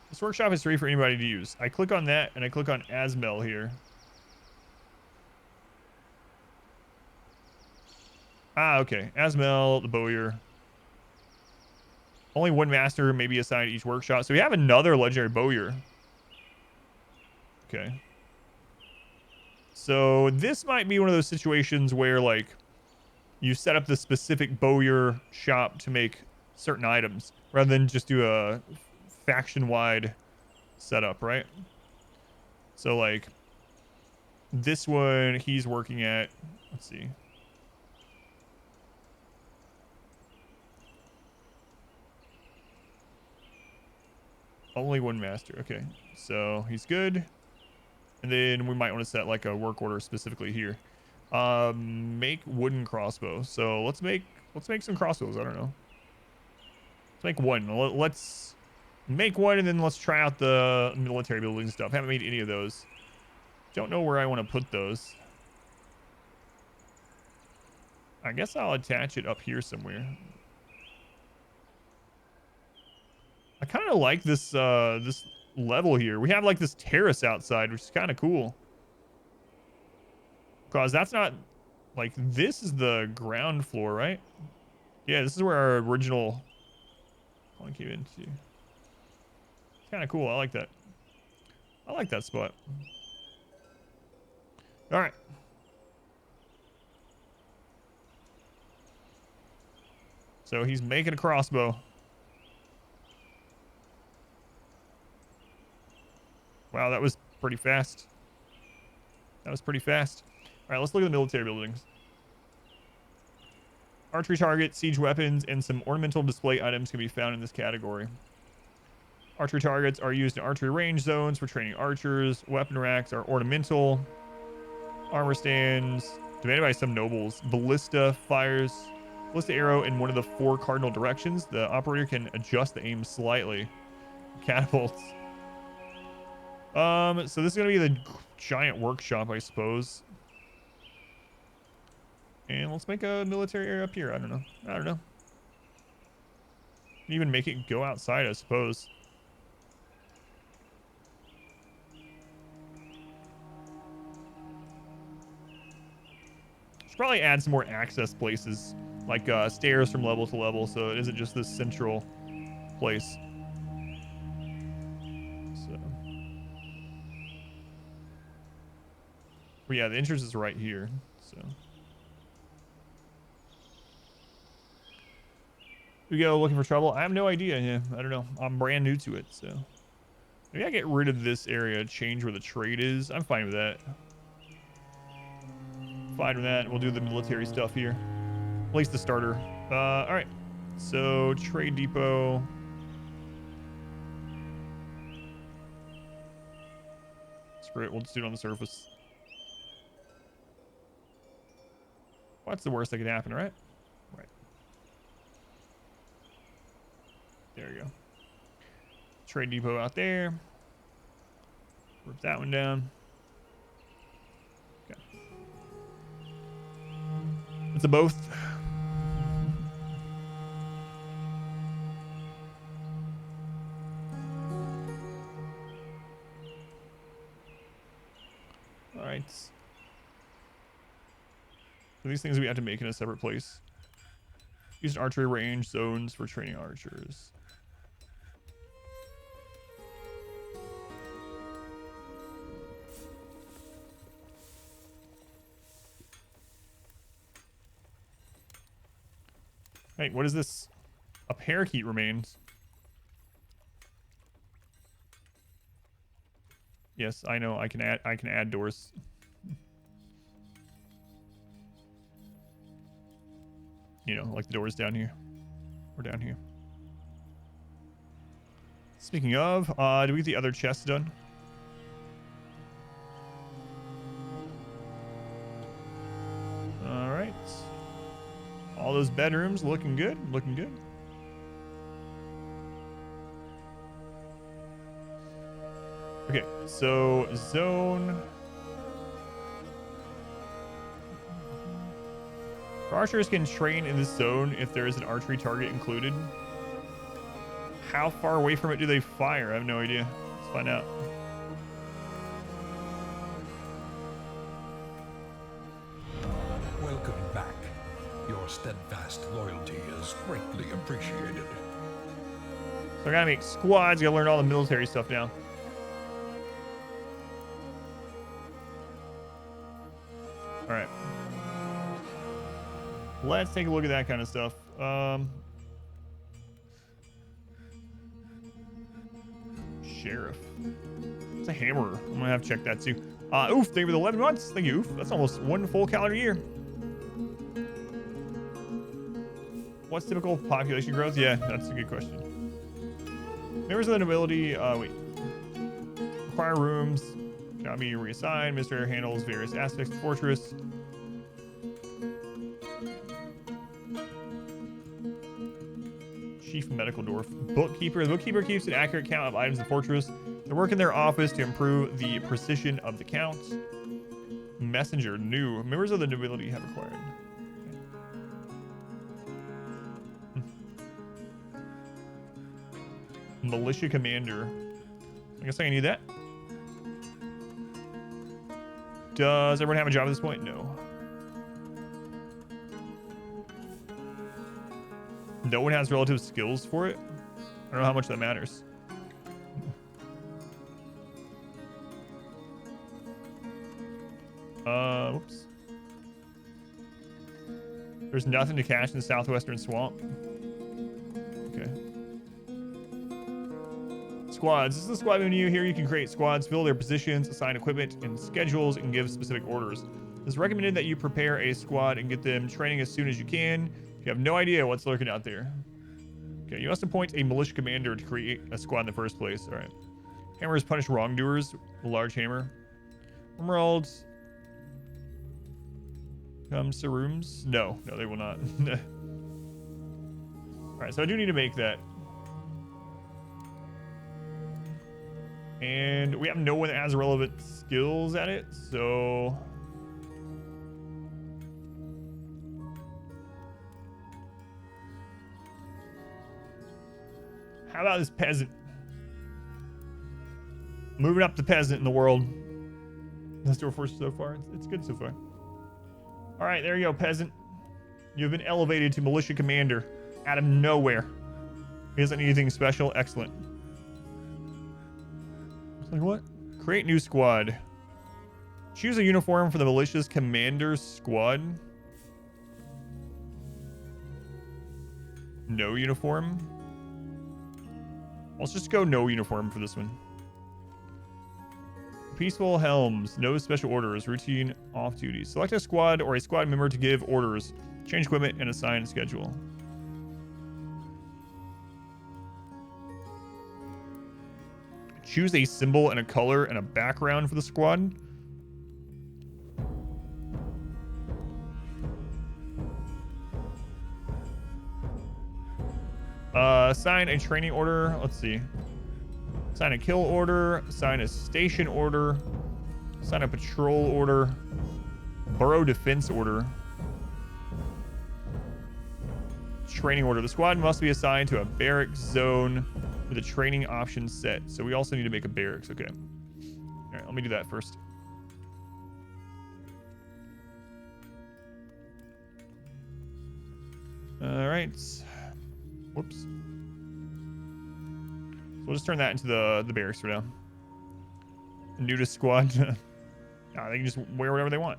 This workshop is free for anybody to use. I click on that, and I click on Asmel here. Ah, okay. Asmel, the bowyer. Only one master may be assigned to each workshop. So we have another legendary bowyer. Okay. So this might be one of those situations where like you set up the specific bowyer shop to make certain items rather than just do a faction-wide setup, right? So like this one he's working at, let's see. Only one master. Okay. So he's good. And then we might want to set like a work order specifically here. Make wooden crossbow. So let's make some crossbows. I don't know. Let's make one. Let's make one and then let's try out the military building stuff. Haven't made any of those. Don't know where I want to put those. I guess I'll attach it up here somewhere. I kind of like this this level here. We have like this terrace outside, which is kind of cool. Cause that's not like this is the ground floor, right? Yeah, this is where our original one came into. Kind of cool. I like that. I like that spot. All right. So he's making a crossbow. Wow, that was pretty fast. That was pretty fast. All right, let's look at the military buildings. Archery target, siege weapons, and some ornamental display items can be found in this category. Archery targets are used in archery range zones for training archers. Weapon racks are ornamental. Armor stands, demanded by some nobles. Ballista fires. Ballista arrow in one of the 4 cardinal directions. The operator can adjust the aim slightly. Catapults. So this is gonna be the giant workshop, I suppose. And let's make a military area up here. I don't know. Even make it go outside, I suppose. Should probably add some more access places, like stairs from level to level, so it isn't just this central place. But yeah, the entrance is right here, so. We go looking for trouble. I have no idea. Yeah, I don't know. I'm brand new to it, so. Maybe I get rid of this area, change where the trade is. I'm fine with that. Fine with that. We'll do the military stuff here. At least the starter. All right. So, trade depot. Screw it. We'll just do it on the surface. What's the worst that could happen, right? Right. There we go. Trade depot out there. Rip that one down. Okay. It's a both. All right. So these things we have to make in a separate place. Use archery range zones for training archers. Hey, what is this? A parakeet remains. Yes, I know. I can add doors. You know, like the doors down here. Or down here. Speaking of, do we get the other chests done? All right. All those bedrooms looking good. Looking good. Okay, so zone. Archers can train in this zone if there is an archery target included. How far away from it do they fire? I have no idea. Let's find out. Welcome back. Your steadfast loyalty is greatly appreciated. So I gotta make squads. Gotta learn all the military stuff now. All right. Let's take a look at that kind of stuff. Sheriff. It's a hammerer. I'm gonna have to check that too. Oof, thank you for the 11 months. Thank you, Oof. That's almost one full calendar year. What's typical population growth? Yeah, that's a good question. Members of the nobility, wait. Require rooms. Cannot be reassigned. Mr. handles various aspects of the fortress. Chief medical dwarf. Bookkeeper. The bookkeeper keeps an accurate count of items in the fortress. They work in their office to improve the precision of the counts. Messenger. New. Members of the nobility have acquired. Militia commander. I guess I can do that. Does everyone have a job at this point? No. No one has relative skills for it. I don't know how much that matters. Whoops. There's nothing to cash in the southwestern swamp. Okay. Squads. This is the squad menu. Here you can create squads, fill their positions, assign equipment and schedules, and give specific orders. It's recommended that you prepare a squad and get them training as soon as you can. If you have no idea what's lurking out there. Okay, you must appoint a militia commander to create a squad in the first place. All right. Hammers punish wrongdoers. A large hammer. RimWorld. Comes to rooms? No, they will not. All right, so I do need to make that. And we have no one that has relevant skills at it, so... How about this peasant? Moving up the peasant in the world. That's Dwarf Fortress so far. It's good so far. All right, there you go, peasant. You've been elevated to militia commander out of nowhere. He doesn't need anything special. Excellent. It's like, what? Create new squad. Choose a uniform for the militia's commander's squad. No uniform. Let's just go no uniform for this one. Peaceful helms. No special orders. Routine off duty. Select a squad or a squad member to give orders. Change equipment and assign schedule. Choose a symbol and a color and a background for the squad. Assign a training order. Let's see. Assign a kill order. Assign a station order. Assign a patrol order. Borough defense order. Training order. The squad must be assigned to a barracks zone with a training option set. So we also need to make a barracks. Okay. All right, let me do that first. All right. Whoops. We'll just turn that into the barracks for now. Nudist squad. They can just wear whatever they want.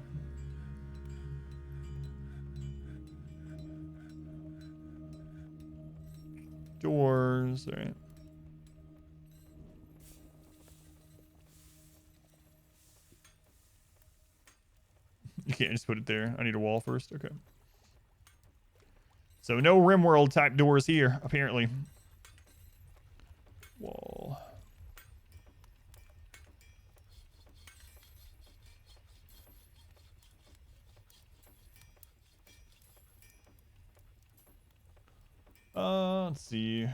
Doors. All right. You can't just put it there. I need a wall first. Okay. So no RimWorld type doors here, apparently. Wall. Let's see.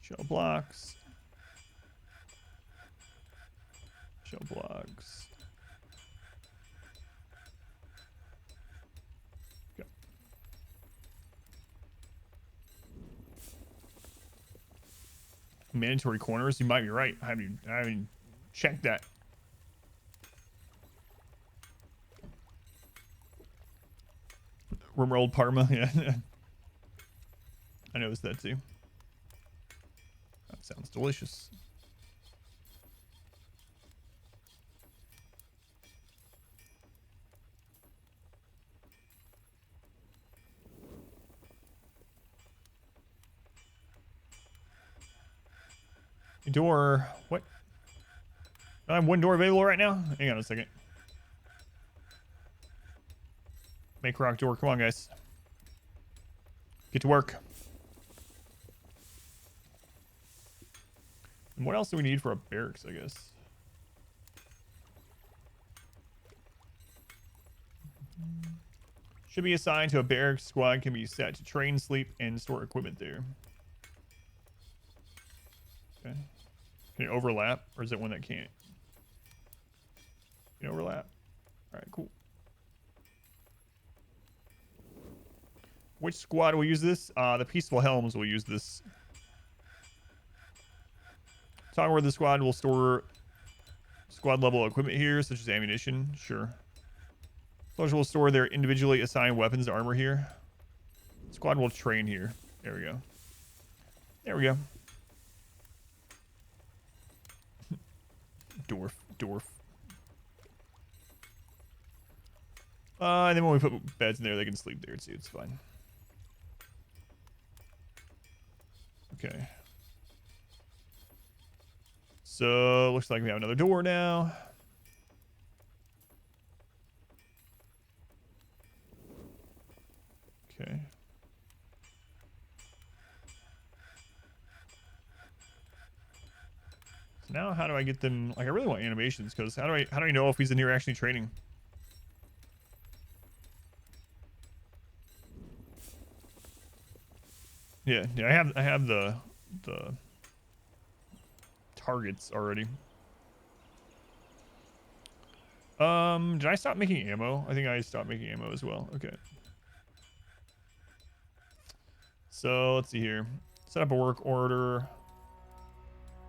Shell blocks. Shell blocks. Go. Mandatory corners. You might be right. I haven't checked that. RimWorld Parma. Yeah. I noticed that too. That sounds delicious. door. What? I have one door available right now? Hang on a second. Make rock door. Come on, guys. Get to work. And what else do we need for a barracks, I guess? Should be assigned to a barracks squad. Can be set to train, sleep, and store equipment there. Okay. Can it overlap, or is it one that can't? Can it overlap? All right, cool. Which squad will use this? The Peaceful Helms will use this. Talking where the squad will store squad level equipment here, such as ammunition. Sure. Soldiers will store their individually assigned weapons and armor here. Squad will train here. There we go. There we go. Dwarf. And then when we put beds in there, they can sleep there too. It's fine. Okay. So, looks like we have another door now. Okay. So now how do I get them? Like, I really want animations, because how do I know if he's in here actually training? Yeah, I have the targets already. Did I stop making ammo? I think I stopped making ammo as well. Okay. So let's see here. Set up a work order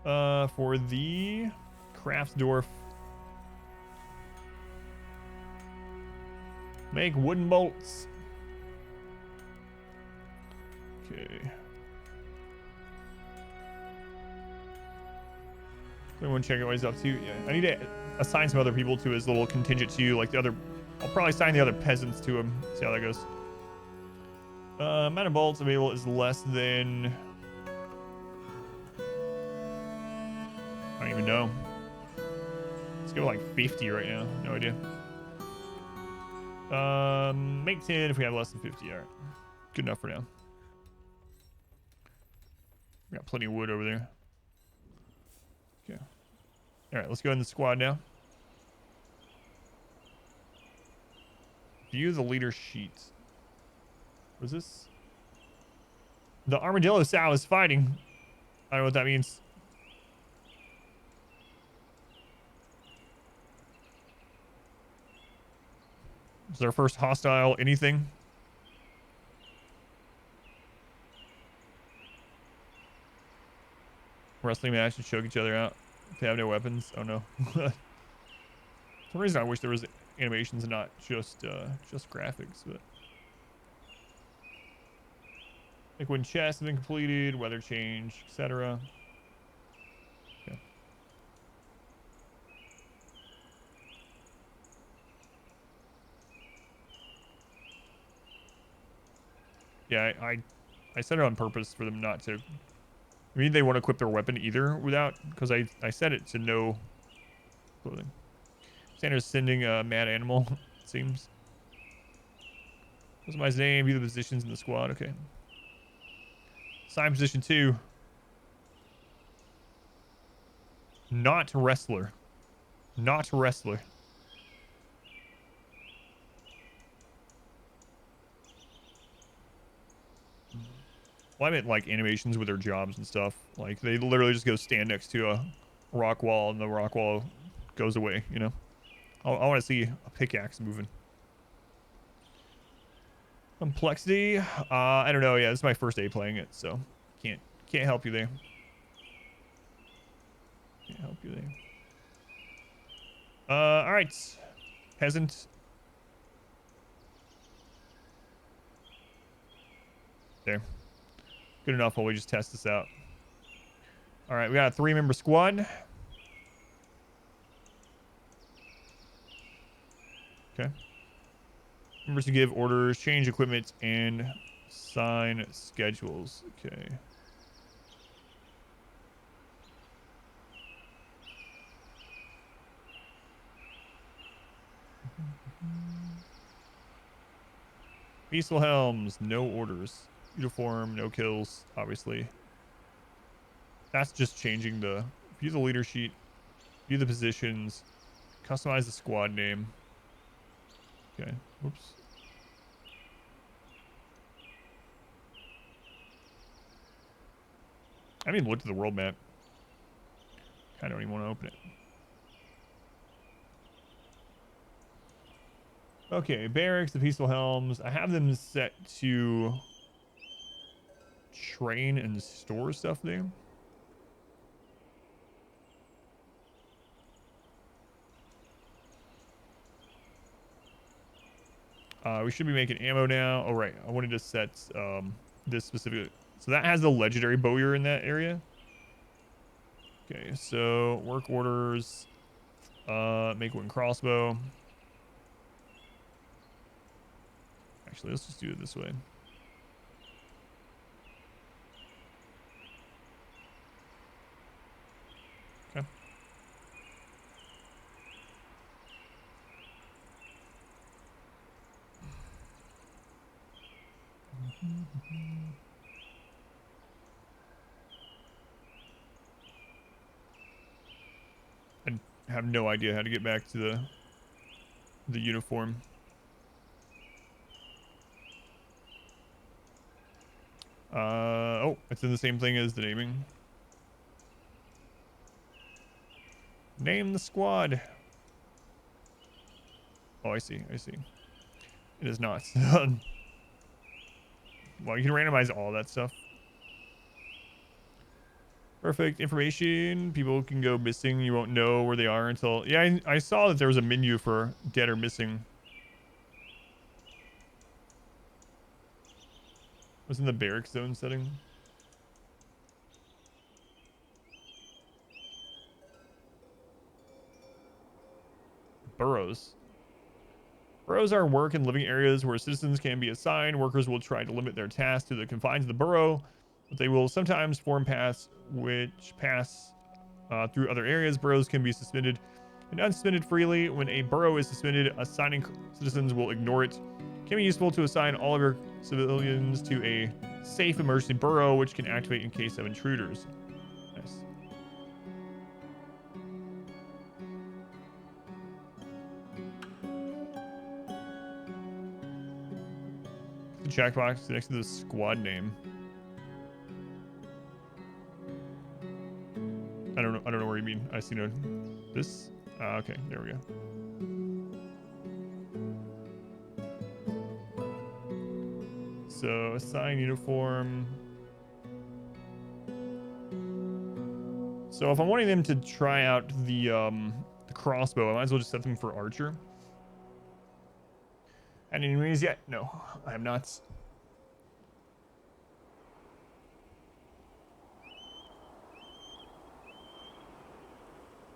for the Craftsdorf. Make wooden bolts. Okay. Everyone check out what he's up to. Yeah, I need to assign some other people to his little contingent too, like the other. I'll probably assign the other peasants to him. See how that goes. Amount of bolts available is less than. I don't even know. Let's go like 50 right now. No idea. Make 10 if we have less than 50. All right, good enough for now. We got plenty of wood over there. Okay. All right, let's go in the squad now. View the leader sheet. What is this? The armadillo sow is fighting. I don't know what that means. Is our first hostile anything? Wrestling match and choke each other out. If they have no weapons. Oh no. For some reason I wish there was animations and not just graphics, but like when chests have been completed, weather change, etc. Okay. Yeah, I set it on purpose for them not to. I mean, they won't equip their weapon either without, because I set it to no clothing. Sanders sending a mad animal, it seems. Customize name, view the positions in the squad. Okay. Assign position 2. Not wrestler. Not wrestler. Well, I meant like animations with their jobs and stuff. Like they literally just go stand next to a rock wall and the rock wall goes away, you know? I want to see a pickaxe moving. Complexity. I don't know. Yeah, this is my first day playing it, so can't help you there. Can't help you there. All right, peasant. There. Good enough while we just test this out. All right, we got a 3-member squad. Okay. Members to give orders, change equipment, and sign schedules. Okay. Peaceful helms, no orders. Uniform, no kills, obviously. That's just changing the view the leader sheet, view the positions, customize the squad name. Okay, whoops. I haven't even looked at the world map. I don't even want to open it. Okay, barracks, the peaceful helms. I have them set to train and store stuff there. We should be making ammo now. Oh, right. I wanted to set this specific. So that has the legendary bowyer in that area. Okay, so work orders. Make one crossbow. Actually, let's just do it this way. Okay. I have no idea how to get back to the uniform. Oh, it's in the same thing as the naming. Name the squad. Oh, I see. I see. It is not. Well, you can randomize all that stuff. Perfect information. People can go missing. You won't know where they are until... Yeah, I saw that there was a menu for dead or missing. Was in the barrack zone setting. Burrows. Burrows are work and living areas where citizens can be assigned. Workers will try to limit their tasks to the confines of the burrow, but they will sometimes form paths which pass through other areas. Burrows can be suspended and unsuspended freely. When a burrow is suspended, assigning citizens will ignore it. It can be useful to assign all of your civilians to a safe emergency burrow, which can activate in case of intruders. Nice. The checkbox next to the squad name. I don't know where you mean. I see no. This. Okay, there we go. So assign uniform. So if I'm wanting them to try out the crossbow, I might as well just set them for archer. Any enemies yet? No, I have not.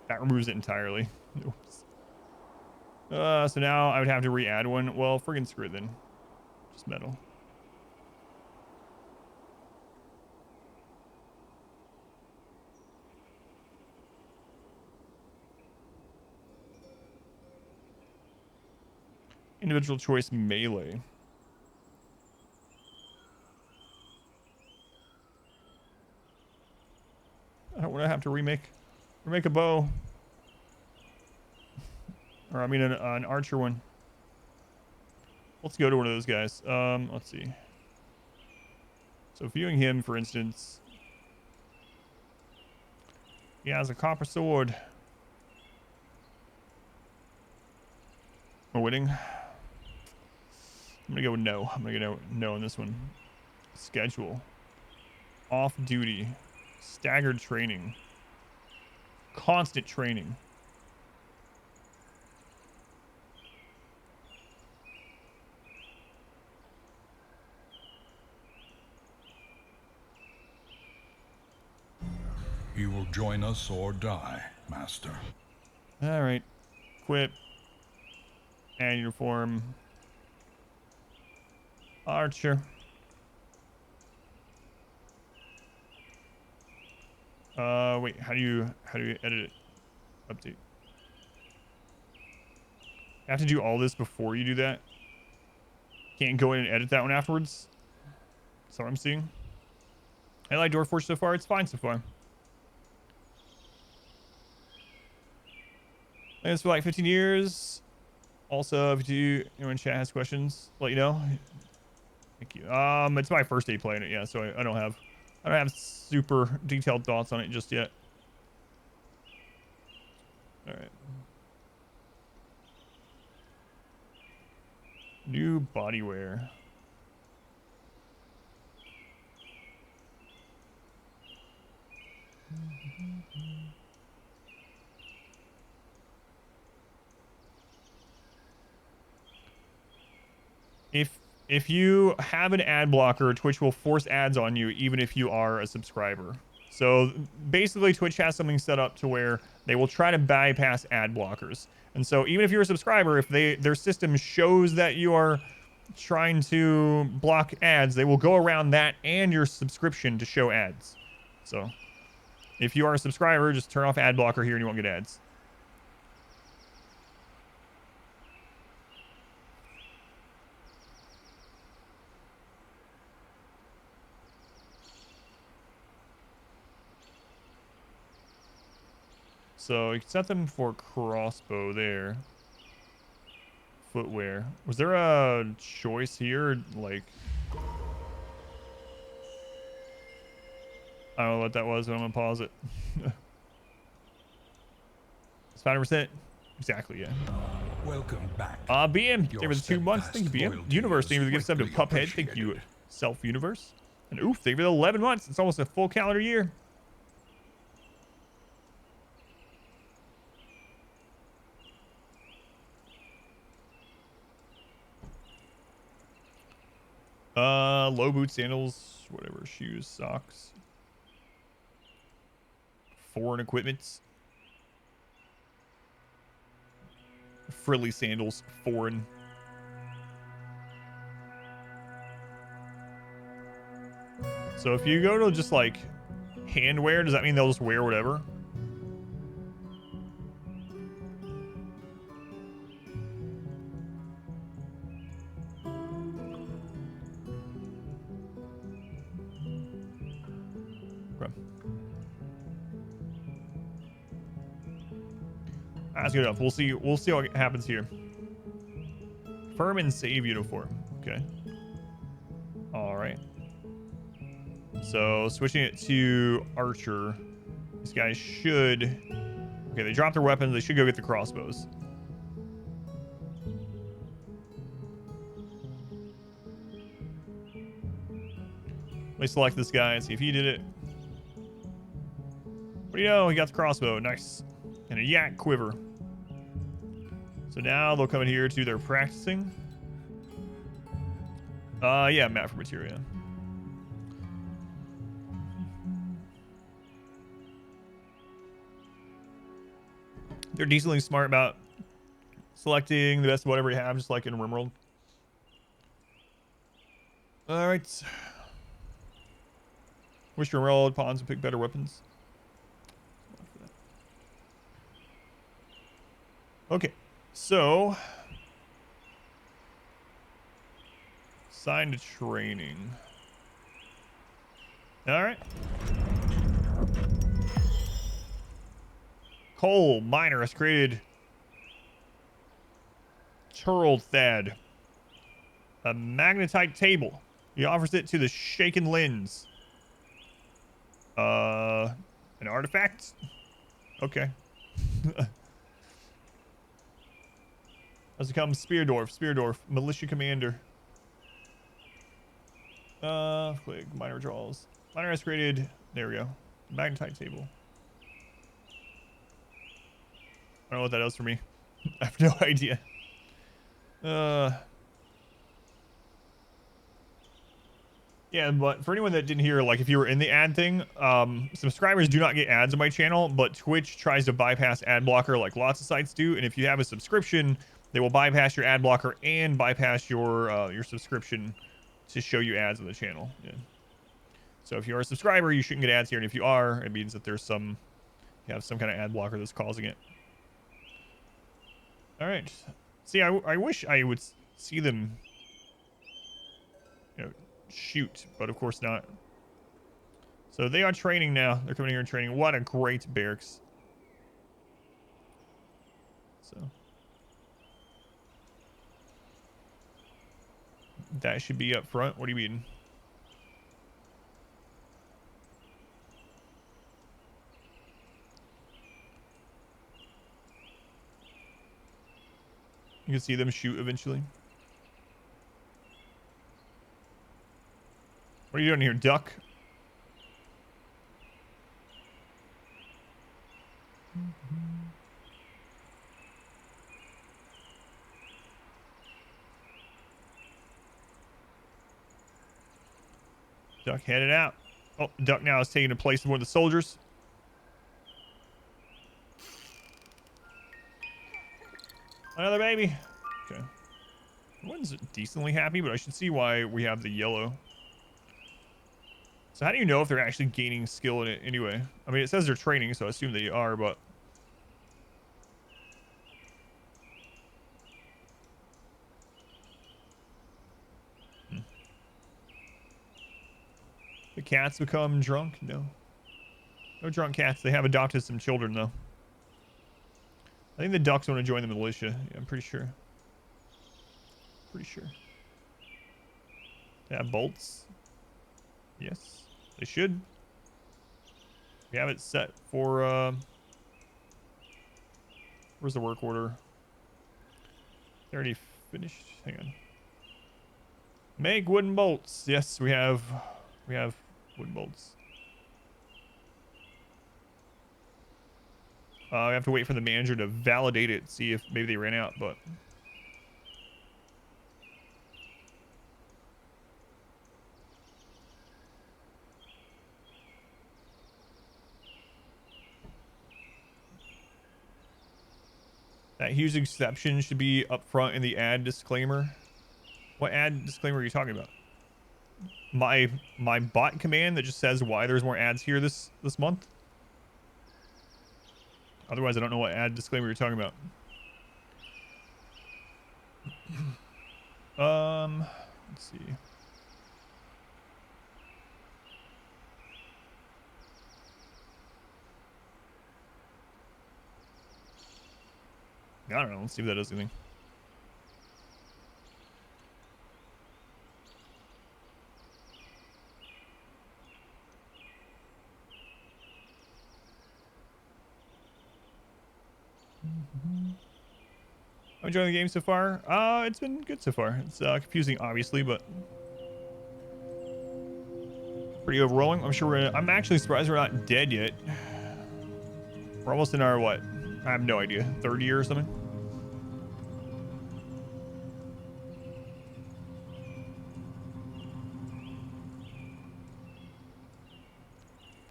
That removes it entirely. Oops. So now I would have to re-add one. Well, friggin' screw it then. Just metal. Individual choice melee. I don't want to have to remake a bow. Or I mean an archer one. Let's go to one of those guys. Let's see. So viewing him, for instance, he has a copper sword. We're winning. I'm gonna go with no. I'm gonna go no on this one. Schedule. Off duty. Staggered training. Constant training. You will join us or die, Master. All right. Quit. And uniform. Archer. Wait, how do you edit it? Update. I have to do all this before you do that. Can't go in and edit that one afterwards. That's what I'm seeing. I like Dwarf Fortress so far. It's fine so far. It's for like 15 years. Also, if anyone in chat has questions, let you know. Thank you. It's my first day playing it, yeah, so I don't have super detailed thoughts on it just yet. All right. New bodywear. If you have an ad blocker, Twitch will force ads on you even if you are a subscriber. So basically Twitch has something set up to where they will try to bypass ad blockers. And so even if you're a subscriber, if their system shows that you are trying to block ads, they will go around that and your subscription to show ads. So if you are a subscriber, just turn off ad blocker here and you won't get ads. So you can set them for crossbow there. Footwear. Was there a choice here? Like, I don't know what that was, but I'm gonna pause it. It's 5%. Exactly, yeah. Welcome back. BM, Your there was 2 months. Thank you, BM. loyalty Universe, is thank you for the gift sub to greatly Puphead. Thank you, appreciated. Self Universe. And oof, thank you for the 11 months. It's almost a full calendar year. Low boot, sandals, whatever, shoes, socks, foreign equipments, frilly sandals, foreign. So if you go to just like handwear, does that mean they'll just wear whatever? That's good enough. We'll see what happens here. Firm and save uniform. Okay. All right. So switching it to archer. These guys should. Okay, they dropped their weapons. They should go get the crossbows. Let me select this guy and see if he did it. What do you know? He got the crossbow. Nice. And a yak quiver. So now they'll come in here to their practicing. Yeah, map for materia. They're decently smart about selecting the best of whatever you have, just like in RimWorld. All right. Wish your RimWorld pawns would pick better weapons. Okay, so sign to training. All right. Cole Miner has created Turled Thad, a magnetite table. He offers it to the Shaken Lens. An artifact? Okay. Has become Speardorf, Militia Commander. Click, Miner draws. Miner has created, there we go, magnetite table. I don't know what that does for me. I have no idea. Yeah, but for anyone that didn't hear, like if you were in the ad thing, subscribers do not get ads on my channel, but Twitch tries to bypass ad blocker like lots of sites do. And if you have a subscription, they will bypass your ad blocker and bypass your subscription to show you ads on the channel. Yeah. So if you're a subscriber, you shouldn't get ads here. And if you are, it means that you have some kind of ad blocker that's causing it. All right. See, I wish I would see them, you know, shoot, but of course not. So they are training now. They're coming here and training. What a great barracks. So that should be up front. What do you mean? You can see them shoot eventually. What are you doing here, duck? Duck headed out. Oh, duck now is taking the place of one of the soldiers. Another baby. Okay. One's decently happy, but I should see why we have the yellow. So how do you know if they're actually gaining skill in it anyway? I mean, it says they're training, so I assume they are, but... The cats become drunk? No. No drunk cats. They have adopted some children, though. I think the ducks want to join the militia. Yeah, I'm pretty sure. Pretty sure. They have bolts. Yes, they should. We have it set for, where's the work order? They already finished. Hang on. Make wooden bolts. Yes, we have wooden bolts. We have to wait for the manager to validate it, see if maybe they ran out, but... That huge exception should be up front in the ad disclaimer. What ad disclaimer are you talking about? My bot command that just says why there's more ads here this month? Otherwise, I don't know what ad disclaimer you're talking about. Let's see. I don't know. Let's see if that does anything. I'm enjoying the game so far. It's been good so far. It's confusing, obviously, but pretty overwhelming. I'm sure I'm actually surprised we're not dead yet. We're almost in our what? I have no idea. Third year or something.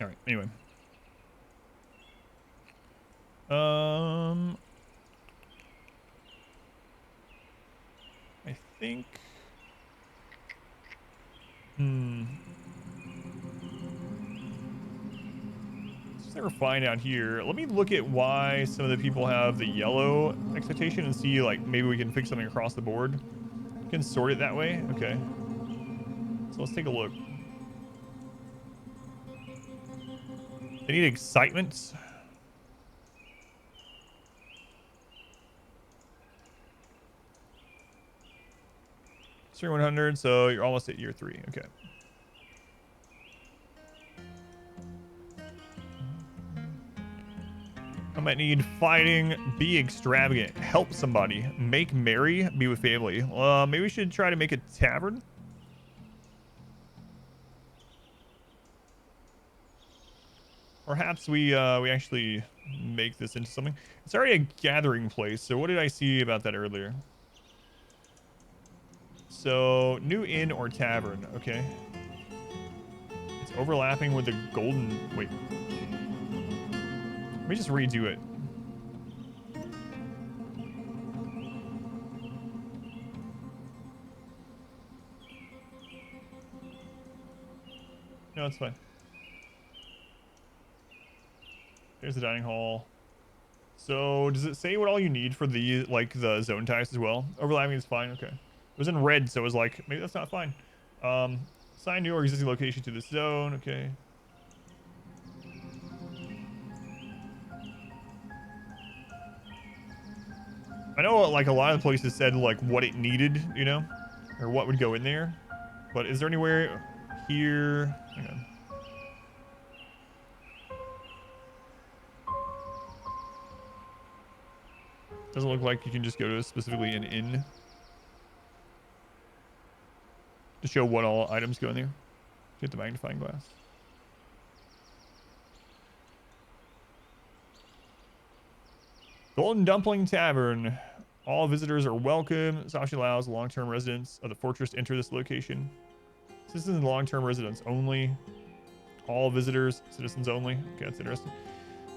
All right. Anyway. I think. Let's never find out here. Let me look at why some of the people have the yellow excitation and see, like, maybe we can fix something across the board. You can sort it that way. Okay. So let's take a look. They need excitement. 100, so you're almost at year 3. Okay. I might need fighting, be extravagant, help somebody, make merry, be with family. Maybe we should try to make a tavern. Perhaps we actually make this into something. It's already a gathering place. So what did I see about that earlier? So new inn or tavern. Okay. It's overlapping with the golden. Wait. Let me just redo it. No, it's fine. There's the dining hall. So does it say what all you need for the the zone types as well? Overlapping is fine. Okay. It was in red, so it was like maybe that's not fine. Assign new or existing location to this zone. Okay. I know like a lot of the places said like what it needed, you know, or what would go in there. But is there anywhere here? Hang on. Doesn't look like you can just go to specifically an inn to show what all items go in there. Get the magnifying glass. Golden Dumpling Tavern. All visitors are welcome. Sashi allows long-term residents of the fortress to enter this location. Citizens and long-term residents only. All visitors, citizens only. Okay, that's interesting.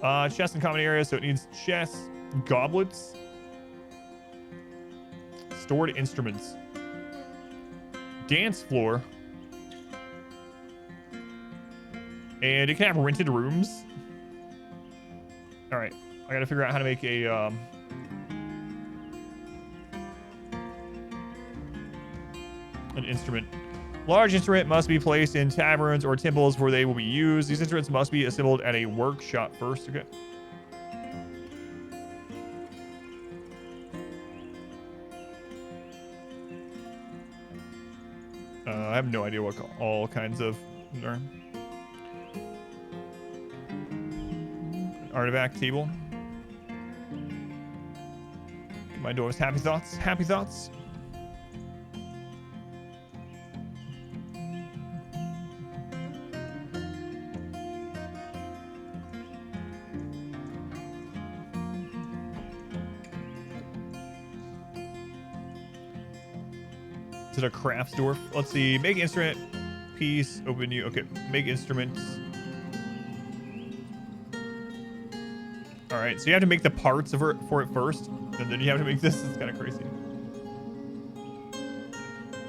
Chest and common area, so it needs chests, goblets, stored instruments, dance floor, and it can have rented rooms. All right, I gotta figure out how to make a an instrument. Large instrument must be placed in taverns or temples where they will be used. These instruments must be assembled at a workshop first. Okay. I have no idea what all kinds of are. Artifact table. My doors. Happy thoughts. Happy thoughts. Is it a crafts dwarf? Let's see. Make instrument piece. Open new. Okay. Make instruments. All right. So you have to make the parts of it for it first, and then you have to make this. It's kind of crazy.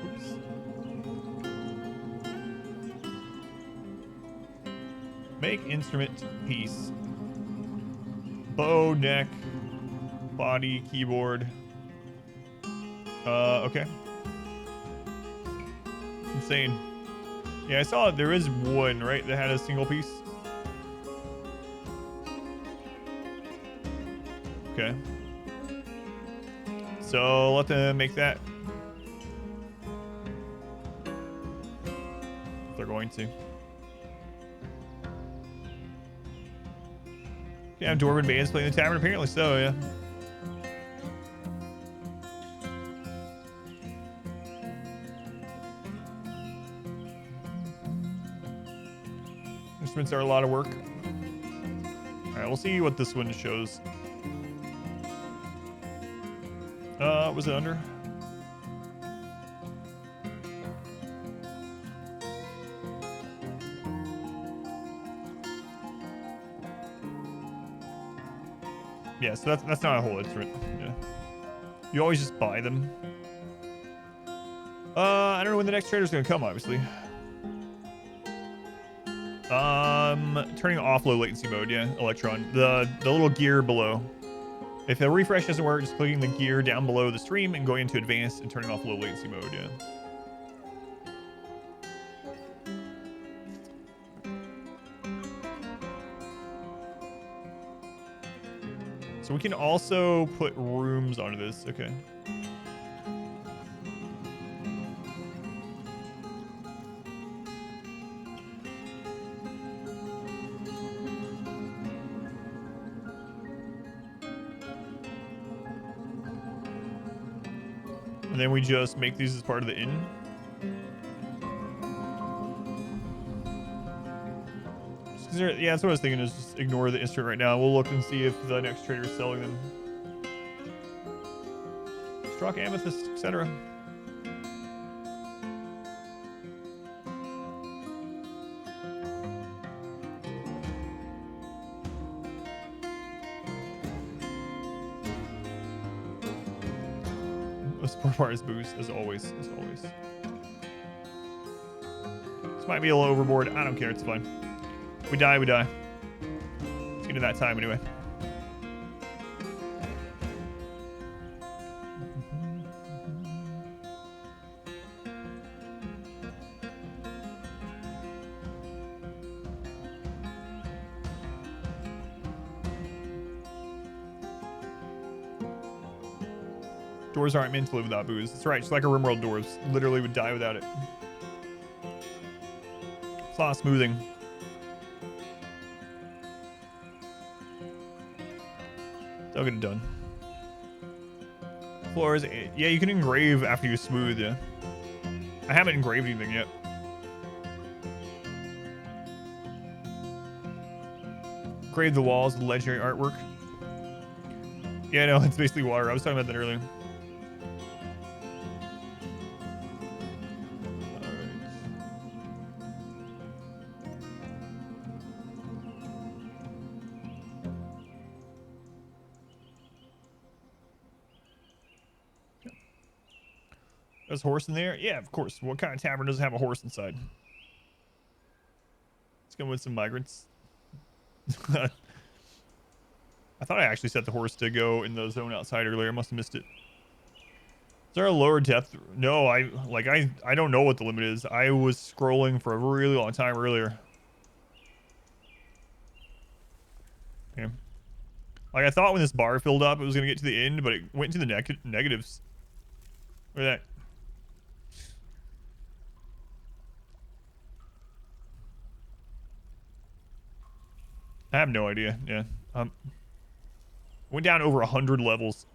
Oops. Make instrument piece. Bow, neck, body, keyboard. Okay. Insane. Yeah, I saw there is one, right, that had a single piece. Okay. So let them make that. If they're going to. Can have dwarven bands playing the tavern? Apparently so, yeah. Instruments are a lot of work. All right, we'll see what this one shows. Was it under? Yeah, so that's not a whole instrument. Yeah. You always just buy them. I don't know when the next trader's gonna come, obviously. Turning off low latency mode, yeah, Electron. The little gear below. If the refresh doesn't work, just clicking the gear down below the stream and going into advanced and turning off low latency mode, yeah. So we can also put rooms onto this, okay. And then we just make these as part of the inn. Yeah, that's what I was thinking, is just ignore the instrument right now. We'll look and see if the next trader is selling them. Struck amethyst, etc. Sport bar is boost, as always, as always. This might be a little overboard. I don't care, it's fine. We die, we die. It's getting to that time anyway. Doors aren't meant to live without booze. That's right. Just like a RimWorld doors. Literally would die without it. It's a lot of smoothing. I'll get it done. Floors. Yeah, you can engrave after you smooth, yeah. I haven't engraved anything yet. Engrave the walls with legendary artwork. Yeah, no, it's basically water. I was talking about that earlier. There's a horse in there? Yeah, of course. What kind of tavern doesn't have a horse inside? Let's go with some migrants. I thought I actually set the horse to go in the zone outside earlier. I must have missed it. Is there a lower depth? No, I don't know what the limit is. I was scrolling for a really long time earlier. Yeah. Like I thought when this bar filled up, it was gonna get to the end, but it went to the negatives. Look at that. I have no idea. Yeah. Went down over 100 levels.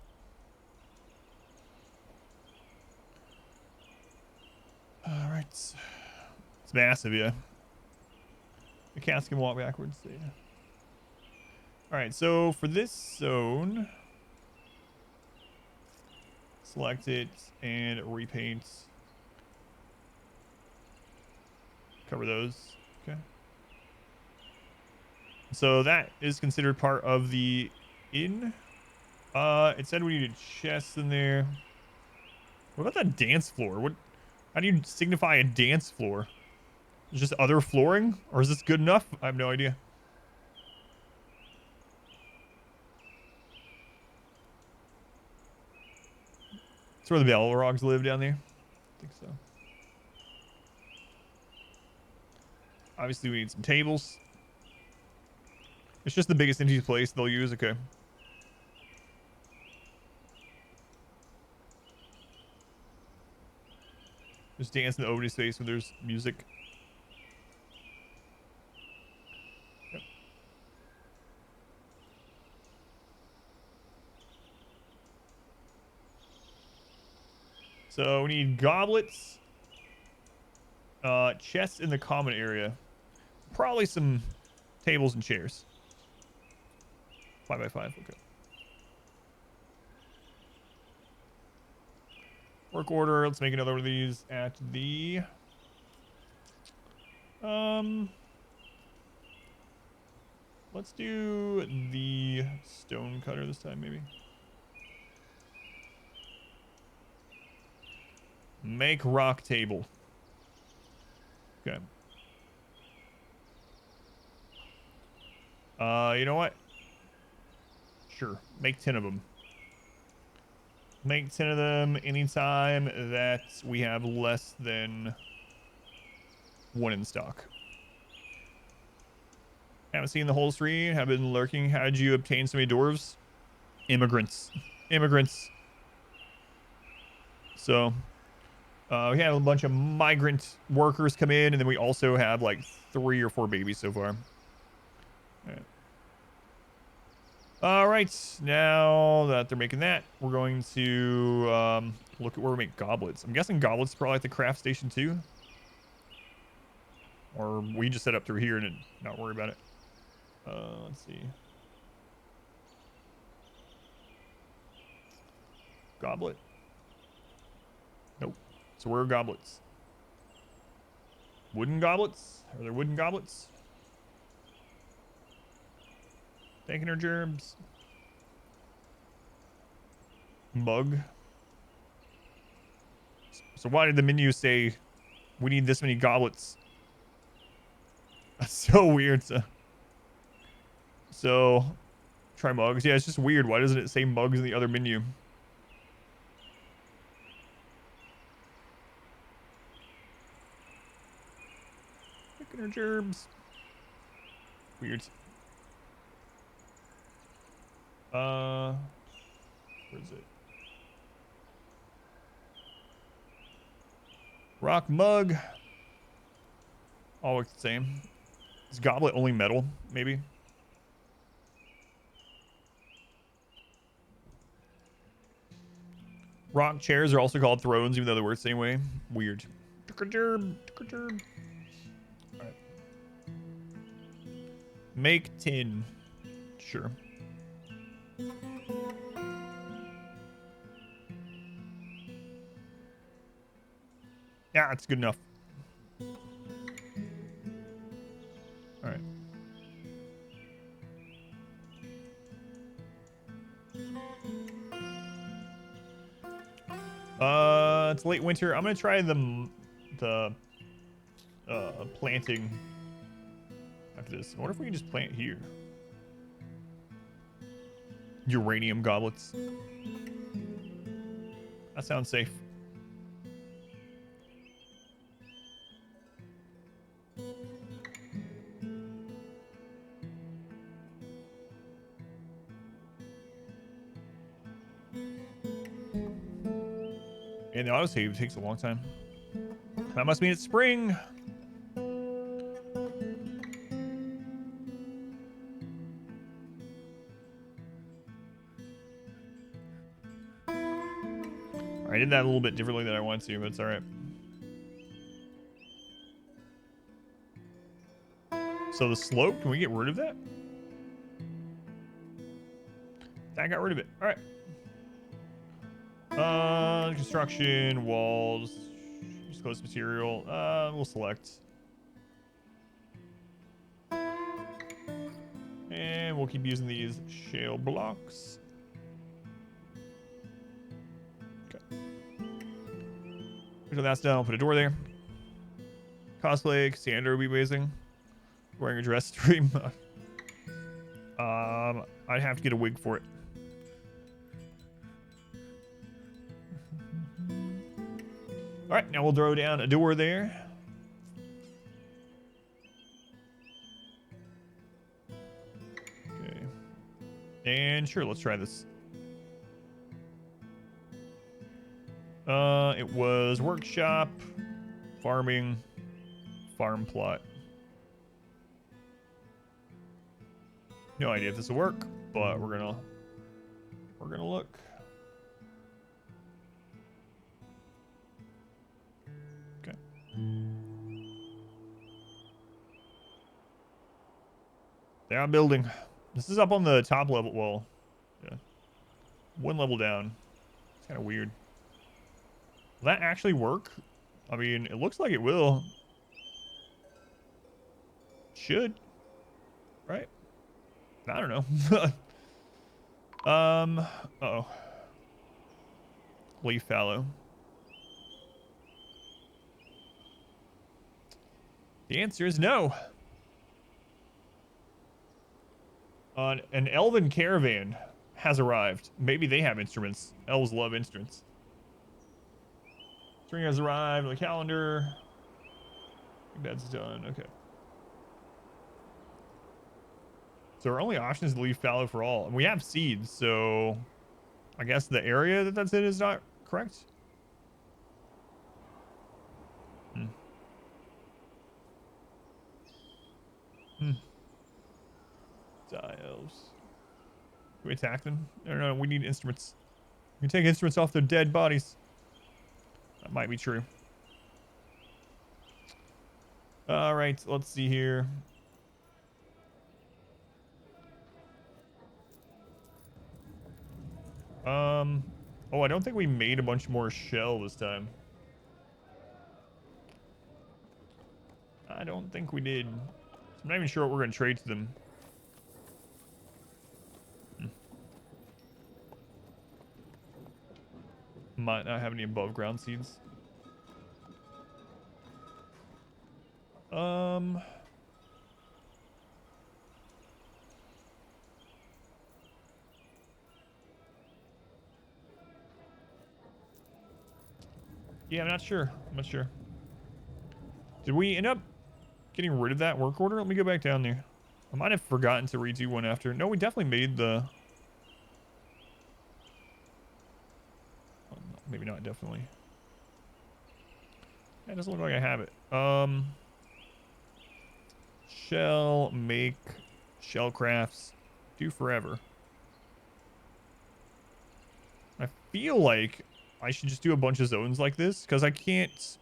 All right. It's massive, yeah. The cats can walk backwards. Yeah. All right. So for this zone, select it and repaint. Cover those. Okay. So that is considered part of the inn. It said we needed chests in there. What about that dance floor? What? How do you signify a dance floor? Is just other flooring, or is this good enough? I have no idea. That's where the Balrogs live down there. I think so. Obviously, we need some tables. It's just the biggest empty place they'll use. Okay. Just dance in the open space when there's music. Yep. So we need goblets, chests in the common area, probably some tables and chairs. 5x5. Okay. Work order. Let's make another one of these at the let's do the stone cutter this time, maybe. Make rock table. Okay. You know what? Sure. Make 10 of them. Make 10 of them anytime that we have less than one in stock. Haven't seen the whole stream. Have been lurking. How did you obtain so many dwarves? Immigrants. Immigrants. So, we had a bunch of migrant workers come in, and then we also have like 3 or 4 babies so far. All right, now that they're making that, we're going to look at where we make goblets. I'm guessing goblets are probably at the craft station too. Or we just set up through here and not worry about it. Let's see. Goblet. Nope. So where are goblets? Wooden goblets? Are there wooden goblets? Thanking her germs. Mug. So why did the menu say we need this many goblets? That's so weird. So try mugs. Yeah, it's just weird. Why doesn't it say mugs in the other menu? Thanking her germs. Weird. Where is it? Rock mug. All look the same. Is goblet only metal? Maybe. Rock chairs are also called thrones, even though they work the same way. Weird. Alright. Make tin. Sure. Yeah, it's good enough. Alright. It's late winter. I'm gonna try the planting after this. I wonder if we can just plant here. Uranium goblets. That sounds safe. And the autosave takes a long time. That must mean it's spring. I did that a little bit differently than I wanted to, but it's alright. So the slope, can we get rid of that? That got rid of it. Alright. Construction, walls, just close material. We'll select. And we'll keep using these shale blocks. Okay. So that's done. I'll put a door there. Cosplay, Cassandra would be amazing. Wearing a dress stream. I'd have to get a wig for it. All right, now we'll throw down a door there. Okay. And sure, let's try this. It was workshop, farming, farm plot. No idea if this will work, but we're gonna look. Okay. They are building. This is up on the top level. Well, yeah, one level down. It's kind of weird. Will that actually work? I mean, it looks like it will. Should. Right? I don't know. Uh-oh. Leaf fallow. The answer is no. An elven caravan has arrived. Maybe they have instruments. Elves love instruments. String has arrived on the calendar. I think that's done. Okay. So our only option is to leave fallow for all. And we have seeds, so I guess the area that that's in is not correct. Dials. Can we attack them? No, we need instruments. We can take instruments off their dead bodies. That might be true. All right, let's see here. Oh, I don't think we made a bunch more shell this time. I don't think we did. I'm not even sure what we're going to trade to them. Might not have any above ground seeds. Yeah, I'm not sure. Did we end up getting rid of that work order? Let me go back down there. I might have forgotten to redo one after. No, we definitely made the... Oh, maybe not, definitely. It doesn't look like I have it. Shell, make, shell crafts, do forever. I feel like I should just do a bunch of zones like this, because I can't...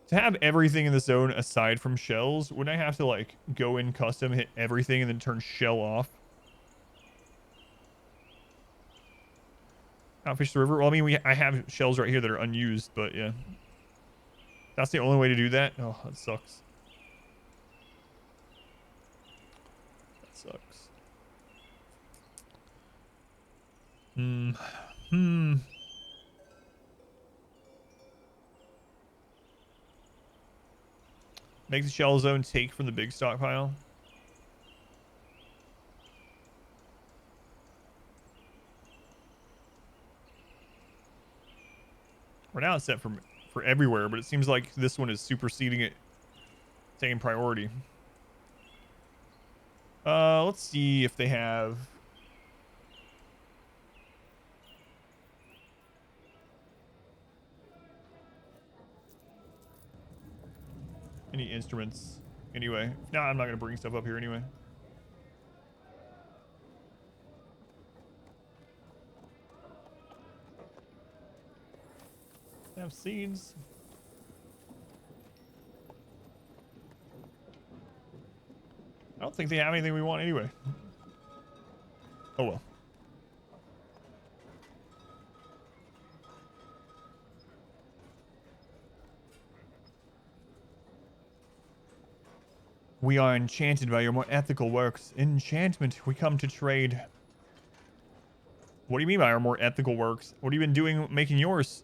To have everything in the zone aside from shells, wouldn't I have to, like, go in custom, hit everything, and then turn shell off? Outfish the river? Well, I mean, I have shells right here that are unused, but yeah. That's the only way to do that? Oh, that sucks. That sucks. Make the shell zone take from the big stockpile. Right now it's set for everywhere, but it seems like this one is superseding it, taking priority. Let's see if they have... any instruments. Anyway, no, I'm not gonna bring stuff up here anyway. They have seeds. I don't think they have anything we want anyway. Oh well. We are enchanted by your more ethical works. Enchantment, we come to trade. What do you mean by our more ethical works? What have you been doing making yours?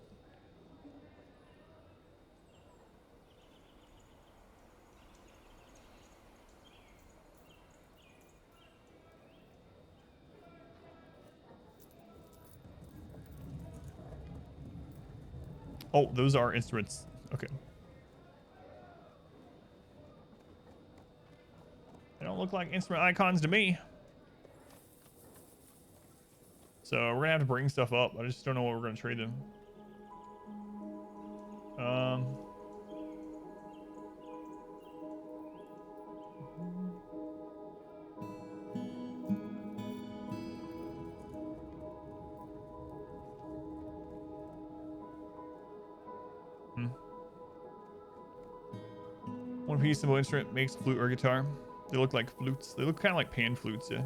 Oh, those are instruments. Okay. They don't look like instrument icons to me. So we're gonna have to bring stuff up. I just don't know what we're gonna trade them. One piece simple instrument makes flute or guitar. They look like flutes. They look kind of like pan flutes, yeah.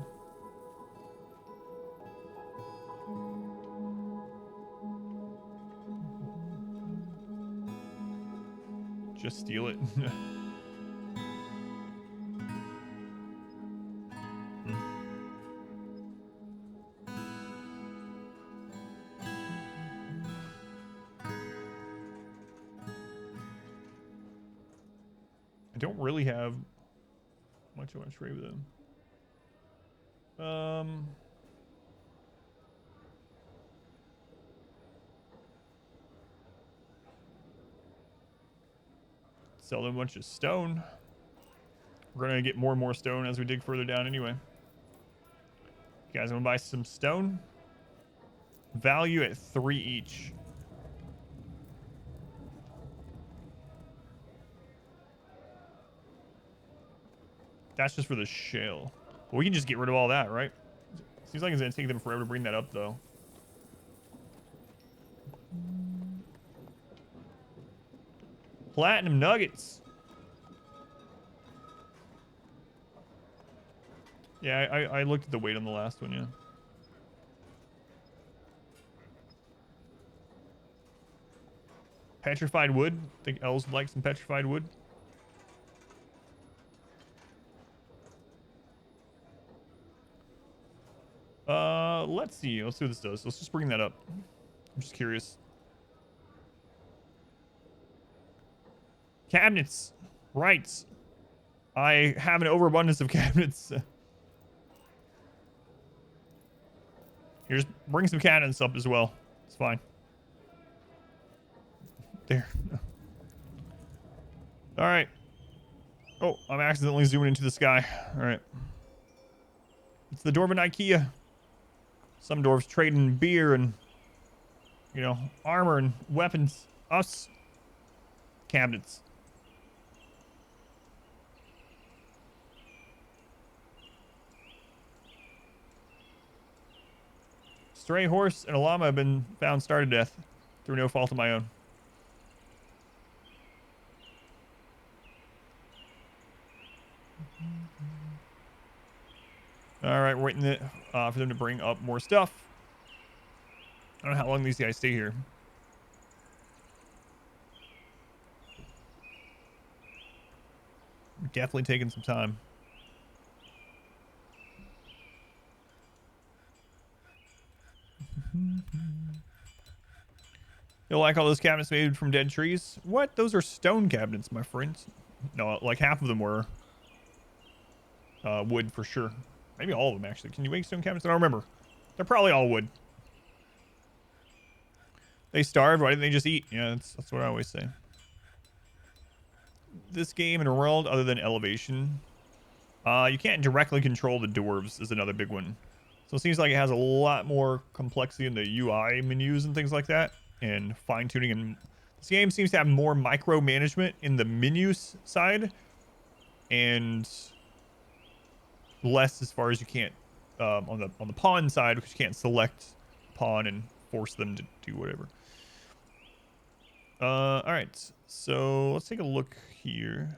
Just steal it. I don't really have much I want to trade with them. Sell them a bunch of stone. We're gonna get more and more stone as we dig further down anyway. You guys wanna buy some stone? Value at 3 each. That's just for the shell. Well, we can just get rid of all that, right? Seems like it's gonna take them forever to bring that up, though. Platinum nuggets. Yeah, I looked at the weight on the last one, yeah. Petrified wood. Think elves would like some petrified wood. Let's see. Let's see what this does. Let's just bring that up. I'm just curious. Cabinets. Right. I have an overabundance of cabinets. Here, just bring some cabinets up as well. It's fine. There. All right. Oh, I'm accidentally zooming into the sky. All right. It's the Dwarven IKEA. Some dwarves trading beer and, you know, armor and weapons. Us, cabinets. Stray horse and a llama have been found starved to death through no fault of my own. All right, we're waiting for them to bring up more stuff. I don't know how long these guys stay here. We're definitely taking some time. You'll like all those cabinets made from dead trees? What? Those are stone cabinets, my friends. No, like half of them were wood for sure. Maybe all of them, actually. Can you make stone cabinets? I don't remember. They're probably all wood. They starved. Why didn't they just eat? Yeah, that's what I always say. This game in a world other than elevation, you can't directly control the dwarves is another big one. So it seems like it has a lot more complexity in the UI menus and things like that, and fine tuning. And this game seems to have more micromanagement in the menus side, and less as far as you can't on the pawn side, because you can't select pawn and force them to do whatever. All right, so let's take a look here.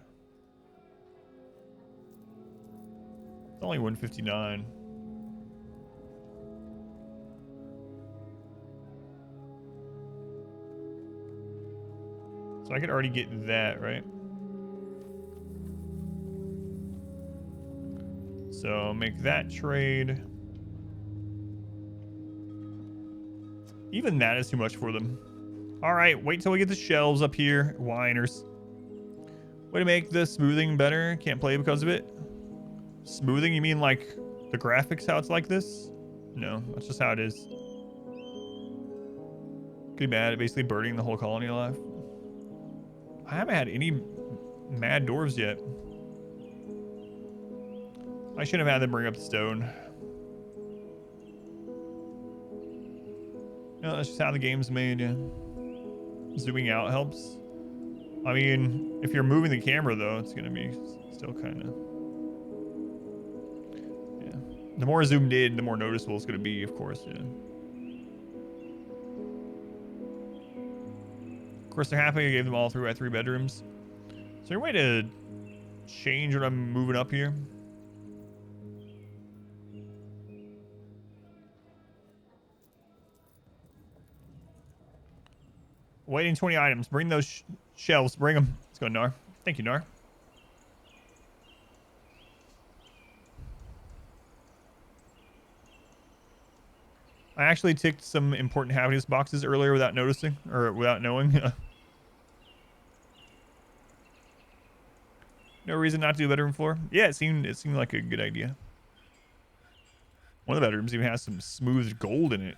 It's only 159. So I could already get that, right? So make that trade. Even that is too much for them. All right, wait till we get the shelves up here. Whiners. Way to make the smoothing better. Can't play because of it. Smoothing, you mean like the graphics, how it's like this? No, that's just how it is. Could be mad at basically burning the whole colony alive. I haven't had any mad dwarves yet. I should have had them bring up the stone. No, that's just how the game's made, yeah. Zooming out helps. I mean, if you're moving the camera, though, it's going to be still kind of... Yeah. The more zoomed in, the more noticeable it's going to be, of course, yeah. Of course, they're happy I gave them all 3 bedrooms. Is there a way to change what I'm moving up here? Waiting 20 items. Bring those shelves. Bring them. Let's go, Nar. Thank you, Nar. I actually ticked some important happiness boxes earlier without noticing, or without knowing. No reason not to do a bedroom floor. Yeah, it seemed like a good idea. One of the bedrooms even has some smooth gold in it.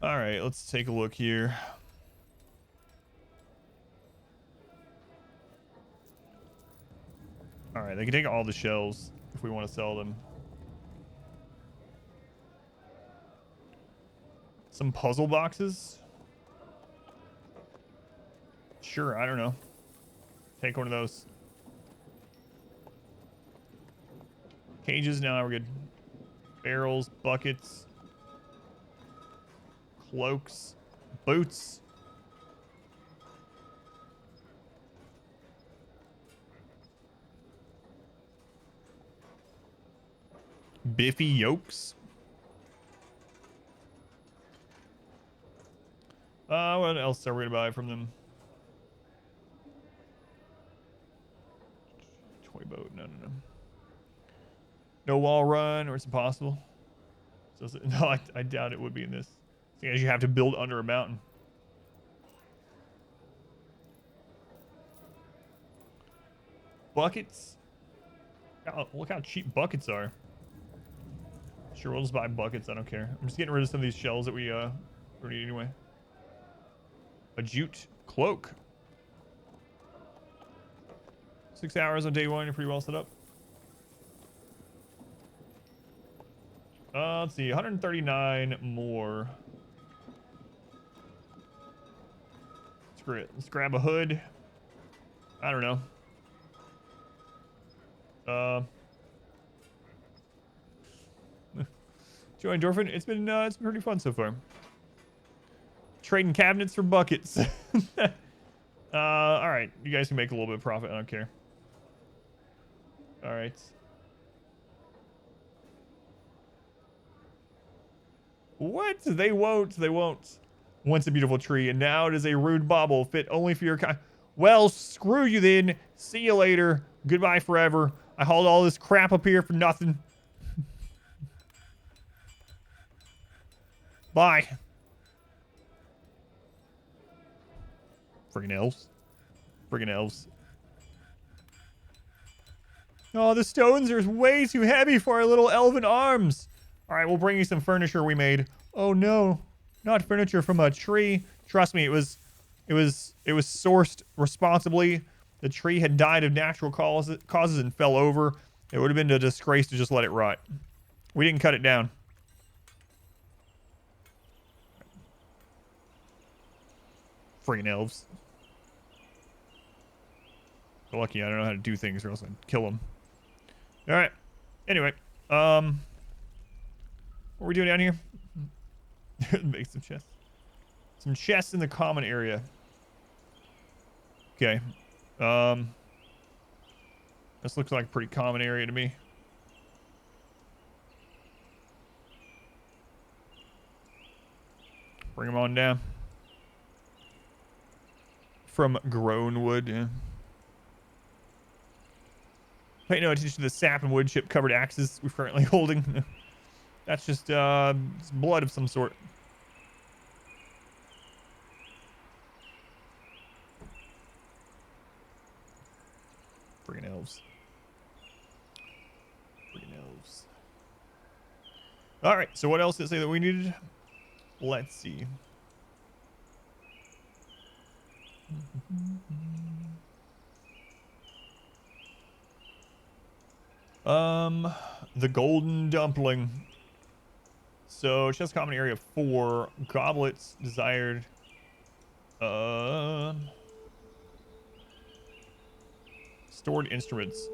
All right, let's take a look here. All right, they can take all the shells if we want to sell them. Some puzzle boxes? Sure, I don't know. Take one of those. Cages, no, we're good. Barrels, buckets. Cloaks, boots. Biffy yolks. What else are we gonna buy from them? Toy boat, no. No wall run, or it's impossible. So no, I doubt it would be in this. Because you have to build under a mountain. Buckets. Oh, look how cheap buckets are. Sure, we'll just buy buckets. I don't care. I'm just getting rid of some of these shells that we need anyway. A jute cloak. 6 hours on day 1. You're pretty well set up. Let's see. 139 more. Screw it. Let's grab a hood. I don't know. Join Dorfin. It's been pretty fun so far. Trading cabinets for buckets. All right. You guys can make a little bit of profit. I don't care. All right. What? They won't. They won't. Once a beautiful tree, and now it is a rude bauble fit only for your kind. Well, screw you then. See you later. Goodbye forever. I hauled all this crap up here for nothing. Bye. Friggin' elves. Friggin' elves. Oh, the stones are way too heavy for our little elven arms. All right, we'll bring you some furniture we made. Oh no, not furniture from a tree. Trust me, it was sourced responsibly. The tree had died of natural causes and fell over. It would have been a disgrace to just let it rot. We didn't cut it down. Friggin' elves. They're lucky I don't know how to do things or else I'd kill them. All right. Anyway, what are we doing down here? Make some chests. Some chests in the common area. Okay. This looks like a pretty common area to me. Bring them on down. From grown wood, yeah. Pay no attention to the sap and wood chip covered axes we're currently holding. That's just blood of some sort. Friggin' elves. Friggin' elves. Alright, so what else did it say that we needed? Let's see. The golden dumpling. So chest common area 4. Goblets desired. Stored instruments.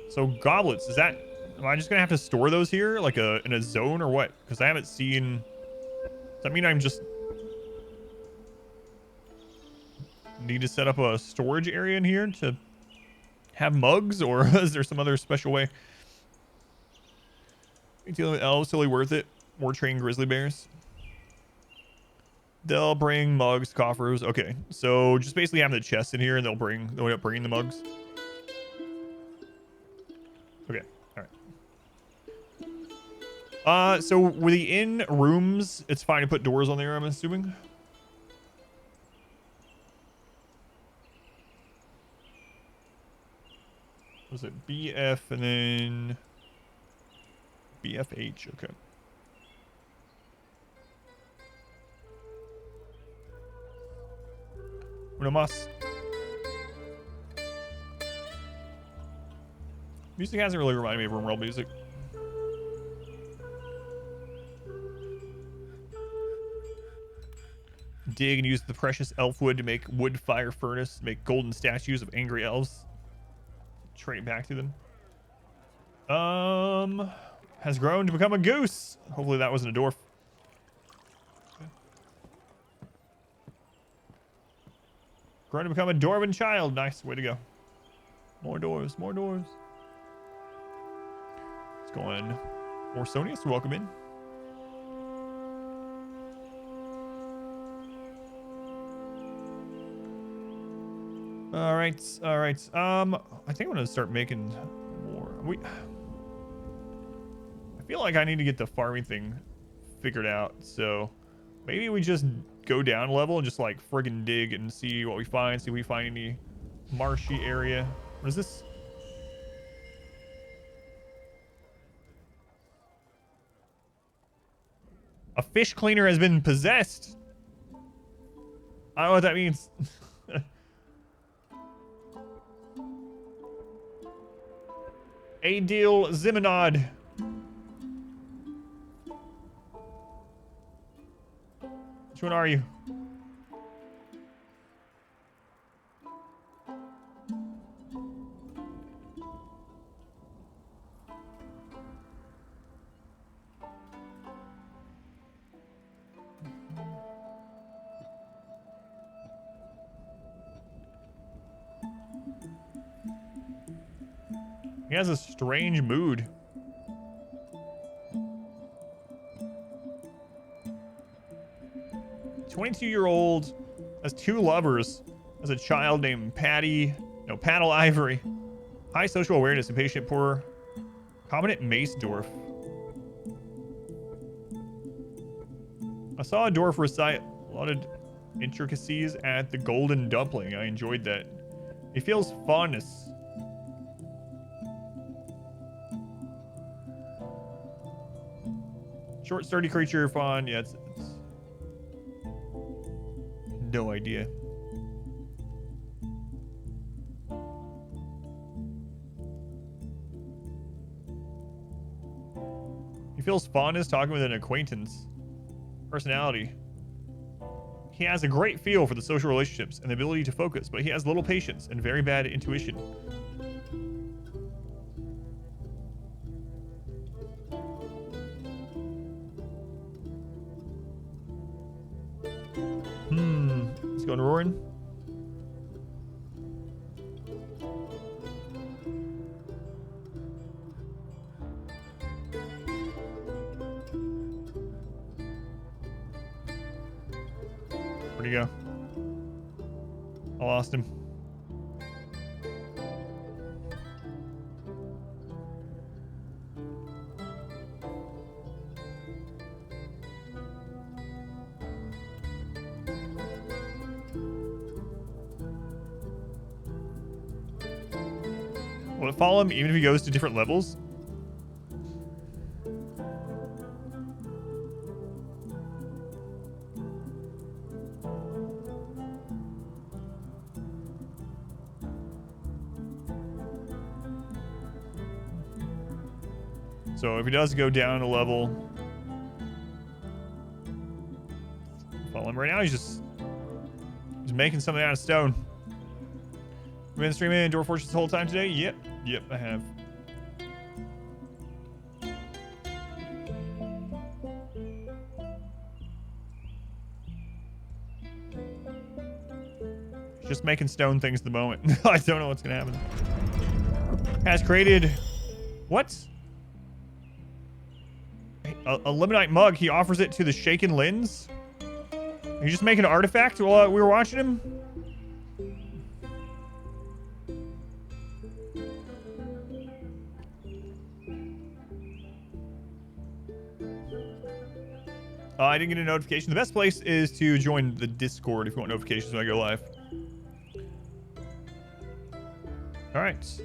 So goblets, is that, am I just gonna have to store those here like in a zone or what? Because I haven't seen. Does that mean I'm just need to set up a storage area in here to have mugs, or is there some other special way? Dealing with elves, totally worth it. More trained grizzly bears. They'll bring mugs, coffers. Okay, so just basically have the chest in here, and they'll end up bringing the mugs. Okay, all right. So with the inn rooms, it's fine to put doors on there, I'm assuming. Was it BF and then BFH? Okay. Uno mas. Music hasn't really reminded me of RimWorld music. Dig and use the precious elf wood to make wood fire furnace, make golden statues of angry elves. Trade it back to them. Has grown to become a goose. Hopefully that wasn't a dwarf. Grown to become a dwarven child. Nice, way to go. More doors, more doors. Let's go in. Orsonius, welcome in. All right, all right. I think I'm gonna start making more. I feel like I need to get the farming thing figured out. So maybe we just go down level and just like friggin' dig and see what we find. See if we find any marshy area. What is this? A fish cleaner has been possessed. I don't know what that means. Adil Zimonod. Which one are you? He has a strange mood. A 22-year-old has 2 lovers. Has a child named Paddle Ivory. High social awareness, impatient, poor, competent mace dwarf. I saw a dwarf recite a lot of intricacies at the Golden Dumpling. I enjoyed that. He feels fondness. Short, sturdy creature, fond. Yeah, it's no idea. He feels fondness talking with an acquaintance. Personality. He has a great feel for the social relationships and the ability to focus, but he has little patience and very bad intuition. He's going roaring. Where'd he go? I lost him. Will it follow him even if he goes to different levels? So if he does go down a level, follow him right now. He's making something out of stone. You've been streaming Dwarf Fortress the whole time today? Yep, I have. Just making stone things at the moment. I don't know what's gonna happen. Has created what? A limonite mug. He offers it to the Shaken Lens. He's just making an artifact while we were watching him. I didn't get a notification. The best place is to join the Discord if you want notifications when I go live. All right.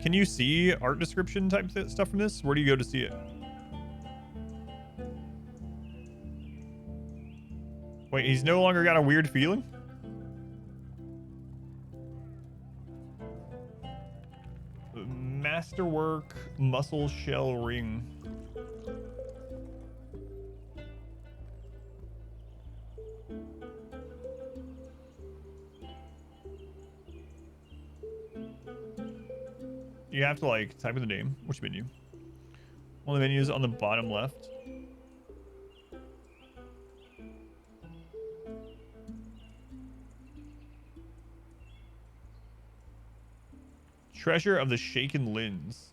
Can you see art description type stuff from this? Where do you go to see it? Wait, he's no longer got a weird feeling? Masterwork muscle shell ring. You have to like type in the name. Which menu? One of the menus on the bottom left. Treasure of the Shaken Lens.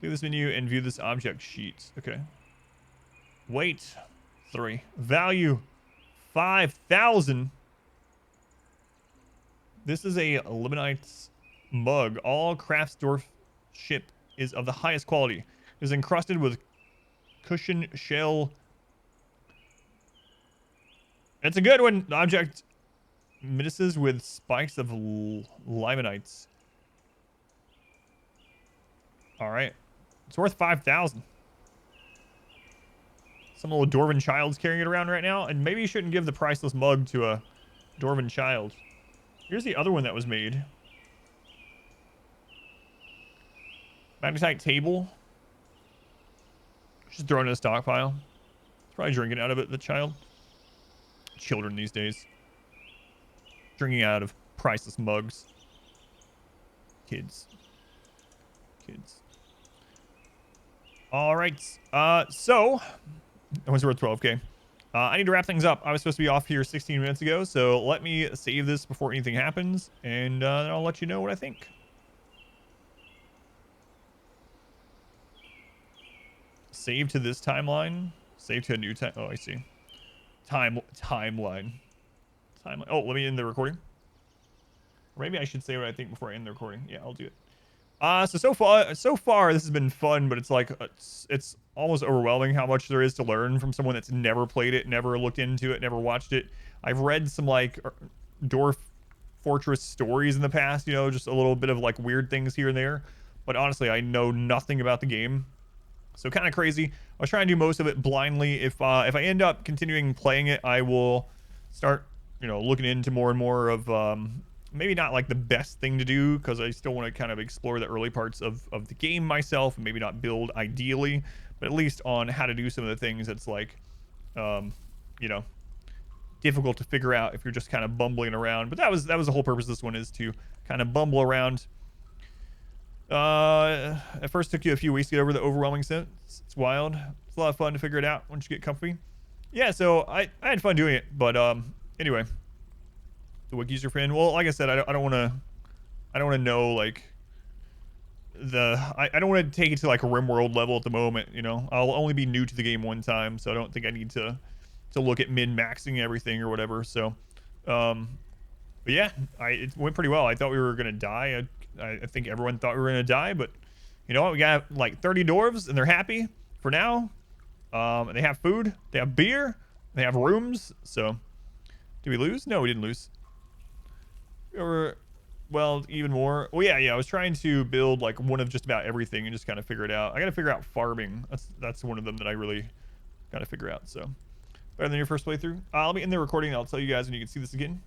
Click this menu and view this object sheet. Okay. Weight 3. Value 5,000. This is a limonite mug. All Craftsdorf ship is of the highest quality. It is encrusted with cushion shell. It's a good one. The object menaces with spikes of limonites. All right. It's worth 5,000. Some little dwarven child's carrying it around right now. And maybe you shouldn't give the priceless mug to a dwarven child. Here's the other one that was made. Magnetite table. Just throw it in a stockpile. It's probably drinking out of it, the child. Children these days. Drinking out of priceless mugs. Kids. All right. So, it was worth 12K. I need to wrap things up. I was supposed to be off here 16 minutes ago, so let me save this before anything happens, and then I'll let you know what I think. Save to this timeline. Save to a new time. Oh, I see. Timeline. Oh, let me end the recording. Or maybe I should say what I think before I end the recording. Yeah, I'll do it. So far this has been fun, but it's like it's almost overwhelming how much there is to learn from someone that's never played it, never looked into it, never watched it. I've read some like Dwarf Fortress stories in the past, you know, just a little bit of like weird things here and there. But honestly, I know nothing about the game. So kind of crazy. I was trying to do most of it blindly. If I end up continuing playing it, I will start, you know, looking into more and more of maybe not like the best thing to do, because I still want to kind of explore the early parts of the game myself, and maybe not build ideally, but at least on how to do some of the things that's like, you know, difficult to figure out if you're just kind of bumbling around. But that was the whole purpose of this one, is to kind of bumble around. At first took you a few weeks to get over the overwhelming sense. It's wild. It's a lot of fun to figure it out once you get comfy. Yeah, so I had fun doing it, but anyway, the wiki user friend. Well, like I said, I don't want to know like I don't want to take it to like a RimWorld level at the moment. You know, I'll only be new to the game one time, so I don't think I need to look at min-maxing everything or whatever. So, but yeah, it went pretty well. I thought we were gonna die. I think everyone thought we were gonna die, but you know what? We got like 30 dwarves, and they're happy for now. And they have food, they have beer, they have rooms. So, did we lose? No, we didn't lose. Or, well, even more. Well, yeah. I was trying to build like one of just about everything and just kind of figure it out. I got to figure out farming. That's one of them that I really got to figure out. So, better than your first playthrough. I'll be in there recording. And I'll tell you guys when you can see this again.